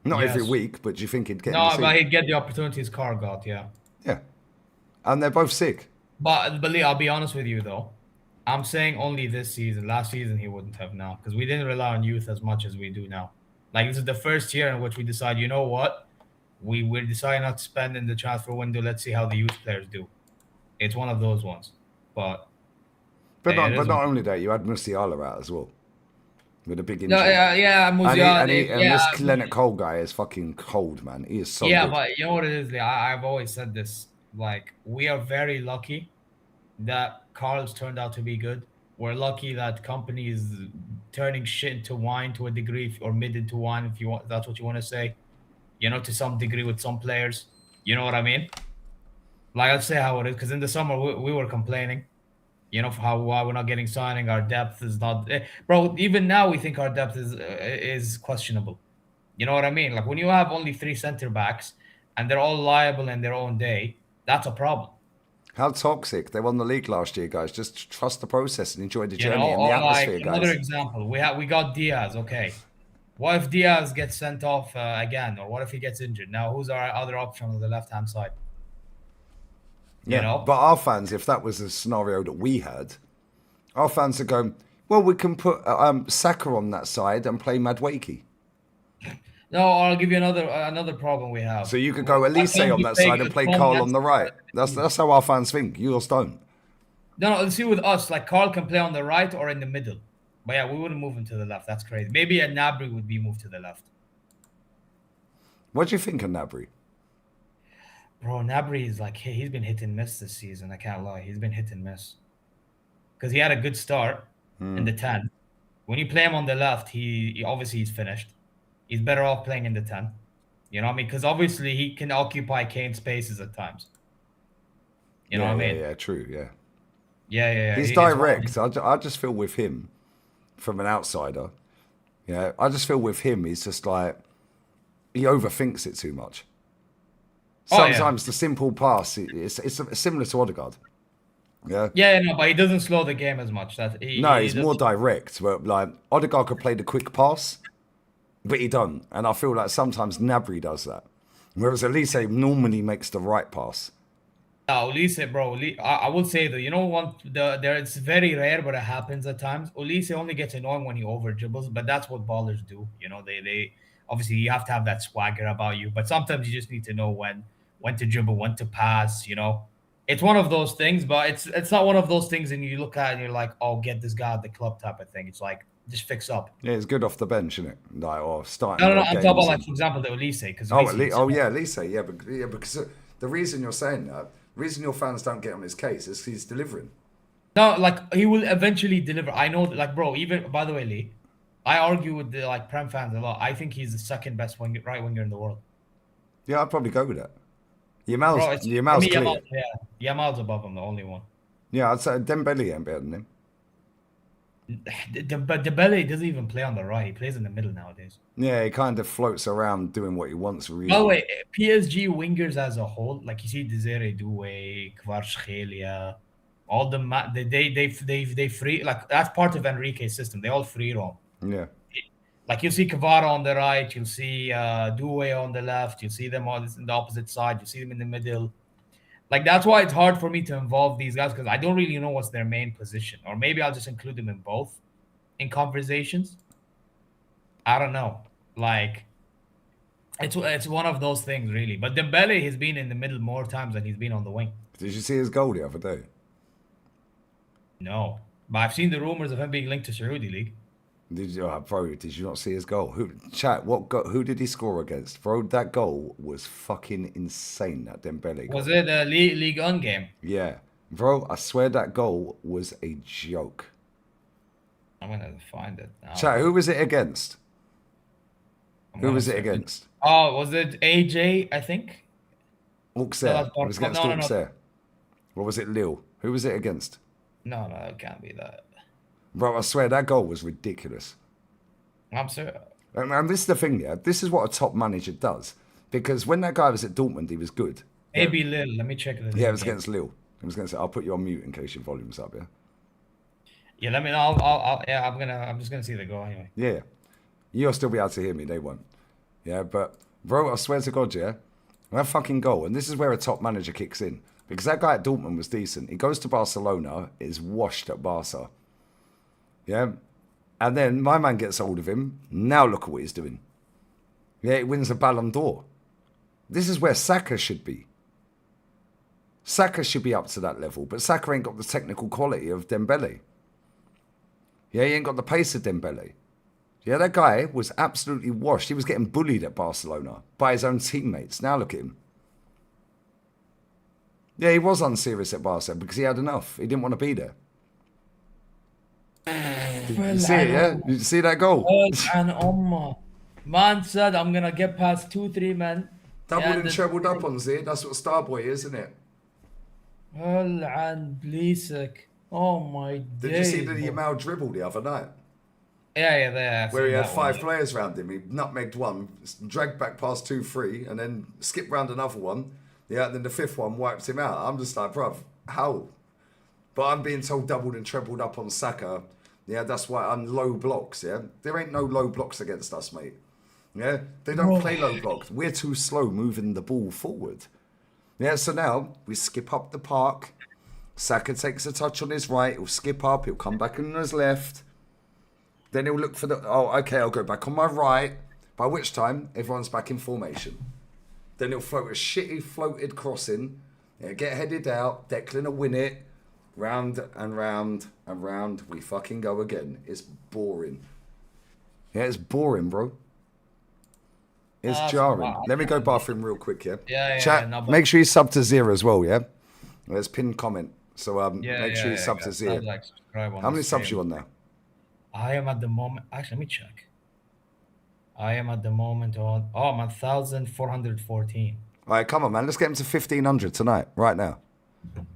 Not Yes. every week, but do you think he'd get? No, but he'd get the opportunities Carl got, yeah. Yeah, and they're both sick. But Lee, I'll be honest with you though. I'm saying only this season. Last season he wouldn't have now because we didn't rely on youth as much as we do now. Like this is the first year in which we decide, you know what, we decide not to spend in the transfer window. Let's see how the youth players do. It's one of those ones, but not only that, you had Musiala out as well with a big injury. Musiala. And this Leonard Cole guy is fucking cold, man. He is so good. But you know what it is, Lee? I've always said this. Like we are very lucky that Carl's turned out to be good. We're lucky that company is turning shit into wine to a degree, or mid into wine, if you want. That's what you want to say. You know, to some degree with some players. You know what I mean? Like I'll say how it is, because in the summer we were complaining. You know, for why we're not getting signing. Our depth is not, bro. Even now we think our depth is questionable. You know what I mean? Like when you have only 3 center backs and they're all liable in their own day, that's a problem. How toxic. They won the league last year, guys. Just trust the process and enjoy the You journey know, and the or atmosphere, like guys. another example, we got Diaz. Okay, what if Diaz gets sent off again, or what if he gets injured? Now, who's our other option on the left-hand side? You know, but our fans, if that was the scenario that we had, our fans are going, well, we can put Saka on that side and play Madueke. No, I'll give you another problem we have. So you could go Elise on that side and play Carl on the right. That's how our fans think. Yours don't. No, let's see with us. Like Carl can play on the right or in the middle. But yeah, we wouldn't move him to the left. That's crazy. Maybe a Nabry would be moved to the left. What do you think of Nabry? Bro, Nabry is like, hey, he's been hit and miss this season. I can't lie. He's been hit and miss. Because he had a good start in the 10. When you play him on the left, he obviously he's finished. He's better off playing in the 10. You know what I mean? Because obviously he can occupy Kane's spaces at times. You know what I mean? Yeah, true, yeah. Yeah. He's direct. I just feel with him, from an outsider, you know, I just feel with him, he's just like, he overthinks it too much. Sometimes the simple pass, it's similar to Odegaard. Yeah, no, but he doesn't slow the game as much. That He's more direct. But like Odegaard could play the quick pass, but he don't. And I feel like sometimes Gnabry does that. Whereas Elise normally makes the right pass. No, Olise, bro. I would say that it's very rare, but it happens at times. Olise only gets annoying when he over dribbles, but that's what ballers do. They obviously you have to have that swagger about you, but sometimes you just need to know when to dribble, when to pass. It's one of those things, but it's not one of those things, and you look at it and you're like, oh, get this guy at the club type of thing. It's like just fix up. Yeah, it's good off the bench, isn't it? Like or starting. No. I'm talking about like for example the Olise because Elise, yeah, because the reason you're saying that. The reason your fans don't get on his case is he's delivering. No, like he will eventually deliver. I know, like, bro. Even by the way, Lee, I argue with the Prem fans a lot. I think he's the second best right winger in the world. Yeah, I'd probably go with that. Yamal's clear. Yamal's above him, the only one. Yeah, I'd say Dembele ain't better than him. But Dembele doesn't even play on the right. He plays in the middle nowadays. Yeah, he kind of floats around doing what he wants. Really. By the way, PSG wingers as a whole, like you see Desiree Doué, Kvaratskhelia, all the they free, like that's part of Enrique's system. They all free roam. Yeah. Like you'll see Kvara on the right, you'll see Doué on the left, you'll see them on the opposite side, you'll see them in the middle. Like that's why it's hard for me to involve these guys because I don't really know what's their main position, or maybe I'll just include them in both in conversations. I don't know. Like it's one of those things, really. But Dembele has been in the middle more times than he's been on the wing. Did you see his goal the other day? No, but I've seen the rumors of him being linked to Saudi League. Did you not see his goal? Who did he score against? Bro, that goal was fucking insane, that Dembele goal. Was it a League 1 game? Yeah. Bro, I swear that goal was a joke. I'm going to find it now. Chat, who was it against? Who was it against? Oh, was it AJ, I think? Auxerre. It was against Auxerre. Or was it Lille? Who was it against? No, it can't be that. Bro, I swear that goal was ridiculous. I'm sorry. And this is the thing, yeah. This is what a top manager does. Because when that guy was at Dortmund, he was good. Maybe Lille. Let me check it. Yeah, it was against Lille. I was going to say, I'll put you on mute in case your volume's up, yeah? Yeah, let me know. I'm just gonna see the goal anyway. Yeah. You'll still be able to hear me, they won't. Yeah, but bro, I swear to God, yeah, that fucking goal, and this is where a top manager kicks in. Because that guy at Dortmund was decent. He goes to Barcelona, is washed at Barca. Yeah. And then my man gets hold of him. Now look at what he's doing. Yeah, he wins the Ballon d'Or. This is where Saka should be. Saka should be up to that level, but Saka ain't got the technical quality of Dembele. Yeah, he ain't got the pace of Dembele. Yeah, that guy was absolutely washed. He was getting bullied at Barcelona by his own teammates. Now look at him. Yeah, he was unserious at Barca because he had enough. He didn't want to be there. You see it, yeah? You see that goal? And man said, I'm going to get past 2-3 men. Doubled and trebled up on Z. That's what Starboy is, isn't it? And Blisek. Oh my God. Did you see the Yamal dribble the other night? Yeah. Where he had 5 players around him. He nutmegged one, dragged back past 2-3, and then skipped round another one. Yeah, and then the 5th one wiped him out. I'm just like, bruv, how? But I'm being told doubled and trebled up on Saka. Yeah, that's why I'm low blocks, yeah? There ain't no low blocks against us, mate. Yeah? They don't play low blocks. We're too slow moving the ball forward. Yeah, so now we skip up the park. Saka takes a touch on his right. He'll skip up. He'll come back on his left. Then he'll look for the... Oh, okay, I'll go back on my right. By which time, everyone's back in formation. Then he'll float a shitty floated crossing. Yeah, get headed out. Declan will win it. Round and round and round. We fucking go again. It's boring. Yeah, it's boring, bro. It's jarring. Let me go bathroom real quick, yeah? Yeah. Chat, make sure you sub to Zero as well, yeah? There's pinned comment. So make sure you sub to Zero. How many subs you on now? I am at the moment... Actually, let me check. I am at the moment on... Oh, I'm at 1,414. All right, come on, man. Let's get him to 1,500 tonight, right now.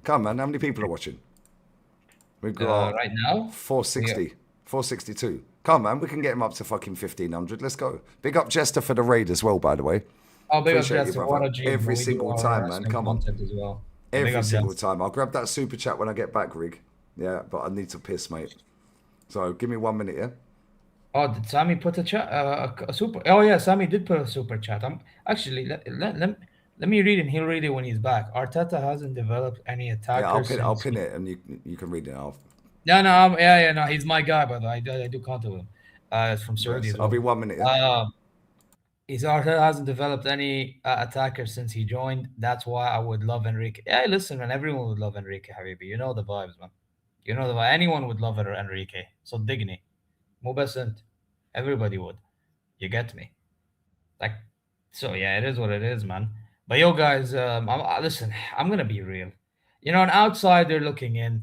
Come on, man. How many people are watching? We've got right now 460, 462. Come on, man. We can get him up to fucking 1,500. Let's go. Big up Jester for the raid as well, by the way. Oh, big up Appreciate Jester. you, brother. Every single time, man. Come on. As well. Every up, single gents. time. I'll grab that super chat when I get back, Rig. Yeah, but I need to piss, mate. So give me 1 minute, yeah? Oh, did Sammy put a chat? A super. Oh yeah, Sammy did put a super chat. I'm actually let me read it. He'll read it when he's back. Arteta hasn't developed any Yeah, attackers I'll since. pin it and you can read it off. No, no. He's my guy, by the way. I do contact with him. It's from Saudi as I'll be well. 1 minute, yeah? He's Arteta hasn't developed any attacker since he joined. That's why I would love Enrique. Yeah, listen, man. Everyone would love Enrique, Habibi. You know the vibes, man. You know the vibe. Anyone would love Enrique. So digni. Mubasant. Everybody would. You get me? Like, so yeah, it is what it is, man. But yo, guys, listen. I'm gonna be real. You know, an outsider looking in,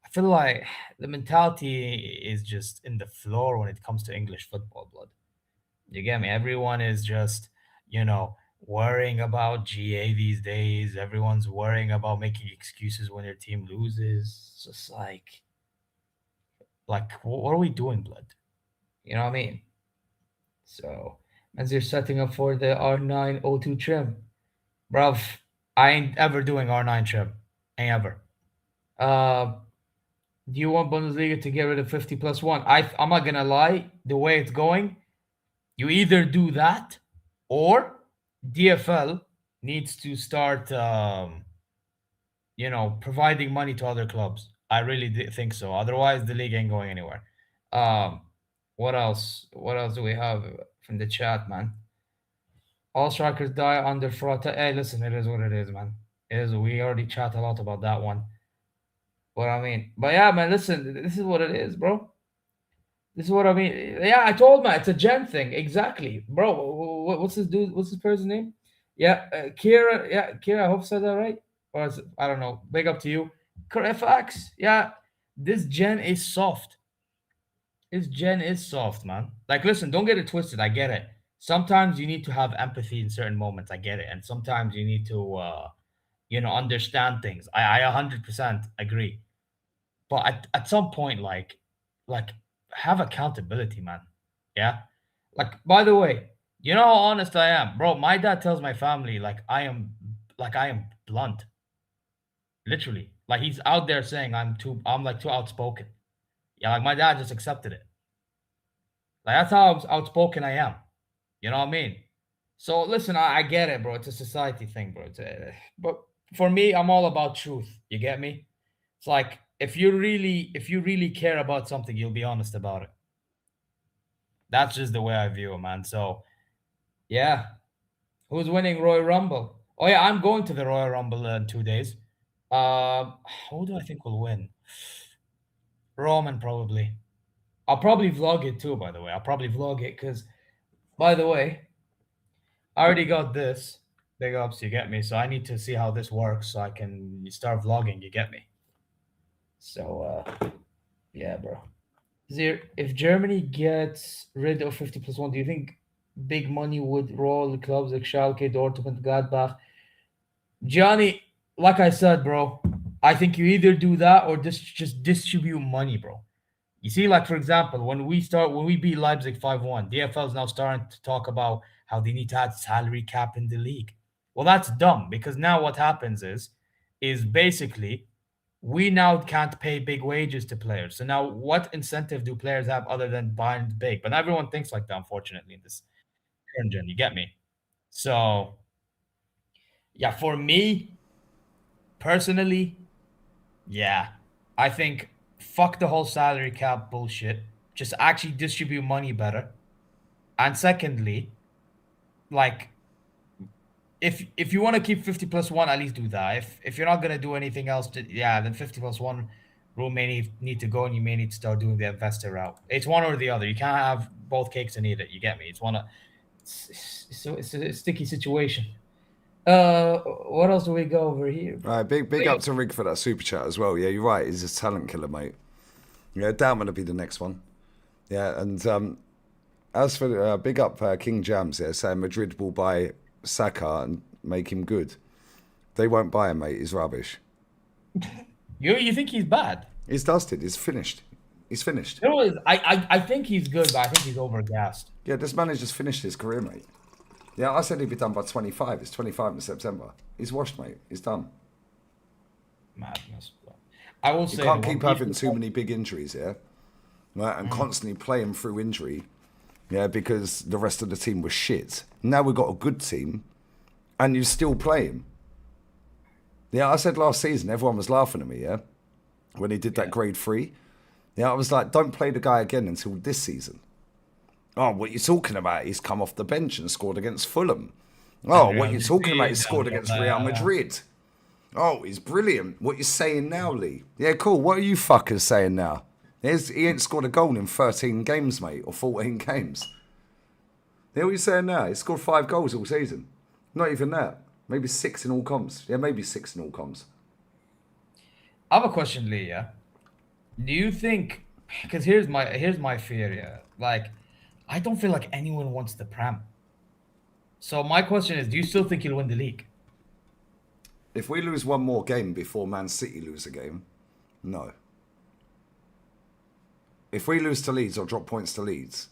I feel like the mentality is just in the floor when it comes to English football, blood. You get me? Everyone is just, worrying about GA these days. Everyone's worrying about making excuses when their team loses. It's just like, what are we doing, blood? You know what I mean? So, as you're setting up for the R902 trim, bruv, I ain't ever doing R9 trim. Ain't ever. Do you want Bundesliga to get rid of 50 plus 1? I'm not gonna lie, the way it's going, you either do that or DFL needs to start providing money to other clubs. I really think so. Otherwise the league ain't going anywhere. What else? What else do we have from the chat, man? All strikers die under fraud. Hey, listen, it is what it is, man. It is. We already chat a lot about that one. What I mean, but yeah, man. Listen, this is what it is, bro. This is what I mean. Yeah, I told man, it's a gen thing. Exactly, bro. What's this dude? What's this person's name? Yeah, Kira. Yeah, Kira. I hope I said that right. Or is it, I don't know. Big up to you, FX. Yeah, this gen is soft. This gen is soft, man. Like, listen, don't get it twisted. I get it. Sometimes you need to have empathy in certain moments. I get it, and sometimes you need to, understand things. I 100% agree. But at some point, like have accountability, man. Yeah. Like, by the way, you know how honest I am, bro. My dad tells my family I am blunt. Literally. Like, he's out there saying I'm too outspoken. Yeah, like my dad just accepted it. Like, that's how outspoken I am. You know what I mean? So listen, I get it, bro. It's a society thing, bro. But for me, I'm all about truth. You get me? It's like, if you really care about something, you'll be honest about it. That's just the way I view it, man. So yeah. Who's winning Royal Rumble? Oh yeah, I'm going to the Royal Rumble in 2 days. Who do I think will win? Roman, probably. I'll probably vlog it too, by the way. I'll probably vlog it because, by the way, I already got this. Big ups, you get me? So I need to see how this works so I can start vlogging, you get me? So, yeah, bro. If Germany gets rid of 50 plus 1, do you think big money would roll clubs like Schalke, Dortmund, Gladbach? Gianni, like I said, bro, I think you either do that or just distribute money, bro. You see, like, for example, when we beat Leipzig 5-1, DFL is now starting to talk about how they need to add salary cap in the league. Well, that's dumb, because now what happens is basically we now can't pay big wages to players. So now what incentive do players have other than buying big? But everyone thinks like that, unfortunately, in this current gen. You get me? So, yeah, for me, personally, yeah, I think fuck the whole salary cap bullshit. Just actually distribute money better. And secondly, like, if you want to keep 50 plus 1, at least do that. If you're not going to do anything else, then 50 plus 1 rule may need to go, and you may need to start doing the investor route. It's one or the other. You can't have both cakes and eat it. You get me? It's a sticky situation. What else do we go over here? All right, big up to Rig for that super chat as well. Yeah, you're right. He's a talent killer, mate. Yeah, damn, gonna be the next one. Yeah, and as for big up King Jams there, saying Madrid will buy Saka and make him good. They won't buy him, mate. He's rubbish. You think he's bad? He's dusted. He's finished. He's finished. You know, I think he's good, but I think he's overgassed. Yeah, this man has just finished his career, mate. Yeah, I said he'd be done by 25. It's 25 in September. He's washed, mate. He's done. Madness. Bro. I will You say can't that when keep having people too talk- many big injuries, yeah? Right, and constantly playing through injury, yeah, because the rest of the team was shit. Now we've got a good team, and you still play him. Yeah, I said last season, everyone was laughing at me, yeah? When he did that grade 3. Yeah, I was like, don't play the guy again until this season. Oh, what you talking about? He's come off the bench and scored against Fulham. Oh, And what Real you talking about? He Madrid, scored and against Real Madrid. Oh, he's brilliant. What you saying now, Lee? Yeah, cool. What are you fuckers saying now? He ain't scored a goal in 13 games, mate, or 14 games. Yeah, what you saying now? He scored 5 goals all season. Not even that. Maybe 6 in all comps. Yeah, maybe 6 in all comps. I have a question, Lee. Yeah. Do you think? Because here's my fear. Yeah. Like, I don't feel like anyone wants the Prem. So my question is, do you still think you'll win the league? If we lose one more game before Man City lose a game, no. If we lose to Leeds or drop points to Leeds,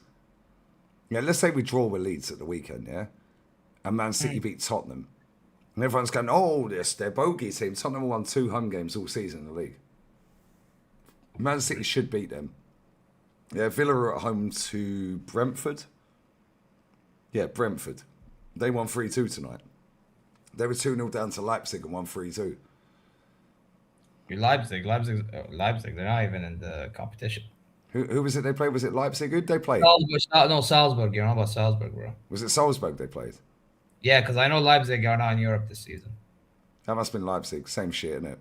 yeah, let's say we draw with Leeds at the weekend, yeah, and Man City beat Tottenham, and everyone's going, oh, this their bogey team. Tottenham won 2 home games all season in the league. Man City should beat them. Yeah, Villa are at home to Brentford. Yeah, Brentford. They won 3-2 tonight. They were 2-0 down to Leipzig and won 3-2. Leipzig. They're not even in the competition. Who was it they played? Was it Leipzig? Who'd they play? Salzburg. You're not about Salzburg, bro. Was it Salzburg they played? Yeah, because I know Leipzig are not in Europe this season. That must have been Leipzig. Same shit, innit?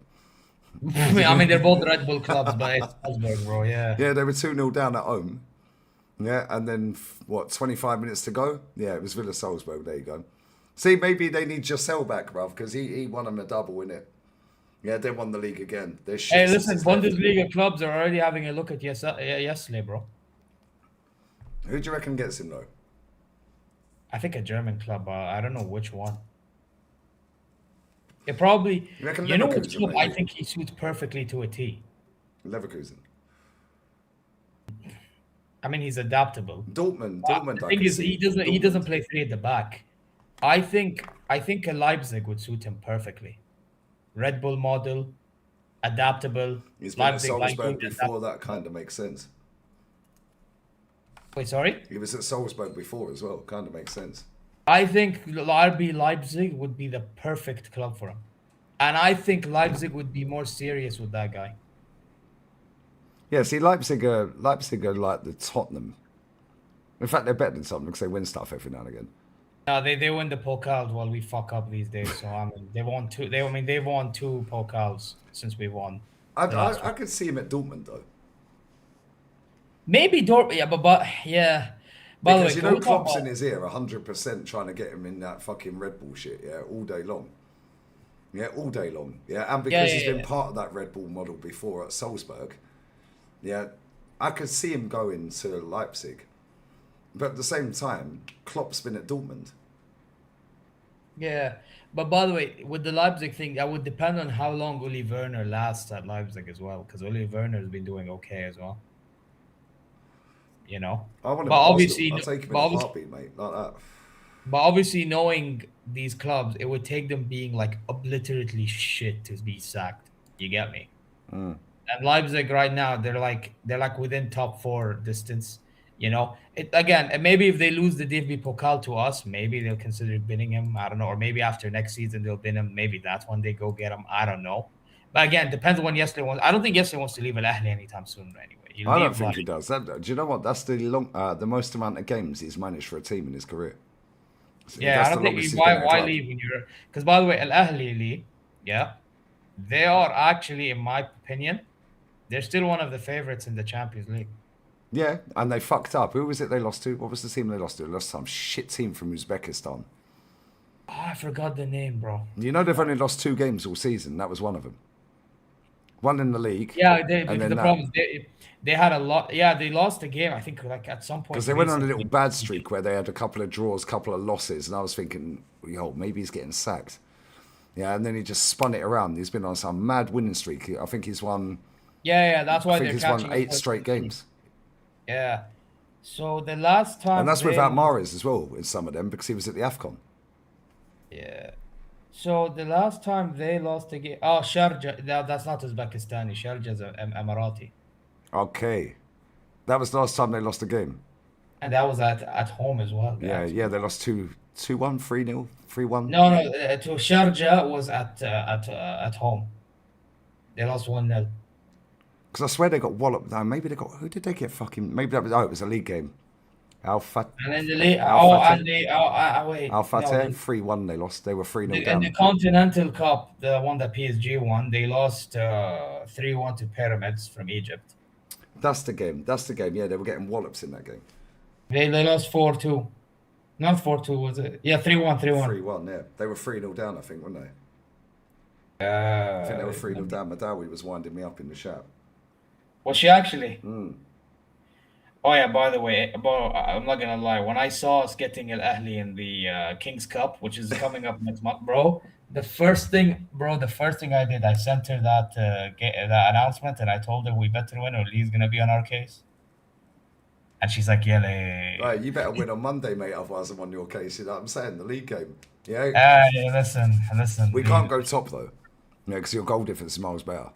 I mean, they're both Red Bull clubs, but it's Salzburg, bro. Yeah. Yeah, they were 2-0 down at home. Yeah, and then, 25 minutes to go? Yeah, it was Villa Salzburg. There you go. See, maybe they need Giselle back, bruv, because he won them a double, innit? Yeah, they won the league again. They're shit. Hey, listen, Bundesliga clubs are already having a look at yesterday, bro. Who do you reckon gets him, though? I think a German club. I don't know which one. It probably. You reckon You know Leverkusen, which club maybe? I think he suits perfectly to a T. Leverkusen. I mean, he's adaptable. Dortmund. The thing is, he doesn't play 3 at the back. I think a Leipzig would suit him perfectly. Red Bull model, adaptable. He's been at Leipzig, Salzburg before. That kind of makes sense. Wait, sorry? He was at Salzburg before as well. Kind of makes sense. I think RB Leipzig would be the perfect club for him. And I think Leipzig would be more serious with that guy. Yeah, see, Leipzig are like the Tottenham. In fact, they're better than Tottenham because they win stuff every now and again. They win the Pokal while we fuck up these days. So I mean, they've won 2 Pokals since we won. I could see him at Dortmund though. Maybe Dortmund, yeah, but yeah. By Because the you way, know Klopp's in his ear 100% trying to get him in that fucking Red Bull shit, yeah, all day long. Yeah, all day long. Yeah, and because he's been part of that Red Bull model before at Salzburg, yeah, I could see him going to Leipzig. But at the same time, Klopp's been at Dortmund. Yeah, but by the way, with the Leipzig thing, that would depend on how long Uli Werner lasts at Leipzig as well, because Uli Werner has been doing okay as well. You know, I want him but at obviously, Arsenal. I'll take him in but a obviously, heartbeat, mate, like that. but obviously, knowing these clubs, it would take them being like obliterately shit to be sacked. You get me? And Leipzig right now, they're like within top 4 distance. You know, and maybe if they lose the DFB Pokal to us, maybe they'll consider bidding him. I don't know, or maybe after next season they'll bid him. Maybe that's when they go get him. I don't know. But again, depends on when Yesley wants. I don't think Yesley wants to leave Al Ahly anytime soon. Anyway, I don't think he does. Do you know what? That's the most amount of games he's managed for a team in his career. Yeah, I don't think why leave when you're. Because by the way, Al Ahly, Lee, yeah, they are actually, in my opinion, they're still one of the favorites in the Champions League. Yeah, and they fucked up. Who was it they lost to? What was the team they lost to? They lost to some shit team from Uzbekistan. Oh, I forgot the name, bro. You know they've only lost 2 games all season. That was one of them. One in the league. Yeah, the problem is they had a lot. Yeah, they lost the game. I think like at some point because they went on a little bad streak where they had a couple of draws, couple of losses, and I was thinking, yo, maybe he's getting sacked. Yeah, and then he just spun it around. He's been on some mad winning streak. I think he's won. Yeah, that's why I think he's won 8 straight games. Yeah. So the last time, and that's without Mahrez as well in some of them because he was at the AFCON. Yeah. So the last time they lost a game, oh Sharjah, that's not Uzbekistani. Sharjah is Emirati, Okay. That was the last time they lost a game. and that was at home as well. Yeah, actually. yeah, they lost 2-1, 3-0, 3-1. No, to Sharjah was at home. They lost 1-0. Because I swear they got walloped. No, maybe they got. Who did they get fucking. Maybe that was. Oh, it was a league game. Alpha. And then the league. Al Oh, Fateh. and they. Wait. Al No, Fateh, 3-1 they lost. They were 3-0 in down. the Continental Cup, the one that PSG won, they lost 3-1 to Pyramids from Egypt. That's the game. That's the game. Yeah, they were getting wallops in that game. They lost 4-2. Not 4-2, was it? Yeah, 3-1, 3-1. 3-1, yeah. They were 3-0 down, I think, weren't they? I think they were 3-0 down. Madawi was winding me up in the shout. Was she actually? Mm. Oh yeah, by the way, I'm not gonna lie. When I saw us getting Al Ahly in the Kings Cup, which is coming up next month, bro, the first thing I did, I sent her that announcement, and I told her we better win or Lee's gonna be on our case. And she's like, yeah, Right, you better win on Monday, mate, otherwise I'm on your case. You know what I'm saying? The league game. Yeah. yeah, listen. We Lee. can't go top, though. Yeah, because your goal difference is miles better.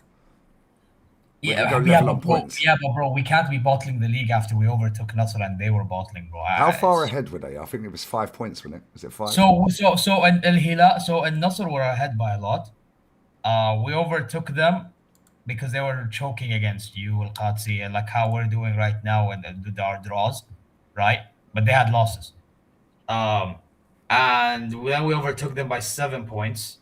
We Yeah, can go yeah, level but on bro, points. yeah, but bro, we can't be bottling the league after we overtook Nasser and they were bottling, bro. How far ahead were they? I think it was 5 points, wasn't it? Was it 5? So in Al Hilal, so in Nasser were ahead by a lot. We overtook them because they were choking against you, Al Qadsi, and like how we're doing right now in our draws, right? But they had losses. And then we overtook them by 7 points.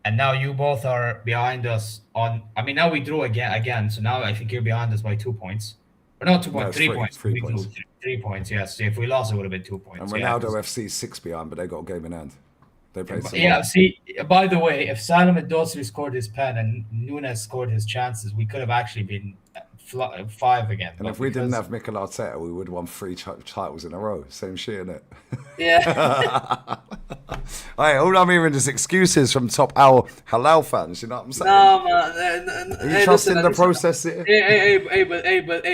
And now you both are behind us on. I mean, now we drew again. So now I think you're behind us by 2 points. Or not 2 No, points, it's 3 points. 3 We points. drew 3 points, yes. If we lost, it would have been 2 points. And Ronaldo FC 6 behind, but they got a game in hand. They played Yeah, see, by the way, if Salam Ad-Dosri scored his pen and Nunes scored his chances, we could have actually been 5 again. And if we didn't have Mikel Arteta, we would have won 3 titles in a row. Same shit, innit? Yeah. Hey, all I'm hearing is excuses from top our halal fans. You know what I'm saying? No, man. Are you trusting the process here?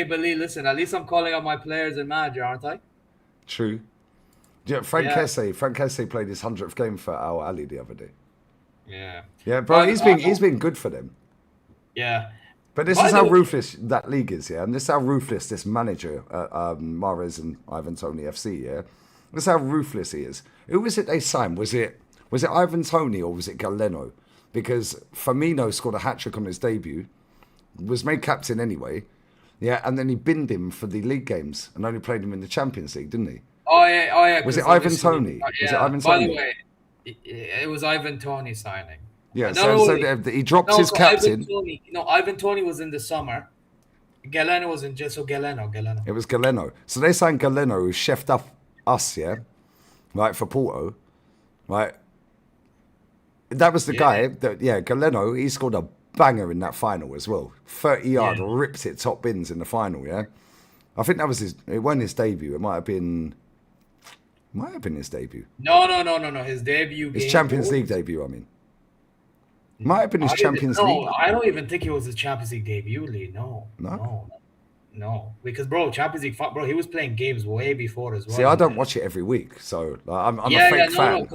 But Lee, listen. At least I'm calling out my players and manager, aren't I? True. Yeah, Frank Kessie played his 100th game for Al Ali the other day. Yeah. Yeah, bro, he's been good for them. Yeah. But this is how ruthless that league is, yeah? And this is how ruthless this manager, Mahrez and Ivan Toney FC, yeah? This is how ruthless he is. Who was it they signed? Was it Ivan Toney or was it Galeno? Because Firmino scored a hat-trick on his debut, was made captain anyway, yeah, and then he binned him for the league games and only played him in the Champions League, didn't he? Oh yeah. Was it Ivan Toney? Was it Ivan Toney? By the way, it was Ivan Toney signing. Yeah, so he dropped his captain. Ivan Toney was in the summer. Galeno was in just so Galeno. It was Galeno. So they signed Galeno, who chefed up us, yeah, right, for Porto, right. That was the guy that, Galeno. He scored a banger in that final as well. 30-yard, ripped it top bins in the final. Yeah, I think that was his. It wasn't his debut. It might have been his debut. No. His debut. His Champions League debut. I mean. Might have been his Champions League. No, I don't even think it was his Champions League debut, Lee. No. Because, bro, Champions League, bro, he was playing games way before as well. See, I don't watch it every week, so I'm a fake fan.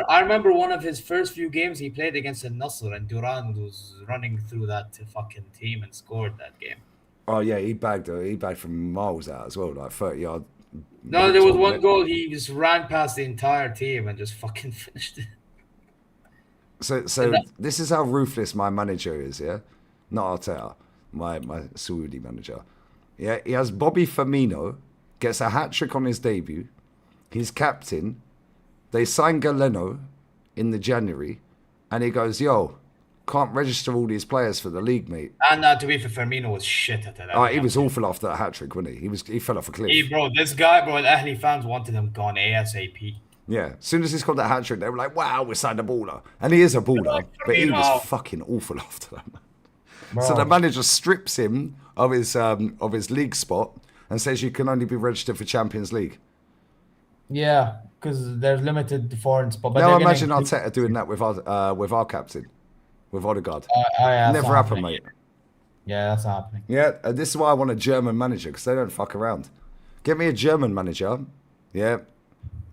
I remember one of his first few games he played against Al Nassr, and Durand was running through that fucking team and scored that game. Oh yeah, he bagged from miles out as well, like 30-yard. No, there was one goal. He just ran past the entire team and just fucking finished it. So this is how ruthless my manager is, yeah? Not Arteta, my Saudi manager. Yeah, he has Bobby Firmino, gets a hat-trick on his debut. He's captain. They sign Galeno in the January, and he goes, yo, can't register all these players for the league, mate. And to be fair, Firmino was shit at that. Oh, he was awful after that hat-trick, wasn't he? He fell off a cliff. Hey, bro, this guy, bro, the Ahly fans wanted him gone ASAP. Yeah, as soon as he scored that hat-trick, they were like, wow, we signed a baller. And he is a baller, but he was fucking awful after that, man. Bro. So the manager strips him of his league spot and says you can only be registered for Champions League. Yeah, because there's limited foreign spot. But now imagine Arteta doing that with our captain, with Odegaard. Never happened, mate. Yeah, that's happening. Yeah, this is why I want a German manager, because they don't fuck around. Get me a German manager, yeah,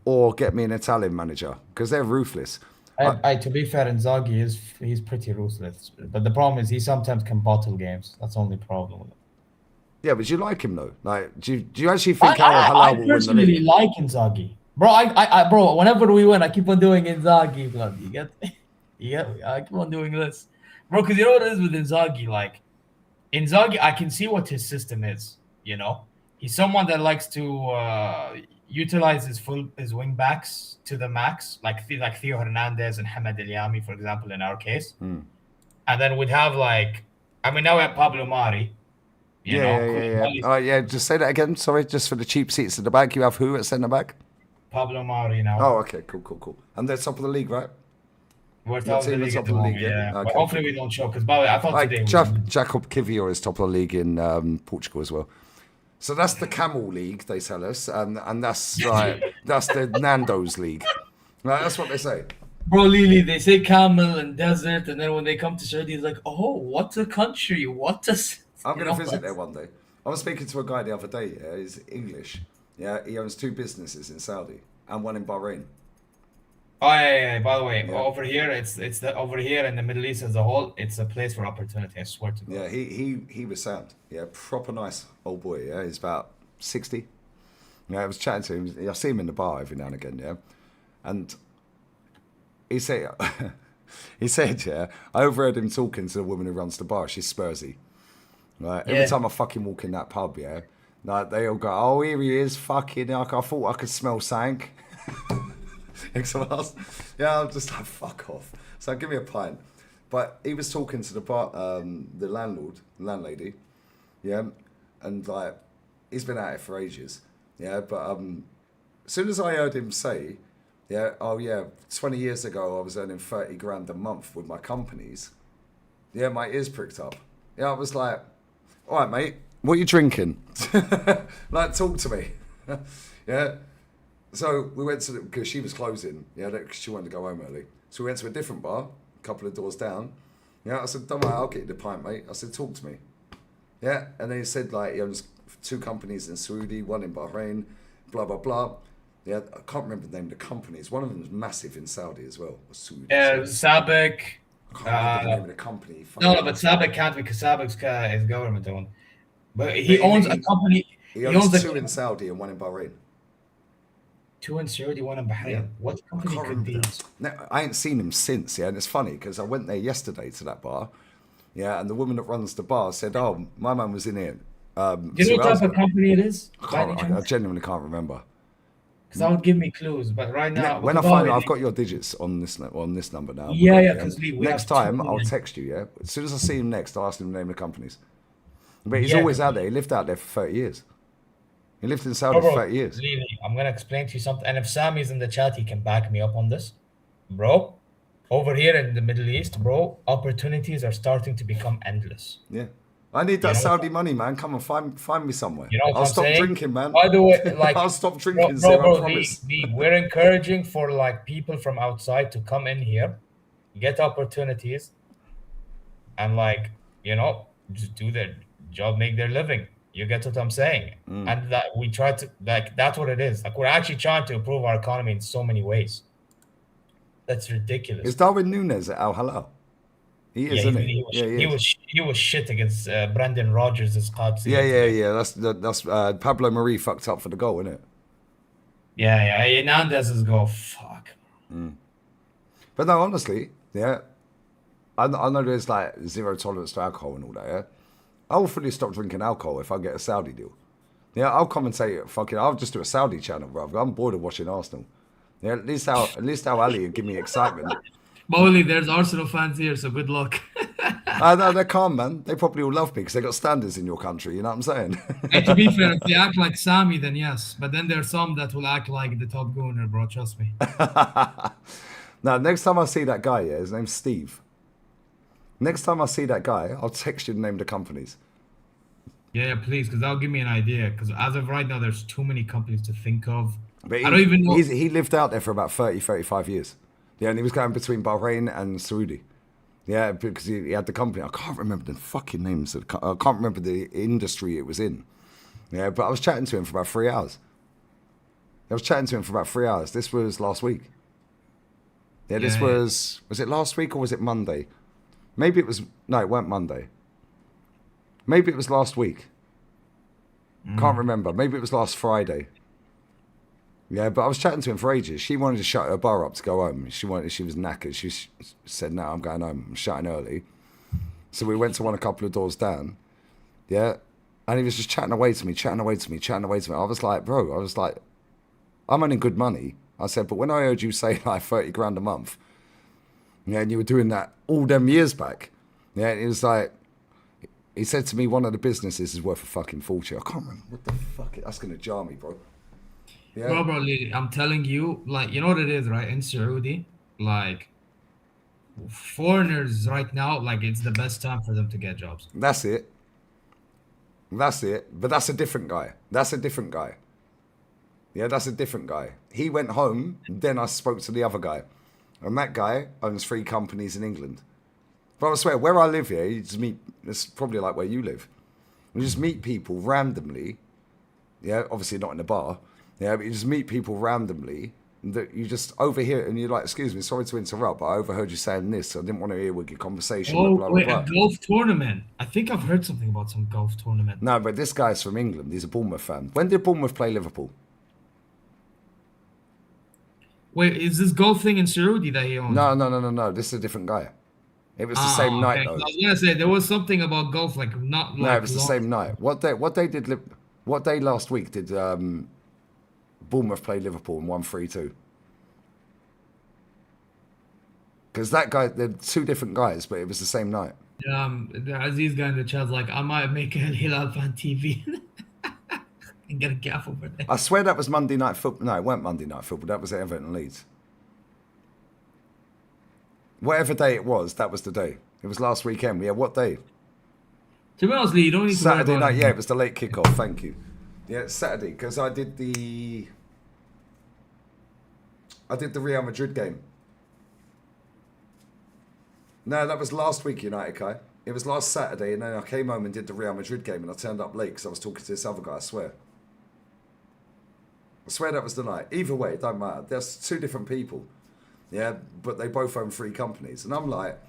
or get me an Italian manager, because they're ruthless. To be fair, Inzaghi he's pretty ruthless, but the problem is he sometimes can bottle games. That's the only problem with him. Yeah, but do you like him though? Like, do you actually think Al I Hilal will win the personally league? like Inzaghi, bro. Bro, whenever we win, I keep on doing Inzaghi, blood. You get, I keep on doing this, bro. Because you know what it is with Inzaghi, like Inzaghi, I can see what his system is. You know, he's someone that likes to utilize his wing backs to the max, like Theo Hernandez and Hamed El-Yami, for example, in our case. And then we'd have now we have Pablo Mari. Yeah. All right, yeah. Just say that again. Sorry, just for the cheap seats at the back. You have who at centre back? Pablo Mari now. Oh, okay, cool. And they're top of the league, right? We're top of the league at the moment, yeah. Okay, But hopefully we don't show, because I thought today Jacob Kivior is top of the league in Portugal as well. So that's the Camel League, they tell us, and that's that's the Nando's League. Right, that's what they say. Bro, Lily, they say camel and desert, and then when they come to Saudi, it's like, oh, what a country, what a... I'm going to visit there one day. I was speaking to a guy the other day, yeah, he's English. Yeah, he owns 2 businesses in Saudi and one in Bahrain. Oh yeah. By the way, over here over here in the Middle East as a whole, it's a place for opportunity. I swear to God. Yeah, he was sound. Yeah, proper nice old boy. Yeah, he's about 60. Yeah, I was chatting to him. I see him in the bar every now and again. Yeah, and he said, yeah, I overheard him talking to the woman who runs the bar. She's Spursy. Right, every time I fucking walk in that pub, yeah, like they all go, oh, here he is, fucking. Like, I thought I could smell sank. Yeah, I'm just like, fuck off. So give me a pint. But he was talking to the bar, the landlady, yeah, and like he's been at it for ages, yeah. But as soon as I heard him say, yeah, oh yeah, 20 years ago I was earning 30 grand a month with my companies, yeah, my ears pricked up. Yeah, I was like, all right, mate, what are you drinking? Like, talk to me, yeah. So we went to because she was closing, yeah, she wanted to go home early. So we went to a different bar, a couple of doors down. Yeah, I said, don't worry, I'll get you the pint, mate. I said, talk to me. Yeah, and then he said, like, he owns 2 companies in Saudi, 1 in Bahrain, blah, blah, blah. Yeah, I can't remember the name of the companies. One of them is massive in Saudi as well. Saudi. Sabek. I can't remember the name of the company. No, but Sabek can't because Sabek's is government owned. But he owns a company. He owns 2 in Saudi and 1 in Bahrain. 2 in Saudi, 1 in Bahrain. Yeah. What company could be? No, I ain't seen him since, yeah, and it's funny because I went there yesterday to that bar, yeah, and the woman that runs the bar said, oh, my man was in here. Do you know what type of company it is? I genuinely can't remember. Because that would give me clues, but right now... When I find out, I've got your digits on this number now. Yeah, because next time, I'll text you, yeah? As soon as I see him next, I'll ask him the name of the companies. But he's always out there. He lived out there for 30 years. He lived in Saudi for 30 years. Really, I'm going to explain to you something. And if Sammy's in the chat, he can back me up on this. Bro, over here in the Middle East, bro, opportunities are starting to become endless. Yeah. I need that Saudi money, man. Come and find me somewhere. You know what I'll stop drinking, man. By the way, like... I'll stop drinking, bro, I promise. We're encouraging for, like, people from outside to come in here, get opportunities, and, like, you know, just do their job, make their living. You get what I'm saying? And that we try to, like, that's what it is. Like, we're actually trying to improve our economy in so many ways. That's ridiculous. Is Darwin Núñez at Al Hilal? He is, isn't he? He was shit against Brendan Rodgers' Scots. Yeah. That's Pablo Mari fucked up for the goal, isn't it? Yeah. Hernandez's goal. Fuck. But no, honestly, yeah. I know there's like 0 tolerance to alcohol and all that, yeah. I will fully stop drinking alcohol if I get a Saudi deal. Yeah, I'll commentate fucking. I'll just do a Saudi channel, bro. I'm bored of watching Arsenal. Yeah, at least Al Ali would give me excitement. Molly, there's Arsenal fans here, so good luck. No, they're calm, man. They probably all love me because they got standards in your country. You know what I'm saying? And to be fair, if they act like Sammy, then yes. But then there's some that will act like the top gunner, bro. Trust me. Now, next time I see that guy, yeah, his name's Steve. Next time I see that guy, I'll text you the name of the companies. Yeah, please, because that'll give me an idea. Because as of right now, there's too many companies to think of. But I don't even know. He lived out there for about 35 years. Yeah, and he was going between Bahrain and Saudi. Yeah, because he had the company. I can't remember the fucking names. I can't remember the industry it was in. Yeah, but I was chatting to him for about 3 hours. This was last week. Yeah, this was it last week or was it Monday? Maybe it was, no, it weren't Monday. Maybe it was last week. Can't remember. Maybe it was last Friday. Yeah, but I was chatting to him for ages. She wanted to shut her bar up to go home. She was knackered. She said, no, I'm going home. I'm shutting early. So we went to one a couple of doors down. Yeah. And he was just chatting away to me. I was like, bro, I'm earning good money. I said, but when I heard you say like 30 grand a month, yeah, and you were doing that all them years back, yeah, it was like, he said to me, one of the businesses is worth a fucking fortune. I can't remember what the fuck, that's going to jar me, bro. Yeah. Bro, I'm telling you, like, you know what it is, right? In Saudi, like, foreigners right now, like, it's the best time for them to get jobs. That's it. But that's a different guy. Yeah, that's a different guy. He went home, then I spoke to the other guy. And that guy owns 3 companies in England. But I swear, where I live here, you just meet, it's probably like where you live. You just meet people randomly. Yeah, obviously not in a bar. Yeah, but you just meet people randomly that you just overhear and you're like, excuse me, sorry to interrupt, but I overheard you saying this. I didn't want to hear with your conversation. Oh, blah, blah, wait, blah. a golf tournament. I think I've heard something about some golf tournament. No, but this guy's from England. He's a Bournemouth fan. When did Bournemouth play Liverpool? Wait, is this golf thing in Saudi that he owns? No. This is a different guy. It was the same night, okay. though. I was gonna say there was something about golf, like not. No, like it was the same night. What day last week did Bournemouth play Liverpool and won 3-2? Because that guy, they're 2 different guys, but it was the same night. The Aziz guy in the chat's like, I might make a Hilal fan TV and get a gaff over there. I swear that was Monday Night Football. No, it weren't Monday Night Football. That was Everton and Leeds. Whatever day it was, that was the day. It was last weekend. Yeah, what day? To be honest, Lee, you don't need to Saturday worry about night. it. Yeah, it was the late kickoff. Thank you. Yeah, it's Saturday because I did the Real Madrid game. No, that was last week, United Kai. It was last Saturday, and then I came home and did the Real Madrid game, and I turned up late because I was talking to this other guy. I swear that was the night. Either way, it don't matter. There's 2 different people. Yeah, but they both own 3 companies. And I'm like,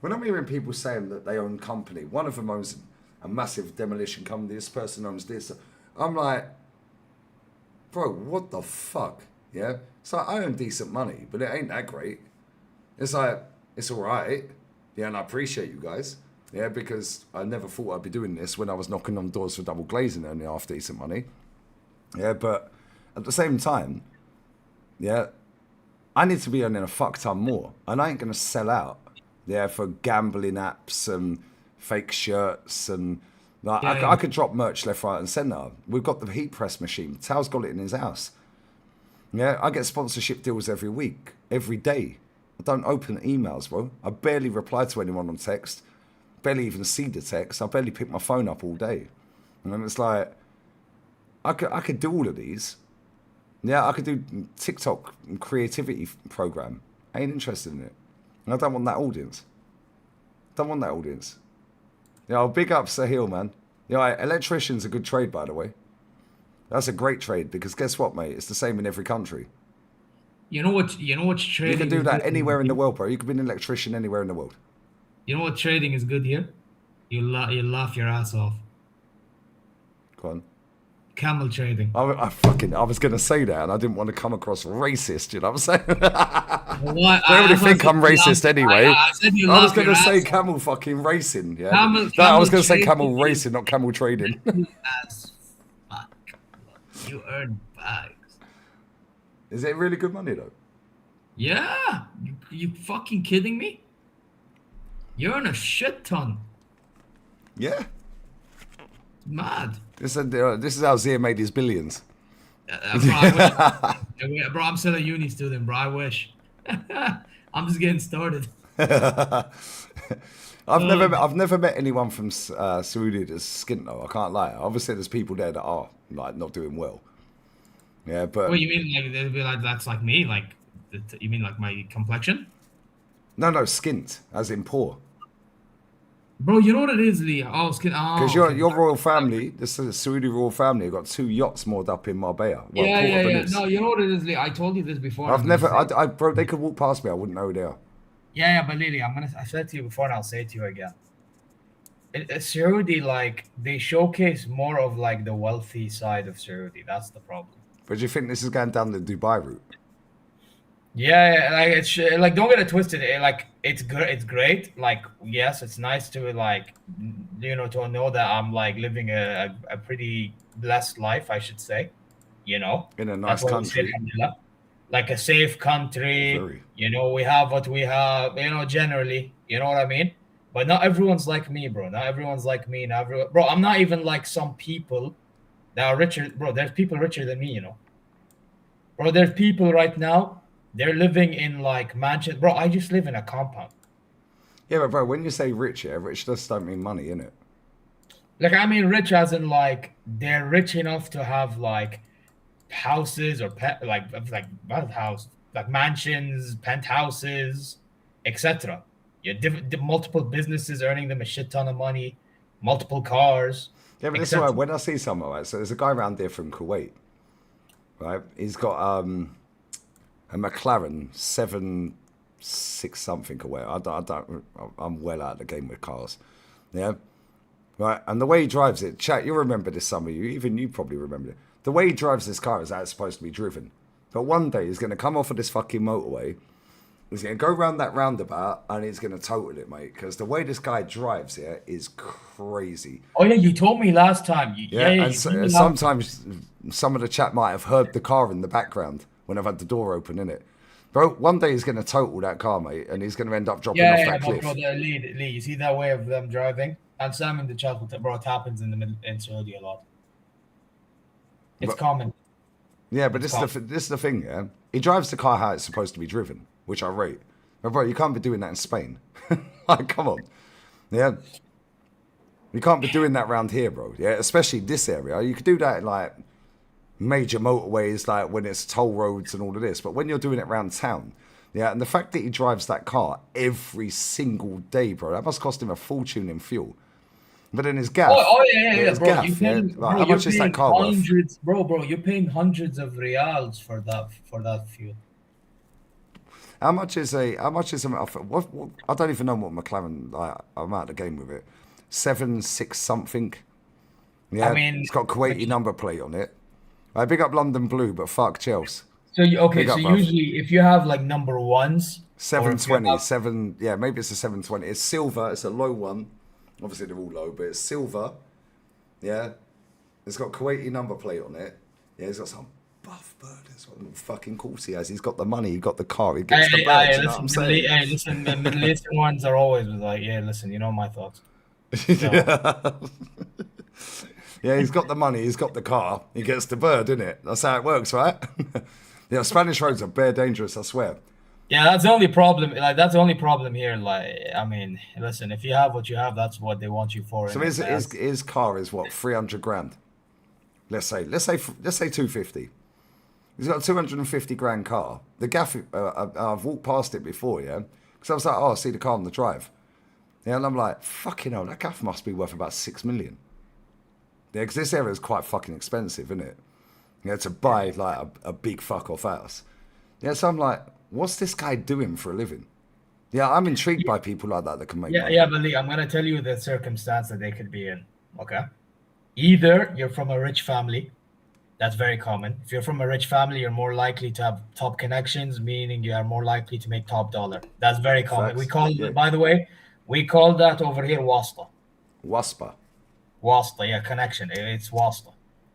when I'm hearing people saying that they own company, one of them owns a massive demolition company, this person owns this. I'm like, bro, what the fuck? Yeah? It's like, I earn decent money, but it ain't that great. It's like, it's all right. Yeah, and I appreciate you guys. Yeah, because I never thought I'd be doing this when I was knocking on doors for double glazing earning half decent money. Yeah, but at the same time, yeah, I need to be earning a fuck ton more. And I ain't going to sell out, yeah, for gambling apps and fake shirts. And like, I could drop merch left, right and centre. We've got the heat press machine. Tal's got it in his house. Yeah, I get sponsorship deals every week, every day. I don't open emails, bro. I barely reply to anyone on text. Barely even see the text. I barely pick my phone up all day. And then it's like, I could do all of these. Yeah, I could do TikTok creativity program. I ain't interested in it. And I don't want that audience. Yeah, big up Sahil, man. Yeah, electrician's a good trade, by the way. That's a great trade because guess what, mate? It's the same in every country. You know what's trading? You can do is that good anywhere in here? the world, bro. You could be an electrician anywhere in the world. You know what trading is good here? You laugh your ass off. Go on. Camel trading. I was going to say that and I didn't want to come across racist, you know what I'm saying? What? They already think I'm racist anyway. I said you I was laugh going your to say ass off. camel fucking racing, yeah? Camel I was going to say trading camel is- racing, not camel trading. As fuck. You earn bags. Is it really good money, though? Yeah. You fucking kidding me? You earn a shit ton. Yeah. It's mad. This is how Zia made his billions. Bro, I wish. Bro, I'm still a uni student, bro. I wish. I'm just getting started. I've never met anyone from Saudi that's skint though. I can't lie. Obviously, there's people there that are like not doing well. Yeah, but What you mean? Like they'll be like that's like me? Like you mean like my complexion? no, skint as in poor. Bro, you know what it is, Lee? I was kidding. Because your royal family, the Saudi royal family, have got 2 yachts moored up in Marbella. Well, Yeah, Port yeah, of yeah. Venice. No, you know what it is, Lee? I told you this before. I've I'm gonna never, say- bro, they could walk past me. I wouldn't know who they are. Yeah, but Lily, I said to you before, and I'll say it to you again. Saudi, like, they showcase more of like the wealthy side of Saudi. That's the problem. But do you think this is going down the Dubai route? Yeah, like it's like don't get it twisted. Like it's good, it's great. Like yes, it's nice to like to know that I'm like living a pretty blessed life, I should say. In a That's nice what we say, country. alhamdulillah. Like a safe country. Very. We have what we have. Generally, you know what I mean. But not everyone's like me, bro. Not everyone's like me. Bro, I'm not even like some people that are richer. Bro, there's people richer than me. Bro, there's people right now. They're living in like mansions. Bro, I just live in a compound. Yeah, but bro, when you say rich, rich just don't mean money, innit? Like, I mean, rich as in like they're rich enough to have like houses or not house, like mansions, penthouses, etc. Yeah, multiple businesses earning them a shit ton of money, multiple cars. Yeah, but this is why when I see someone, right? So there's a guy around there from Kuwait, right? He's got a McLaren 7.6 something away. I'm well out of the game with cars. Yeah. Right. And the way he drives it, chat, you remember this, some of you, even you probably remember it. The way he drives this car is how it's supposed to be driven. But one day he's going to come off of this fucking motorway. He's going to go around that roundabout and he's going to total it, mate. Because the way this guy drives here is crazy. Oh, yeah, you told me last time. And sometimes some of the chat might have heard the car in the background when I've had the door open, innit? Bro, one day he's going to total that car, mate, and he's going to end up dropping off that cliff. Bro, Lee, you see that way of them driving? And Sam in the chat, bro, it happens in the middle in Saudi a lot. It's common. Yeah, but this is the thing, yeah? He drives the car how it's supposed to be driven, which I rate. But bro, you can't be doing that in Spain. Like, come on. Yeah? You can't be doing that around here, bro. Yeah, especially this area. You could do that in, like, major motorways, like when it's toll roads and all of this, but when you're doing it around town, yeah, and the fact that he drives that car every single day, bro, that must cost him a fortune in fuel. But in his gaff, his bro, gaff, like, how much is that car worth? Bro, you're paying hundreds of reals for that fuel. How much is what I don't even know what McLaren, like, I'm out of the game with it. 7.6 something. Yeah, I mean, it's got Kuwaiti number plate on it. I big up London Blue, but fuck Chelsea. So usually if you have like number ones, 720, yeah, maybe it's a 720. It's silver. It's a low one. Obviously they're all low, but it's silver. Yeah, it's got Kuwaiti number plate on it. Yeah, he's got some buff bird. That's what fucking course he has. He's got the money. He got the car. He gets the badge. You know what I'm saying? Listen, the Middle Eastern ones are always like, yeah, listen, you know my thoughts. Yeah, he's got the money, he's got the car, he gets the bird, innit? That's how it works, right? Yeah, Spanish roads are bare dangerous, I swear. Yeah, that's the only problem. Like, that's the only problem here. Like, I mean, listen, if you have what you have, that's what they want you for. So his car is what, 300 grand? Let's say 250. He's got a 250 grand car. The gaff, I've walked past it before, yeah? Because I was like, oh, I see the car on the drive. Yeah, and I'm like, fucking hell, that gaff must be worth about 6 million. Yeah, because this area is quite fucking expensive, isn't it? Yeah, to buy like a big fuck off house. Yeah, so I'm like, what's this guy doing for a living? Yeah, I'm intrigued by people like that can make money. Yeah, but Lee, I'm gonna tell you the circumstance that they could be in. Okay, either you're from a rich family, that's very common. If you're from a rich family, you're more likely to have top connections, meaning you are more likely to make top dollar. That's very common. Facts. We call by the way, we call that over here wasta. Wasta, yeah, connection. It's wasta,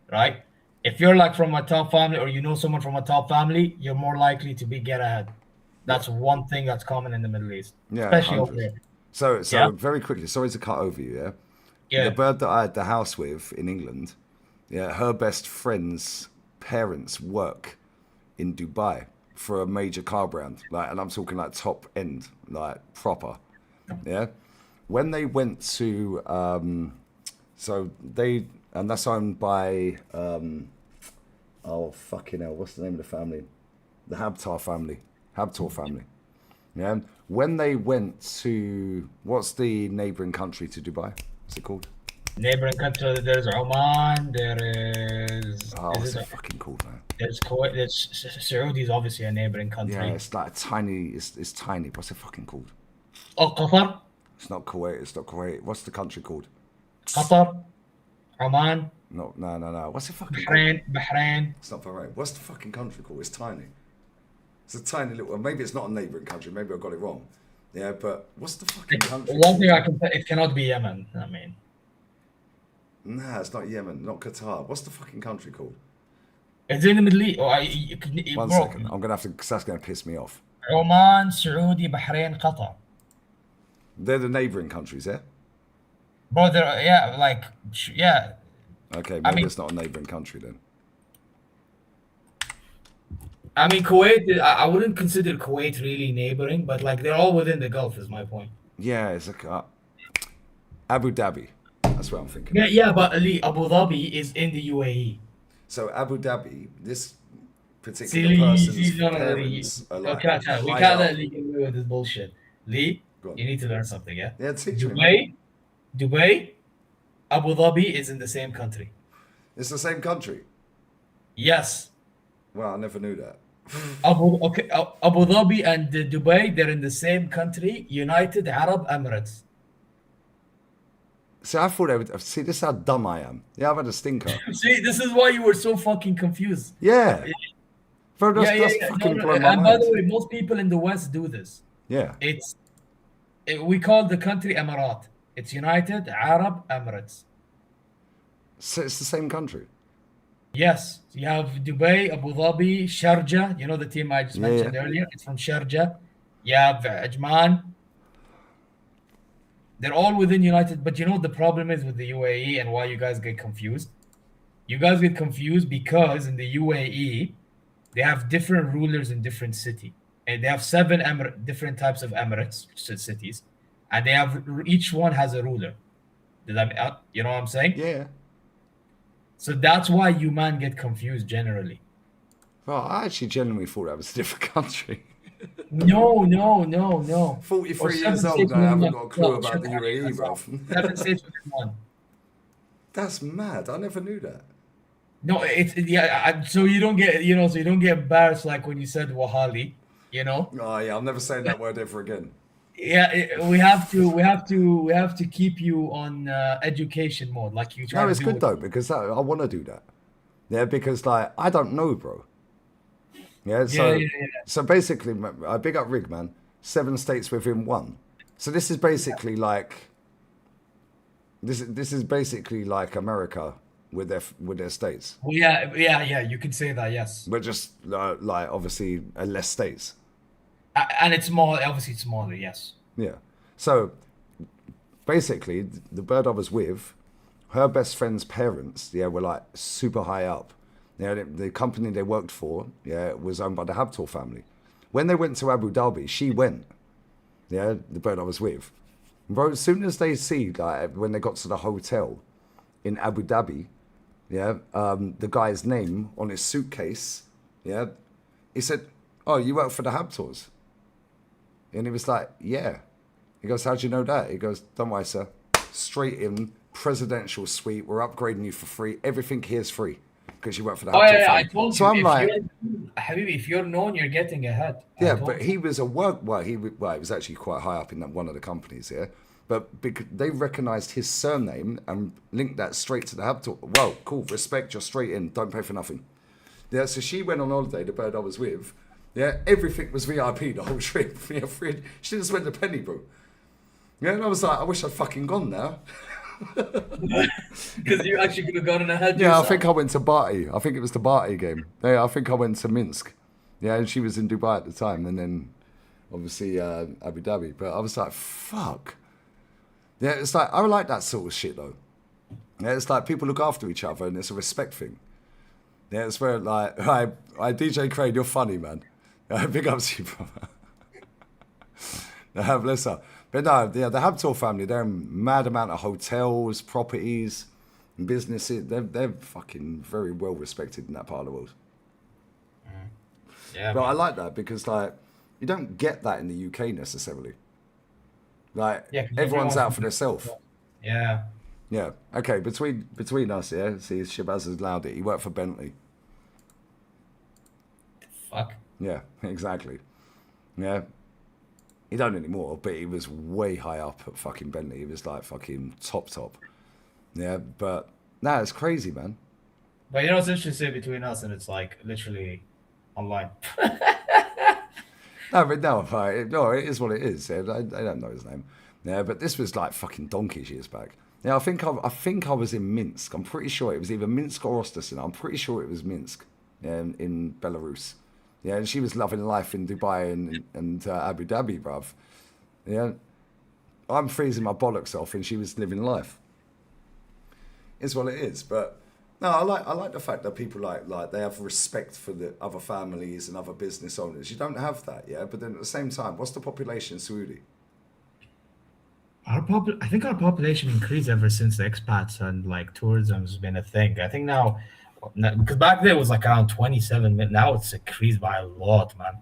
right? If you're like from a top family or you know someone from a top family, you're more likely to get ahead. That's one thing that's common in the Middle East, especially over here. So very quickly, sorry to cut over you, yeah? Yeah. The bird that I had the house with in England, yeah, her best friend's parents work in Dubai for a major car brand, like, and I'm talking like top end, like proper, yeah? When they went to... and that's owned by, oh fucking hell, what's the name of the family? The Habtar family. Yeah. When they went to, what's the neighboring country to Dubai? What's it called? Neighboring country, there's Oman, there is. Oh, what's Is it it fucking called, man? there's Kuwait, there's Saudi is obviously a neighboring country. Yeah, it's like a tiny, it's tiny. What's it fucking called? Oh, Qatar, It's not Kuwait. It's not Kuwait. What's the country called? Qatar, Oman, No. What's it fucking called? Bahrain. It's not Bahrain. What's the fucking country called? It's tiny. It's a tiny little. Maybe it's not a neighbouring country. Maybe I got it wrong. Yeah, but what's the fucking country? One thing I can say, it cannot be Yemen. I mean, Nah, it's not Yemen. Not Qatar. What's the fucking country called? it's in the Middle East. One Bro, second. I'm gonna have to. Cause that's gonna piss me off. Oman, Saudi, Bahrain, Qatar. They're the neighbouring countries, yeah. Bro, they're yeah. Okay, maybe mean- it's not a neighbouring country then. I mean, Kuwait. I wouldn't consider Kuwait really neighboring, but like they're all within the Gulf. Is my point. Yeah, it's like Abu Dhabi. That's what I'm thinking. Yeah, but Ali, Abu Dhabi is in the UAE. So Abu Dhabi, this particular person's parents are like we high can't up. let Lee get away with this bullshit. Lee, Go on. you need to learn something, yeah? Yeah, teach me. man. Dubai, Abu Dhabi is in the same country. It's the same country. Yes. Well, I never knew that. Abu Dhabi and Dubai, they're in the same country, United Arab Emirates. See, I thought I would. See, this is how dumb I am. Yeah, I've had a stinker. See, this is why you were so fucking confused. Yeah. Bro, that's fucking blowing my And by mind. the way, most people in the West do this. Yeah. We call the country Emirat. It's United Arab Emirates. So it's the same country. Yes, you have Dubai, Abu Dhabi, Sharjah. You know the team I just mentioned earlier. It's from Sharjah. You have Ajman. They're all within United. But you know what the problem is with the UAE and why you guys get confused? You guys get confused because in the UAE, they have different rulers in different cities. And they have 7 different types of Emirates, cities. And they have each one has a ruler. You know what I'm saying? Yeah. So that's why you man get confused generally. Well, I actually genuinely thought that was a different country. No. 43 Or years 7 old states and I haven't within got a clue one. about the UAE, bro. 7 states within one. That's mad. I never knew that. No, so you don't get, so you don't get embarrassed like when you said Wahali, Oh yeah, I'm never saying that word ever again. Yeah, we have to keep you on education mode, like you try No, to it's do good with- though because I want to do that. Yeah, because like I don't know, bro. Yeah, so Yeah. so basically, I big up Rig, man. 7 states within one. So this is basically like this is basically like America with their states. Well, yeah, you can say that, yes. But just like obviously less states. And it's small, obviously it's smaller, yes. Yeah. So basically, the bird I was with, her best friend's parents, were like super high up. Yeah, the company they worked for, was owned by the Habtor family. When they went to Abu Dhabi, she went. Yeah, the bird I was with. Bro, as soon as they see, like, when they got to the hotel in Abu Dhabi, the guy's name on his suitcase, he said, "Oh, you work for the Habtors?" And he was like, "Yeah." He goes, "How'd you know that?" He goes, "Don't worry, sir. Straight in, presidential suite. We're upgrading you for free. Everything here's free because you work for the Habtor I family." told So you, I'm like, Habibi, if you're known, you're getting ahead. I yeah, told but you. he was he was actually quite high up in one of the companies, But because they recognised his surname and linked that straight to the Habtor. Well, cool, respect, you're straight in, don't pay for nothing. Yeah, so she went on holiday, the bird I was with. Yeah, everything was VIP the whole trip. Yeah, free. She didn't spend a penny, bro. Yeah, and I was like, I wish I'd fucking gone now. Because you actually could have gone ahead. Yeah, yourself. I think I went to Barty. I think it was the Barty game. Yeah, I think I went to Minsk. Yeah, and she was in Dubai at the time, and then obviously Abu Dhabi. But I was like, fuck. Yeah, it's like, I like that sort of shit though. Yeah, it's like people look after each other and it's a respect thing. Yeah, it's where like, I DJ Crane, you're funny, man. Big up to you, brother. Bless her. But no, the Habtor family, they're a mad amount of hotels, properties, and businesses. They're fucking very well respected in that part of the world. Yeah, But man. I like that because like You don't get that in the UK necessarily. Like, Yeah, 'cause everyone's out for everyone's- themselves. Yeah. Yeah. Okay, between us, yeah. See, Shabazz has allowed it. He worked for Bentley. Fuck. Yeah, exactly. Yeah. He don't anymore, but he was way high up at fucking Bentley. He was like fucking top. Yeah, but nah, it's crazy, man. But you know what's interesting between us, and it's like literally online. No, but no, it is what it is. Yeah, I don't know his name. Yeah, but this was like fucking donkey's years back. Yeah, I think I was in Minsk. I'm pretty sure it was either Minsk or Ostersund. I'm pretty sure it was Minsk, yeah, in Belarus. Yeah, and she was loving life in Dubai and Abu Dhabi, bruv. Yeah, I'm freezing my bollocks off, and she was living life. It's what it is. But no, I like the fact that people like they have respect for the other families and other business owners. You don't have that, yeah. But then at the same time, what's the population in Saudi? I think our population increased ever since the expats and like tourism has been a thing. I think now, because back then it was like around 27 million. Now it's increased by a lot, man.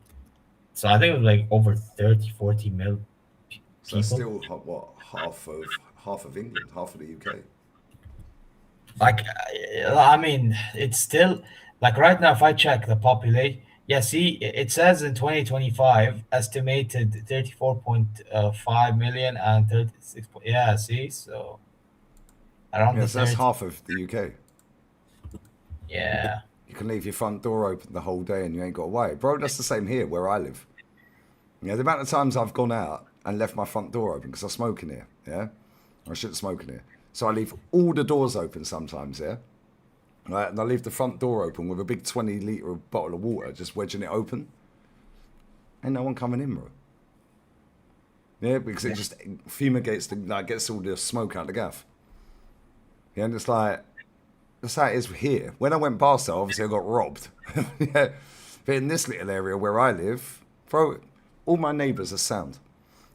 So I think it was like over 30, 40 mil people. So that's still what half of England, half of the UK. Like, I mean, it's still like right now. If I check the population, yeah, see, it says in 2025 estimated 34.5 million and 36. Yeah, see, so around the Yes, that's 30. half of the UK. Yeah, You can leave your front door open the whole day and you ain't got away. Bro, that's the same here where I live. Yeah, the amount of times I've gone out and left my front door open because I smoke in here, yeah? I shouldn't smoke in here. So I leave all the doors open sometimes, yeah? Right, and I leave the front door open with a big 20-litre bottle of water, just wedging it open. Ain't no one coming in, bro. Yeah, because it just fumigates, gets all the smoke out the gaff. Yeah, and it's like, that's how it is here. When I went past there, obviously I got robbed. Yeah. But in this little area where I live, bro, all my neighbours are sound.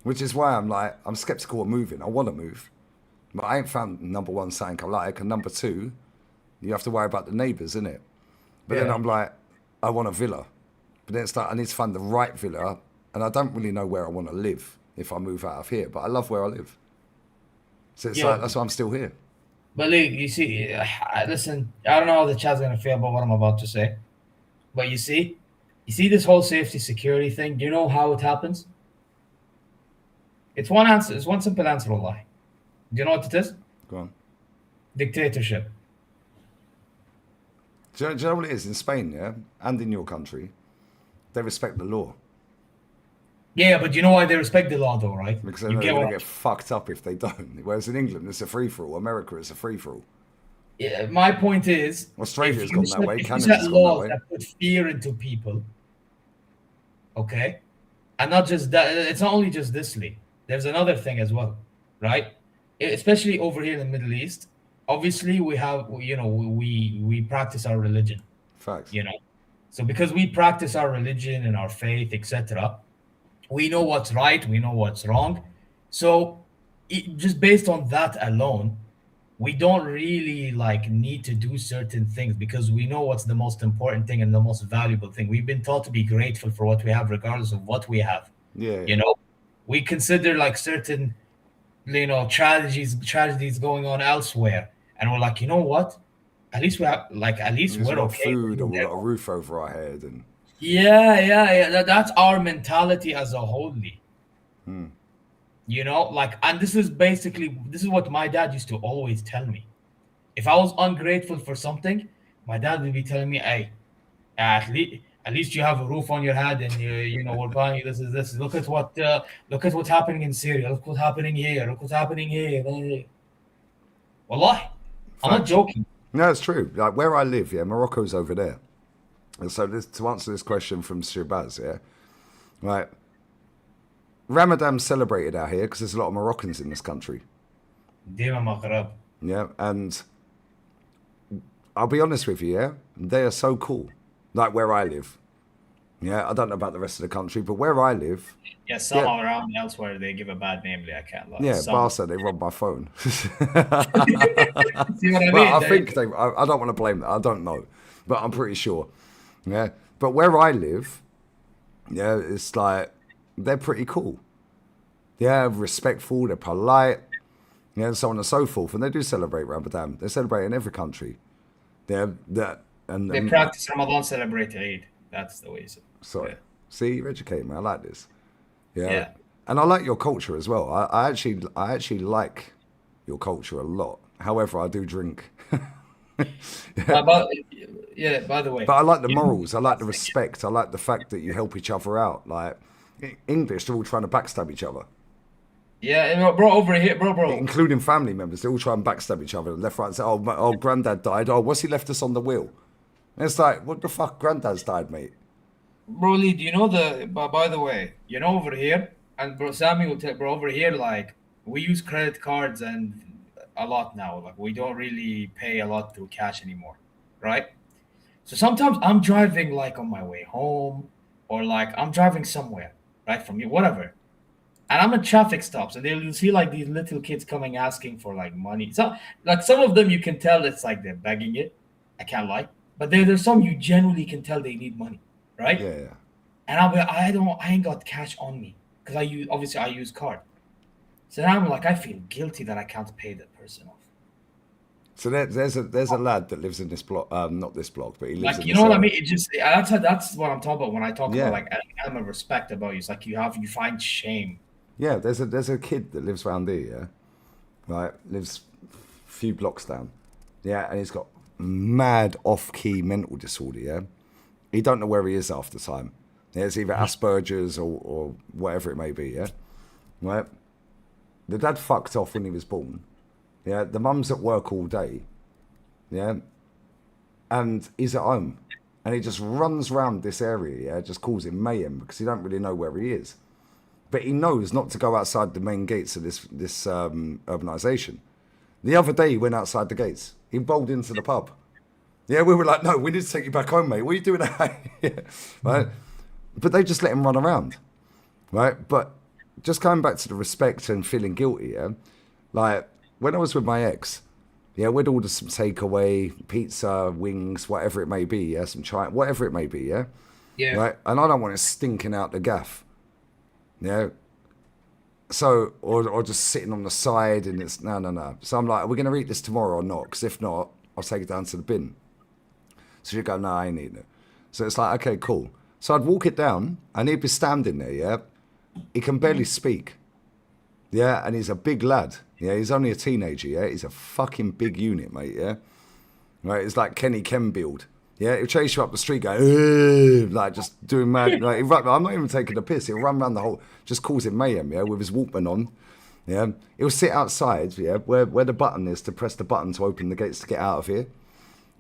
Which is why I'm sceptical of moving. I want to move. But I ain't found number one something I like. And number two, you have to worry about the neighbours, innit? But then I'm like, I want a villa. But then it's like, I need to find the right villa. And I don't really know where I want to live if I move out of here. But I love where I live. So it's like, that's why I'm still here. But look, you see, listen, I don't know how the chat's gonna feel about what I'm about to say, but you see this whole safety security thing. Do you know how it happens? It's one answer. It's one simple answer. Wallahi. Do you know what it is? Go on. Dictatorship. Do you know what it is in Spain, yeah? And in your country, they respect the law. Yeah, but you know why they respect the law, though, right? Because they know they're going to get fucked up if they don't. Whereas in England, it's a free-for-all. America, it's a free-for-all. Yeah, my point is, Australia's gone that way. If you Canada's set gone that laws way. that put fear into people, okay, and not just that. It's not only just this league. There's another thing as well, right? Especially over here in the Middle East. Obviously, we have, we practice our religion. Facts. So because we practice our religion and our faith, etc., we know what's right, we know what's wrong. So just based on that alone, we don't really need to do certain things because we know what's the most important thing and the most valuable thing. We've been taught to be grateful for what we have, regardless of what we have. Yeah. We consider certain, tragedies going on elsewhere, and we're like, you know what? At least we have, we're okay. Food, or we've got a roof over our head, and yeah. That's our mentality as a whole. And this is what my dad used to always tell me. If I was ungrateful for something, my dad would be telling me, "Hey, at least you have a roof on your head, and we're buying you this. Look at what's happening in Syria. Look what's happening here. Look what's happening here." Wallahi, I'm not joking. No, it's true. Like where I live, yeah, Morocco's over there. And so to answer this question from Shirbaz, yeah, right. Ramadan's celebrated out here because there's a lot of Moroccans in this country. Yeah, and I'll be honest with you, yeah, they are so cool. Like where I live. Yeah, I don't know about the rest of the country, but where I live... Yeah, some around elsewhere, they give a bad name, I can't lie. Yeah, Barca, they robbed my phone. See what I mean? Well, I think they... I don't want to blame them. I don't know. But I'm pretty sure. Yeah. But where I live, Yeah, it's like they're pretty cool. Yeah, respectful, they're polite, yeah, and so on and so forth. And they do celebrate Ramadan. They celebrate in every country. They're that and They practice Ramadan, celebrate Eid. That's the way. sorry. Yeah. See, you're educating me. I like this. Yeah. Yeah. And I like your culture as well. I actually like your culture a lot. However, I do drink. But yeah, by the way, But I like the morals. I like the respect. I like the fact that you help each other out. Like English, they're all trying to backstab each other, yeah, bro, over here, bro. including family members. They all try and backstab each other left, right, and say, "Oh, granddad died. Oh, what's he left us on the wheel?" And it's like, what the fuck? Granddad's died, mate. Bro, Lee, do you know by the way, over here, and bro, Sammy will tell, bro, over here, like, we use credit cards and a lot now. Like, we don't really pay a lot through cash anymore, right? So sometimes I'm driving, like, on my way home, or like I'm driving somewhere, right, from you, whatever. And I'm at traffic stops, and you'll see like these little kids coming asking for like money. So, like, some of them you can tell it's like they're begging it. I can't lie, but there's some you genuinely can tell they need money, right? Yeah. And I'll be like, I ain't got cash on me because I use card. So now I'm like, I feel guilty that I can't pay that person off. So there's a lad that lives in this block, not this block, but he lives Like, in you this know what I area. mean? It just that's what I'm talking about when I talk Yeah. about like an element of respect about you. It's like you find shame. Yeah, there's a kid that lives around here, yeah, right, lives a few blocks down, yeah, and he's got mad off-key mental disorder, yeah. He don't know where he is half the time. Yeah, it's either Asperger's or whatever it may be, yeah, right. The dad fucked off when he was born, yeah. The mum's at work all day, yeah, and he's at home, and he just runs round this area, yeah, just causing mayhem because he don't really know where he is. But he knows not to go outside the main gates of this urbanisation. The other day he went outside the gates. He bowled into the pub. Yeah, we were like, no, we need to take you back home, mate. What are you doing? Yeah, right? But they just let him run around, right? But just going back to the respect and feeling guilty, yeah? Like, when I was with my ex, yeah, we'd order some takeaway, pizza, wings, whatever it may be, yeah? Some chai, whatever it may be, yeah? Yeah. Right? And I don't want it stinking out the gaff. Yeah. So, or just sitting on the side and it's, no. So I'm like, are we going to eat this tomorrow or not? Because if not, I'll take it down to the bin. So she'd go, no, I ain't eating it. So it's like, okay, cool. So I'd walk it down and he'd be standing there, yeah? He can barely speak. Yeah, and he's a big lad. Yeah, he's only a teenager, yeah? He's a fucking big unit, mate, yeah? Right, it's like Kenny Ken build. Yeah, he'll chase you up the street going, ugh, like just doing mad. Like, I'm not even taking the piss. He'll run around the whole, just causing mayhem, yeah, with his Walkman on. Yeah, he'll sit outside, yeah, where the button is to press the button to open the gates to get out of here.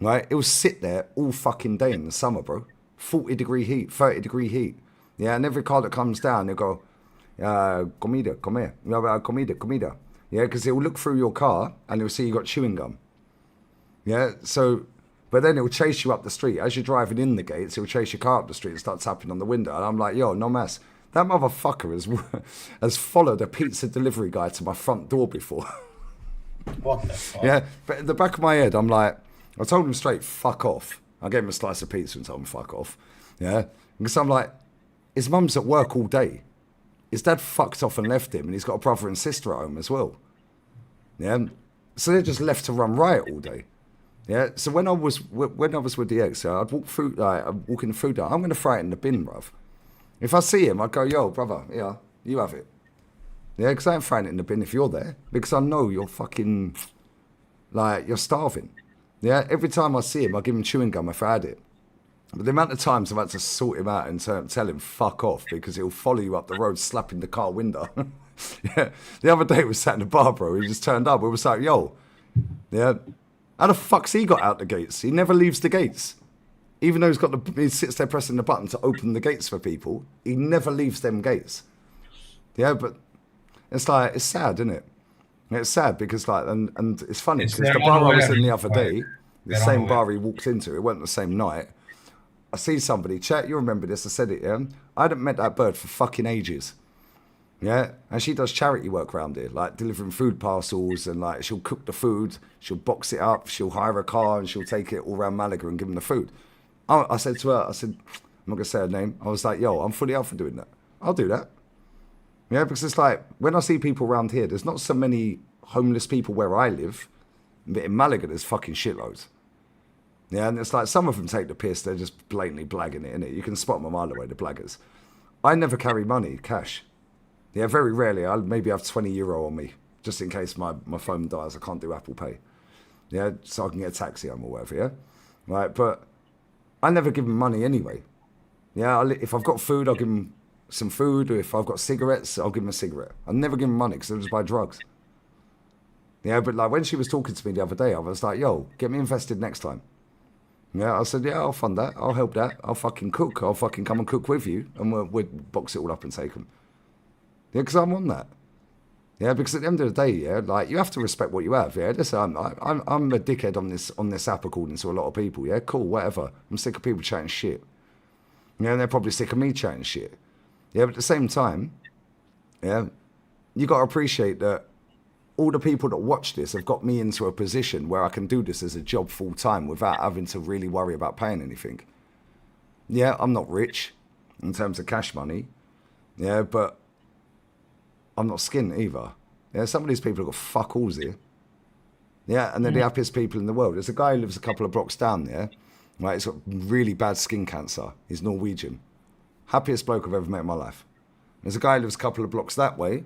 Right, he'll sit there all fucking day in the summer, bro. 40-degree heat, 30-degree heat. Yeah, and every car that comes down, he'll go, comida, come here. Comida. Yeah, because he'll look through your car and he'll see you got chewing gum. Yeah, so... But then he'll chase you up the street. As you're driving in the gates, he'll chase your car up the street and start tapping on the window. And I'm like, yo, no mas. That motherfucker has followed a pizza delivery guy to my front door before. What the fuck? Yeah, but in the back of my head, I'm like, I told him straight, fuck off. I gave him a slice of pizza and told him, fuck off. Yeah, because I'm like, his mum's at work all day. His dad fucked off and left him, and he's got a brother and sister at home as well. Yeah, so they're just left to run riot all day. Yeah, so when I was with the ex, I'd walk through, I'm walking the food down. I'm going to throw it in the bin, bruv. If I see him, I'd go, yo, brother, yeah, you have it. Yeah, because I ain't throwing it in the bin if you're there, because I know you're fucking, like, you're starving. Yeah, every time I see him, I give him chewing gum if I had it. But the amount of times I've had to sort him out and tell him fuck off because he'll follow you up the road slapping the car window. Yeah, the other day we sat in the bar, bro. He just turned up. We was like, yo, yeah. How the fuck's he got out the gates? He never leaves the gates. Even though he sits there pressing the button to open the gates for people, he never leaves them gates. Yeah, but it's like, it's sad, isn't it? It's sad because like, and it's funny because the bar I was in the other day, the same bar he walked into, it wasn't the same night. I see somebody, chat, you remember this, I said it, yeah? I hadn't met that bird for fucking ages. Yeah, and she does charity work around here, like delivering food parcels, and like she'll cook the food, she'll box it up, she'll hire a car, and she'll take it all around Malaga and give them the food. I said to her, not going to say her name. I was like, yo, I'm fully up for doing that. I'll do that. Yeah, because it's like, when I see people around here, there's not so many homeless people where I live. But in Malaga, there's fucking shitloads. Yeah, and it's like, some of them take the piss. They're just blatantly blagging it, innit? You can spot them a mile away, the blaggers. I never carry money, cash. Yeah, very rarely. I'll maybe have €20 on me, just in case my phone dies. I can't do Apple Pay. Yeah, so I can get a taxi home or whatever, yeah? Right, but I never give them money anyway. Yeah, if I've got food, I'll give them some food. Or if I've got cigarettes, I'll give them a cigarette. I never give them money because they'll just buy drugs. Yeah, but like when she was talking to me the other day, I was like, yo, get me invested next time. Yeah, I said, yeah, I'll fund that. I'll help that. I'll fucking cook. I'll fucking come and cook with you. And we'll box it all up and take them. Yeah, because I'm on that. Yeah, because at the end of the day, yeah, like you have to respect what you have. Yeah, listen, I'm a dickhead on this app according to a lot of people. Yeah, cool, whatever. I'm sick of people chatting shit. Yeah, and they're probably sick of me chatting shit. Yeah, but at the same time, yeah, you got to appreciate that all the people that watch this have got me into a position where I can do this as a job full time without having to really worry about paying anything. Yeah, I'm not rich in terms of cash money. Yeah, but I'm not skint either. Yeah, some of these people have got fuck alls here. Yeah, and they're the happiest people in the world. There's a guy who lives a couple of blocks down there. Right, he's got really bad skin cancer. He's Norwegian. Happiest bloke I've ever met in my life. There's a guy who lives a couple of blocks that way.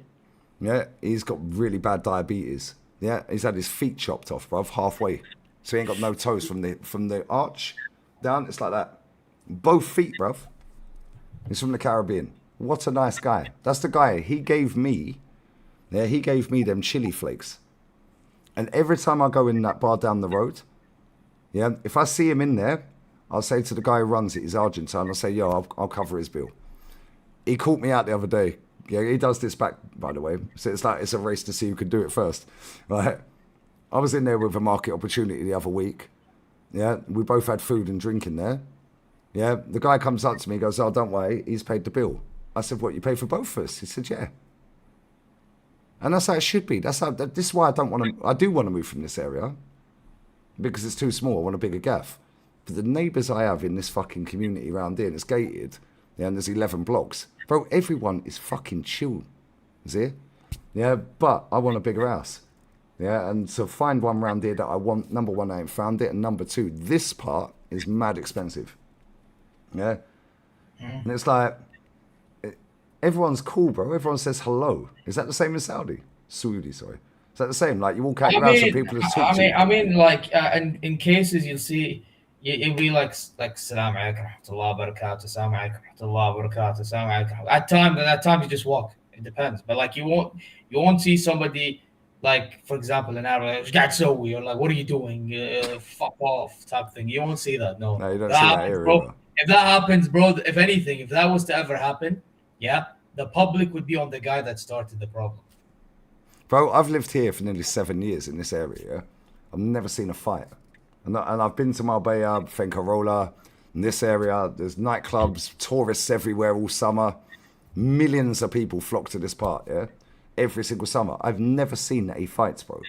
Yeah, he's got really bad diabetes. Yeah, he's had his feet chopped off, bruv, halfway. So he ain't got no toes from the arch down. It's like that. Both feet, bruv. He's from the Caribbean. What a nice guy. That's the guy. He gave me them chili flakes. And every time I go in that bar down the road, yeah, if I see him in there, I'll say to the guy who runs it, he's Argentine, I'll say, yo, I'll cover his bill. He caught me out the other day. Yeah, he does this back, by the way. So it's like it's a race to see who can do it first. Right? I was in there with a market opportunity the other week. Yeah, we both had food and drink in there. Yeah, the guy comes up to me, goes, oh, don't worry, he's paid the bill. I said, what, you pay for both of us? He said, yeah. And that's how it should be. This is why I do want to move from this area. Because it's too small, I want a bigger gaff. But the neighbours I have in this fucking community around here, and it's gated, yeah, and there's 11 blocks. Bro, everyone is fucking chill. Is it? Yeah, but I want a bigger house. Yeah, and to find one around here that I want, number one, I ain't found it, and number two, this part is mad expensive. Yeah? And it's like, everyone's cool, bro. Everyone says hello. Is that the same in Saudi? Saudi, sorry. Is that the same? Like, you walk out your house and people just talk to you. I mean, like, in cases you'll see, it'll be like Assalamu alaikum rahmatullah barakatuh, Assalamu alaikum rahmatullah barakatuh, Assalamu alaikum. At times you just walk. It depends. But like you won't see somebody like, for example, in Arabic, or like, what are you doing? Fuck off type thing. You won't see that. No, you don't see that here, bro. If that happens, bro, if anything, if that was to ever happen, yeah, the public would be on the guy that started the problem. Bro, I've lived here for nearly 7 years in this area. I've never seen a fight. And I've been to Marbella, Fuengirola, in this area. There's nightclubs, tourists everywhere all summer. Millions of people flock to this part, yeah? Every single summer. I've never seen any fights, bro.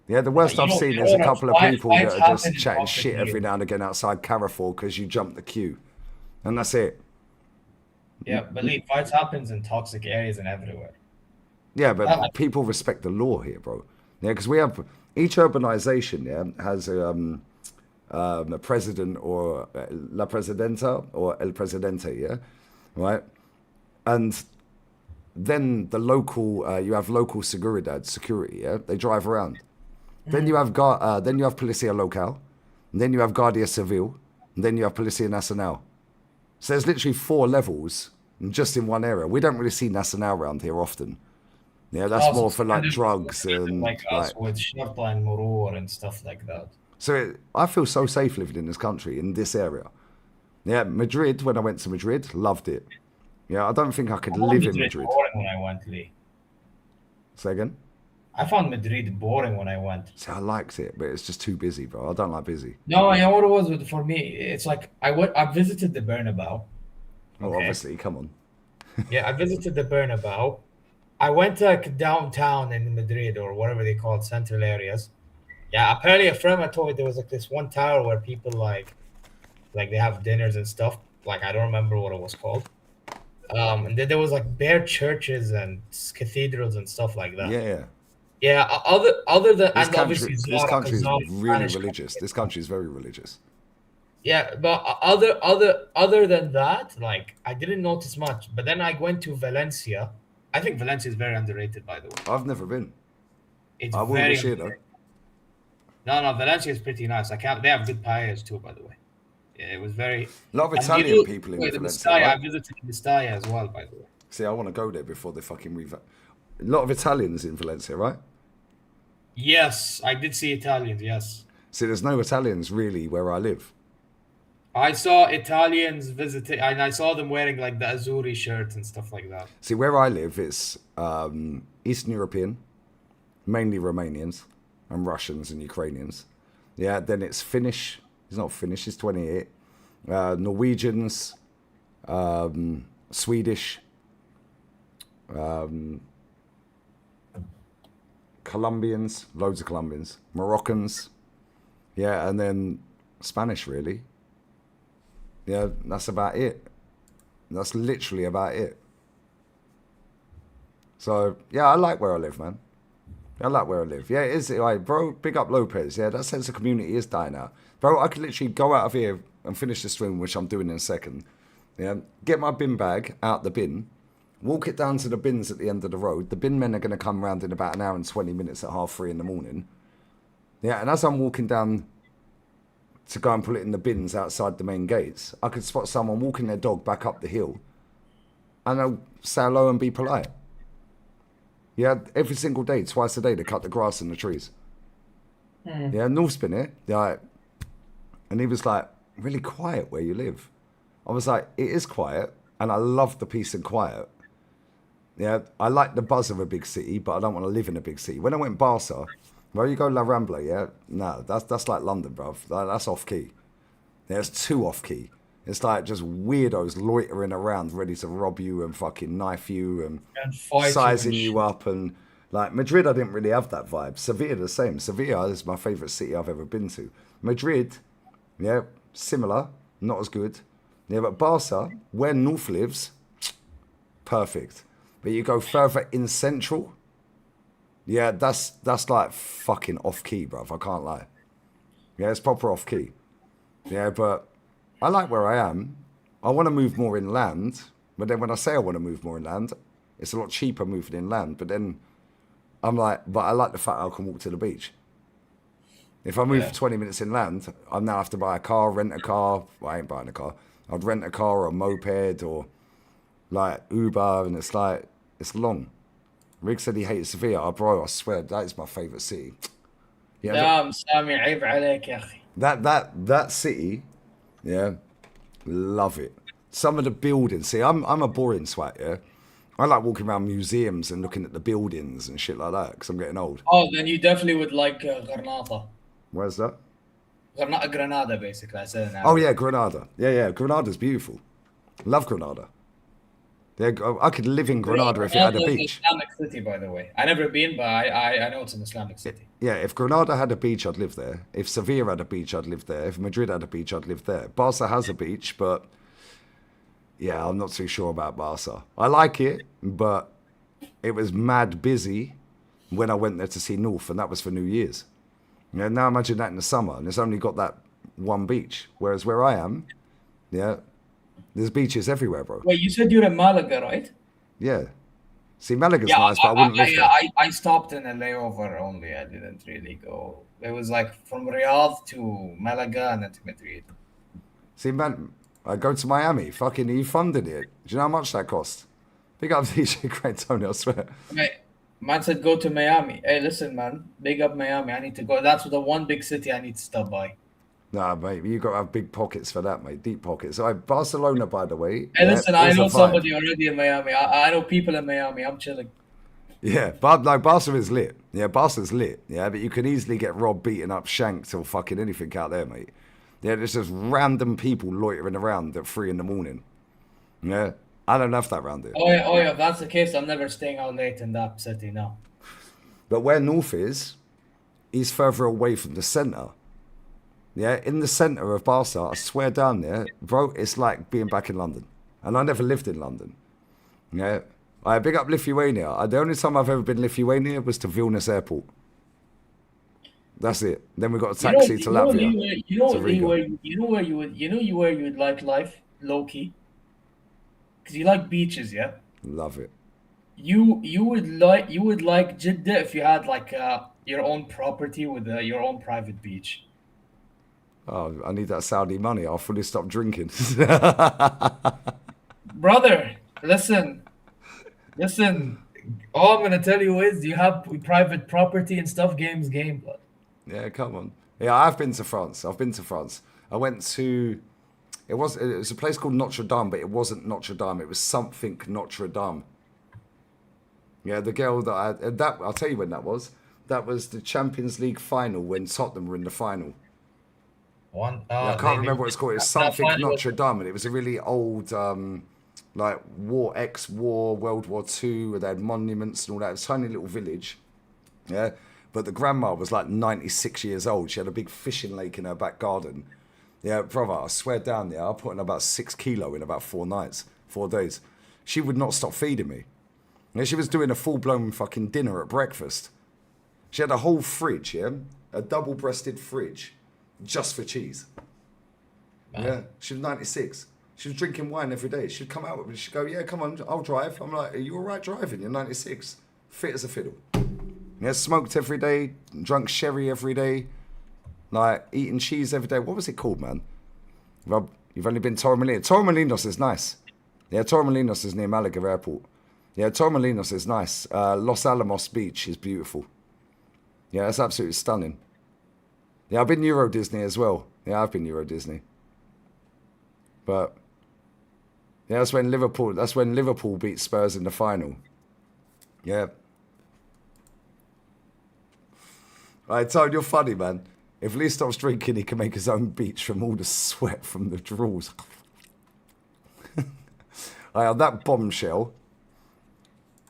Yeah, the worst I've seen is a couple of people that are just chatting shit every now and again outside Carrefour because you jumped the queue. And that's it. Yeah, believe fights happens in toxic areas and everywhere. Yeah, but people respect the law here, bro. Yeah, because we have... Each urbanization, yeah, has a president or la presidenta or el presidente, yeah, right? And then the local, you have local security, yeah, they drive around. Then you have Policia Local, and then you have Guardia Civil, and then you have Policia Nacional. So there's literally 4 levels just in one area. We don't really see Nacional around here often. Yeah, that's more for like drugs and like us with Sharta and Murur and stuff like that. So I feel so safe living in this country, in this area. Yeah, Madrid, when I went to Madrid, loved it. Yeah, I don't think I could live in Madrid. Boring when I went, Lee. Say again? I found Madrid boring when I went. See, I liked it, but it's just too busy, bro. I don't like busy. No, you know what it was for me? It's like I visited the Bernabeu. Oh, obviously, come on. Yeah, I visited the Bernabeu. I went like downtown in Madrid or whatever they call it, central areas. Yeah, apparently a friend I told me there was like this one tower where people like they have dinners and stuff. Like I don't remember what it was called. And then there was like bare churches and cathedrals and stuff like that. Yeah. Yeah, other than This and obviously this Zara, country because is Zara really Spanish religious. country. This country is very religious. Yeah, but other than that, like I didn't notice much. But then I went to Valencia. I think Valencia is very underrated, by the way. I've never been. It's I will very this year though. underrated. No, Valencia is pretty nice. I can't. They have good paellas too, by the way. Yeah, it was very. A lot of And Italian people in wait, the Valencia, Mestalla. I right? visited Mestalla as well, by the way. See, I want to go there before they fucking A lot of Italians in Valencia, right? Yes, I did see Italians. Yes, See, there's no Italians really where I live. I saw Italians visiting, and I saw them wearing like the Azzurri shirts and stuff like that. See, where I live, it's Eastern European, mainly Romanians and Russians and Ukrainians. Yeah, then it's Finnish. It's not Finnish, it's 28. Norwegians, Swedish, Colombians, loads of Colombians, Moroccans. Yeah, and then Spanish, really. Yeah, that's about it. That's literally about it. So, yeah, I like where I live, man. I like where I live. Yeah, it is. Like, bro, big up Lopez. Yeah, that sense of community is dying out. Bro, I could literally go out of here and finish the stream, which I'm doing in a second. Yeah, get my bin bag out the bin, walk it down to the bins at the end of the road. The bin men are going to come round in about an hour and 20 minutes at 3:30 in the morning. Yeah, and as I'm walking down to go and put it in the bins outside the main gates, I could spot someone walking their dog back up the hill, and I'll say hello and be polite. Yeah, every single day, twice a day, they cut the grass and the trees. Yeah, North's been here. Yeah, and he was like, really quiet where you live. I was like, it is quiet, and I love the peace and quiet. Yeah, I like the buzz of a big city, but I don't want to live in a big city. When I went Barca, where you go La Rambla, yeah, no, that's like London, bruv. That's off key. Yeah, it's too off key. It's like just weirdos loitering around, ready to rob you and fucking knife you and fight sizing you. you up. And like Madrid, I didn't really have that vibe. Sevilla, the same. Sevilla is my favorite city I've ever been to. Madrid, yeah, similar, not as good. Yeah, but Barca, where North lives, perfect. But you go further in central, yeah, that's like fucking off key, bruv. I can't lie. Yeah, it's proper off key. Yeah, but I like where I am. I want to move more inland, but then when I say I want to move more inland, it's a lot cheaper moving inland. But then I'm like, but I like the fact I can walk to the beach. If I move for 20 minutes inland, I now have to buy a car, rent a car. Well, I ain't buying a car. I'd rent a car or a moped or like Uber, and it's like, it's long. Rick said he hates Sevilla. Oh, bro, I swear, that is my favourite city. Yeah, نعم سامي عيب عليك يا أخي. that city, yeah, love it. Some of the buildings, see, I'm a boring swat, yeah. I like walking around museums and looking at the buildings and shit like that because I'm getting old. Oh, then you definitely would like Granada. Where's that? Granada, basically. I said it Oh yeah, Granada. Yeah, Granada's beautiful. Love Granada. Yeah, I could live in Granada if it had a Granada is beach. an Islamic city, by the way. I've never been, but I know it's an Islamic city. Yeah, if Granada had a beach, I'd live there. If Sevilla had a beach, I'd live there. If Madrid had a beach, I'd live there. Barca has a beach, but yeah, I'm not too sure about Barca. I like it, but it was mad busy when I went there to see North, and that was for New Year's. Yeah, now imagine that in the summer, and it's only got that one beach. Whereas where I am, yeah, there's beaches everywhere, bro. Wait, you said you're in Malaga, right? Yeah. See, Malaga's nice, but I wouldn't live there. I stopped in a layover only. I didn't really go. It was like from Riyadh to Malaga and then to Madrid. See, man, I go to Miami. Fucking, you funded it. Do you know how much that cost? Big up DJ Great Tony, I swear. Okay. Man said go to Miami. Hey, listen, man. Big up Miami. I need to go. That's the one big city I need to stop by. Nah, mate, you got to have big pockets for that, mate. Deep pockets. So, Barcelona, by the way. Hey, listen, I is a know vibe. somebody already in Miami. I know people in Miami. I'm chilling. Yeah, but like Barca is lit. Yeah, Barca's lit. Yeah, but you can easily get robbed, beaten up, shanked, or fucking anything out there, mate. Yeah, there's just random people loitering around at 3 a.m. Yeah, I don't have that around here. Oh yeah. If that's the case, I'm never staying out late in that city now. But where North is further away from the centre. Yeah, in the centre of Barca, I swear down there, bro, it's like being back in London. And I never lived in London. Yeah. I big up Lithuania. The only time I've ever been Lithuania was to Vilnius Airport. That's it. Then we got a taxi to Latvia. Where you would like life, low key, because you like beaches, yeah. Love it. You would like Jeddah if you had like your own property with your own private beach. Oh, I need that Saudi money. I'll fully stop drinking. Brother, listen. All I'm gonna tell you is you have private property and stuff. Game, but Yeah, come on. Yeah, I've been to France. I went to. It was a place called Notre Dame, but it wasn't Notre Dame. It was something Notre Dame. Yeah, the girl that I'll tell you when that was. That was the Champions League final when Tottenham were in the final. I can't remember what it's called. It was something Notre Dame, and it was a really old, like ex-war World War II, where they had monuments and all that. It was a tiny little village, yeah. But the grandma was like 96 years old. She had a big fishing lake in her back garden. Yeah, brother, I swear down there, I put in about 6 kilos in about 4 days. She would not stop feeding me. Yeah, she was doing a full-blown fucking dinner at breakfast. She had a whole fridge, yeah, a double-breasted fridge, just for cheese. Man. Yeah, she was 96. She was drinking wine every day. She'd come out with me. She'd go, yeah, come on, I'll drive. I'm like, are you all right driving? You're 96. Fit as a fiddle. Yeah, smoked every day, drunk sherry every day, like eating cheese every day. What was it called, man? Rob, you've only been Torremolinos. Torremolinos is nice. Yeah, Torremolinos is near Malaga Airport. Yeah, Torremolinos is nice. Los Alamos Beach is beautiful. Yeah, that's absolutely stunning. Yeah, I've been Euro Disney as well. Yeah, I've been Euro Disney. But yeah, that's when Liverpool beat Spurs in the final. Yeah. I told you're funny, man. If Lee stops drinking, he can make his own beach from all the sweat from the draws. On that bombshell.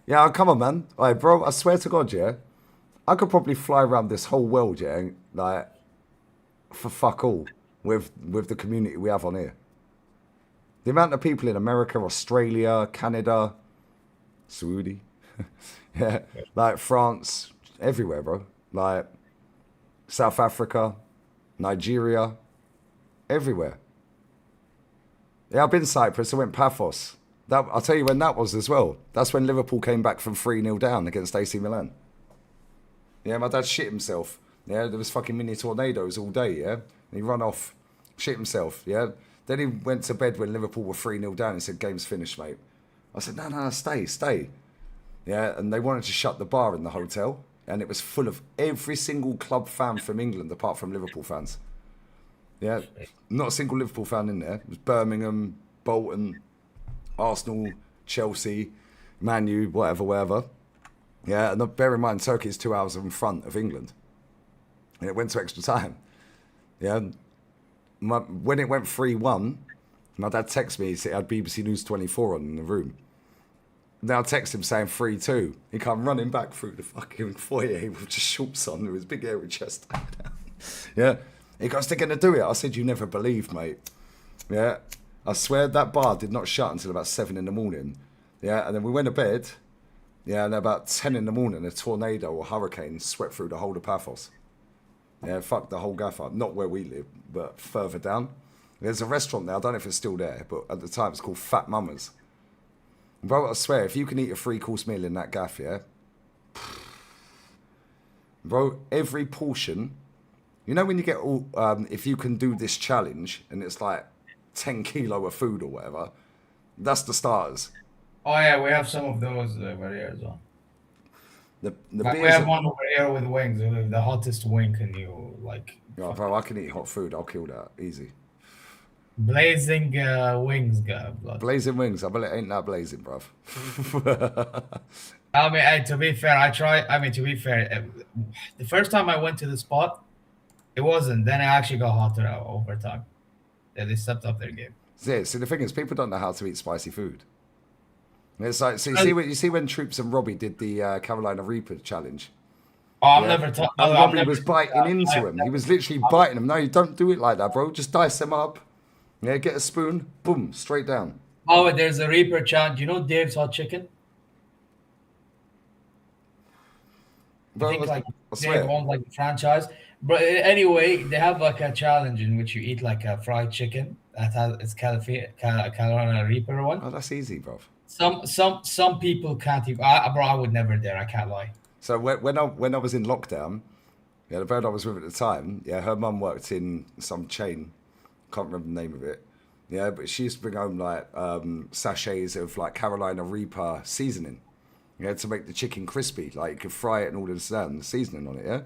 Yeah, come on, man. All right, bro, I swear to God, yeah, I could probably fly around this whole world, yeah, like, for fuck all, with the community we have on here. The amount of people in America, Australia, Canada, Saudi, yeah, like France, everywhere, bro. Like, South Africa, Nigeria, everywhere. Yeah, I've been Cyprus. I went Paphos. I'll tell you when that was as well. That's when Liverpool came back from 3-0 down against AC Milan. Yeah, my dad shit himself. Yeah, there was fucking mini tornadoes all day, yeah? And he run off, shit himself, yeah? Then he went to bed when Liverpool were 3-0 down and said, game's finished, mate. I said, no, stay. Yeah, and they wanted to shut the bar in the hotel. And it was full of every single club fan from England, apart from Liverpool fans. Yeah, not a single Liverpool fan in there. It was Birmingham, Bolton, Arsenal, Chelsea, Man U, whatever. Yeah, and bear in mind, Turkey is 2 hours in front of England. And it went to extra time. Yeah, when it went 3-1, my dad texted me, he had BBC News 24 on in the room. Now I text him saying 3-2. He come running back through the fucking foyer with just shorts on with his big hairy chest. Yeah. He goes, they're going to do it. I said, you never believed, mate. Yeah. I swear that bar did not shut until about 7 in the morning. Yeah. And then we went to bed. Yeah. And about 10 in the morning, a tornado or hurricane swept through the whole of Paphos. Yeah. Fuck the whole gaff up. Not where we live, but further down. There's a restaurant there. I don't know if it's still there, but at the time it's called Fat Mama's. Bro, I swear, if you can eat a 3-course meal in that gaff, yeah? Bro, every portion... You know when you get all... if you can do this challenge, and it's like 10 kilo of food or whatever, that's the starters. Oh, yeah, we have some of those over here as well. The we have one over here with wings, the hottest wing, and you, like... Oh, bro, I can eat hot food. I'll kill that. Easy. Blazing wings, blood. Blazing wings. I bet it ain't that blazing, bruv. I mean, to be fair, the first time I went to the spot, it wasn't. Then it actually got hotter over time. Yeah, they stepped up their game. Yeah, see, the thing is, people don't know how to eat spicy food. It's like, so you see when Troops and Robbie did the Carolina Reaper challenge. Oh, I'm Yeah. never talking. And I'm Robbie never. was biting into him. He was literally biting him. No, you don't do it like that, bro. Just dice them up. Yeah, get a spoon. Boom, straight down. Oh, there's a Reaper chant. You know Dave's Hot Chicken? I Bro, think like I Dave swear. owns like the franchise. But anyway, they have like a challenge in which you eat like a fried chicken that has it's Carolina Reaper one. Oh, that's easy, bro. Some people can't even. Bro, I would never dare. I can't lie. So when I was in lockdown, yeah, the bird I was with at the time, yeah, her mum worked in some chain, can't remember the name of it, yeah, but she used to bring home like sachets of like Carolina Reaper seasoning, yeah, to make the chicken crispy, like you could fry it and all this the seasoning on it, yeah.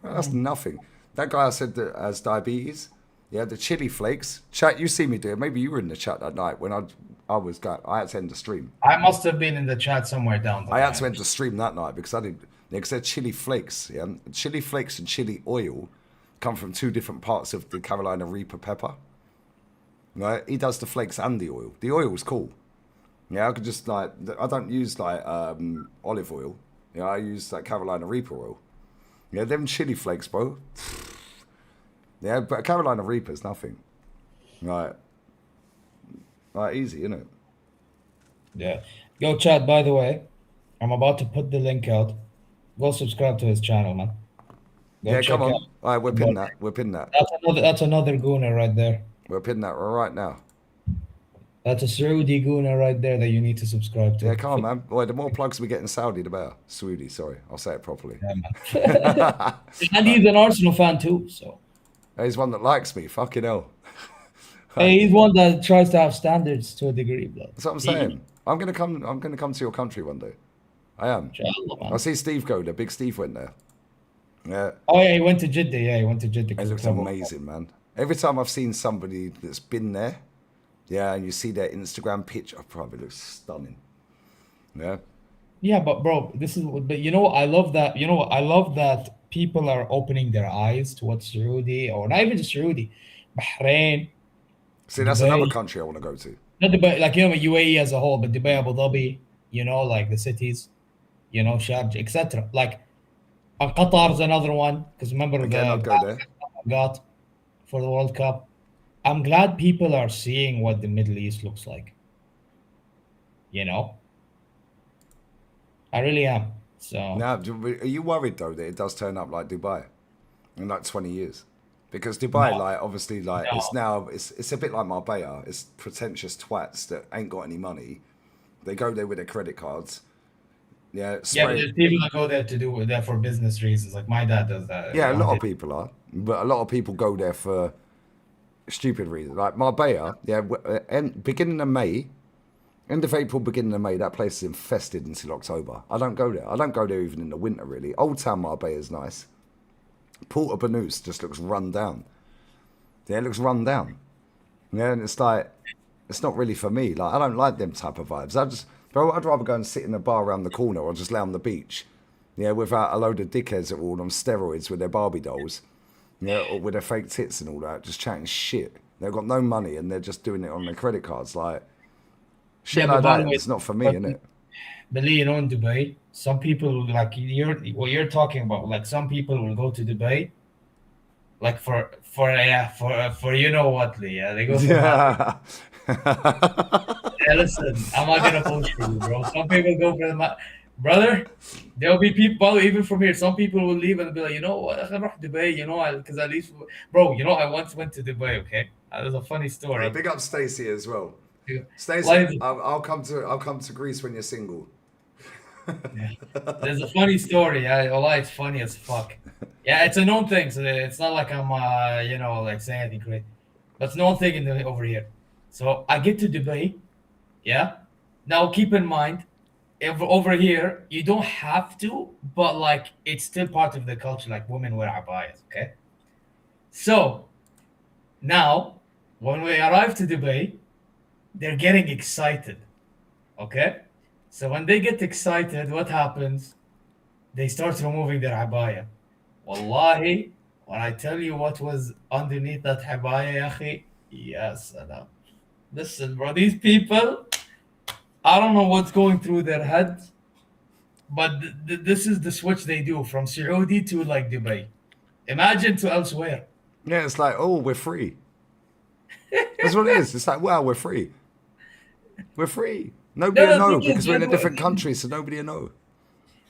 Well, that's nothing. That guy I said that has diabetes, yeah, the chili flakes. Chat, you see me do it. Maybe you were in the chat that night when I had to end the stream. I must have been in the chat somewhere down the I had line. to end the stream that night because I didn't. Because they're chili flakes, yeah. Chili flakes and chili oil come from two different parts of the Carolina Reaper pepper. Right? He does the flakes and the oil. The oil's cool. Yeah, I could just like I don't use like olive oil. Yeah, I use like Carolina Reaper oil. Yeah, them chili flakes, bro. Yeah, but Carolina Reaper's nothing. Right. Right, easy, isn't it? Yeah. Yo, chat. By the way, I'm about to put the link out. Go subscribe to his channel, man. Go Yeah, check come on. out. All right, we're pinning that. We're pinning that. That's another gooner right there. We're pinning that right now. That's a Saudi gooner right there that you need to subscribe to. Yeah, come on, man. Boy, the more plugs we get in Saudi, the better. Saudi, sorry. I'll say it properly. Yeah, man. And he's an Arsenal fan too, so. He's one that likes me. Fucking hell. Hey, he's one that tries to have standards to a degree, blood. That's what I'm saying. I'm gonna come to your country one day. I am. Inshallah, man. I see Steve go there. Big Steve went there. Yeah. Oh yeah, he went to Jeddah. Yeah, he went to Jeddah. It 'cause looks of Club World amazing, man. Every time I've seen somebody that's been there, yeah, and you see their Instagram picture, it probably looks stunning. Yeah. Yeah, but bro, but you know what? I love that. You know what? I love that people are opening their eyes to what Saudi, or not even just Saudi, Bahrain, See, that's Dubai. another country I want to go to. Not Dubai, like, you know, UAE as a whole, but Dubai, Abu Dhabi, you know, like the cities, you know, Sharjah, etc. Like, Qatar is another one, because remember Again, I'd go there. got for the World Cup. I'm glad people are seeing what the Middle East looks like. You know, I really am. So Now, are you worried though that it does turn up like Dubai in like 20 years? Because Dubai, No. like, obviously, like, No. it's a bit like Marbella. It's pretentious twats that ain't got any money. They go there with their credit cards. Yeah, yeah, but spray. there's people that go there to do that for business reasons. Like my dad does that. Yeah, a You know, lot of people are, but a lot of people go there for stupid reasons. Like Marbella, yeah, beginning of May, end of April, beginning of May, that place is infested until October. I don't go there. I don't go there even in the winter, really. Old Town Marbella is nice. Porta Banús just looks run down. Yeah, it looks run down. Yeah, and it's like, it's not really for me. Like, I don't like them type of vibes. I'd rather go and sit in a bar around the corner or just lay on the beach. Yeah, without a load of dickheads that are all on steroids with their Barbie dolls. Yeah, or with their fake tits and all that, just chatting shit. They've got no money and they're just doing it on their credit cards. Like, shit Yeah, but like by that, the way, it's not for me, but- innit? But you know, in Dubai, some people like what you're talking about. Like some people will go to Dubai, like for you know what, Lee. Yeah, they go for Yeah. Yeah, listen, I'm not gonna bullshit you, bro. Some people go for the brother. There'll be people even from here. Some people will leave and be like, you know what, I'm gonna Dubai. You know, because at least, bro. You know, I once went to Dubai. Okay, there's a funny story. Big up Stacey as well. Yeah. Stacey, Like- I'll come to Greece when you're single. There's a funny story. Yeah, Allah, it's funny as fuck. Yeah, it's a known thing. So it's not like I'm, you know, like saying anything great. But it's a known thing over here. So I get to Dubai. Yeah. Now keep in mind, over here you don't have to, but like it's still part of the culture. Like women wear abayas. Okay. So now when we arrive to Dubai, they're getting excited. Okay. So when they get excited, what happens? They start removing their abaya. Wallahi, when I tell you what was underneath that abaya, ya akhi, yes, salam. Listen, bro, these people, I don't know what's going through their heads, But this is the switch they do from Saudi to like Dubai. Imagine to elsewhere. Yeah, it's like, oh, we're free. That's what it is. It's like, wow, we're free. We're free. Nobody will The know thing is, because we're in a different country, so nobody will know.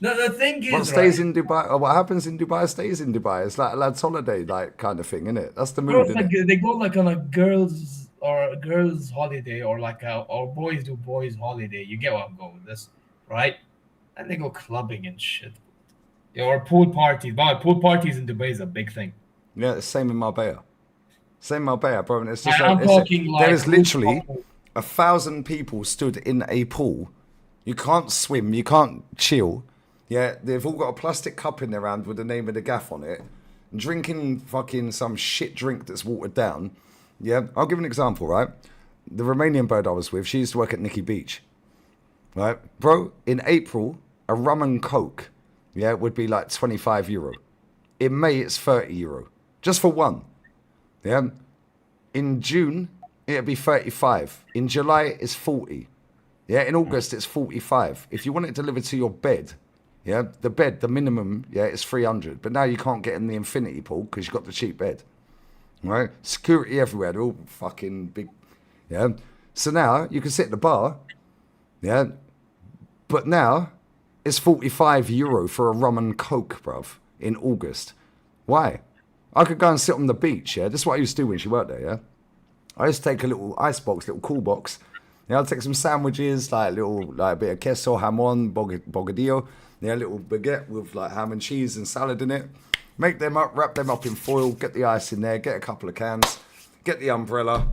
no, the thing What is, stays right? in Dubai, or what happens in Dubai stays in Dubai. It's like a lad's holiday, like kind of thing, isn't it? That's the Bro, mood, it's isn't like it? they go like on a girls holiday or like or boys do boys holiday. You get what I'm going with this, right? And they go clubbing and shit. Yeah, or pool parties. But pool parties in Dubai is a big thing. Yeah, it's same in Marbella. Same in Marbella, bro. And it's just And like, I'm talking there like is literally rooftop. 1,000 people stood in a pool. You can't swim, you can't chill. Yeah, they've all got a plastic cup in their hand with the name of the gaff on it, drinking fucking some shit drink that's watered down. Yeah, I'll give an example, right? The Romanian bird I was with, she used to work at Nikki Beach, right? Bro, in April, a rum and coke, yeah, would be like €25. In May, it's €30, just for one. Yeah, in June, it'll be 35. In July, it's 40. Yeah, in August, it's 45. If you want it delivered to your bed, yeah, the bed, the minimum, yeah, is 300. But now you can't get in the infinity pool because you've got the cheap bed. Right? Security everywhere. They're all fucking big. Yeah. So now you can sit at the bar. Yeah. But now it's €45 for a rum and coke, bruv, in August. Why? I could go and sit on the beach, yeah? This is what I used to do when she worked there, yeah? I used to take a little ice box, little cool box. Yeah, I'd take some sandwiches, like a bit of queso, jamon, bogadillo. Yeah, a little baguette with like ham and cheese and salad in it. Make them up, wrap them up in foil, get the ice in there, get a couple of cans, get the umbrella,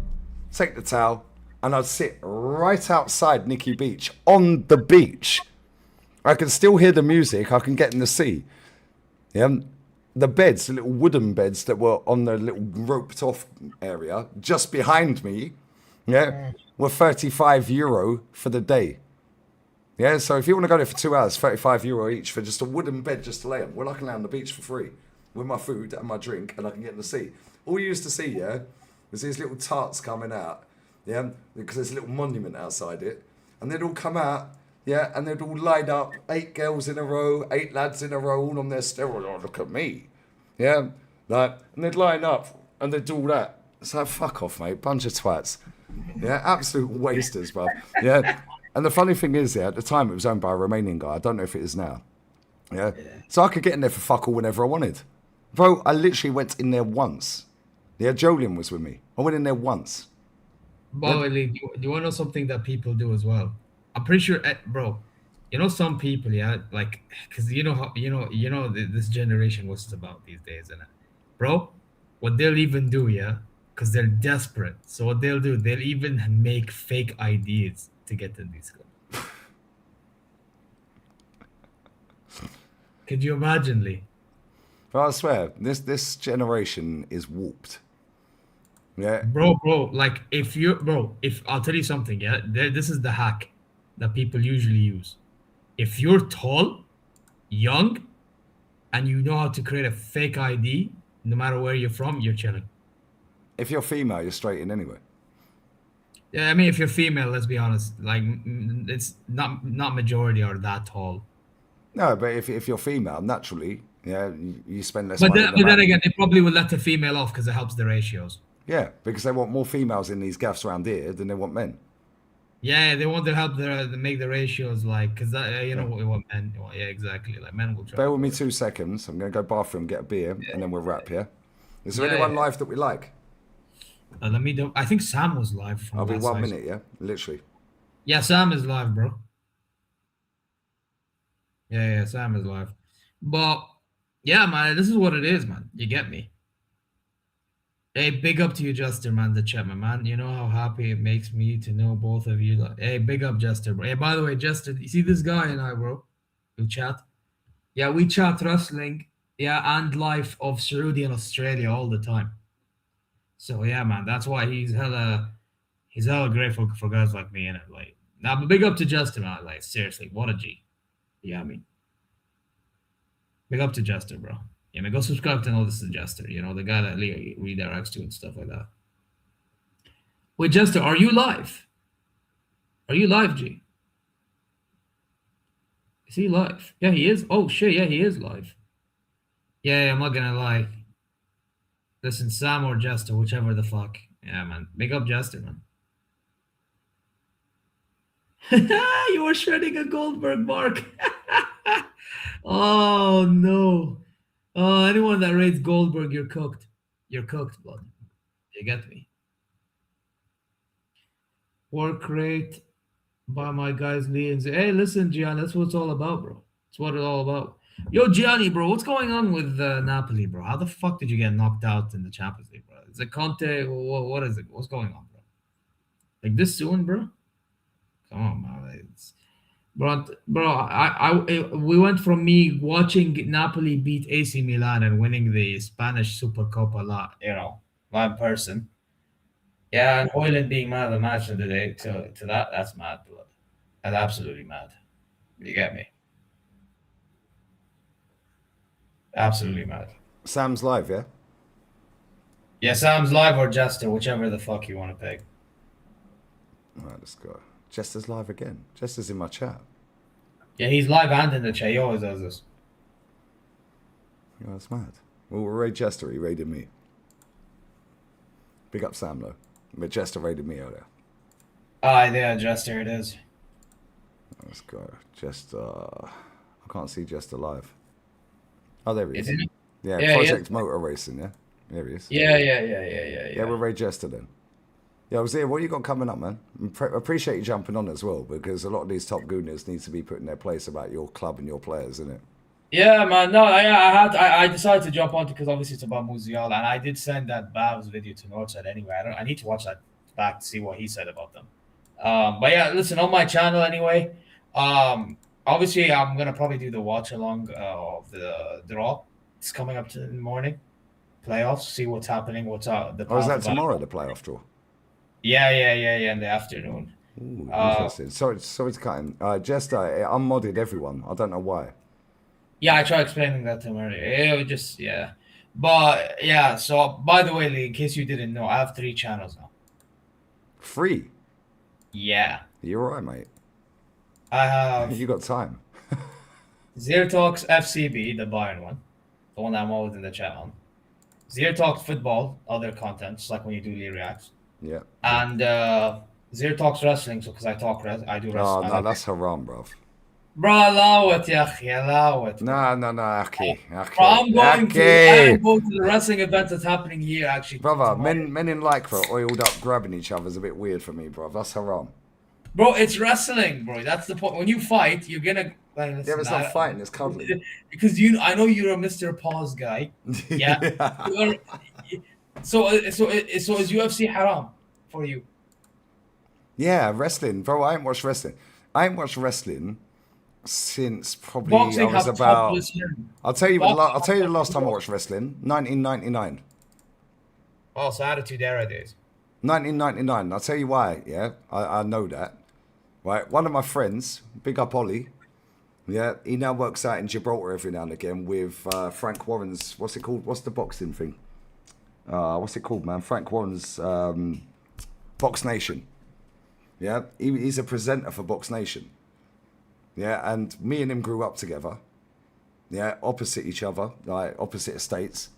take the towel, and I'd sit right outside Nikki Beach, on the beach. I can still hear the music, I can get in the sea. Yeah, the beds, the little wooden beds that were on the little roped off area, just behind me, yeah, were €35 for the day. Yeah, so if you want to go there for 2 hours, €35 each for just a wooden bed just to lay on. Well, I can lay on the beach for free with my food and my drink, and I can get in the sea. All you used to see, yeah, was these little tarts coming out, yeah, because there's a little monument outside it, and they'd all come out, yeah, and they'd all line up, 8 girls in a row, 8 lads in a row, all on their steroids. Oh, look at me, yeah, like, and they'd line up and they'd do all that. It's like, fuck off, mate, bunch of twats, yeah, absolute wasters, bro, yeah. And the funny thing is, yeah, at the time it was owned by a Romanian guy. I don't know if it is now. Yeah. So I could get in there for fuck all whenever I wanted. Bro, I literally went in there once. Yeah, Jolien was with me. I went in there once. But do you want to know something that people do as well? I'm pretty sure, bro. You know some people, yeah, like, because you know how this generation what's it's about these days, isn't it, bro? What they'll even do, yeah, because they're desperate. So what they'll do, they'll even make fake IDs to get in these clubs. Could you imagine, Lee? But I swear, this generation is warped. Yeah. Bro, like if I'll tell you something, yeah, this is the hack that people usually use. If you're tall, young, and you know how to create a fake ID, no matter where you're from, you're chilling. If you're female, you're straight in anyway. Yeah, I mean, if you're female, let's be honest, like it's not majority are that tall. No, but if you're female, naturally, yeah, you spend less But money. then again, they probably will let the female off because it helps the ratios. Yeah, because they want more females in these gaffs around here than they want men. Yeah, they want to help make the ratios like, because what men. Yeah, exactly. Like men will try. Bear with me 2 seconds. I'm going to go bathroom, get a beer, and then we'll wrap. Yeah. Is there anyone live that we like? Let me do. I think Sam was live. From I'll be 1 side. minute. Yeah, literally. Yeah, Sam is live, bro. Yeah, Sam is live. But yeah, man, this is what it is, man. You get me. Hey, big up to you, Jester, man, the chat, man. You know how happy it makes me to know both of you. Hey, big up, Jester, bro. Hey, by the way, Jester, you see this guy and I, bro? We chat. Yeah, we chat wrestling, yeah, and life of Saudi and Australia all the time. So yeah, man, that's why he's hella grateful for guys like me, innit? Like, now, but big up to Jester, man. Like, seriously, what a G. Yeah, I mean, big up to Jester, bro. Yeah, man, go subscribe to Notice the Jester, you know, the guy that Leo redirects to and stuff like that. Wait, Jester, are you live? Are you live, G? Is he live? Yeah, he is. Oh shit, yeah, he is live. Yeah, I'm not gonna lie. Listen, Sam or Jester, whichever the fuck. Yeah, man. Big up Jester, man. You were shredding a Goldberg mark. Oh no. Oh, anyone that rates Goldberg, you're cooked. You're cooked, blood. You get me. Work rate by my guys Lee and say, hey, listen, Gianni, that's what it's all about, bro. That's what it's all about. Yo, Gianni, bro, what's going on with Napoli, bro? How the fuck did you get knocked out in the Champions League, bro? Is it Conte? What is it? What's going on, bro? Like this soon, bro? Come on, man. We went from me watching Napoli beat AC Milan and winning the Spanish Supercopa in person. Yeah, and Hoyland being man of the match of the day to that's mad, blood. That's absolutely mad. You get me? Absolutely mad. Sam's live, yeah? Yeah, Sam's live or Jester, whichever the fuck you want to pick. Alright, let's go. Jester's live again. Jester's in my chat. Yeah, he's live and in the chat. He always does this. Yeah, that's mad. Well, we'll raid Jester. He raided me. Big up Sam, though. But Jester raided me earlier. Ah, yeah, Jester, it is. Let's go. Jester. I can't see Jester live. Oh, there he is. Isn't it? Yeah, Yeah, Project Motor Racing, yeah? There he is. Yeah. Yeah, we'll raid Jester then. Yeah, I was here. What you got coming up, man? Appreciate you jumping on as well, because a lot of these top gooners need to be put in their place about your club and your players, isn't it? Yeah, man. No, I decided to jump on because obviously it's about Musiala, and I did send that Babs video to Northside anyway. I need to watch that back to see what he said about them. But yeah, listen, on my channel anyway. Obviously I'm gonna probably do the watch along of the draw. It's coming up in the morning. Playoffs. See what's happening. What's the? Oh, is that tomorrow, the playoff draw? Yeah. In the afternoon. Ooh, interesting. Sorry to cut in. Jester, I'm modded everyone. I don't know why. Yeah, I tried explaining that to him earlier. It was just but yeah. So by the way, Lee, in case you didn't know, I have 3 channels now. 3? Yeah, You're right, mate. I have You got time. Zero Talks FCB, the Bayern one, the one that I'm always in the chat on. Zero Talks Football, other contents like when you do Lee reacts, Yeah. and Zero Talks Wrestling. So because I I do Oh, wrestling. no, that's haram, bruv. Bro, allow it, allow it. No, Aki. Bro, I'm going to the wrestling event that's happening here, actually. Brother, tomorrow. men in lycra oiled up grabbing each other is a bit weird for me, bruv. That's haram. Bro, it's wrestling, bro. That's the point. When you fight, you're gonna. Like, listen, Yeah, but it's not fighting, it's cuddling. Because I know you're a Mr. Pause guy. Yeah. So is UFC haram for you? Yeah, wrestling, bro. I ain't watched wrestling since probably Boxing I was has about. topless men. I'll tell you the last time I watched wrestling, 1999. Oh, so Attitude Era days. 1999. I'll tell you why. Yeah, I know that. Right, one of my friends, big up Ollie. Yeah, he now works out in Gibraltar every now and again with Frank Warren's. What's it called? What's the boxing thing? What's it called, man? Frank Warren's Box Nation. Yeah, he's a presenter for Box Nation. Yeah, and me and him grew up together. Yeah, opposite each other, like opposite estates.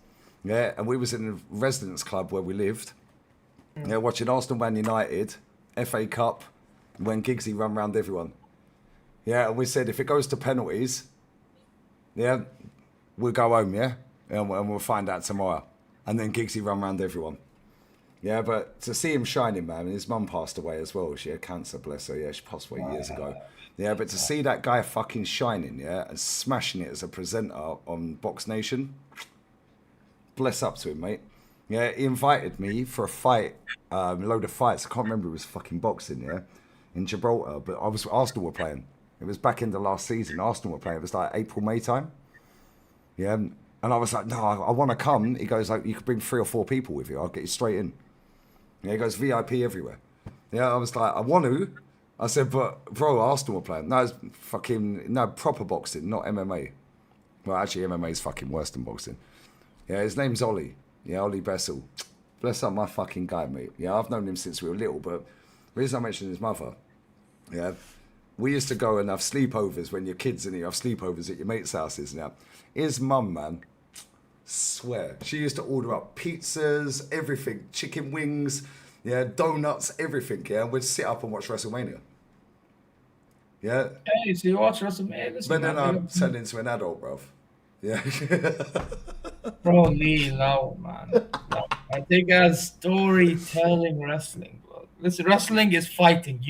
Yeah, and we was in a residence club where we lived. Yeah, watching Arsenal Man United, FA Cup, when Giggsy run round everyone. Yeah, and we said if it goes to penalties, yeah, we'll go home, yeah? And we'll find out tomorrow. And then Giggsy run round everyone. Yeah, but to see him shining, man, and his mum passed away as well. She had cancer, bless her. Yeah, she passed away years ago. Yeah, but to see that guy fucking shining, yeah, and smashing it as a presenter on Box Nation, bless up to him, mate. Yeah, he invited me for a fight, a load of fights. I can't remember, it was fucking boxing, yeah, in Gibraltar. But Arsenal were playing. It was back in the last season. Arsenal were playing. It was like April, May time. Yeah, and I was like, no, I want to come. He goes, like, you could bring 3 or 4 people with you. I'll get you straight in. Yeah, he goes, VIP everywhere. Yeah, I was like, I want to. I said, but bro, Arsenal were playing. No, it's proper boxing, not MMA. Well, actually, MMA is fucking worse than boxing. Yeah, his name's Ollie. Yeah, Ollie Bessel. Bless up my fucking guy, mate. Yeah, I've known him since we were little, but the reason I mentioned his mother, yeah, we used to go and have sleepovers when you're kids and you have sleepovers at your mates' houses now. His mum, man, swear, she used to order up pizzas, everything, chicken wings, yeah, donuts, everything, yeah, and we'd sit up and watch WrestleMania. Yeah. Hey, so you watch WrestleMania? Listen, But then man, I turned into an adult, bruv. Yeah. bro, Lee, no, man. No. I think as storytelling wrestling, bro. Listen, wrestling is fighting.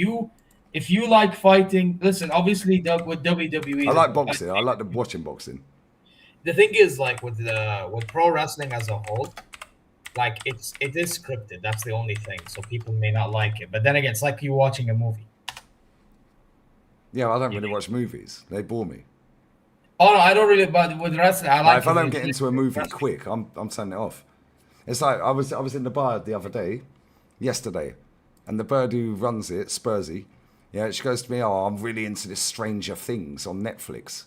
If you like fighting, listen, obviously, Doug, with WWE. I like boxing. I like watching boxing. The thing is, like, with pro wrestling as a whole, like, it is scripted. That's the only thing. So people may not like it. But then again, it's like you watching a movie. Yeah, I don't really watch movies. They bore me. Oh, no, I don't really, but with wrestling, I like If I it. don't get into a movie quick, I'm turning it off. It's like I was in the bar the other day, yesterday, and the bird who runs it, Spursy, yeah, she goes to me, "Oh, I'm really into this Stranger Things on Netflix."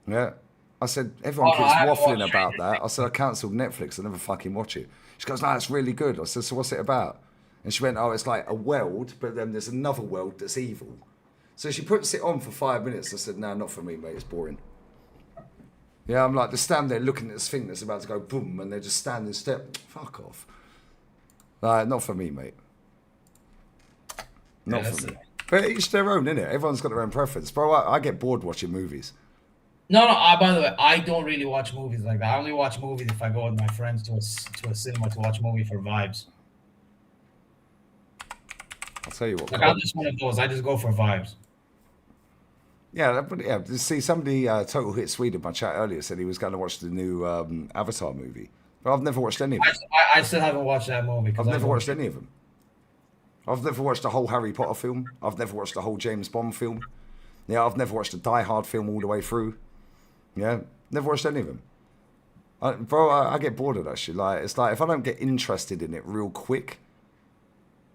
Yeah, I said everyone keeps waffling about that. I said I cancelled Netflix. I never fucking watch it. She goes, "No, it's really good." I said, "So what's it about?" And she went, "Oh, it's like a world, but then there's another world that's evil." So she puts it on for 5 minutes. I said, "No, not for me, mate. It's boring." Yeah, I'm like, they stand there looking at this thing that's about to go boom, and they're just standing still. Fuck off. Not for me, mate. Not for me. But each their own, innit? Everyone's got their own preference. Bro, I get bored watching movies. No, by the way, I don't really watch movies like that. I only watch movies if I go with my friends to a cinema to watch a movie for vibes. I'll tell you what. Like, I'm just one of those. I just go for vibes. Yeah, but yeah. See, somebody Total Hit Sweden, my chat earlier, said he was going to watch the new Avatar movie, but I've never watched any of them. I still haven't watched that movie. I've never watched any of them. I've never watched the whole Harry Potter film. I've never watched the whole James Bond film. Yeah, I've never watched the Die Hard film all the way through. Yeah, never watched any of them. I get bored of that shit. Like, it's like if I don't get interested in it real quick,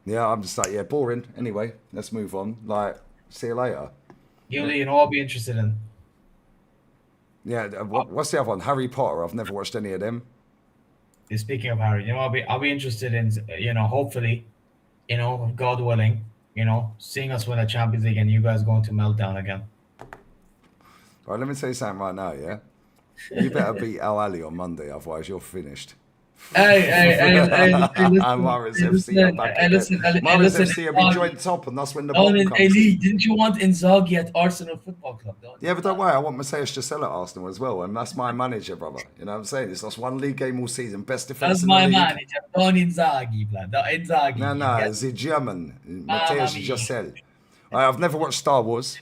yeah, I'm just like, yeah, boring. Anyway, let's move on. Like, see you later. You know, I'll be interested in. Yeah, what's the other one? Harry Potter. I've never watched any of them. Speaking of Harry, you know, I'll be interested in, you know, hopefully, you know, God willing, you know, seeing us win a Champions League and you guys going to meltdown again. All right, let me tell you something right now, yeah? You better beat Al Ali on Monday, otherwise you're finished. Hey, Maris FC are back again. Maris FC will be joint top, and that's when the ball comes. Hey, Lee, didn't you want Inzaghi at Arsenal Football Club? Yeah, but don't worry, I want Matthias Giselle at Arsenal as well, and that's my manager, brother. You know what I'm saying? He's lost one league game all season, best defense in the league. That's my manager, Don Inzaghi, blood. Inzaghi. No, the German, Matthias Giselle. I've never watched Star Wars.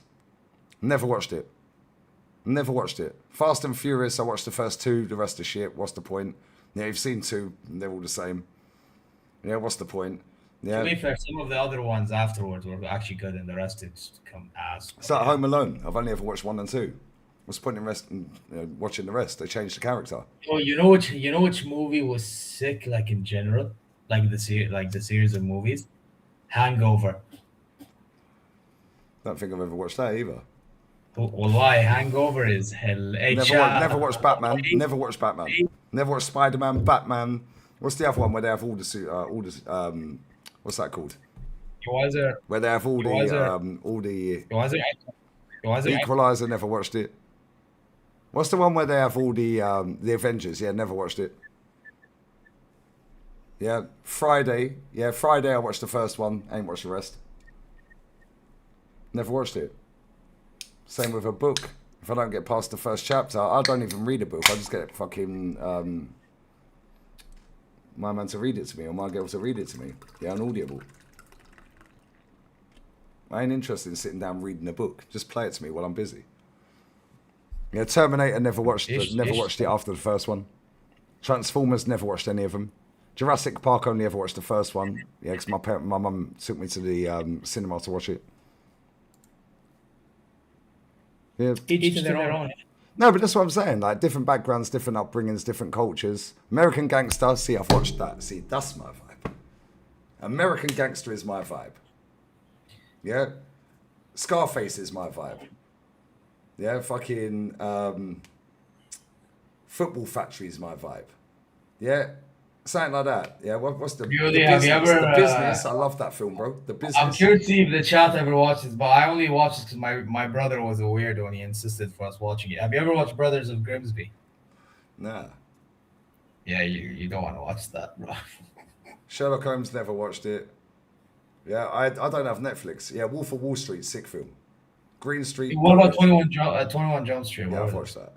Never watched it. Never watched it. Fast and Furious, I watched the first two, the rest of shit. What's the point? Yeah, you've seen two, they're all the same. Yeah, what's the point? Yeah. To be fair, some of the other ones afterwards were actually good, and the rest is come ass. It's like Home Alone. I've only ever watched 1 and 2. What's the point in watching the rest? They changed the character. Oh, you know which movie was sick, like in general, like the series of movies, Hangover. Don't think I've ever watched that either. Well, why? Hangover is hell. Never watched Batman. Never watched Batman. Never watched Spider-Man. Batman. What's the other one where they have all the what's that called? Where they have all the Equalizer. Never watched it. What's the one where they have all the Avengers? Yeah, never watched it. Yeah, Friday. Yeah, Friday. I watched the first one. Ain't watched the rest. Never watched it. Same with a book. If I don't get past the first chapter, I don't even read a book. I just get fucking my man to read it to me or my girl to read it to me. Yeah, on Audible. I ain't interested in sitting down reading a book. Just play it to me while I'm busy. Yeah, Terminator, never watched it after the first one. Transformers, never watched any of them. Jurassic Park, only ever watched the first one. Yeah, because my mum took me to the cinema to watch it. Yeah. Each to their own. No, but that's what I'm saying. Like, different backgrounds, different upbringings, different cultures. American Gangster, see, I've watched that. See, that's my vibe. American Gangster is my vibe. Yeah? Scarface is my vibe. Yeah, fucking Football Factory is my vibe. Yeah? Something like that. Yeah, what's the Beauty, have you business? ever, The business. I love that film, bro. The business. I'm curious to see if the chat ever watches, but I only watched it because my brother was a weirdo and he insisted for us watching it. Have you ever watched Brothers of Grimsby? Nah. Yeah, you don't want to watch that, bro. Sherlock Holmes, never watched it. Yeah, I don't have Netflix. Yeah, Wolf of Wall Street, sick film. Green Street. What about brilliant. 21 Jump Street? Yeah, What I've was watched that.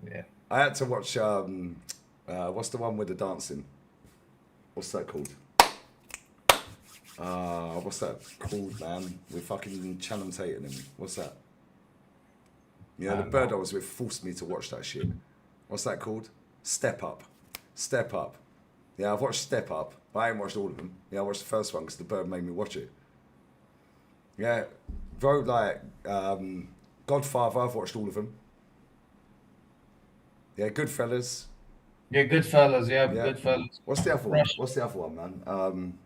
it? Yeah. I had to watch. What's the one with the dancing? What's that called? What's that called, man? With fucking Channing Tatum and what's that? Yeah, the bird I was with forced me to watch that shit. What's that called? Step Up. Step Up. Yeah, I've watched Step Up, but I ain't watched all of them. Yeah, I watched the first one because the bird made me watch it. Yeah, bro, like Godfather, I've watched all of them. Yeah, Goodfellas. Yeah, Goodfellas. Yeah, Yeah. Goodfellas. What's the other one? Rush. What's the other one, man?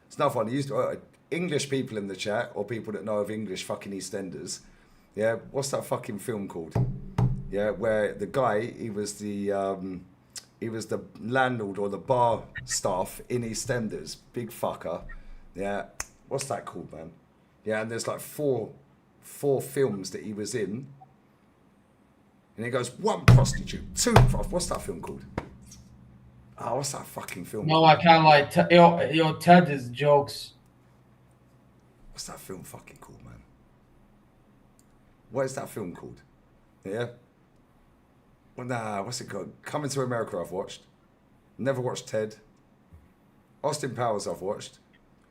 It's another one. English people in the chat or people that know of English fucking EastEnders. Yeah, what's that fucking film called? Yeah, where the guy he was the landlord or the bar staff in EastEnders. Big fucker. Yeah, what's that called, man? Yeah, and there's like four films that he was in. And he goes, 1 prostitute, 2 what's that film called? Oh, what's that fucking film? No, I can't lie. Yo, Ted is jokes. What's that film fucking called, man? What is that film called? Yeah? Well, nah, what's it called? Coming to America I've watched. Never watched Ted. Austin Powers I've watched.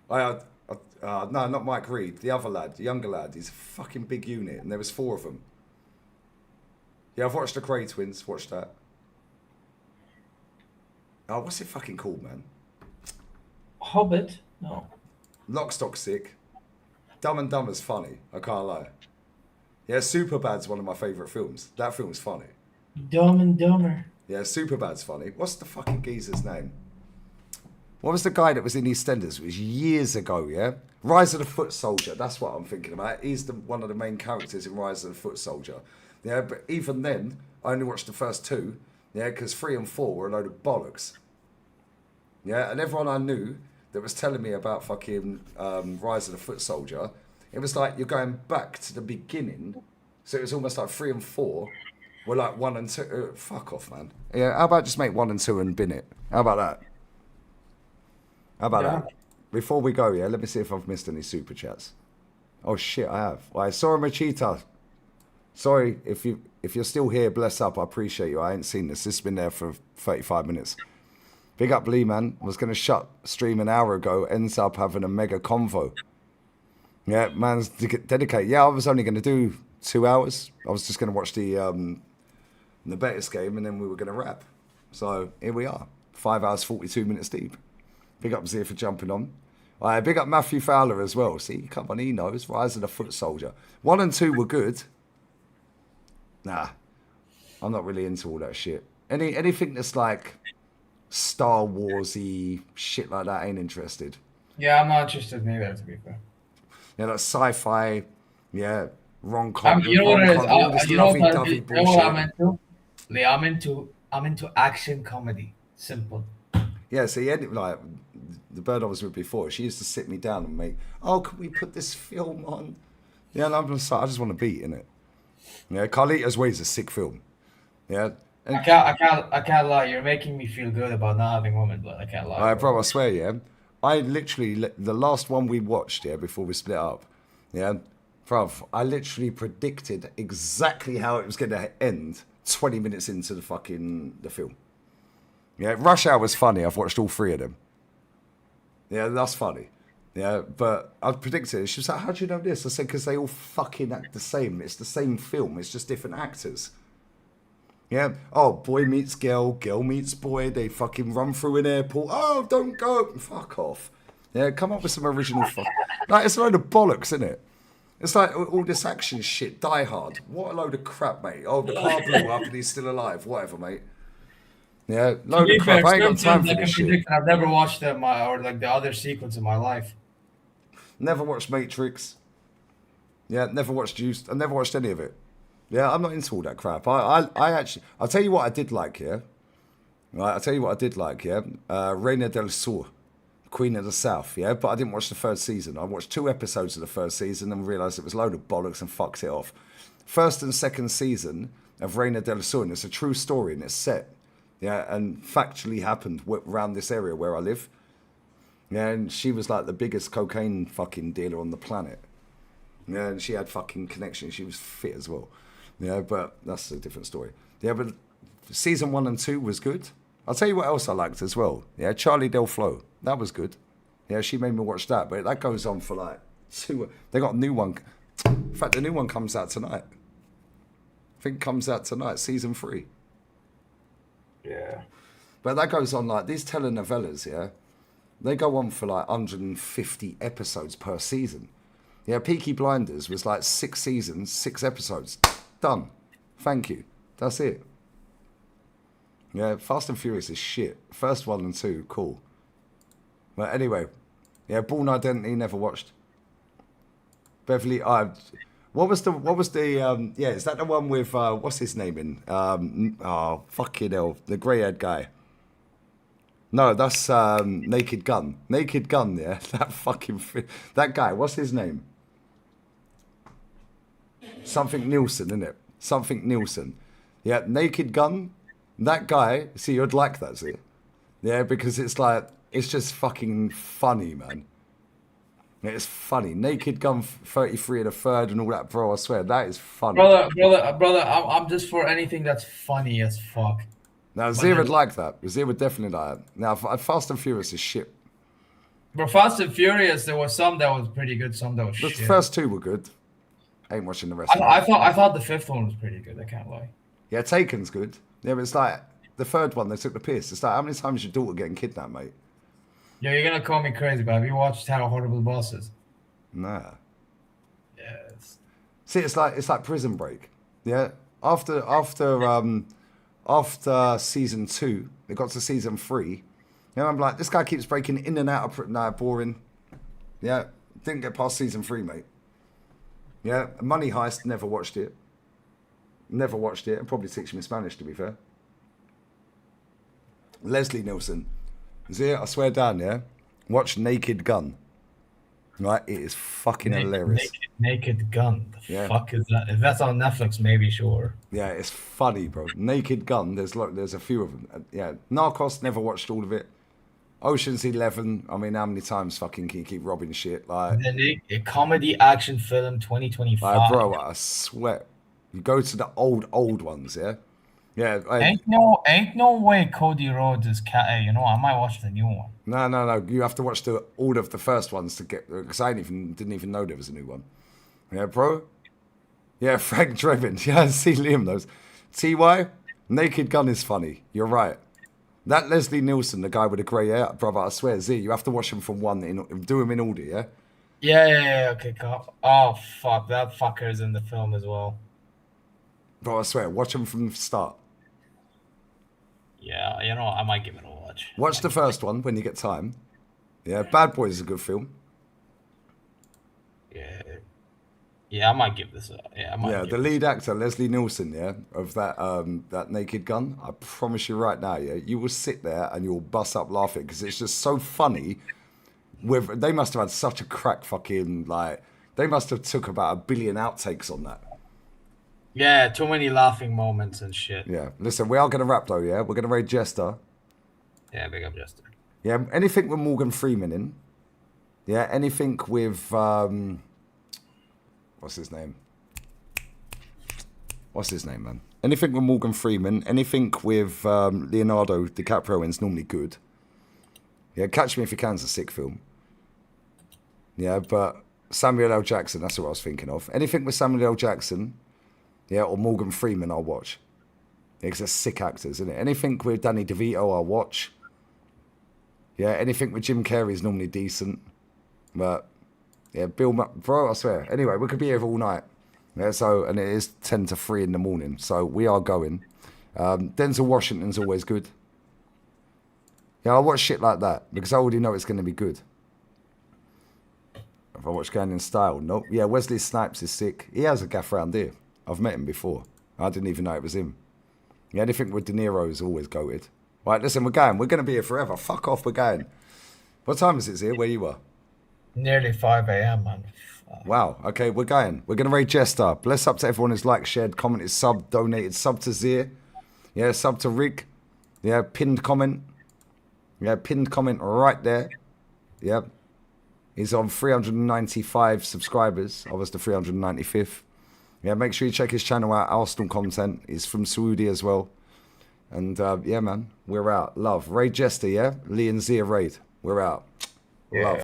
No, not Mike Reed. The other lad, the younger lad. He's a fucking big unit, and there was 4 of them. Yeah, I've watched the Grey Twins. Watched that. Oh, what's it fucking called, man? Hobbit? No. Lock, Stock, Sick. Dumb and Dumber's funny. I can't lie. Yeah, Superbad's one of my favourite films. That film's funny. Dumb and Dumber. Yeah, Superbad's funny. What's the fucking geezer's name? What was the guy that was in EastEnders? It was years ago, yeah? Rise of the Foot Soldier. That's what I'm thinking about. He's one of the main characters in Rise of the Foot Soldier. Yeah, but even then, I only watched the first 2. Yeah, because 3 and 4 were a load of bollocks. Yeah, and everyone I knew that was telling me about fucking Rise of the Foot Soldier, it was like you're going back to the beginning. So it was almost like 3 and 4 were like 1 and 2. Fuck off, man. Yeah, how about just make 1 and 2 and bin it? How about that? How about that? Before we go, yeah, let me see if I've missed any super chats. Oh shit, I have. Well, sorry, Machita. Sorry, if you're still here, bless up. I appreciate you. I ain't seen this. This has been there for 35 minutes. Big up Lee, man. Was going to shut stream an hour ago. Ends up having a mega convo. Yeah, man's dedicated. Yeah, I was only going to do 2 hours. I was just going to watch the Betis game and then we were going to wrap. So here we are. 5 hours, 42 minutes deep. Big up Zia for jumping on. All right, big up Matthew Fowler as well. See, come on, he knows. Rise of the Foot Soldier. 1 and 2 were good. Nah, I'm not really into all that shit. Anything that's like Star Wars-y shit like that, ain't interested. Yeah, I'm not interested neither, to be fair. Yeah, like sci-fi, yeah, rom-com. You know what it is? All this You know lovey-dovey what I'm into? Lee, I'm into action comedy. Simple. Yeah, see, like the bird I was with before, she used to sit me down and make, oh, can we put this film on? Yeah, and I'm just like, I just want to be in it. Yeah, Carlito's Way is a sick film. Yeah. And, I can't lie. You're making me feel good about not having women, but I can't lie. all right, bro, I swear, yeah. I literally, the last one we watched, yeah, before we split up, yeah, bruv, I literally predicted exactly how it was going to end 20 minutes into the film. Yeah, Rush Hour was funny. I've watched all 3 of them. Yeah, that's funny. Yeah, but I predicted it. She was like, how do you know this? I said, because they all fucking act the same. It's the same film. It's just different actors. Yeah. Oh, boy meets girl, girl meets boy. They fucking run through an airport. Oh, don't go. Fuck off. Yeah, come up with some original fuck. Like, it's a load of bollocks, isn't it? It's like all this action shit. Die Hard. What a load of crap, mate. Oh, the car blew up and he's still alive. Whatever, mate. Yeah, load of crap. I ain't got time for this shit. I've never watched them or like the other sequence in my life. Never watched Matrix. Yeah, never watched Juice. I never watched any of it. Yeah, I'm not into all that crap. I actually, I'll tell you what I did like here. Right, I'll tell you what I did like, yeah? Reina del Sur, Queen of the South, yeah? But I didn't watch the first season. I watched 2 episodes of the first season and realised it was a load of bollocks and fucked it off. First and second season of Reina del Sur, and it's a true story and it's set, yeah? And factually happened around this area where I live. Yeah, and she was like the biggest cocaine fucking dealer on the planet. Yeah, and she had fucking connections. She was fit as well. Yeah, but that's a different story. Yeah, but season 1 and 2 was good. I'll tell you what else I liked as well. Yeah, Charlie Del Flo. That was good. Yeah, she made me watch that. But that goes on for like 2. They got a new one. In fact, the new one comes out tonight. I think it comes out tonight, season 3. Yeah. But that goes on like these telenovelas, yeah? They go on for like 150 episodes per season. Yeah, Peaky Blinders was like 6 seasons, 6 episodes. Done. Thank you. That's it. Yeah, Fast and Furious is shit. First 1 and 2, cool. But anyway, yeah, Born Identity, never watched. Beverly, what was the, yeah, is that the one with, what's his name in? Oh, fucking hell, the grey-haired guy. No, that's Naked Gun. Naked Gun, yeah, that guy, what's his name? Something Nielsen, isn't it? Something Nielsen. Yeah, Naked Gun. That guy, see, you'd like that, see? Yeah, because it's like, it's just fucking funny, man. It's funny. Naked Gun 33 and a third and all that, bro, I swear, that is funny. Brother, I'm just for anything that's funny as fuck. Now, Zia would like that. Zia would definitely like that. Now, Fast and Furious is shit. Bro, Fast and Furious, there was some that was pretty good, some that was The shit. first 2 were good. Ain't watching the rest of them. I thought the 5th one was pretty good, I can't lie. Yeah, Taken's good. Yeah, but it's like, the 3rd one, they took the piss. It's like, how many times is your daughter getting kidnapped, mate? Yo, you're gonna call me crazy, but have you watched How Horrible Boss Is? Nah. Yes. See, it's like Prison Break. Yeah. After season 2, it got to season 3. You know, I'm like, this guy keeps breaking in and out of nah, boring. Yeah. Didn't get past season 3, mate. Yeah. Money Heist, never watched it. Never watched it. It probably teach me Spanish, to be fair. Leslie Nielsen. Zia, I swear down, yeah? Watch Naked Gun. Right? It is fucking hilarious. Naked Gun. The fuck is that? If that's on Netflix, maybe sure. Yeah, it's funny, bro. Naked Gun. There's a few of them. Yeah, Narcos. Never watched all of it. Ocean's 11. I mean, how many times fucking can you keep robbing shit? Like a comedy action film 2025. Like, bro, I swear. You go to the old ones, yeah. Yeah. Ain't no way Cody Rhodes is cat. You know, I might watch the new one. No. You have to watch all of the first ones to get, because I didn't even know there was a new one. Yeah, bro. Yeah, Frank Drebin. Yeah, I see Liam knows. TY, Naked Gun is funny. You're right. That Leslie Nielsen, the guy with the grey hair, brother, I swear, Z, you have to watch him from one, do him in order, yeah? Yeah, okay, cool. Oh, fuck, that fucker is in the film as well. Bro, I swear, watch him from the start. Yeah, you know, I might give it a watch. Watch the first one when you get time. Yeah, Bad Boys is a good film. Yeah, I might give this a... Yeah, the lead actor, Leslie Nielsen, yeah, of that Naked Gun, I promise you right now, yeah, you will sit there and you'll bust up laughing because it's just so funny. They must have had such a crack fucking, like, they must have took about 1 billion outtakes on that. Yeah, too many laughing moments and shit. Yeah, listen, we are going to wrap though, yeah? We're going to rate Jester. Yeah, big up Jester. Yeah, anything with Morgan Freeman in. Yeah, anything with, what's his name, man? Anything with Morgan Freeman, anything with Leonardo DiCaprio is normally good. Yeah, Catch Me If You Can's a sick film. Yeah, but Samuel L. Jackson, that's what I was thinking of. Anything with Samuel L. Jackson, yeah, or Morgan Freeman, I'll watch. Yeah, because they're sick actors, isn't it? Anything with Danny DeVito, I'll watch. Yeah, anything with Jim Carrey is normally decent. But, yeah, bro, I swear. Anyway, we could be here all night. Yeah, and it is 10 to 3 in the morning, so we are going. Denzel Washington's always good. Yeah, I watch shit like that because I already know it's going to be good. If I watch Gangnam Style, nope. Yeah, Wesley Snipes is sick. He has a gaff round here. I've met him before. I didn't even know it was him. Yeah, anything with De Niro is always goated. Right, listen, we're going. We're going to be here forever. Fuck off, we're going. What time is it here where you are? Nearly 5 a.m., man. Wow. Okay, we're going. We're going to raid Jester. Bless up to everyone who's liked, shared, commented, sub, donated. Sub to Zir. Yeah, sub to Rig. Yeah, pinned comment. Yeah, pinned comment right there. Yeah. He's on 395 subscribers. I was the 395th. Yeah, make sure you check his channel out. Arsenal content. He's from Saudi as well. And yeah, man, we're out. Love. Raid Jester, yeah? Lee and Zia raid. We're out. Love.